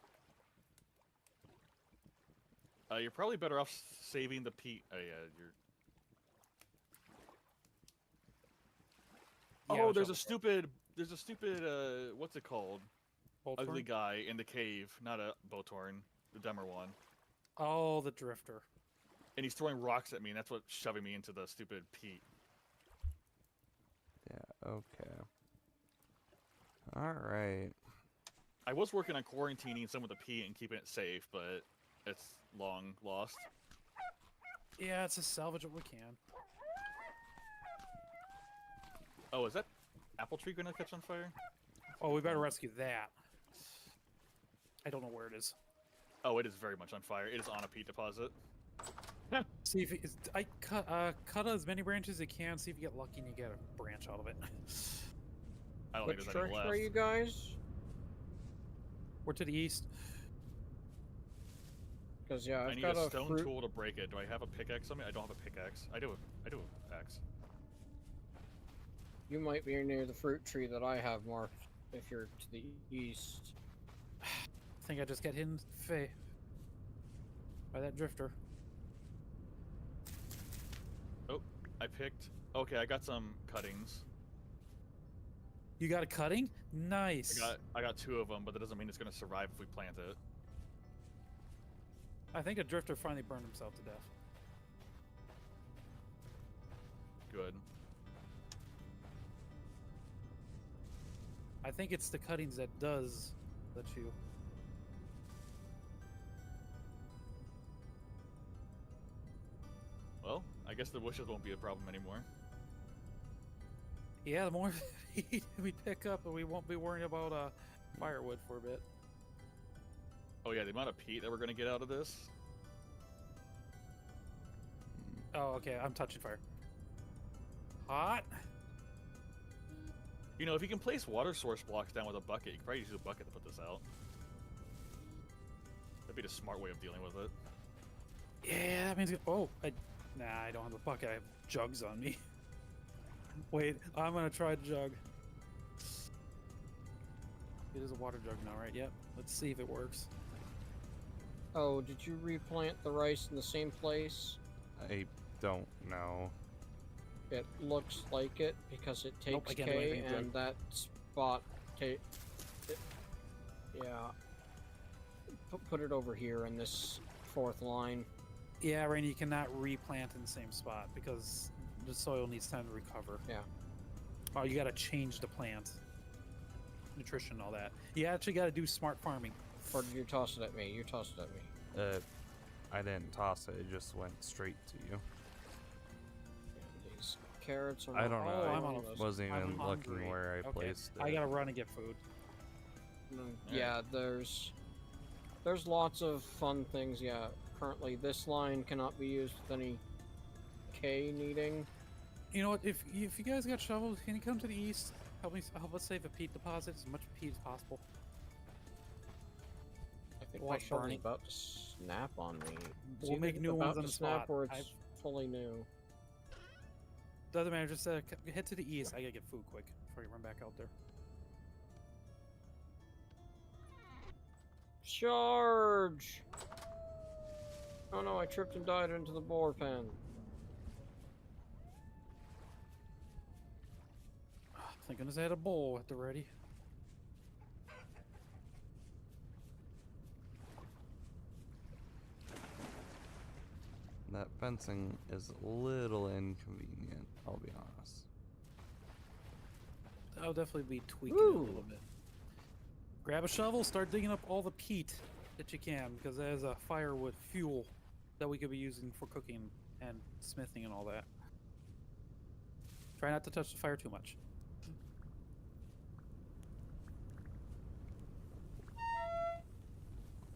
Speaker 4: You're probably better off saving the peat. Oh, yeah, you're.
Speaker 2: Yeah,
Speaker 4: Oh, there's a
Speaker 2: shovel.
Speaker 4: stupid, what's it called? Ugly
Speaker 2: Bolthorn?
Speaker 4: guy in the cave, not a Botorn, the dumber one.
Speaker 2: Oh, the drifter.
Speaker 4: And he's throwing rocks at me, and that's what's shoving me into the stupid peat.
Speaker 1: Yeah, okay. Alright.
Speaker 4: I was working on quarantining some of the peat and keeping it safe, but it's long lost.
Speaker 2: Yeah, it's a salvage what we can.
Speaker 4: Oh, is that apple tree gonna catch on fire?
Speaker 2: Oh, we better rescue that. I don't know where it is.
Speaker 4: Oh, it is very much on fire. It is on a peat deposit.
Speaker 2: See if I cut as many branches as you can. See if you get lucky and you get a branch out of it.
Speaker 4: I don't
Speaker 3: Which
Speaker 4: think there's any
Speaker 3: direction
Speaker 4: left.
Speaker 3: are you guys?
Speaker 2: We're to the east.
Speaker 3: Because yeah,
Speaker 4: I
Speaker 3: I've
Speaker 4: need
Speaker 3: got
Speaker 4: a
Speaker 3: a
Speaker 4: stone
Speaker 3: fruit.
Speaker 4: tool to break it. Do I have a pickaxe on me? I don't have a pickaxe. I do have axe.
Speaker 3: You might be near the fruit tree that I have marked if you're to the east.
Speaker 2: I think I just got hit in the face by that drifter.
Speaker 4: I picked. Okay, I got some cuttings.
Speaker 2: You got a cutting? Nice.
Speaker 4: I got 2 of them, but that doesn't mean it's gonna survive if we plant it.
Speaker 2: I think a drifter finally burned himself to death.
Speaker 4: Good.
Speaker 2: I think it's the cuttings that does let you.
Speaker 4: Well, I guess the bushes won't be a problem anymore.
Speaker 2: Yeah, the more we pick up, we won't be worrying about firewood for a bit.
Speaker 4: Oh yeah, the amount of peat that we're gonna get out of this.
Speaker 2: Oh, okay. I'm touching fire. Hot.
Speaker 4: You know, if you can place water source blocks down with a bucket, you could probably use a bucket to put this out. That'd be the smart way of dealing with it.
Speaker 2: Yeah, that means. Oh, nah, I don't have a bucket. I have jugs on me. Wait, I'm gonna try the jug. It is a water jug now, right? Yep. Let's see if it works.
Speaker 3: Oh, did you replant the rice in the same place?
Speaker 1: I don't know.
Speaker 3: It looks like it because it
Speaker 2: Nope, I
Speaker 3: takes
Speaker 2: can't do
Speaker 3: K
Speaker 2: anything, Doug.
Speaker 3: and that spot yeah. put it over here in this fourth line.
Speaker 2: Yeah, Rainy, you cannot replant in the same spot because the soil needs time to recover.
Speaker 3: Yeah.
Speaker 2: Oh, you got to change the plant, nutrition, all that. You actually got to do smart farming.
Speaker 3: Or did you toss it at me? You tossed it at me.
Speaker 1: I didn't toss it. It just went straight to you.
Speaker 3: And these carrots are
Speaker 1: I
Speaker 3: not
Speaker 1: don't know.
Speaker 2: Oh,
Speaker 1: I
Speaker 2: I'm on a-
Speaker 1: wasn't
Speaker 2: I'm
Speaker 1: even looking
Speaker 2: hungry.
Speaker 1: where I
Speaker 2: Okay,
Speaker 1: placed it.
Speaker 2: I gotta run and get food.
Speaker 3: Yeah, there's lots of fun things. Yeah, currently this line cannot be used with any K needing.
Speaker 2: You know what? If you guys got shovels, can you come to the east? Help us save a peat deposit, as much peat as possible.
Speaker 3: I think
Speaker 2: While
Speaker 3: my shovel's
Speaker 2: burning.
Speaker 3: about to snap on me. It's
Speaker 2: We'll
Speaker 3: either
Speaker 2: make new
Speaker 3: about
Speaker 2: ones on
Speaker 3: to
Speaker 2: the
Speaker 3: snap
Speaker 2: spot.
Speaker 3: or it's fully new.
Speaker 2: Doesn't matter. Just head to the east. I gotta get food quick before you run back out there.
Speaker 3: Charge! Oh no, I tripped and died into the boar pen.
Speaker 2: Thank goodness I had a bowl at the ready.
Speaker 1: That fencing is a little inconvenient, I'll be honest.
Speaker 2: I'll definitely be tweaking it a
Speaker 3: Woo.
Speaker 2: little bit. Grab a shovel, start digging up all the peat that you can, because that is a firewood fuel that we could be using for cooking and smithing and all that. Try not to touch the fire too much.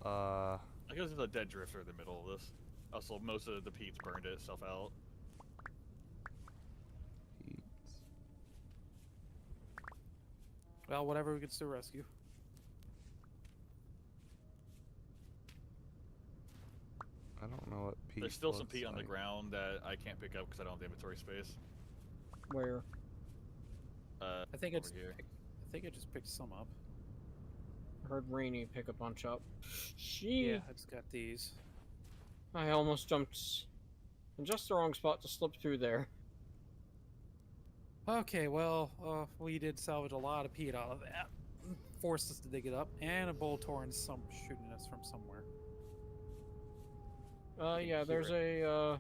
Speaker 1: Uh,
Speaker 4: I guess there's a dead drifter in the middle of this. Also, most of the peat's burned itself out.
Speaker 1: heat.
Speaker 2: Well, whatever we can still rescue.
Speaker 1: I don't know what peat
Speaker 4: There's still some
Speaker 1: looks
Speaker 4: peat on the
Speaker 1: like.
Speaker 4: ground that I can't pick up because I don't have the inventory space.
Speaker 3: Where?
Speaker 2: I think
Speaker 4: over
Speaker 2: it's.
Speaker 4: here.
Speaker 2: I think I just picked some up.
Speaker 3: I heard Rainy pick a bunch up. She.
Speaker 2: Yeah, I just got these.
Speaker 3: I almost jumped in just the wrong spot to slip through there.
Speaker 2: Okay, well, we did salvage a lot of peat out of that. Forced us to dig it up, and a bull torrent shooting us from somewhere.
Speaker 3: Yeah, there's a,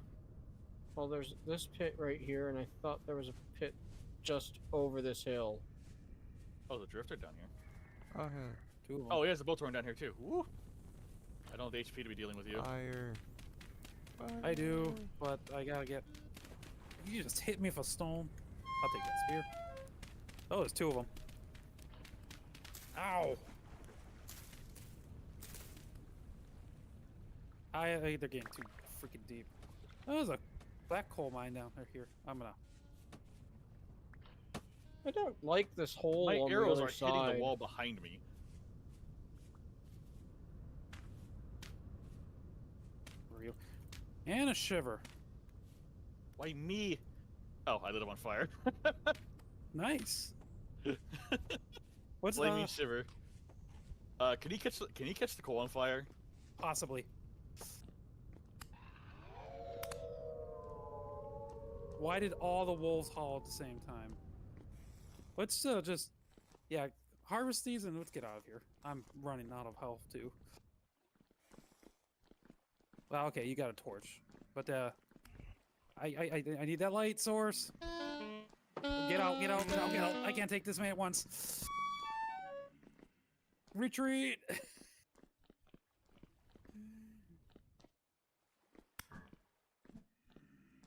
Speaker 3: well, there's this pit right here, and I thought there was a pit just over this hill.
Speaker 4: Oh, the drifter down here.
Speaker 1: Oh, yeah.
Speaker 2: Two of them.
Speaker 4: Oh, he has a bullthorn down here too. Woo! I don't have the HP to be dealing with you.
Speaker 1: Fire.
Speaker 2: I do, but I gotta get. You just hit me with a stone. I'll take that spear. Oh, there's two of them. Ow! They're getting too freaking deep. Oh, there's a black coal mine down here. I'm gonna.
Speaker 3: I don't like this hole
Speaker 4: My
Speaker 3: on the
Speaker 4: arrows
Speaker 3: other
Speaker 4: are hitting
Speaker 3: side.
Speaker 4: the wall behind me.
Speaker 2: Real. And a shiver.
Speaker 4: Why me? Oh, I lit him on fire.
Speaker 2: Nice. What's
Speaker 4: Flaming shiver. Can he catch the coal on fire?
Speaker 2: possibly? Why did all the wolves howl at the same time? Let's just, yeah, harvest these and let's get out of here. I'm running out of health too. Well, okay, you got a torch, but I need that light source. Get out, get out, get out, get out! I can't take this man at once. Retreat.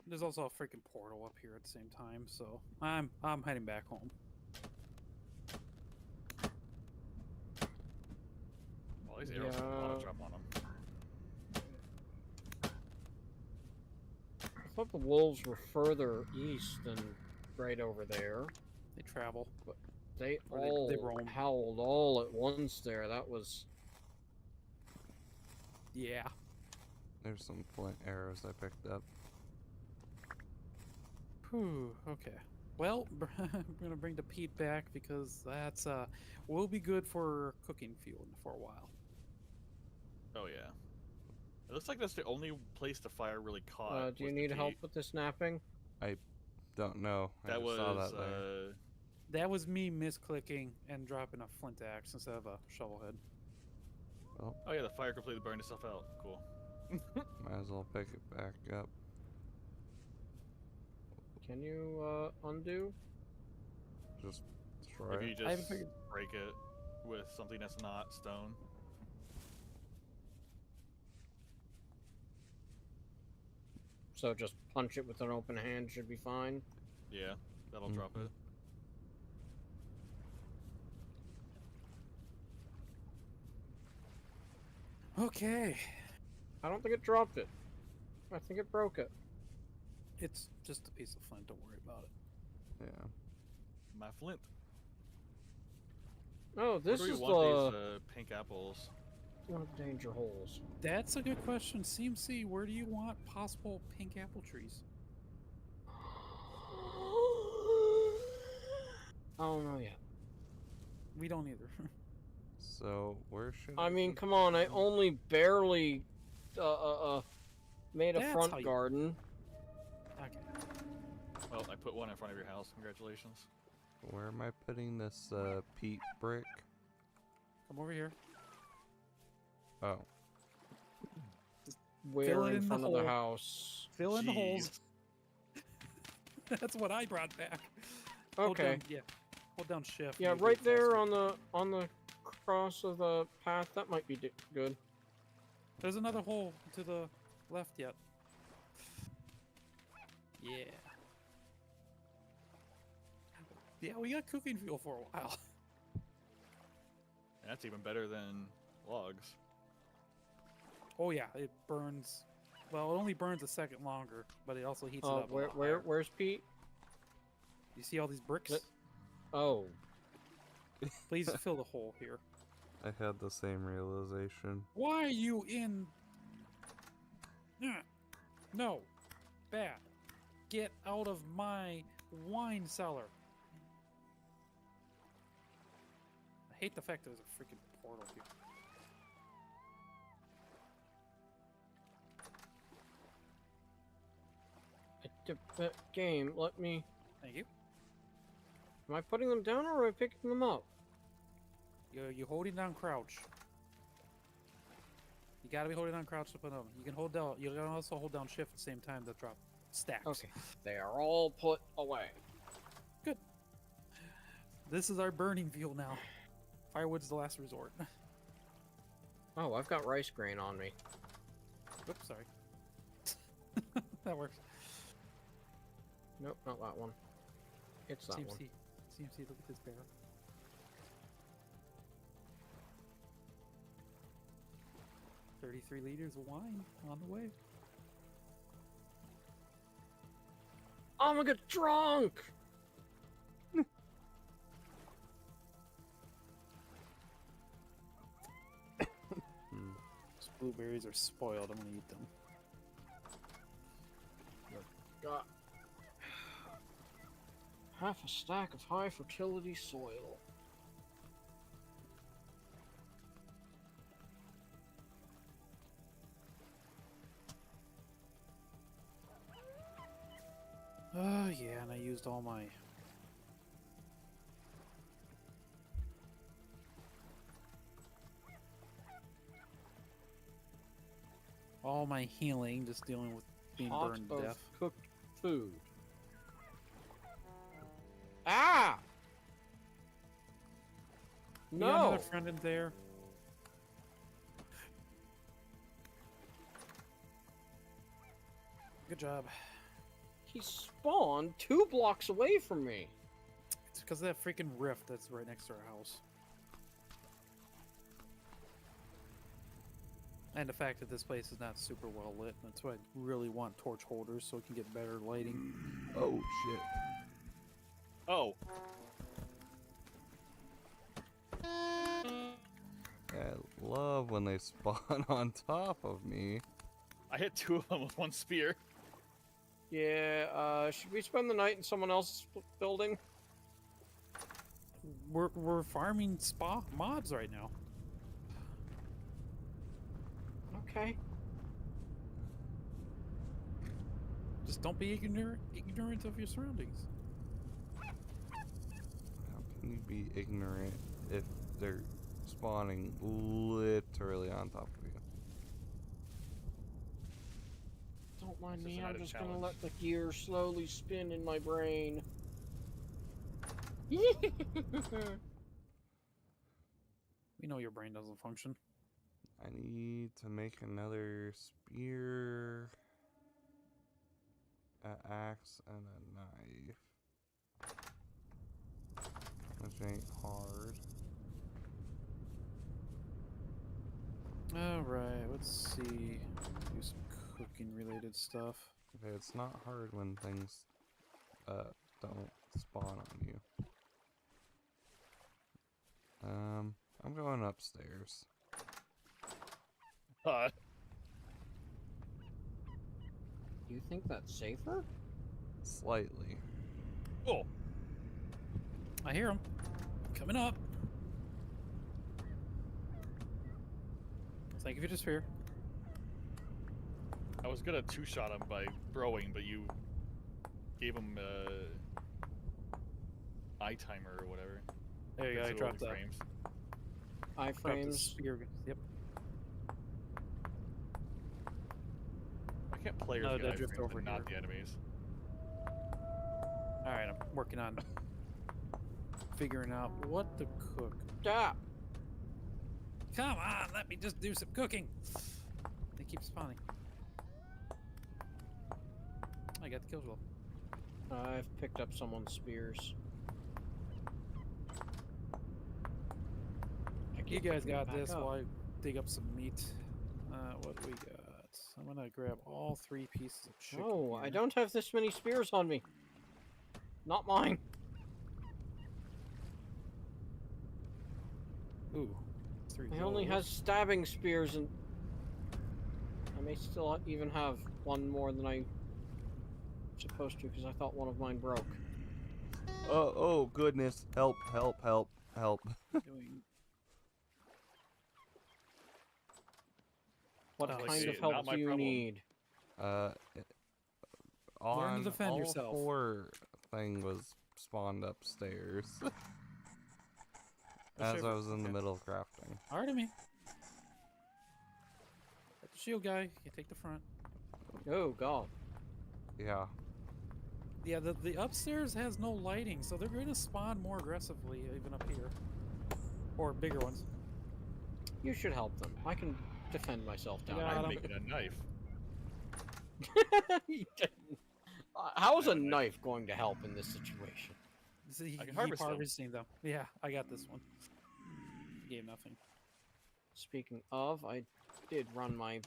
Speaker 2: There's also a freaking portal up here at the same time, so I'm heading back home.
Speaker 4: Well, these arrows have a lot of
Speaker 3: Yeah.
Speaker 4: drop on them.
Speaker 3: I thought the wolves were further east than right over there.
Speaker 2: They travel.
Speaker 3: They
Speaker 2: Or
Speaker 3: all
Speaker 2: they roam.
Speaker 3: howled all at once there. That was...
Speaker 2: Yeah.
Speaker 1: There's some flint arrows I picked up.
Speaker 2: Whew, okay. Well, I'm gonna bring the peat back because that's will be good for cooking fuel for a while.
Speaker 4: Oh yeah. It looks like that's the only place the fire really caught.
Speaker 3: do you
Speaker 4: was the
Speaker 3: need help
Speaker 4: peat.
Speaker 3: with the snapping?
Speaker 1: Don't know. I
Speaker 4: That
Speaker 1: just
Speaker 4: was
Speaker 1: saw that there.
Speaker 2: That was me misclicking and dropping a flint axe instead of a shovel head.
Speaker 1: Well,
Speaker 4: Oh yeah, the fire completely burned itself out. Cool.
Speaker 1: might as well pick it back up.
Speaker 3: Can you undo?
Speaker 1: Just try
Speaker 4: Maybe you
Speaker 1: it.
Speaker 2: I haven't
Speaker 4: just
Speaker 2: figured-
Speaker 4: break it with something that's not stone.
Speaker 3: So just punch it with an open hand should be fine.
Speaker 4: Yeah, that'll drop it.
Speaker 2: Okay.
Speaker 3: I don't think it dropped it. I think it broke it.
Speaker 2: It's just a piece of flint. Don't worry about it.
Speaker 1: Yeah.
Speaker 4: My flint.
Speaker 3: Oh, this
Speaker 4: Where do
Speaker 3: is
Speaker 4: we
Speaker 3: the
Speaker 4: want these pink apples?
Speaker 3: one of the danger holes.
Speaker 2: That's a good question. CMC, where do you want possible pink apple trees?
Speaker 3: I don't know yet.
Speaker 2: We don't either.
Speaker 1: So where should
Speaker 3: I mean,
Speaker 1: be
Speaker 3: come on, I
Speaker 1: going?
Speaker 3: only barely made a
Speaker 2: That's
Speaker 3: front
Speaker 2: how you-
Speaker 3: garden.
Speaker 2: Okay.
Speaker 4: Well, I put one in front of your house. Congratulations.
Speaker 1: Where am I putting this peat brick?
Speaker 2: Come over here.
Speaker 1: Oh,
Speaker 3: Where
Speaker 2: Fill it
Speaker 3: in
Speaker 2: in the
Speaker 3: front of the
Speaker 2: hole.
Speaker 3: house?
Speaker 2: Fill in the holes.
Speaker 4: Jeez.
Speaker 2: That's what I brought back. Hold
Speaker 3: Okay.
Speaker 2: down, yeah. Hold down shift.
Speaker 3: Yeah,
Speaker 2: and you'll
Speaker 3: right
Speaker 2: do it
Speaker 3: there
Speaker 2: faster.
Speaker 3: on the cross of the path. That might be good.
Speaker 2: There's another hole to the left yet. Yeah. Yeah, we got cooking fuel for a while.
Speaker 4: That's even better than logs.
Speaker 2: Oh yeah, it burns. Well, it only burns a second longer, but it also heats it up. a lot
Speaker 3: Where
Speaker 2: higher.
Speaker 3: where's Pete?
Speaker 2: You see all these bricks?
Speaker 3: Let- Oh,
Speaker 2: Please fill the hole here.
Speaker 1: I had the same realization.
Speaker 2: Why are you in? No, bad. Get out of my wine cellar. I hate the fact there's a freaking portal here.
Speaker 3: game. Let me.
Speaker 2: Thank you.
Speaker 3: Am I putting them down or am I picking them up?
Speaker 2: You're holding down crouch. You gotta be holding down crouch to put them. You can hold down. You can also hold down shift at the same time to drop stacks.
Speaker 3: Okay, they are all put away.
Speaker 2: Good. This is our burning fuel now. Firewood's the last resort.
Speaker 3: Oh, I've got rice grain on me.
Speaker 2: Oops, sorry. That works.
Speaker 3: Nope, not that one. It's that one.
Speaker 2: CMC, look at this bear. $33 liters of wine on the way.
Speaker 3: I'm gonna get drunk!
Speaker 1: Hmm.
Speaker 2: Those blueberries are spoiled. I'm gonna eat them.
Speaker 3: Got half a stack of high fertility soil.
Speaker 2: Oh yeah, and I used all my. All my healing, just dealing with being
Speaker 3: Pot
Speaker 2: burned to
Speaker 3: of
Speaker 2: death.
Speaker 3: cooked food. Ah!
Speaker 2: You got another
Speaker 3: No!
Speaker 2: friend in there. Good job.
Speaker 3: He spawned 2 blocks away from me.
Speaker 2: It's because of that freaking rift that's right next to our house. And the fact that this place is not super well lit. That's why I really want torch holders so we can get better lighting.
Speaker 1: Oh shit.
Speaker 4: Oh,
Speaker 1: I love when they spawn on top of me.
Speaker 4: I hit 2 of them with 1 spear.
Speaker 3: Yeah, should we spend the night in someone else's building?
Speaker 2: We're farming spa mobs right now.
Speaker 3: Okay.
Speaker 2: Just don't be ignorant of your surroundings.
Speaker 1: How can you be ignorant if they're spawning literally on top of you.
Speaker 3: Don't mind
Speaker 4: This
Speaker 3: me,
Speaker 4: is
Speaker 3: I'm
Speaker 4: another
Speaker 3: just gonna
Speaker 4: challenge.
Speaker 3: let the gears slowly spin in my brain.
Speaker 2: We know your brain doesn't function.
Speaker 1: I need to make another spear, an axe, and a knife. Which ain't hard.
Speaker 2: Alright, let's see. Do some cooking related stuff.
Speaker 1: Okay, it's not hard when things don't spawn on you. I'm going upstairs.
Speaker 3: Do you think that's safer?
Speaker 1: Slightly.
Speaker 4: Oh,
Speaker 2: I hear him. Coming up. Thank you for the sphere.
Speaker 4: I was gonna two-shot him by throwing, but you gave him eye timer or whatever.
Speaker 2: There you go. I
Speaker 4: Fix the
Speaker 2: dropped
Speaker 4: loading
Speaker 2: that.
Speaker 4: frames.
Speaker 2: Dropped the
Speaker 3: Iframes.
Speaker 2: spear. Yep.
Speaker 4: I can't players
Speaker 2: No,
Speaker 4: get
Speaker 2: they
Speaker 4: iframes,
Speaker 2: drift
Speaker 4: but
Speaker 2: over
Speaker 4: not
Speaker 2: here.
Speaker 4: the enemies.
Speaker 2: Alright, I'm working on figuring out what to cook.
Speaker 3: Stop!
Speaker 2: Come on, let me just do some cooking. They keep spawning. I got the kill roll.
Speaker 3: I've picked up someone's spears. I
Speaker 2: You
Speaker 3: keep
Speaker 2: guys
Speaker 3: picking them
Speaker 2: got
Speaker 3: back
Speaker 2: this
Speaker 3: up.
Speaker 2: while I dig up some meat. What do we got? I'm gonna grab all 3 pieces of chicken.
Speaker 3: No, I
Speaker 2: here.
Speaker 3: don't have this many spears on me. Not mine.
Speaker 2: Ooh, 3
Speaker 3: I only
Speaker 2: those.
Speaker 3: have stabbing spears, and I may still even have one more than I'm supposed to because I thought one of mine broke.
Speaker 1: Oh goodness! Help! Help! Help! Help!
Speaker 2: Doing
Speaker 3: What
Speaker 2: Oh,
Speaker 3: kind
Speaker 4: see,
Speaker 3: of
Speaker 4: not
Speaker 3: help
Speaker 4: my
Speaker 3: do you
Speaker 4: problem.
Speaker 3: need?
Speaker 1: On
Speaker 2: defend
Speaker 1: all
Speaker 2: yourself.
Speaker 1: 4 thing was spawned upstairs
Speaker 2: Oh,
Speaker 1: as
Speaker 2: sure.
Speaker 1: I was in the
Speaker 2: Okay.
Speaker 1: middle of crafting.
Speaker 2: Alright, me. Got the shield guy. You take the front.
Speaker 3: Oh god.
Speaker 1: Yeah.
Speaker 2: Yeah, the upstairs has no lighting, so they're going to spawn more aggressively, even up here. Or bigger ones.
Speaker 3: You should help them. I can defend myself down
Speaker 2: Yeah,
Speaker 3: here.
Speaker 2: I
Speaker 4: I'm
Speaker 2: don't-
Speaker 4: making a knife.
Speaker 3: You didn't. How is
Speaker 4: I
Speaker 3: a
Speaker 4: have a knife.
Speaker 3: knife going to help in this situation?
Speaker 2: See, he
Speaker 4: I can
Speaker 2: keep
Speaker 4: harvest them.
Speaker 2: harvesting them. Yeah, I got this one. Gave nothing.
Speaker 3: Speaking of, I did run my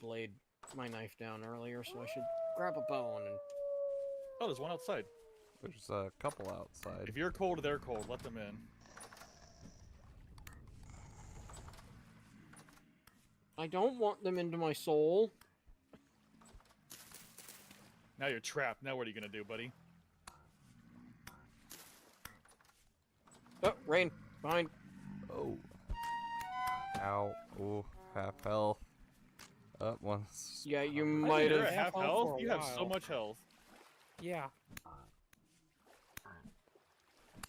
Speaker 3: knife down earlier, so I should grab a bone and
Speaker 4: Oh, there's one outside.
Speaker 1: There's a couple outside.
Speaker 4: If you're cold, they're cold. Let them in.
Speaker 3: I don't want them into my soul.
Speaker 4: Now you're trapped. Now what are you gonna do, buddy?
Speaker 3: Oh, rain. Behind.
Speaker 1: Oh. Ow. Oh, half health. Up once.
Speaker 3: Yeah, you
Speaker 4: I think
Speaker 3: might
Speaker 4: you're
Speaker 3: have.
Speaker 4: at half
Speaker 2: health
Speaker 4: health.
Speaker 2: for a
Speaker 4: You have so
Speaker 2: while.
Speaker 4: much health.
Speaker 2: Yeah.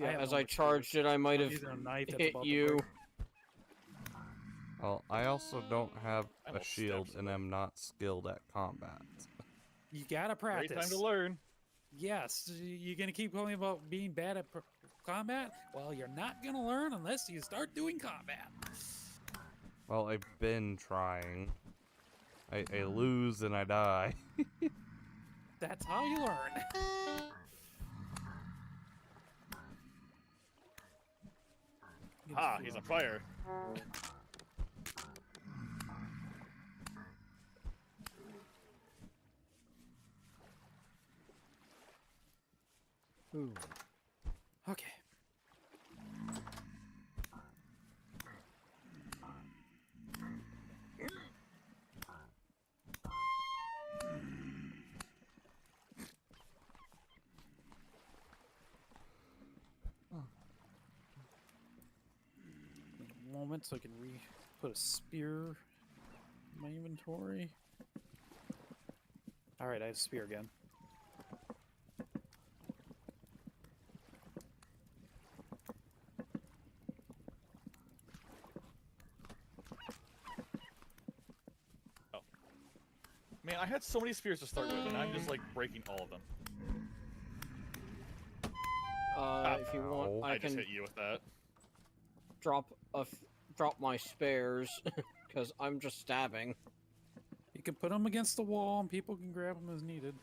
Speaker 3: Yeah,
Speaker 2: have
Speaker 3: as
Speaker 2: no
Speaker 3: I
Speaker 2: more spears.
Speaker 3: charged it, I might
Speaker 2: I'm
Speaker 3: have
Speaker 2: using a knife that's
Speaker 3: hit
Speaker 2: about to
Speaker 3: you.
Speaker 2: break.
Speaker 1: Well, I also don't have
Speaker 4: I
Speaker 1: a
Speaker 4: almost
Speaker 1: shield
Speaker 4: stabbed
Speaker 1: and am not skilled at combat.
Speaker 2: You gotta
Speaker 4: Great
Speaker 2: practice.
Speaker 4: time to learn.
Speaker 2: Yes, you're gonna keep calling about being bad at combat. Well, you're not gonna learn unless you start doing combat.
Speaker 1: Well, I've been trying. I lose and I die.
Speaker 2: That's how you learn.
Speaker 4: Ah, he's on fire.
Speaker 3: Ooh.
Speaker 2: Okay. A moment so I can put a spear in my inventory. Alright, I have a spear again.
Speaker 4: I had so many spears to start with, and I'm just like breaking all of them.
Speaker 3: If you want,
Speaker 1: Ow.
Speaker 3: I
Speaker 4: I just
Speaker 3: can
Speaker 4: hit you with that.
Speaker 3: drop my spares because I'm just stabbing.
Speaker 2: You can put them against the wall, and people can grab them as needed.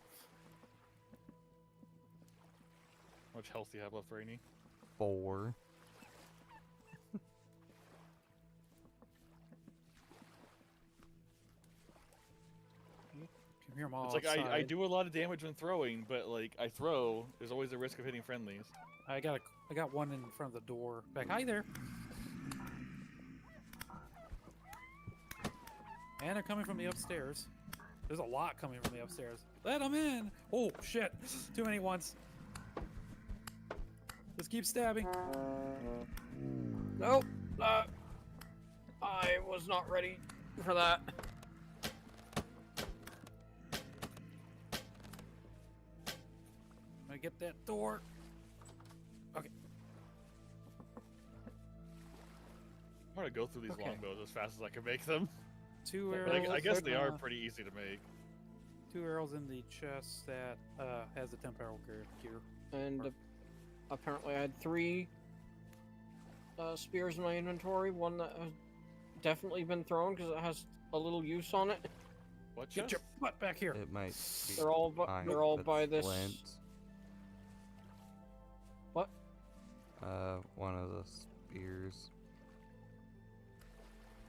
Speaker 4: How much health do you have left, Rainy?
Speaker 1: 4.
Speaker 2: Can hear them all
Speaker 4: It's like
Speaker 2: outside.
Speaker 4: I do a lot of damage when throwing, but like I throw, there's always a risk of hitting friendlies.
Speaker 2: I got one in front of the door. Back, hi there. And they're coming from the upstairs. There's a lot coming from the upstairs. Let them in. Oh shit! Too many ones. Just keep stabbing.
Speaker 3: Nope. I was not ready for that.
Speaker 2: I get that door. Okay.
Speaker 4: I'm gonna go through these
Speaker 3: Okay.
Speaker 4: longbows as fast as I can make them.
Speaker 2: Two
Speaker 3: But
Speaker 4: But
Speaker 2: arrows.
Speaker 4: I guess they are
Speaker 2: uh,
Speaker 4: pretty easy to make.
Speaker 2: 2 arrows in the chest that has the temporal gear.
Speaker 3: And apparently I had 3 spears in my inventory. One that has definitely been thrown because it has a little use on it.
Speaker 4: What
Speaker 2: Get
Speaker 4: chest?
Speaker 2: your butt back here.
Speaker 1: It might be
Speaker 3: They're all
Speaker 1: fine
Speaker 3: they're all
Speaker 1: if
Speaker 3: by
Speaker 1: it's
Speaker 3: this.
Speaker 1: flint.
Speaker 3: What?
Speaker 1: One of the spears.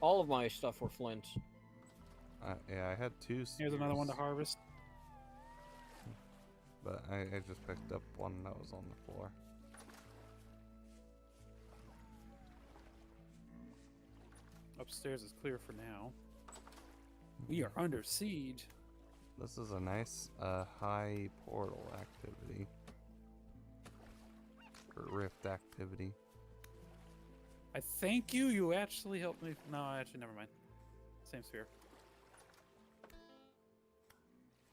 Speaker 3: All of my stuff were flint.
Speaker 1: Yeah, I had 2 spears.
Speaker 2: Here's another one to harvest.
Speaker 1: But I just picked up one that was on the floor.
Speaker 2: Upstairs is clear for now. We are under siege.
Speaker 1: This is a nice, high portal activity. Or rift activity.
Speaker 2: I thank you. You actually helped me. No, actually, never mind. Same sphere.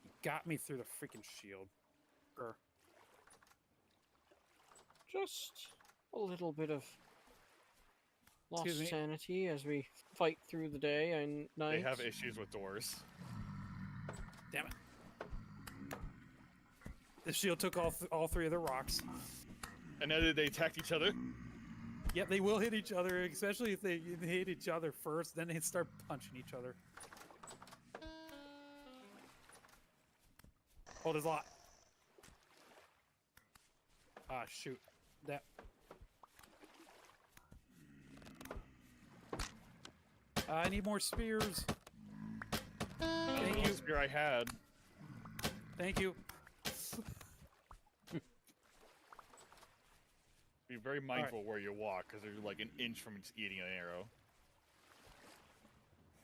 Speaker 2: You got me through the freaking shield. Grr.
Speaker 3: Just a little bit of
Speaker 2: Excuse
Speaker 3: lost
Speaker 2: me.
Speaker 3: sanity as we fight through the day and night.
Speaker 4: They have issues with doors.
Speaker 2: Damn it. The shield took all 3 of the rocks.
Speaker 4: And then they attacked each other.
Speaker 2: Yeah, they will hit each other, especially if they hit each other first. Then they start punching each other. Oh, there's a lot. Ah, shoot. That. I need more spears. Thank
Speaker 4: The
Speaker 2: you.
Speaker 4: spear I had.
Speaker 2: Thank you.
Speaker 4: Be very mindful where you walk, because they're like an inch from just eating an arrow.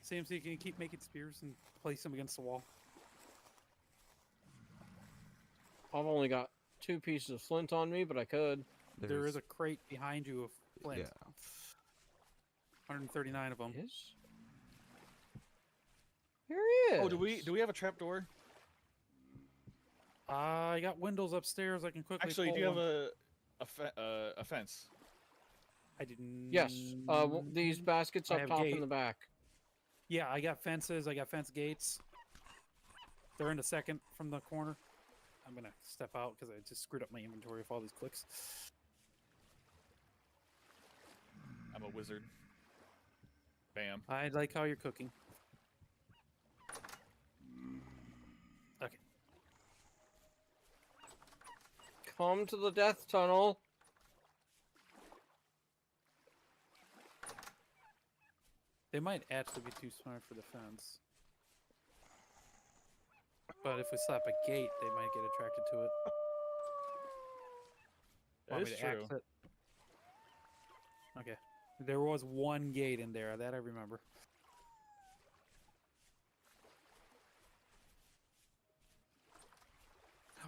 Speaker 2: CMC, can you keep making spears and place them against the wall?
Speaker 3: I've only got 2 pieces of flint on me, but I could.
Speaker 2: There is a crate behind you of flint.
Speaker 1: Yeah.
Speaker 2: 139 of them.
Speaker 3: Is? Here he is.
Speaker 4: Oh, do we have a trapdoor?
Speaker 2: I got windows upstairs. I can quickly.
Speaker 4: Actually,
Speaker 2: pull
Speaker 4: do you have
Speaker 2: one.
Speaker 4: a fence?
Speaker 2: I didn't.
Speaker 3: Yes. These baskets
Speaker 2: I
Speaker 3: up
Speaker 2: have
Speaker 3: top
Speaker 2: gate.
Speaker 3: in the back.
Speaker 2: Yeah, I got fences. I got fence gates. They're in the second from the corner. I'm gonna step out because I just screwed up my inventory with all these clicks.
Speaker 4: I'm a wizard. Bam.
Speaker 2: I like how you're cooking. Okay.
Speaker 3: Come to the death tunnel.
Speaker 2: They might actually be too smart for the fence. But if we slap a gate, they might get attracted to it.
Speaker 4: That
Speaker 2: Want me
Speaker 4: is
Speaker 2: to axe
Speaker 4: true.
Speaker 2: it? Okay. There was one gate in there, that I remember.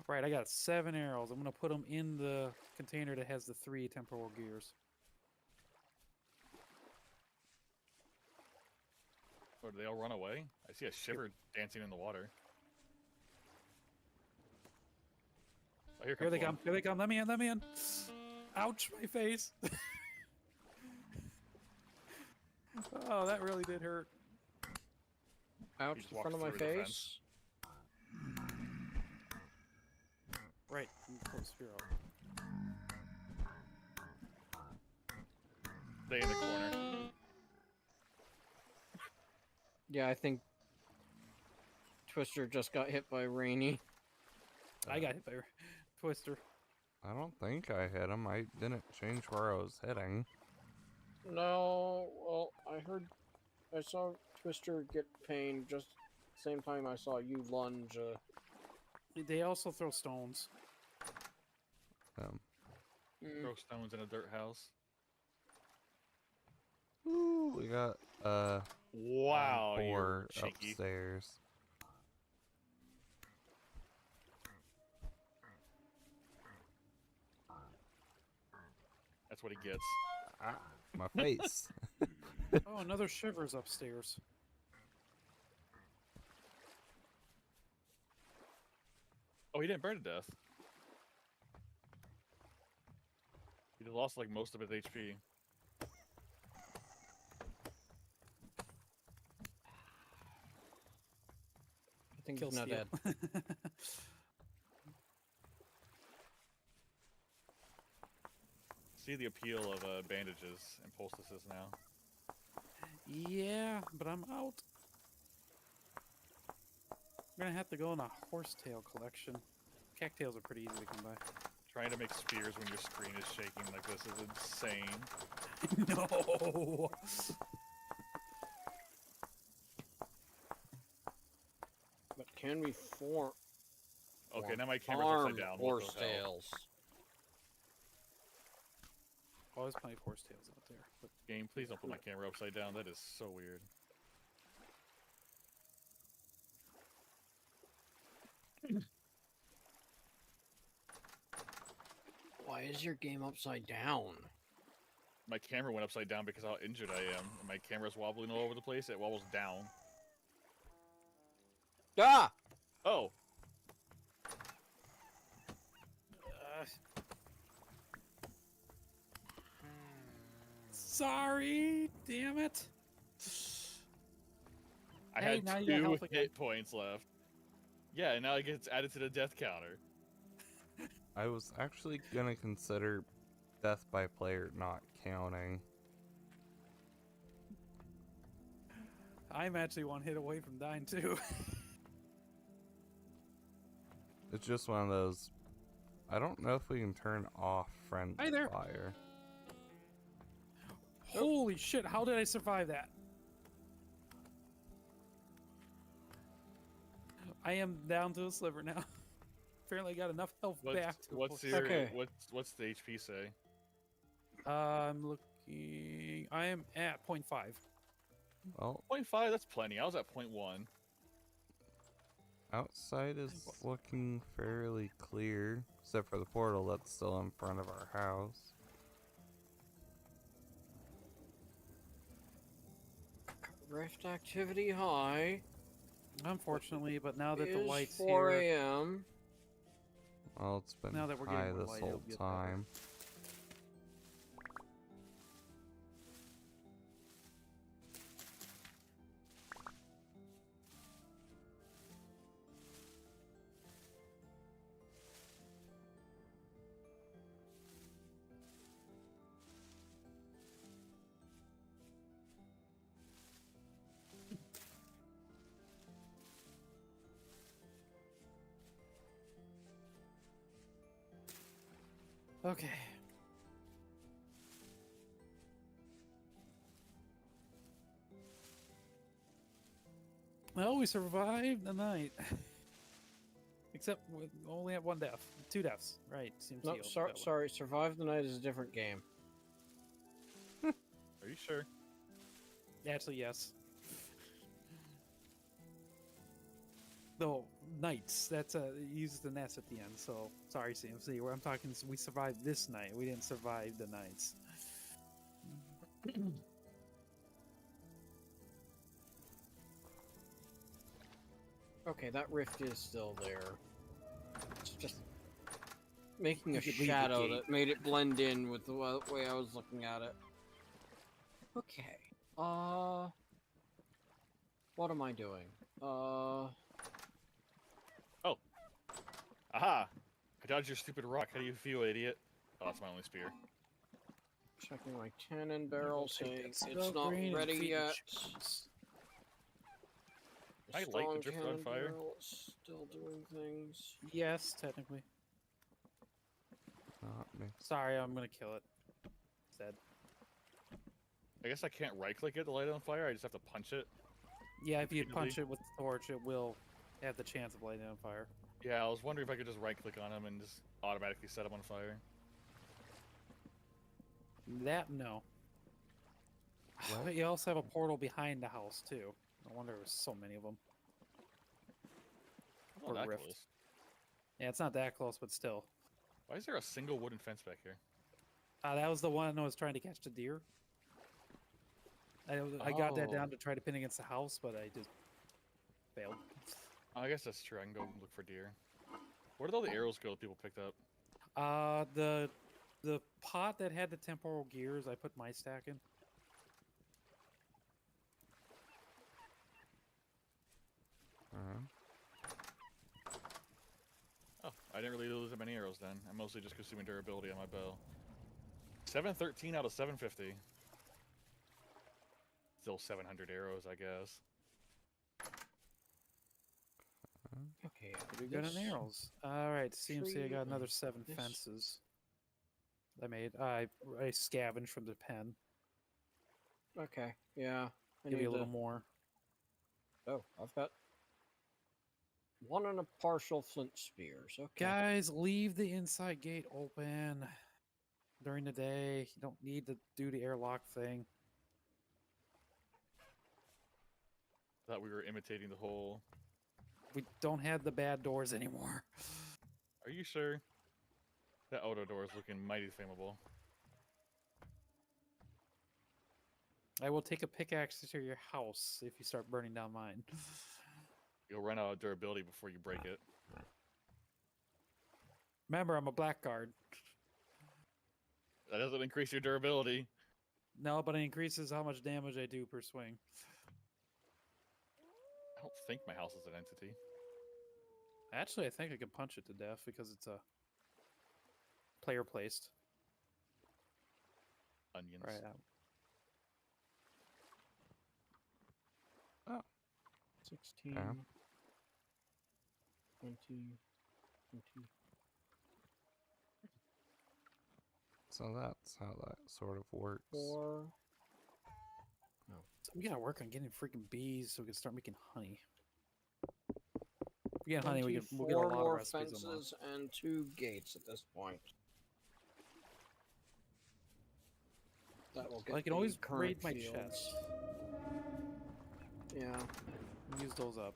Speaker 2: Right, I got 7 arrows. I'm going to put them in the container that has the 3 temporal gears.
Speaker 4: Or do they all run away? I see a shiver dancing in the water. Oh, here
Speaker 2: Here
Speaker 4: comes
Speaker 2: they
Speaker 4: one.
Speaker 2: come. Here they come. Let me in. Let me in. Ouch, my face. Oh, that really did hurt.
Speaker 3: Ouch,
Speaker 4: just
Speaker 3: in front of
Speaker 4: walked
Speaker 3: my
Speaker 4: through the
Speaker 3: face.
Speaker 2: Right, close Hero.
Speaker 4: Stay in the corner.
Speaker 3: Yeah, I think Twister just got hit by Rainy.
Speaker 2: I got hit by Twister.
Speaker 1: I don't think I hit him. I didn't change where I was hitting.
Speaker 3: No, well, I saw Twister get pain just same time I saw you lunge.
Speaker 2: They also throw stones.
Speaker 4: Throw stones in a dirt house.
Speaker 1: Ooh, we got
Speaker 4: Wow, you're
Speaker 1: four
Speaker 4: cheeky.
Speaker 1: upstairs.
Speaker 4: That's what he gets.
Speaker 1: Ah, my face.
Speaker 2: Oh, another Shivers upstairs.
Speaker 4: Oh, he didn't burn to death. He lost like most of his HP.
Speaker 3: I think
Speaker 2: Kill
Speaker 3: he's not
Speaker 2: steal.
Speaker 3: dead.
Speaker 4: See the appeal of bandages and poultices now.
Speaker 2: Yeah, but I'm out. I'm gonna have to go on a horsetail collection. Cattails are pretty easy to come by.
Speaker 4: Trying to make spears when your screen is shaking like this is insane.
Speaker 2: No.
Speaker 3: But can we form
Speaker 4: Okay, now my camera's upside down. What
Speaker 3: horse
Speaker 4: the hell?
Speaker 3: tails?
Speaker 2: Oh, there's plenty of horsetails out there. But
Speaker 4: Game, please don't put my camera upside down. That is so weird.
Speaker 3: Why is your game upside down?
Speaker 4: My camera went upside down because how injured I am. And my camera's wobbling all over the place. It wobbles down.
Speaker 3: Ah!
Speaker 4: Oh,
Speaker 2: sorry, damn it.
Speaker 4: I
Speaker 2: Hey,
Speaker 4: had
Speaker 2: now you got
Speaker 4: 2
Speaker 2: health again.
Speaker 4: hit points left. Yeah, and now it gets added to the death counter.
Speaker 1: I was actually gonna consider death by player not counting.
Speaker 2: I'm actually one hit away from dying too.
Speaker 1: It's just one of those. I don't know if we can turn off friendly
Speaker 2: Hi there.
Speaker 1: fire.
Speaker 2: Holy shit, how did I survive that? I am down to a sliver now. Apparently I got enough health back to
Speaker 4: What's
Speaker 2: full-
Speaker 4: your
Speaker 3: Okay.
Speaker 4: what's the HP say?
Speaker 2: I'm looking. I am at 0.5.
Speaker 1: Well,
Speaker 4: 0.5, that's plenty. I was at 0.1.
Speaker 1: outside is looking fairly clear, except for the portal that's still in front of our house.
Speaker 3: Rift activity high.
Speaker 2: Unfortunately, but now that the
Speaker 3: Is
Speaker 2: light's
Speaker 3: 4
Speaker 2: here,
Speaker 3: a.m.
Speaker 1: Well, it's been
Speaker 2: Now that we're
Speaker 1: high
Speaker 2: getting more
Speaker 1: this
Speaker 2: light,
Speaker 1: whole
Speaker 2: it'll get better.
Speaker 1: time.
Speaker 2: okay. Well, we survived the night. Except we only had 1 death. 2 deaths. Right. Seems
Speaker 3: No,
Speaker 2: healed,
Speaker 3: sorry,
Speaker 2: that one.
Speaker 3: sorry. Survive the night is a different game.
Speaker 4: Are you sure?
Speaker 2: Actually, yes. No, knights. That's it uses the nest at the end. So sorry, CMC. Where I'm talking, we survived this night. We didn't survive the nights.
Speaker 3: Okay, that rift is still there. It's just making a
Speaker 2: You could leave the
Speaker 3: shadow
Speaker 2: gate.
Speaker 3: that made it blend in with the way I was looking at it. Okay. What am I doing?
Speaker 4: Aha! I dodged your stupid rock. How do you feel, idiot? Oh, that's my only spear.
Speaker 3: Checking my cannon barrel,
Speaker 2: Take
Speaker 3: saying
Speaker 2: that
Speaker 3: it's
Speaker 2: spell
Speaker 3: not
Speaker 2: green and
Speaker 3: ready
Speaker 2: feed the
Speaker 3: yet.
Speaker 2: chickens.
Speaker 3: The
Speaker 4: I light the
Speaker 3: strong
Speaker 4: drifter on
Speaker 3: cannon
Speaker 4: fire?
Speaker 3: barrel is still doing things.
Speaker 2: Yes, technically.
Speaker 1: Not me.
Speaker 2: Sorry, I'm gonna kill it. It's dead.
Speaker 4: I guess I can't right-click it to light it on fire. I just have to punch it.
Speaker 2: Yeah, if you
Speaker 4: Repeatedly?
Speaker 2: punch it with the torch, it will have the chance of lighting it on fire.
Speaker 4: Yeah, I was wondering if I could just right-click on him and just automatically set him on fire.
Speaker 2: That, no.
Speaker 1: What?
Speaker 2: But you also have a portal behind the house, too. No wonder there's so many of them.
Speaker 4: Not
Speaker 2: Or
Speaker 4: that
Speaker 2: rift.
Speaker 4: close.
Speaker 2: Yeah, it's not that close, but still.
Speaker 4: Why is there a single wooden fence back here?
Speaker 2: That was the one I was trying to catch the deer. I got that down
Speaker 4: Oh.
Speaker 2: to try to pin against the house, but I just failed.
Speaker 4: Oh, I guess that's true. I can go look for deer. Where did all the arrows go that people picked up?
Speaker 2: The pot that had the temporal gears, I put my stack in.
Speaker 4: Oh, I didn't really lose that many arrows then. I'm mostly just consuming durability on my bow. 713 out of 750. Still 700 arrows, I guess.
Speaker 3: Okay,
Speaker 2: Pretty good on arrows. Alright, CMC, I
Speaker 3: tree
Speaker 2: got another
Speaker 3: and
Speaker 2: 7
Speaker 3: this.
Speaker 2: fences. I made. I scavenged from the pen.
Speaker 3: Okay, yeah. I
Speaker 2: Give
Speaker 3: need
Speaker 2: you a little
Speaker 3: to-
Speaker 2: more.
Speaker 3: Oh, I've got 1 and a partial flint spears. Okay.
Speaker 2: Guys, leave the inside gate open during the day. You don't need to do the airlock thing.
Speaker 4: Thought we were imitating the whole.
Speaker 2: We don't have the bad doors anymore.
Speaker 4: Are you sure? That auto door is looking mighty flammable.
Speaker 2: I will take a pickaxe to your house if you start burning down mine.
Speaker 4: You'll run out of durability before you break it.
Speaker 2: Remember, I'm a blackguard.
Speaker 4: That doesn't increase your durability.
Speaker 2: No, but it increases how much damage I do per swing.
Speaker 4: I don't think my house is an entity.
Speaker 2: Actually, I think I can punch it to death because it's a player placed
Speaker 4: Onions.
Speaker 2: right out.
Speaker 3: 16,
Speaker 1: Yeah.
Speaker 3: 20, 20.
Speaker 1: So that's how that sort of works.
Speaker 3: 4.
Speaker 2: So we gotta work on getting freaking bees so we can start making honey. If we get honey, we'll get a
Speaker 3: 24
Speaker 2: lot of
Speaker 3: more
Speaker 2: recipes a month.
Speaker 3: fences and 2 gates at this point. That will get
Speaker 2: I can
Speaker 3: the
Speaker 2: always
Speaker 3: current
Speaker 2: raid my
Speaker 3: fields.
Speaker 2: chest.
Speaker 3: Yeah.
Speaker 2: Use those up.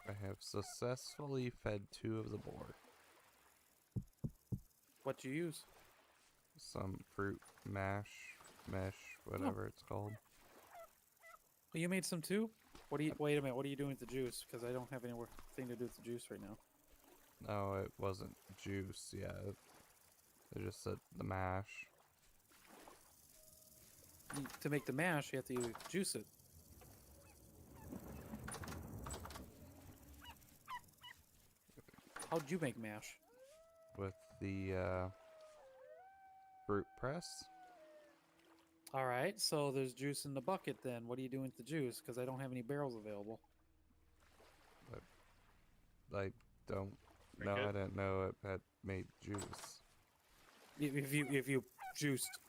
Speaker 1: I have successfully fed 2 of the boar.
Speaker 2: What do you use?
Speaker 1: Some fruit mesh, whatever it's called.
Speaker 2: Oh, you made some too? What do you? Wait a minute. What are you doing with the juice? Because I don't have anything to do with the juice right now.
Speaker 1: No, it wasn't juice yet. They just said the mash.
Speaker 2: To make the mash, you have to juice it. How'd you make mash?
Speaker 1: With the fruit press.
Speaker 2: All right, so there's juice in the bucket then. What are you doing with the juice? Because I don't have any barrels available.
Speaker 1: I don't
Speaker 4: Drink
Speaker 1: know.
Speaker 4: it?
Speaker 1: I didn't know it had made juice.
Speaker 2: If you juiced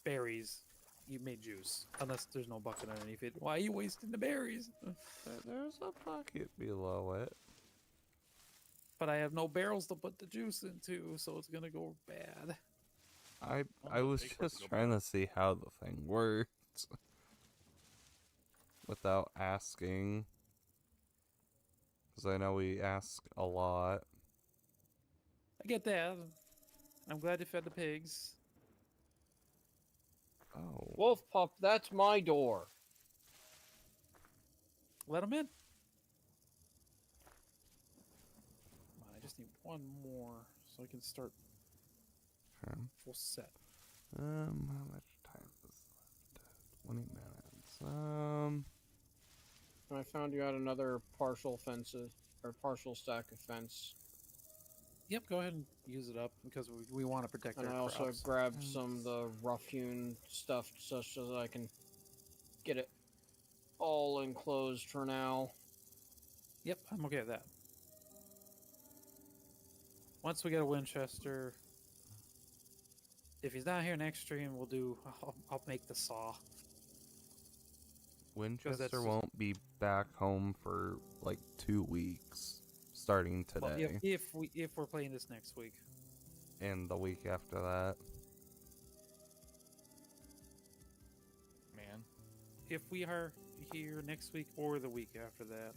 Speaker 2: berries, you made juice. Unless there's no bucket underneath it. Why are you wasting the berries?
Speaker 1: There's a bucket below it.
Speaker 2: But I have no barrels to put the juice into, so it's gonna go bad.
Speaker 1: I
Speaker 4: no,
Speaker 1: was
Speaker 4: take what
Speaker 1: just
Speaker 4: you go
Speaker 1: trying to see how the thing worked without asking, because I know we ask a lot.
Speaker 2: I get that. I'm glad you fed the pigs.
Speaker 1: Oh,
Speaker 3: Wolf Pup, that's my door.
Speaker 2: Let them in. Come on, I just need one more so I can start
Speaker 1: okay.
Speaker 2: full set.
Speaker 1: How much time is left? 20 minutes.
Speaker 3: I found you had another partial fences or partial stack of fence.
Speaker 2: Yep, go ahead and use it up because we want to protect
Speaker 3: And
Speaker 2: our
Speaker 3: I also
Speaker 2: crops.
Speaker 3: grabbed some of the rough-hewn stuff such as I can get it all enclosed for now.
Speaker 2: Yep, I'm okay with that. Once we get a Winchester, if he's not here next stream, we'll do. I'll make the saw.
Speaker 1: Winchester
Speaker 2: just-
Speaker 1: won't be back home for like 2 weeks, starting
Speaker 2: Well,
Speaker 1: today,
Speaker 2: if we're playing this next week.
Speaker 1: and the week after that.
Speaker 4: Man.
Speaker 2: If we are here next week or the week after that,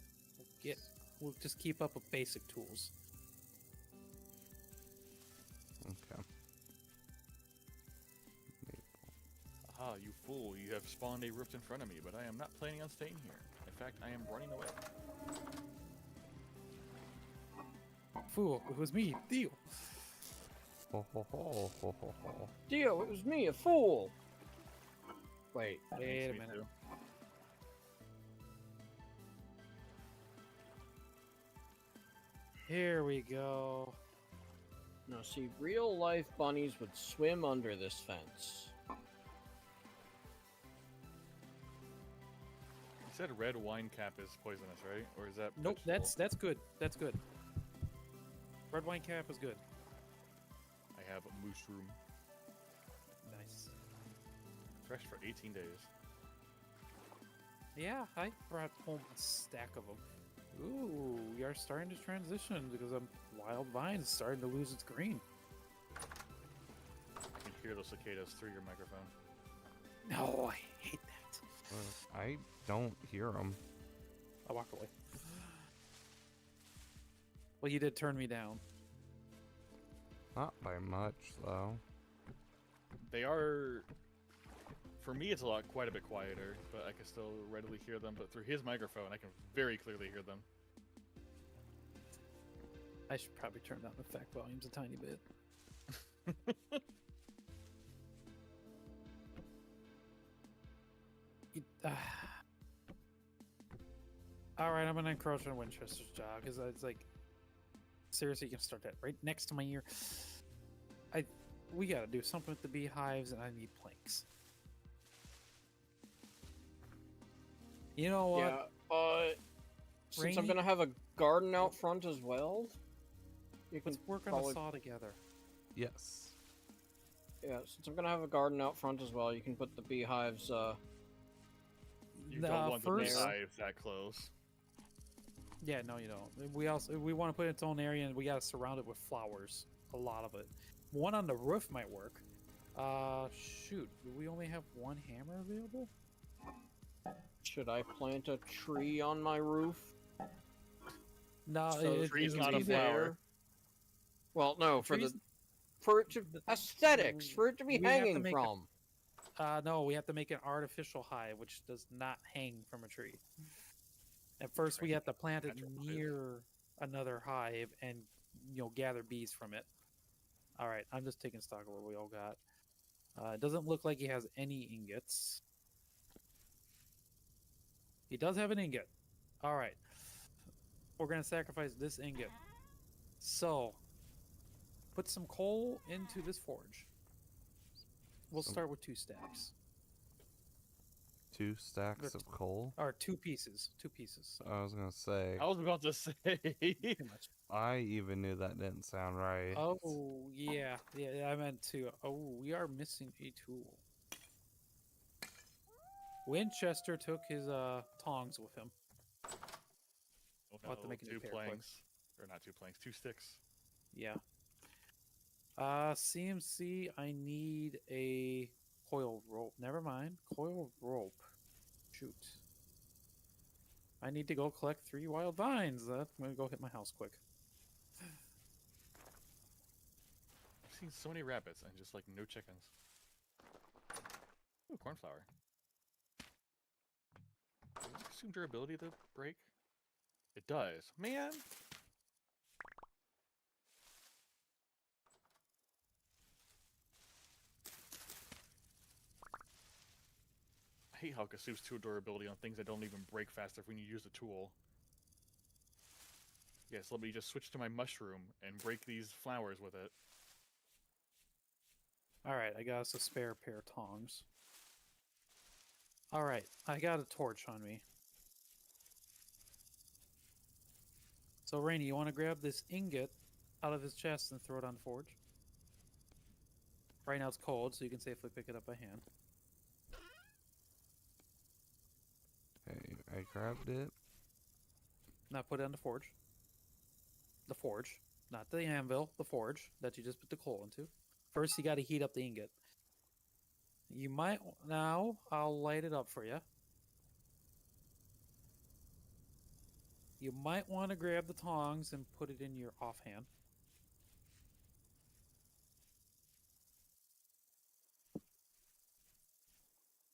Speaker 2: we'll just keep up with basic tools.
Speaker 1: Okay.
Speaker 4: Ah, you fool, you have spawned a rift in front of me, but I am not planning on staying here. In fact, I am running away.
Speaker 2: Fool, it was me, Deal.
Speaker 1: Ho ho ho ho ho ho.
Speaker 3: Dio, it was me, a fool! Wait,
Speaker 2: Wait a
Speaker 4: Me
Speaker 2: minute.
Speaker 4: too.
Speaker 2: Here we go.
Speaker 3: no, see, real-life bunnies would swim under this fence.
Speaker 4: You said red wine cap is poisonous, right? Or is that
Speaker 2: Nope,
Speaker 4: vegetable?
Speaker 2: that's good. That's good. Red wine cap is good.
Speaker 4: I have mushroom.
Speaker 2: Nice.
Speaker 4: Fresh for 18 days.
Speaker 2: Yeah, I brought home a stack of them. Ooh, we are starting to transition because Wild Vine's starting to lose its green.
Speaker 4: I can hear those cicadas through your microphone.
Speaker 2: No, I hate that.
Speaker 1: I don't hear them.
Speaker 2: I walk away. Well, you did turn me down.
Speaker 1: Not by much, though.
Speaker 4: They are... For me, it's quite a bit quieter, but I can still readily hear them. But through his microphone, I can very clearly hear them.
Speaker 2: I should probably turn down the effect volumes a tiny bit. All right, I'm gonna encroach on Winchester's job because it's like, seriously, you can start that right next to my ear. We gotta do something with the beehives, and I need planks. You know what?
Speaker 3: Yeah, since I'm
Speaker 2: Rainy-
Speaker 3: gonna have a garden out front as well, you can
Speaker 2: Let's work on
Speaker 3: probably...
Speaker 2: a saw together.
Speaker 1: Yes.
Speaker 3: Yeah, since I'm gonna have a garden out front as well, you can put the beehives,
Speaker 4: You don't want the
Speaker 2: first,
Speaker 4: beehives that close.
Speaker 2: yeah, no, you don't. We want to put its own area, and we gotta surround it with flowers. A lot of it. One on the roof might work. Shoot, do we only have one hammer available?
Speaker 3: should I plant a tree on my roof?
Speaker 2: No,
Speaker 3: So the
Speaker 4: tree's
Speaker 3: can
Speaker 4: not
Speaker 3: be
Speaker 4: a flower.
Speaker 3: there? Well, no, for
Speaker 2: tree's-
Speaker 3: it to aesthetics, for it to be
Speaker 2: we have to
Speaker 3: hanging
Speaker 2: make
Speaker 3: from.
Speaker 2: No, we have to make an artificial hive, which does not hang from a tree. At first, we
Speaker 4: Right.
Speaker 2: have to plant it
Speaker 4: Natural hive.
Speaker 2: near another hive and gather bees from it. All right, I'm just taking stock of what we all got. It doesn't look like he has any ingots. He does have an ingot. All right, we're gonna sacrifice this ingot. So, put some coal into this forge. We'll
Speaker 1: Some-
Speaker 2: start with 2 stacks.
Speaker 1: 2 stacks
Speaker 2: That's-
Speaker 1: of coal.
Speaker 2: Or 2 pieces. 2 pieces.
Speaker 1: I was gonna say.
Speaker 4: I was about to say.
Speaker 2: Too much.
Speaker 1: I even knew that didn't sound right.
Speaker 2: Oh, yeah. Yeah, I meant to. Oh, we are missing a tool. Winchester took his tongs with him.
Speaker 4: Oh,
Speaker 2: I'll have to
Speaker 4: no,
Speaker 2: make a new
Speaker 4: 2
Speaker 2: pair quick.
Speaker 4: planks. Or not 2 planks, 2 sticks.
Speaker 2: Yeah. CMC, I need a coil rope. Never mind. Coil rope. Shoot. I need to go collect 3 wild vines. I'm going to go hit my house quick.
Speaker 4: I've seen so many rabbits and just like no chickens. Ooh, cornflower. Does it assume durability to break? It does. Man! I hate how it assumes 2 durability on things that don't even break faster when you use the tool. Yes, let me just switch to my mushroom and break these flowers with it.
Speaker 2: Alright, I got us a spare pair of tongs. Alright, I got a torch on me. So, Rainy, you want to grab this ingot out of his chest and throw it on the forge? Right now it's cold, so you can safely pick it up by hand.
Speaker 1: Okay, I grabbed it.
Speaker 2: Now put it on the forge. The forge. Not the anvil, the forge that you just put the coal into. First, you got to heat up the ingot. You might... Now, I'll light it up for you. You might want to grab the tongs and put it in your offhand.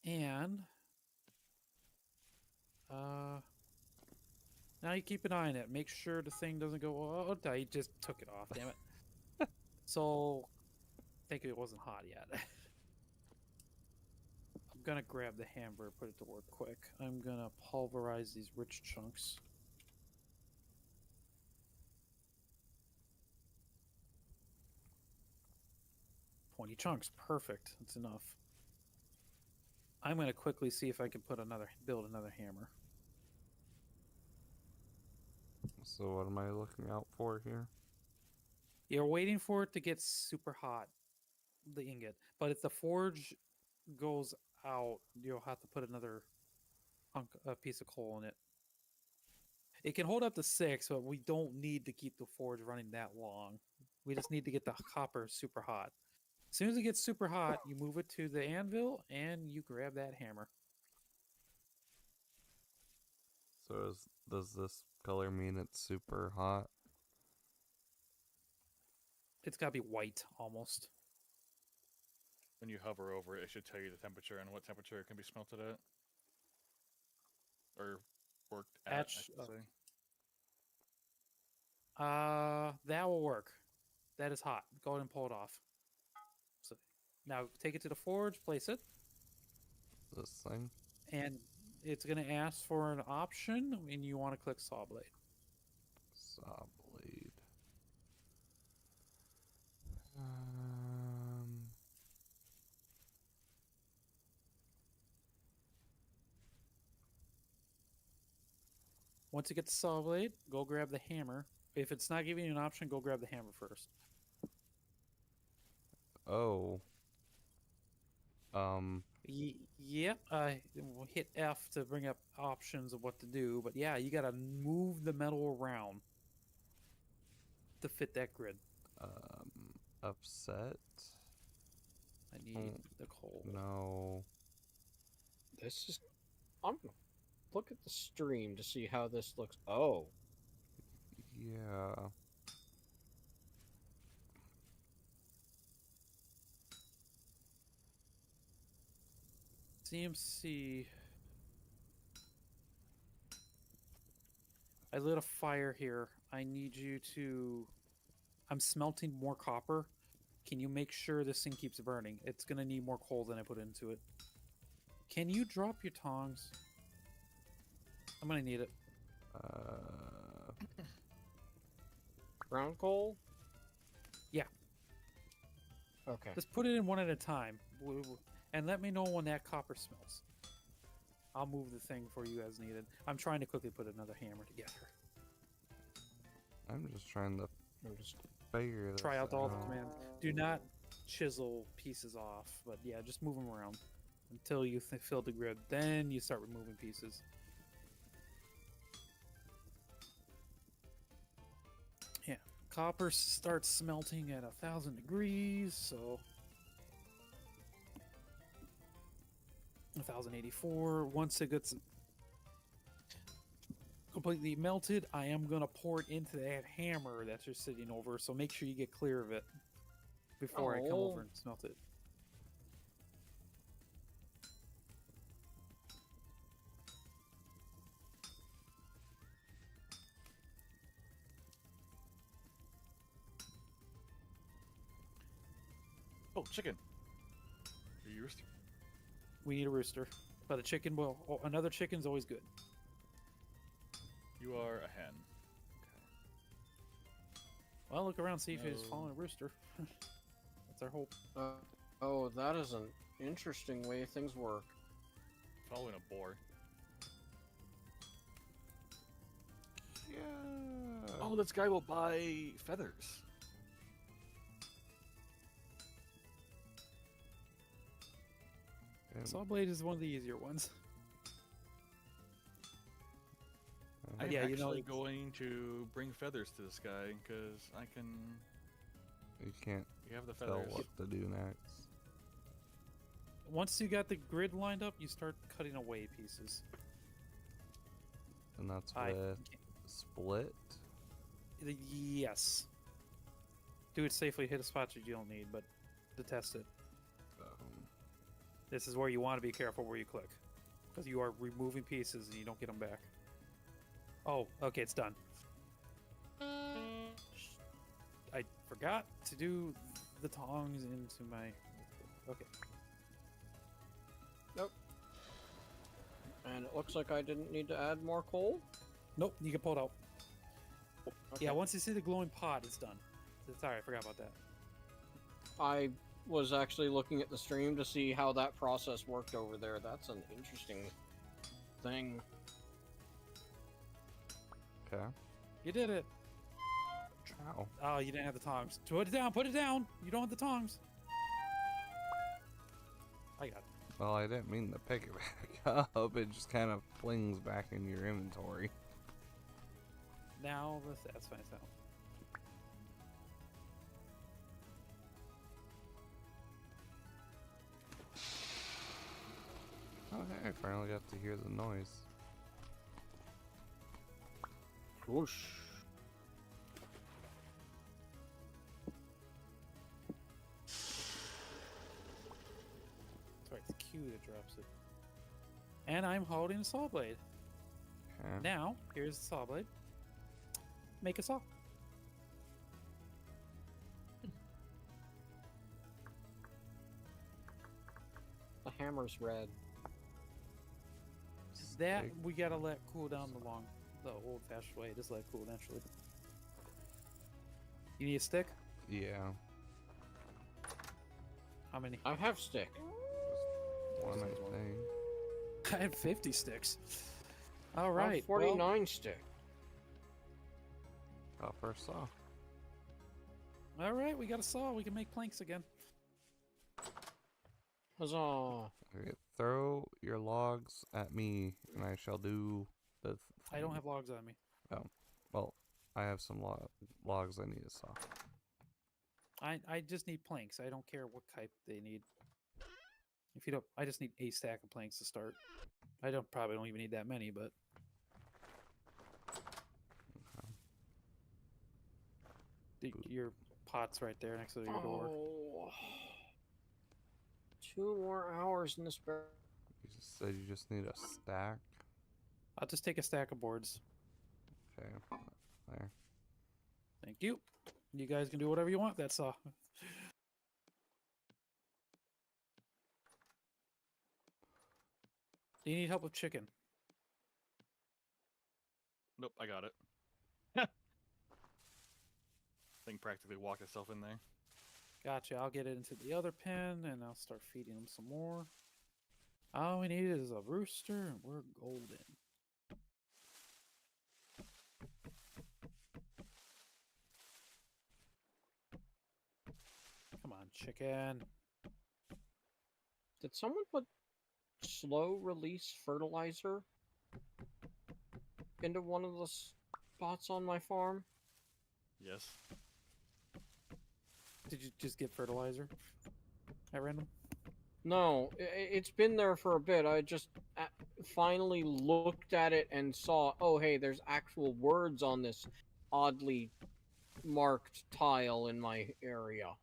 Speaker 2: And... Now you keep an eye on it. Make sure the thing doesn't go... Oh, I just took it off, damn it. So, I think it wasn't hot yet. I'm gonna grab the hammer, put it to work quick. I'm gonna pulverize these rich chunks. $20 chunks, perfect. That's enough. I'm gonna quickly see if I can build another hammer.
Speaker 1: So what am I looking out for here?
Speaker 2: You're waiting for it to get super hot, the ingot. But if the forge goes out, you'll have to put another piece of coal in it. It can hold up to 6, but we don't need to keep the forge running that long. We just need to get the copper super hot. As soon as it gets super hot, you move it to the anvil and you grab that hammer.
Speaker 1: So does this color mean it's super hot?
Speaker 2: It's got to be white almost.
Speaker 4: When you hover over it, it should tell you the temperature and what temperature it can be smelted at. Or worked at, I should say.
Speaker 2: That will work. That is hot. Go ahead and pull it off. So now take it to the forge, place it,
Speaker 1: This thing?
Speaker 2: and it's going to ask for an option, and you want to click saw blade.
Speaker 1: Saw blade.
Speaker 2: Once you get the saw blade, go grab the hammer. If it's not giving you an option, go grab the hammer first.
Speaker 1: Oh.
Speaker 2: Yep. We'll hit F to bring up options of what to do. But yeah, you gotta move the metal around to fit that grid.
Speaker 1: Upset?
Speaker 2: I need the coal.
Speaker 1: No.
Speaker 3: This is. I'm gonna look at the stream to see how this looks. Oh,
Speaker 1: Yeah.
Speaker 2: CMC. I lit a fire here. I need you to... I'm smelting more copper. Can you make sure this thing keeps burning? It's going to need more coal than I put into it. Can you drop your tongs? I'm going to need it.
Speaker 3: ground coal.
Speaker 2: Yeah.
Speaker 3: Okay.
Speaker 2: Just put it in one at a time. And let me know when that copper smells. I'll move the thing for you as needed. I'm trying to quickly put another hammer together.
Speaker 1: I'm just trying to
Speaker 3: I'm just
Speaker 1: figure this
Speaker 2: Try out all the
Speaker 1: out.
Speaker 2: commands. Do not chisel pieces off, but yeah, just move them around until you fill the grid. Then you start removing pieces. Yeah, copper starts smelting at 1,000 degrees, so 1084. Once it gets completely melted, I am gonna pour it into that hammer that you're sitting over, so make sure you get clear of it before I come over and smelt it.
Speaker 4: Oh, chicken. Are you rooster?
Speaker 2: We need a rooster, but a chicken will. Another chicken's always good.
Speaker 4: You are a hen.
Speaker 2: Well, look around, see if he's
Speaker 4: No.
Speaker 2: following a rooster. That's our hope.
Speaker 3: Oh, that is an interesting way things work.
Speaker 4: Following a boar.
Speaker 1: Yeah.
Speaker 4: Oh, this guy will buy feathers.
Speaker 1: And,
Speaker 2: Saw blade is one of the easier ones.
Speaker 4: I'm
Speaker 2: yeah, you know,
Speaker 4: actually
Speaker 2: it's-
Speaker 4: going to bring feathers to this guy because I can.
Speaker 1: you can't
Speaker 4: You have the
Speaker 1: tell
Speaker 4: feathers.
Speaker 1: what to do next.
Speaker 2: Once you got the grid lined up, you start cutting away pieces.
Speaker 1: And that's
Speaker 2: I
Speaker 1: with split.
Speaker 2: Yes. Do it safely. Hit a spot that you don't need, but to test it, this is where you want to be careful where you click, because you are removing pieces and you don't get them back. Oh, okay, it's done. I forgot to do the tongs into my. Okay.
Speaker 3: And it looks like I didn't need to add more coal.
Speaker 2: Nope, you can pull it out.
Speaker 3: Okay.
Speaker 2: Yeah, once you see the glowing pot, it's done. Sorry, I forgot about that.
Speaker 3: I was actually looking at the stream to see how that process worked over there. That's an interesting thing.
Speaker 1: Okay.
Speaker 2: You did it.
Speaker 1: Ciao.
Speaker 2: Oh, you didn't have the tongs. Put it down. Put it down. You don't have the tongs. I got it.
Speaker 1: Well, I didn't mean to pick it back up. It just kind of flings back in your inventory.
Speaker 2: Now that's fine. Out.
Speaker 1: Oh, hey, I finally got to hear the noise.
Speaker 3: Whoosh.
Speaker 2: Sorry, it's Q that drops it. And I'm holding a saw blade.
Speaker 1: Okay.
Speaker 2: Now, here's the saw blade. Make a saw.
Speaker 3: The hammer's red.
Speaker 2: That
Speaker 1: Big.
Speaker 2: we gotta let cool down the old-fashioned way. Just let it cool naturally. You need a stick?
Speaker 1: Yeah.
Speaker 2: How many?
Speaker 3: I have stick.
Speaker 1: One, I think.
Speaker 2: I had 50 sticks. All
Speaker 3: I
Speaker 2: right.
Speaker 3: have 49 stick.
Speaker 1: Copper saw.
Speaker 2: Well, all right, we got a saw. We can make planks again.
Speaker 3: Huzzah.
Speaker 1: Okay, throw your logs at me, and I shall do the.
Speaker 2: I don't
Speaker 1: thing.
Speaker 2: have logs on me.
Speaker 1: Well, I have some logs I need to saw.
Speaker 2: I just need planks. I don't care what type they need. If you don't, I just need a stack of planks to start. I probably don't even need that many, but your pot's right there next to your door.
Speaker 3: Oh. 2 more hours in this barrel.
Speaker 1: You just said you just need a stack.
Speaker 2: I'll just take a stack of boards.
Speaker 1: Okay. There.
Speaker 2: Thank you. You guys can do whatever you want. That's Do you need help with chicken?
Speaker 4: Nope, I got it. Thing practically walked itself in there.
Speaker 2: Gotcha. I'll get it into the other pen and I'll start feeding them some more. All we need is a rooster and we're golden. Come on, chicken.
Speaker 3: Did someone put slow release fertilizer into one of the spots on my farm?
Speaker 4: Yes.
Speaker 2: Did you just get fertilizer at random?
Speaker 3: No, it's been there for a bit. I just finally looked at it and saw, oh, hey, there's actual words on this oddly marked tile in my area.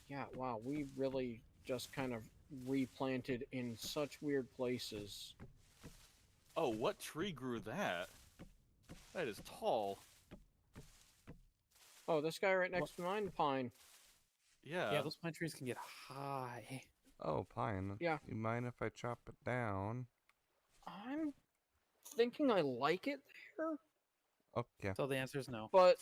Speaker 3: Yeah, wow, we really just kind of replanted in such weird places.
Speaker 4: Oh, what tree grew that? That is tall.
Speaker 3: Oh, this guy right next to mine, pine.
Speaker 4: Yeah.
Speaker 2: Yeah, those pine trees can get high.
Speaker 1: Oh, pine.
Speaker 3: Yeah.
Speaker 1: You mind if I chop it down?
Speaker 3: I'm thinking I like it there,
Speaker 1: Okay.
Speaker 2: So the answer is no.
Speaker 3: but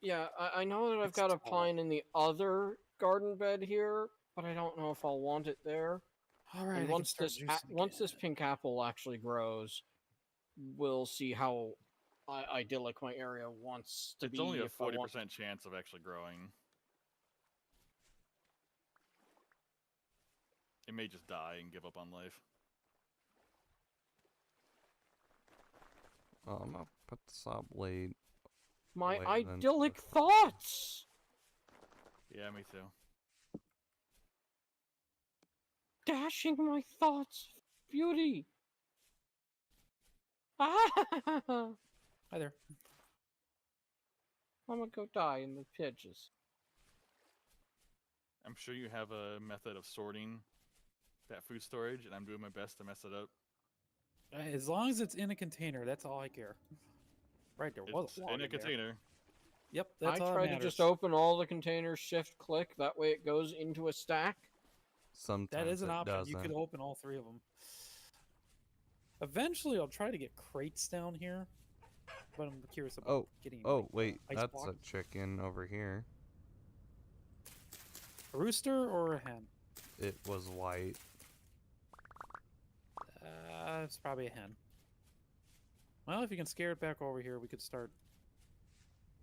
Speaker 3: yeah, I know that I've
Speaker 2: It's
Speaker 3: got a
Speaker 2: tall.
Speaker 3: pine in the other garden bed here, but I don't know if I'll want it there.
Speaker 2: All right,
Speaker 3: And
Speaker 2: I can
Speaker 3: once
Speaker 2: start
Speaker 3: this
Speaker 2: juicing
Speaker 3: once
Speaker 2: again.
Speaker 3: this pink apple actually grows, we'll see how idyllic my area wants to
Speaker 4: It's
Speaker 3: be.
Speaker 4: only a
Speaker 3: If I want
Speaker 4: 40% chance of actually growing. It may just die and give up on life.
Speaker 1: I'm gonna put the saw blade.
Speaker 3: my
Speaker 1: Wait, then-
Speaker 3: idyllic thoughts.
Speaker 4: Yeah, me too.
Speaker 3: Dashing my thoughts, of beauty. Ah! I'm
Speaker 2: Hi there.
Speaker 3: gonna go die in the pitches.
Speaker 4: I'm sure you have a method of sorting that food storage, and I'm doing my best to mess it up.
Speaker 2: As long as it's in a container, that's all I care. Right, there was
Speaker 4: It's
Speaker 2: a log
Speaker 4: in a
Speaker 2: in there.
Speaker 4: container.
Speaker 2: Yep, that's all
Speaker 3: I
Speaker 2: that
Speaker 3: try to
Speaker 2: matters.
Speaker 3: just open all the containers, shift click, that way it goes into a stack.
Speaker 1: Sometimes
Speaker 2: That is an
Speaker 1: it
Speaker 2: option.
Speaker 1: doesn't.
Speaker 2: You could open all three of them. Eventually, I'll try to get crates down here, but I'm curious about getting.
Speaker 1: Oh,
Speaker 2: like,
Speaker 1: wait,
Speaker 2: ice
Speaker 1: that's
Speaker 2: block.
Speaker 1: a chicken over here.
Speaker 2: A rooster or a hen?
Speaker 1: It was white.
Speaker 2: It's probably a hen. Well, if you can scare it back over here, we could start.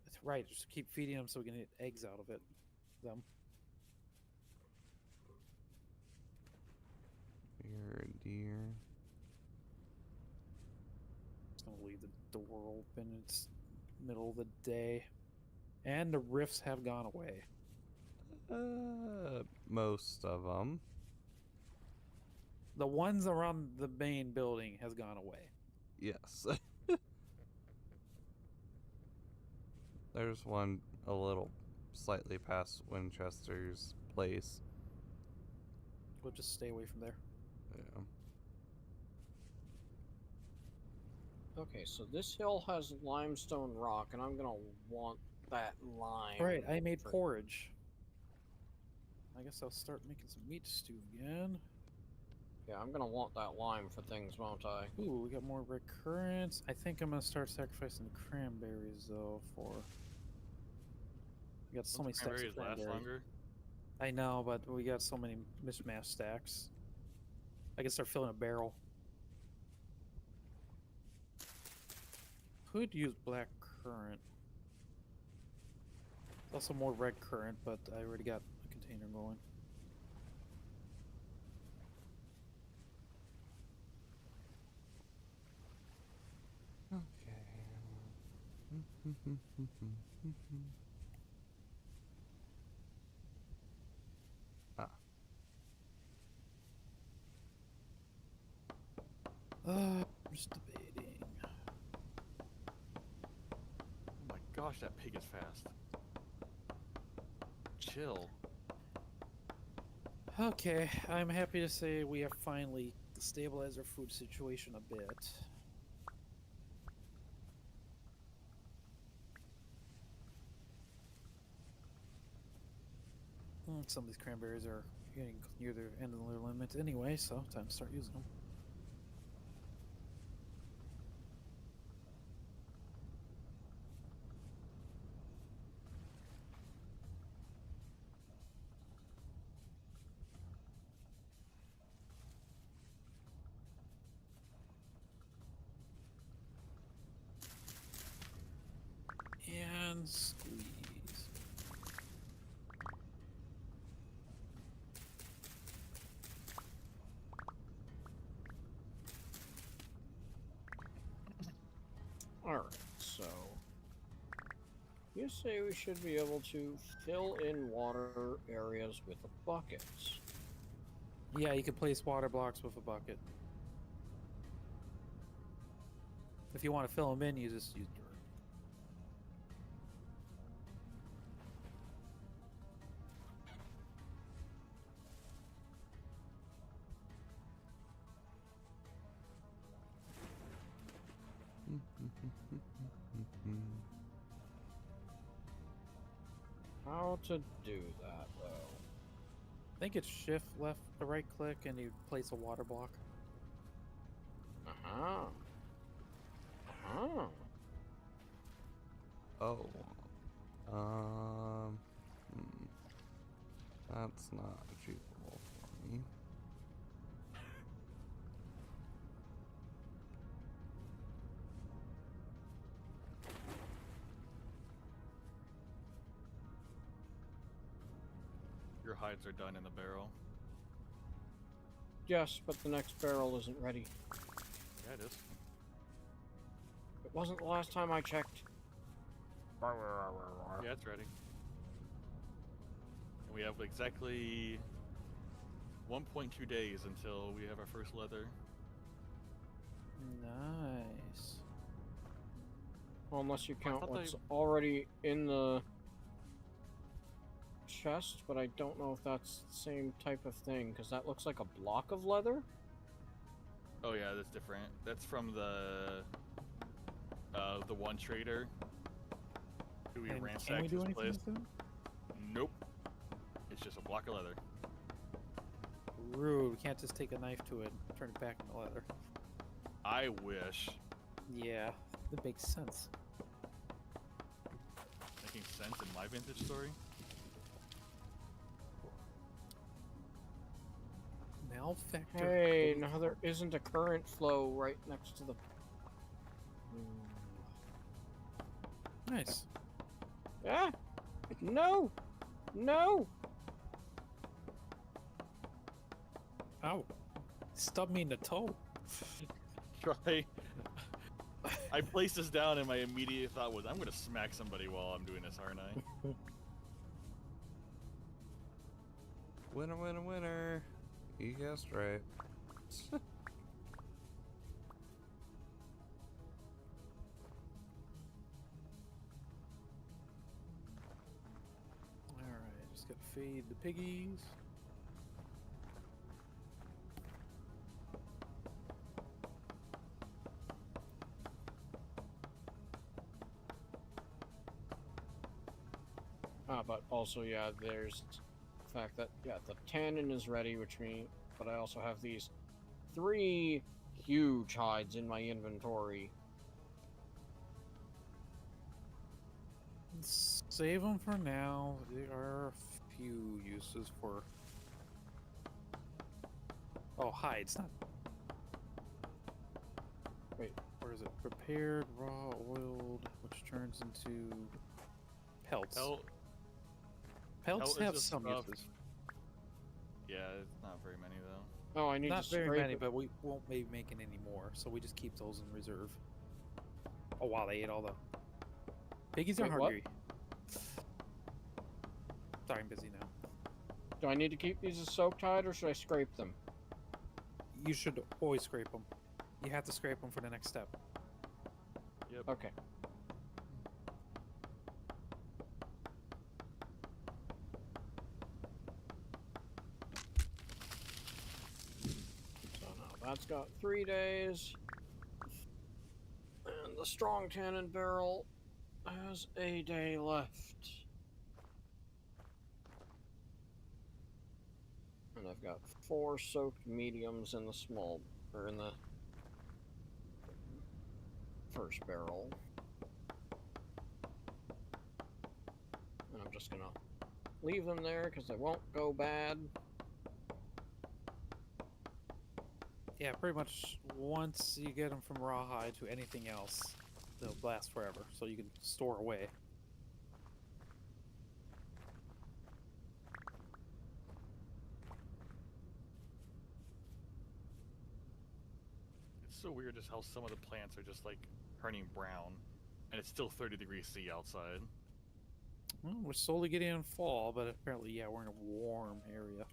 Speaker 2: That's right. Just keep feeding them so we can get eggs out of it. Them.
Speaker 1: You're a deer.
Speaker 2: Just gonna leave the door open. It's middle of the day, and the rifts have gone away.
Speaker 1: Most of them.
Speaker 2: The ones around the main building has gone away.
Speaker 1: Yes. There's one a little slightly past Winchester's place.
Speaker 2: We'll just stay away from there.
Speaker 1: Yeah.
Speaker 3: Okay, so this hill has limestone rock, and I'm gonna want that lime.
Speaker 2: Right, I made
Speaker 3: for-
Speaker 2: porridge. I guess I'll start making some meat stew again.
Speaker 3: Yeah, I'm gonna want that lime for things, won't I?
Speaker 2: Ooh, we got more red currants. I think I'm gonna start sacrificing the cranberries though. For we got so many stacks
Speaker 4: Cranberries
Speaker 2: of
Speaker 4: last
Speaker 2: cranberries.
Speaker 4: longer.
Speaker 2: I know, but we got so many mishmash stacks. I can start filling a barrel. Could use black currant. Also more red currant, but I already got a container going.
Speaker 1: Ah.
Speaker 2: I'm just debating.
Speaker 4: Oh my gosh, that pig is fast. Chill.
Speaker 2: Okay, I'm happy to say we have finally stabilized our food situation a bit. Some of these cranberries are getting near their end of their limit anyway, so time to start using them. And squeeze.
Speaker 3: Alright, so you say we should be able to fill in water areas with the buckets.
Speaker 2: Yeah, you can place water blocks with a bucket. If you want to fill them in, you just use dirt.
Speaker 3: How to do that, though?
Speaker 2: I think it's shift left, the right click, and you place a water block.
Speaker 3: Uh-huh. Uh-huh.
Speaker 1: Oh. Hmm. That's not achievable for me.
Speaker 4: Your hides are done in the barrel.
Speaker 3: Yes, but the next barrel isn't ready.
Speaker 4: Yeah, it is.
Speaker 3: It wasn't the last time I checked.
Speaker 4: Yeah, it's ready. And we have exactly 1.2 days until we have our first leather.
Speaker 2: Nice.
Speaker 3: Well, unless you
Speaker 4: I
Speaker 3: count
Speaker 4: thought
Speaker 3: what's
Speaker 4: they-
Speaker 3: already in the chest, but I don't know if that's the same type of thing, because that looks like a block of leather.
Speaker 4: Oh yeah, that's different. That's from the one trader who we
Speaker 2: And can
Speaker 4: ransacked
Speaker 2: we do
Speaker 4: his
Speaker 2: anything
Speaker 4: place.
Speaker 2: with them?
Speaker 4: Nope. It's just a block of leather.
Speaker 2: Rude. We can't just take a knife to it and turn it back into leather.
Speaker 4: I wish.
Speaker 2: Yeah, that makes sense.
Speaker 4: Making sense in my vintage story.
Speaker 2: Malfactor.
Speaker 3: Hey, now there isn't a current flow right next to the.
Speaker 2: Nice.
Speaker 3: Ah! No! No!
Speaker 2: Ow. Stubbed me in the toe.
Speaker 4: Try. I placed this down and my immediate thought was, I'm gonna smack somebody while I'm doing this, aren't I?
Speaker 1: Winner, winner, winner. You guessed right.
Speaker 2: Alright, just gotta feed the piggies.
Speaker 3: But also, yeah, there's the fact that, yeah, the tannin is ready, which means, but I also have these 3 huge hides in my inventory.
Speaker 2: Save them for now. There are a few uses for. Oh, hides, not.
Speaker 3: Wait.
Speaker 2: Where is it? Prepared, raw, oiled, which turns into pelts. Pelts
Speaker 4: Pelt is
Speaker 2: have
Speaker 4: just
Speaker 2: some
Speaker 4: stuff.
Speaker 2: uses.
Speaker 4: Yeah, it's not very many though.
Speaker 3: Oh, I need
Speaker 2: Not
Speaker 3: to
Speaker 2: very
Speaker 3: scrape
Speaker 2: many,
Speaker 3: it.
Speaker 2: but we won't be making any more, so we just keep those in reserve. Oh wow, they ate all the piggies are
Speaker 3: Wait, what?
Speaker 2: hungry. Sorry, I'm busy now.
Speaker 3: Do I need to keep these as soaked hide, or should I scrape them?
Speaker 2: You should always scrape them. You have to scrape them for the next step.
Speaker 3: Okay. So now that's got 3 days. And the strong tannin barrel has a day left. And I've got 4 soaked mediums in the small, or in the first barrel. And I'm just gonna leave them there because they won't go bad.
Speaker 2: Yeah, pretty much once you get them from rawhide to anything else, they'll last forever, so you can store away.
Speaker 4: It's so weird just how some of the plants are just like turning brown, and it's still 30 degrees C outside.
Speaker 2: Well, we're slowly getting in fall, but apparently, yeah, we're in a warm area.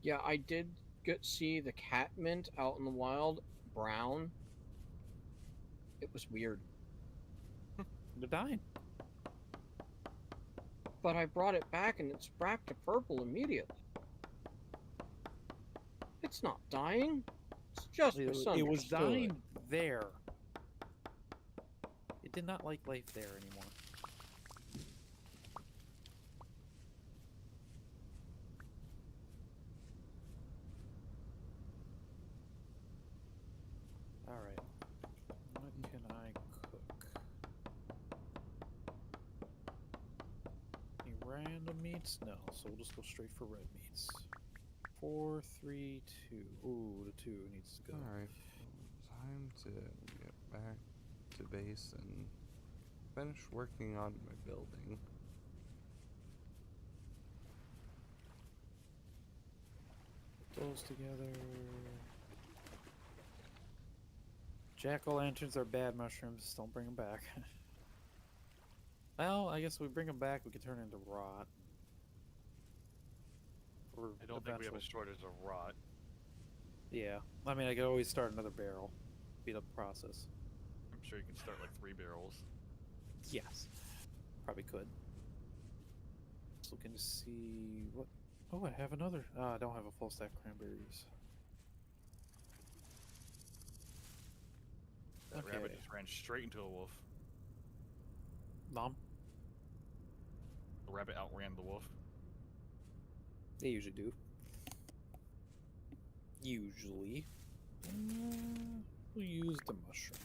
Speaker 3: Yeah, I did see the catmint out in the wild, brown. It was weird.
Speaker 2: They're dying.
Speaker 3: But I brought it back and it's back to purple immediately. It's not dying. It's just
Speaker 2: It was
Speaker 3: misunderstood.
Speaker 2: dying there. It did not like life there anymore. All random meats? No, so we'll just go straight for red meats. 4, 3, 2. Ooh, the 2 needs to go.
Speaker 1: Alright, time to get back to base and finish working on my building.
Speaker 2: Put those together. Jack-o'-lanterns are bad mushrooms. Don't bring them back. Well, I guess if we bring them back, we could turn into rot. Or
Speaker 4: I don't think we have a
Speaker 2: eventual-
Speaker 4: shortage of rot.
Speaker 2: Yeah, I mean, I could always start another barrel. Speed up the process.
Speaker 4: I'm sure you can start like 3 barrels.
Speaker 2: Yes, probably could. Just looking to see what. Oh, I have another. I don't have a full stack cranberries.
Speaker 4: That rabbit
Speaker 2: Okay.
Speaker 4: just ran straight into a wolf.
Speaker 2: Mom,
Speaker 4: The rabbit outran the wolf.
Speaker 2: they usually do. Usually. We'll use the mushroom.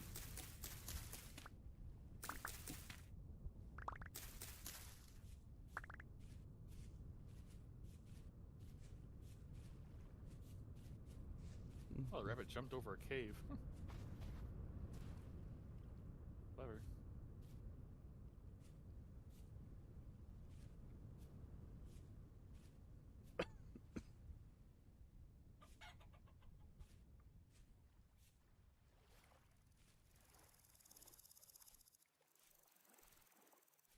Speaker 4: Oh, the rabbit jumped over a cave. Clever.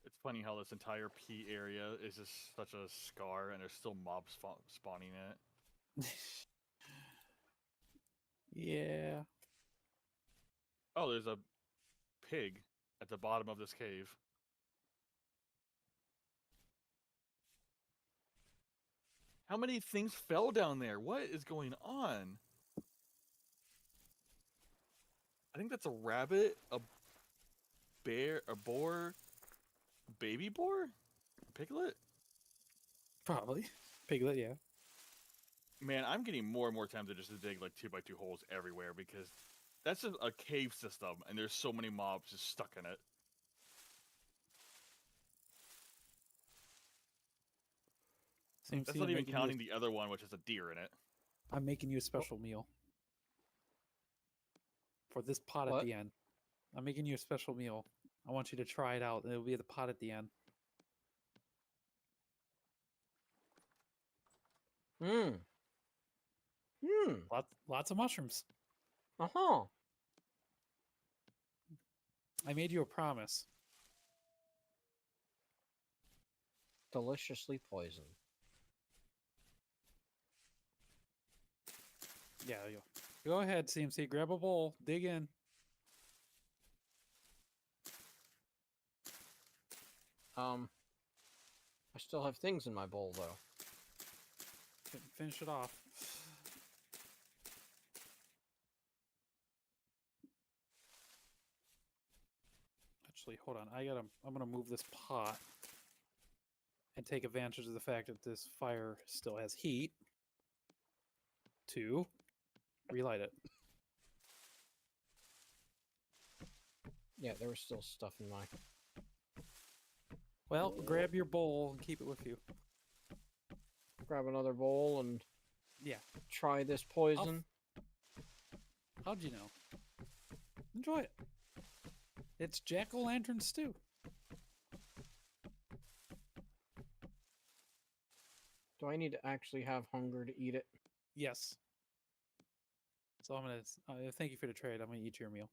Speaker 4: It's funny how this entire P area is just such a scar, and there's still mobs spawning in it.
Speaker 2: Yeah.
Speaker 4: Oh, there's a pig at the bottom of this cave. How many things fell down there? What is going on? I think that's a rabbit, a bear, a boar, a baby boar, a piglet.
Speaker 2: Probably. Piglet, yeah.
Speaker 4: Man, I'm getting more and more tempted just to dig like 2x2 holes everywhere because that's a cave system, and there's so many mobs just stuck in it.
Speaker 2: Same
Speaker 4: That's
Speaker 2: scene,
Speaker 4: not
Speaker 2: I'm
Speaker 4: even
Speaker 2: making you a-
Speaker 4: counting the other one, which is a deer in it.
Speaker 2: I'm making you a special meal. For this pot
Speaker 3: What?
Speaker 2: at the end. I'm making you a special meal. I want you to try it out, and it'll be the pot at the end.
Speaker 3: Hmm.
Speaker 2: Lots of mushrooms.
Speaker 3: Uh-huh.
Speaker 2: I made you a promise.
Speaker 3: Deliciously poisoned.
Speaker 2: Yeah, go ahead, CMC. Grab a bowl. Dig in.
Speaker 3: I still have things in my bowl though.
Speaker 2: Finish it off. Actually, hold on. I'm gonna move this pot and take advantage of the fact that this fire still has heat to relight it.
Speaker 3: Yeah, there was still stuff in my.
Speaker 2: Well, grab your bowl and keep it with you.
Speaker 3: Grab another bowl and
Speaker 2: Yeah.
Speaker 3: try this poison.
Speaker 2: How'd you know? Enjoy it. It's jack-o'-lantern stew.
Speaker 3: Do I need to actually have hunger to eat it?
Speaker 2: Yes. So I'm gonna thank you for the trade. I'm gonna eat your meal.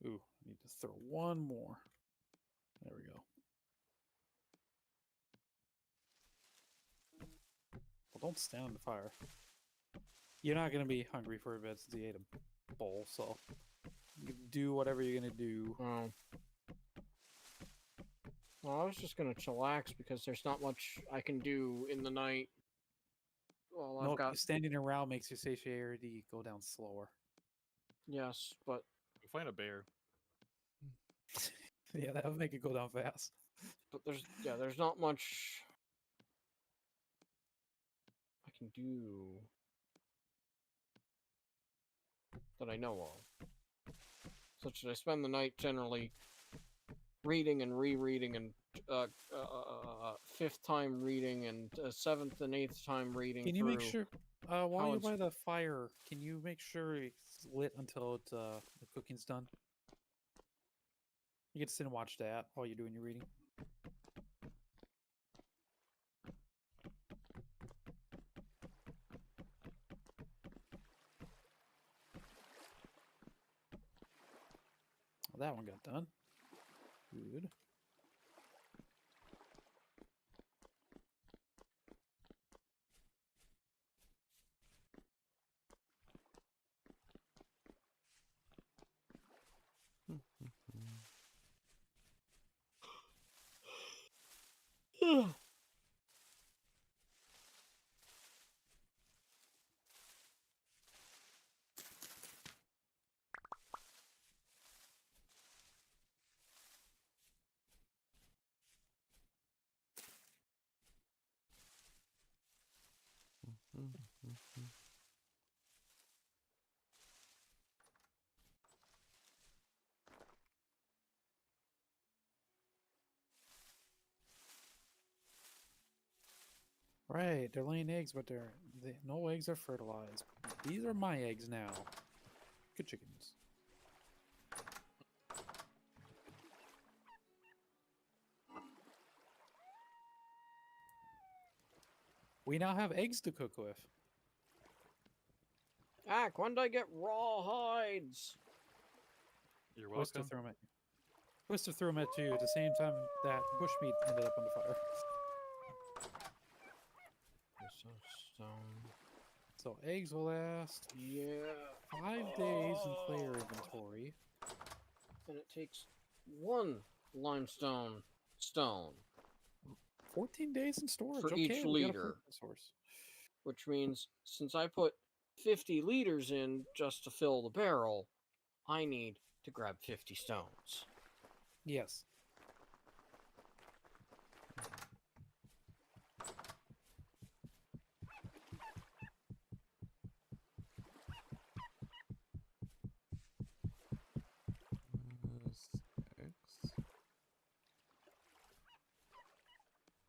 Speaker 2: Ooh, I need to throw one more. There we go. Well, don't stand on the fire. You're not gonna be hungry for a bit since you ate a bowl, so you can do whatever you're gonna do.
Speaker 3: Oh. Well, I was just gonna chillax because there's not much I can do in the night. Well, I've
Speaker 2: No,
Speaker 3: got
Speaker 2: standing around makes your satiety go down slower.
Speaker 3: yes, but
Speaker 4: Go find a bear.
Speaker 2: Yeah, that would make it go down fast.
Speaker 3: there's not much I can do that I know of. such that I spend the night generally reading and rereading and fifth time reading and seventh and eighth time reading
Speaker 2: Can you
Speaker 3: through.
Speaker 2: make sure, while
Speaker 3: how
Speaker 2: you're
Speaker 3: it's-
Speaker 2: by the fire, can you make sure it's lit until it's, the cooking's done? You get to sit and watch that while you're doing your reading. Well, that one got done. Good. Right, they're laying eggs, but no eggs are fertilized. These are my eggs now. Good chickens. We now have eggs to cook with.
Speaker 3: Ack, when did I get raw hides?
Speaker 4: You're
Speaker 2: Twister
Speaker 4: welcome.
Speaker 2: threw them at you. Twister threw them at you at the same time that bushmeat ended up on the fire.
Speaker 3: Stone.
Speaker 2: So eggs will last
Speaker 3: Yeah.
Speaker 2: 5 days in player inventory.
Speaker 3: And it takes 1 limestone stone,
Speaker 2: 14 days in storage.
Speaker 3: For
Speaker 2: okay,
Speaker 3: each
Speaker 2: we got a
Speaker 3: liter.
Speaker 2: food source.
Speaker 3: which means since I put 50 liters in just to fill the barrel, I need to grab 50 stones.
Speaker 2: Yes.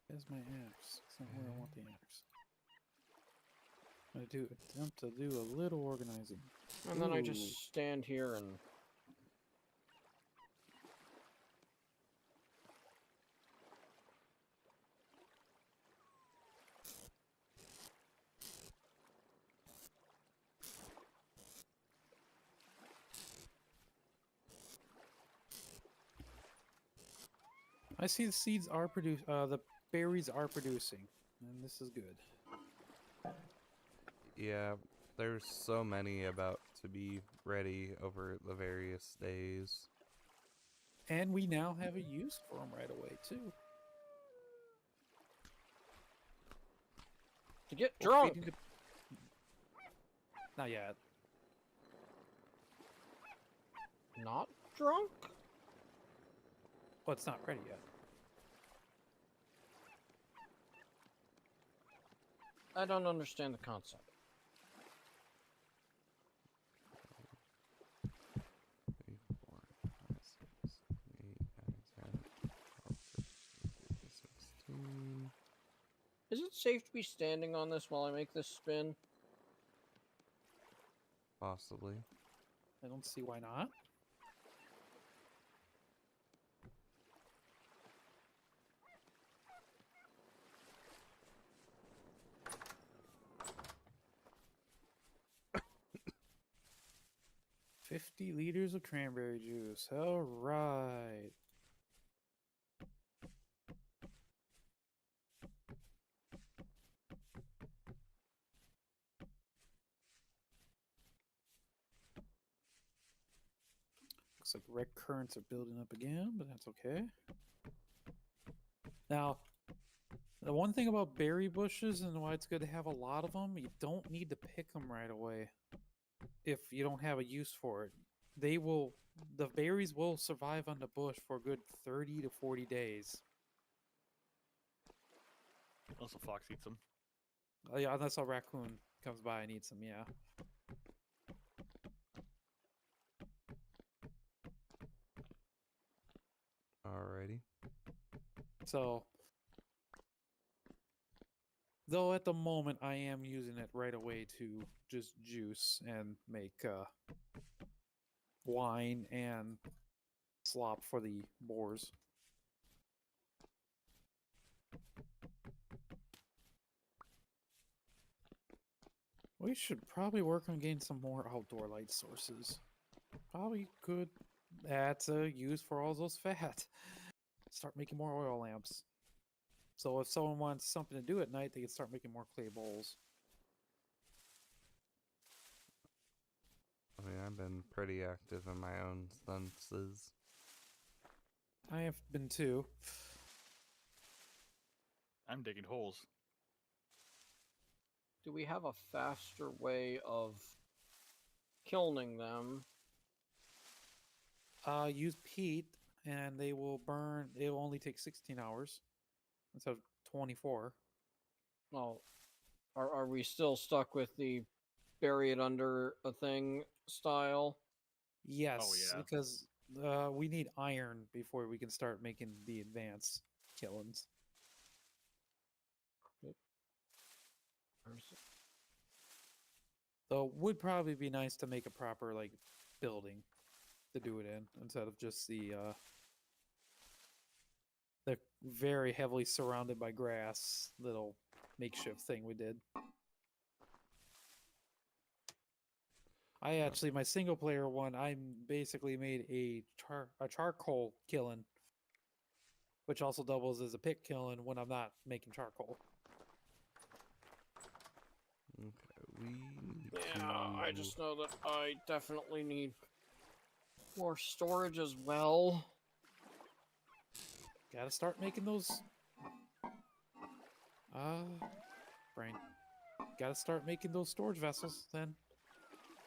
Speaker 2: There's my axe. It's not where I want the axe. I'm gonna attempt to do a little organizing.
Speaker 3: And then I
Speaker 2: Ooh.
Speaker 3: just stand here and
Speaker 2: I see the seeds are the berries are producing, and this is good.
Speaker 1: Yeah, there's so many about to be ready over the various days.
Speaker 2: And we now have a use for them right away too.
Speaker 3: to get
Speaker 2: We're
Speaker 3: drunk.
Speaker 2: feeding Not yet.
Speaker 3: Not drunk?
Speaker 2: Well, it's not ready yet.
Speaker 3: I don't understand the concept.
Speaker 1: 3, 4, 5, 6, 8, 9, 10, 12, 13, 16.
Speaker 3: Is it safe to be standing on this while I make this spin?
Speaker 1: Possibly.
Speaker 2: I don't see why not. $50 of cranberry juice. All right. Looks like red currants are building up again, but that's okay. Now, the one thing about berry bushes and why it's good to have a lot of them, you don't need to pick them right away if you don't have a use for it. The berries will survive on the bush for a good 30 to 40 days.
Speaker 4: Also, fox eats them.
Speaker 2: Yeah, unless a raccoon comes by and eats them, yeah.
Speaker 1: Alrighty.
Speaker 2: So, though at the moment I am using it right away to just juice and make wine and slop for the boars. We should probably work on getting some more outdoor light sources. Probably could that's a use for all those fat. Start making more oil lamps. So if someone wants something to do at night, they can start making more clay bowls.
Speaker 1: I mean, I've been pretty active in my own senses.
Speaker 2: I have been too.
Speaker 4: I'm digging holes.
Speaker 3: Do we have a faster way of kilning them?
Speaker 2: Use peat, and they will burn. It will only take 16 hours instead of 24.
Speaker 3: Well, are we still stuck with the bury it under a thing style?
Speaker 2: Yes,
Speaker 4: yeah.
Speaker 2: because we need iron before we can start making the advanced killings. Though would probably be nice to make a proper like building to do it in instead of just the very heavily surrounded by grass little makeshift thing we did. I actually my single player one I basically made a charcoal kiln, which also doubles as a pit kiln when I'm not making charcoal.
Speaker 1: Okay, we need
Speaker 3: Yeah, I
Speaker 1: to...
Speaker 3: just know that I definitely need more storage as well.
Speaker 2: Gotta start making those. Brain. Gotta start making those storage vessels. Then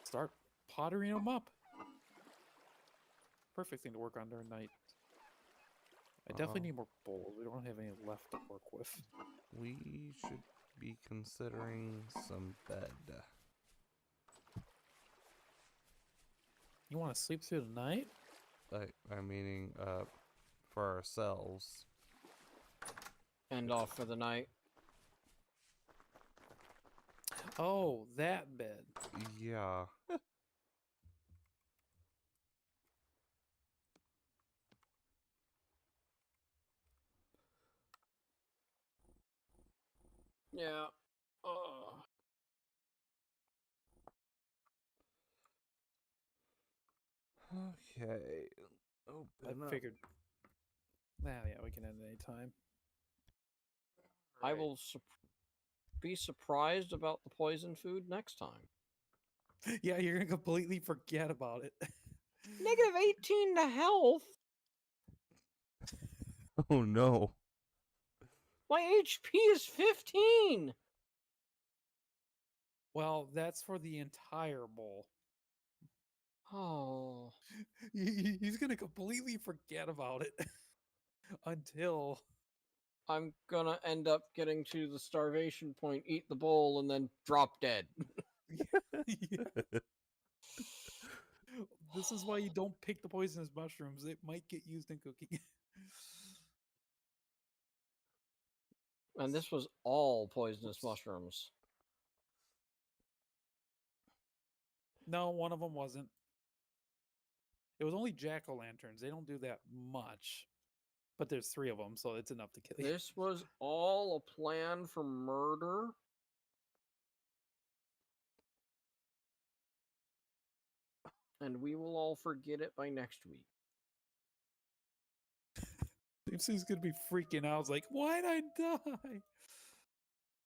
Speaker 2: start pottering them up. Perfect thing to work on during night. I definitely need more bowls. We don't have any left to work with.
Speaker 1: We should be considering some bed.
Speaker 2: You want to sleep through the night?
Speaker 1: I'm meaning, for ourselves.
Speaker 3: End off for the night.
Speaker 2: Oh, that bed.
Speaker 1: Yeah.
Speaker 3: Yeah.
Speaker 1: Okay.
Speaker 2: I
Speaker 1: Open up.
Speaker 2: figured. Nah, yeah, we can end any time.
Speaker 3: I will be surprised about the poison food next time.
Speaker 2: Yeah, you're gonna completely forget about it.
Speaker 3: Negative 18 to health?
Speaker 1: Oh no.
Speaker 3: My HP is 15!
Speaker 2: Well, that's for the entire bowl.
Speaker 3: Oh.
Speaker 2: He's gonna completely forget about it until
Speaker 3: I'm gonna end up getting to the starvation point, eat the bowl, and then drop dead.
Speaker 2: Yeah. This is why you don't pick the poisonous mushrooms. It might get used in cooking.
Speaker 3: And this was all poisonous mushrooms.
Speaker 2: No, one of them wasn't. It was only jack-o'-lanterns. They don't do that much. But there's 3 of them, so it's enough to kill you.
Speaker 3: This was all a plan for murder? And we will all forget it by next week.
Speaker 2: He's gonna be freaking out. It's like, why'd I die?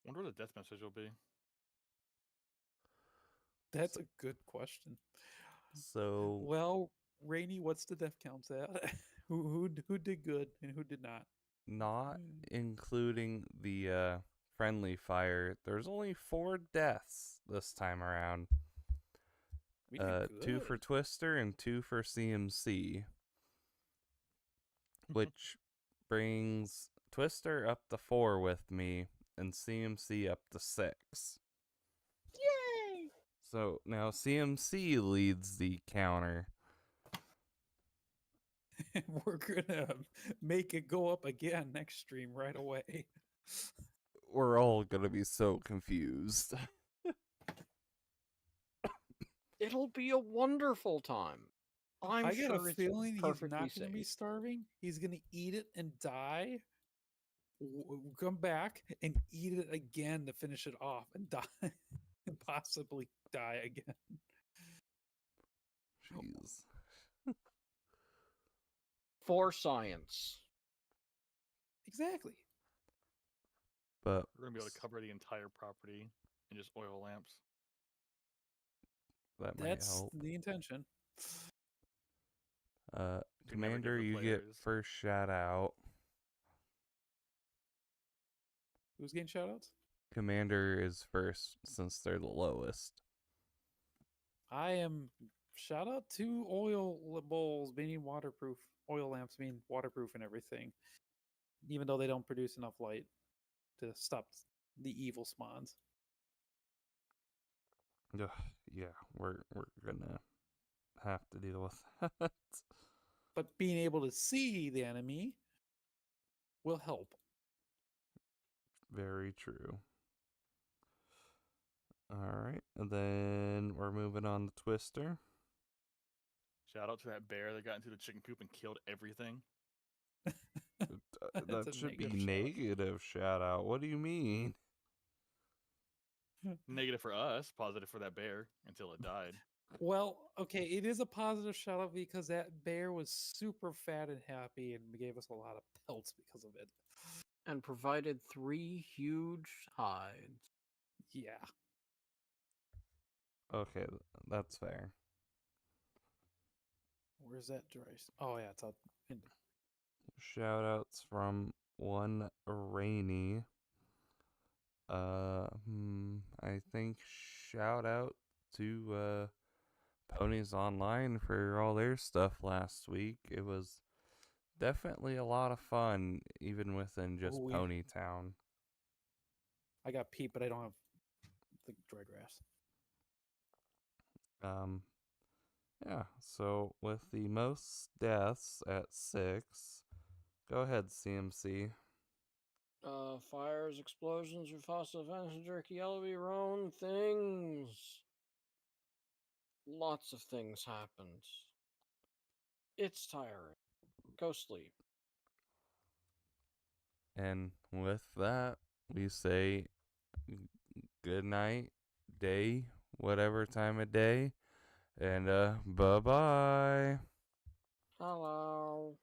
Speaker 4: Wonder what the death message will be.
Speaker 2: That's a good question.
Speaker 1: So,
Speaker 2: Well, Rainy, what's the death counts at? who did good and who did not?
Speaker 1: not including the friendly fire, there's only 4 deaths this time around.
Speaker 2: We did
Speaker 1: 2 for
Speaker 2: good.
Speaker 1: Twister and 2 for CMC. Which brings Twister up to 4 with me and CMC up to 6.
Speaker 3: Yay!
Speaker 1: So now CMC leads the counter.
Speaker 2: And we're gonna make it go up again next stream right away.
Speaker 1: We're all gonna be so confused.
Speaker 3: It'll be a wonderful time. I'm
Speaker 2: I get
Speaker 3: sure
Speaker 2: a
Speaker 3: it's
Speaker 2: feeling he's
Speaker 3: perfectly
Speaker 2: not going to be
Speaker 3: safe.
Speaker 2: starving. He's going to eat it and die. Come back and eat it again to finish it off and die and possibly die again.
Speaker 1: Jeez.
Speaker 3: For science.
Speaker 2: Exactly.
Speaker 1: But
Speaker 4: We're gonna be able to cover the entire property in just oil lamps.
Speaker 1: that might
Speaker 2: That's
Speaker 1: help.
Speaker 2: the intention.
Speaker 4: We never give
Speaker 1: Commander,
Speaker 4: the
Speaker 1: you get
Speaker 4: players-
Speaker 1: first shout out.
Speaker 2: Who's getting shout outs?
Speaker 1: Commander is first since they're the lowest.
Speaker 2: I am shout out to oil bowls being waterproof, oil lamps being waterproof and everything, even though they don't produce enough light to stop the evil spawns.
Speaker 1: Ugh, yeah, we're gonna have to deal with that.
Speaker 2: But being able to see the enemy will help.
Speaker 1: Very true. Alright, and then we're moving on to Twister.
Speaker 4: Shout out to that bear that got into the chicken coop and killed everything.
Speaker 2: That's
Speaker 1: That
Speaker 2: a
Speaker 1: should be
Speaker 2: negative shout-out.
Speaker 1: negative shout out. What do you mean?
Speaker 4: Negative for us, positive for that bear until it died.
Speaker 2: Well, okay, it is a positive shout out because that bear was super fat and happy and gave us a lot of pelts because of it.
Speaker 3: And provided 3 huge hides.
Speaker 2: Yeah.
Speaker 1: Okay, that's fair.
Speaker 2: Where's that dry? Oh yeah, it's out.
Speaker 1: Shout outs from one Rainy. I think shout out to Ponies Online for all their stuff last week. It was definitely a lot of fun, even within just
Speaker 2: Oh, yeah.
Speaker 1: Pony Town.
Speaker 2: I got peat, but I don't have the dry grass.
Speaker 1: Yeah, so with the most deaths at 6, go ahead, CMC.
Speaker 3: Fires, explosions, Rufasa, Venice, Jerky, Elby, Roan, things. Lots of things happened. It's tiring. Go sleep.
Speaker 1: And with that, we say good night, day, whatever time of day, and bye-bye.
Speaker 3: Hello.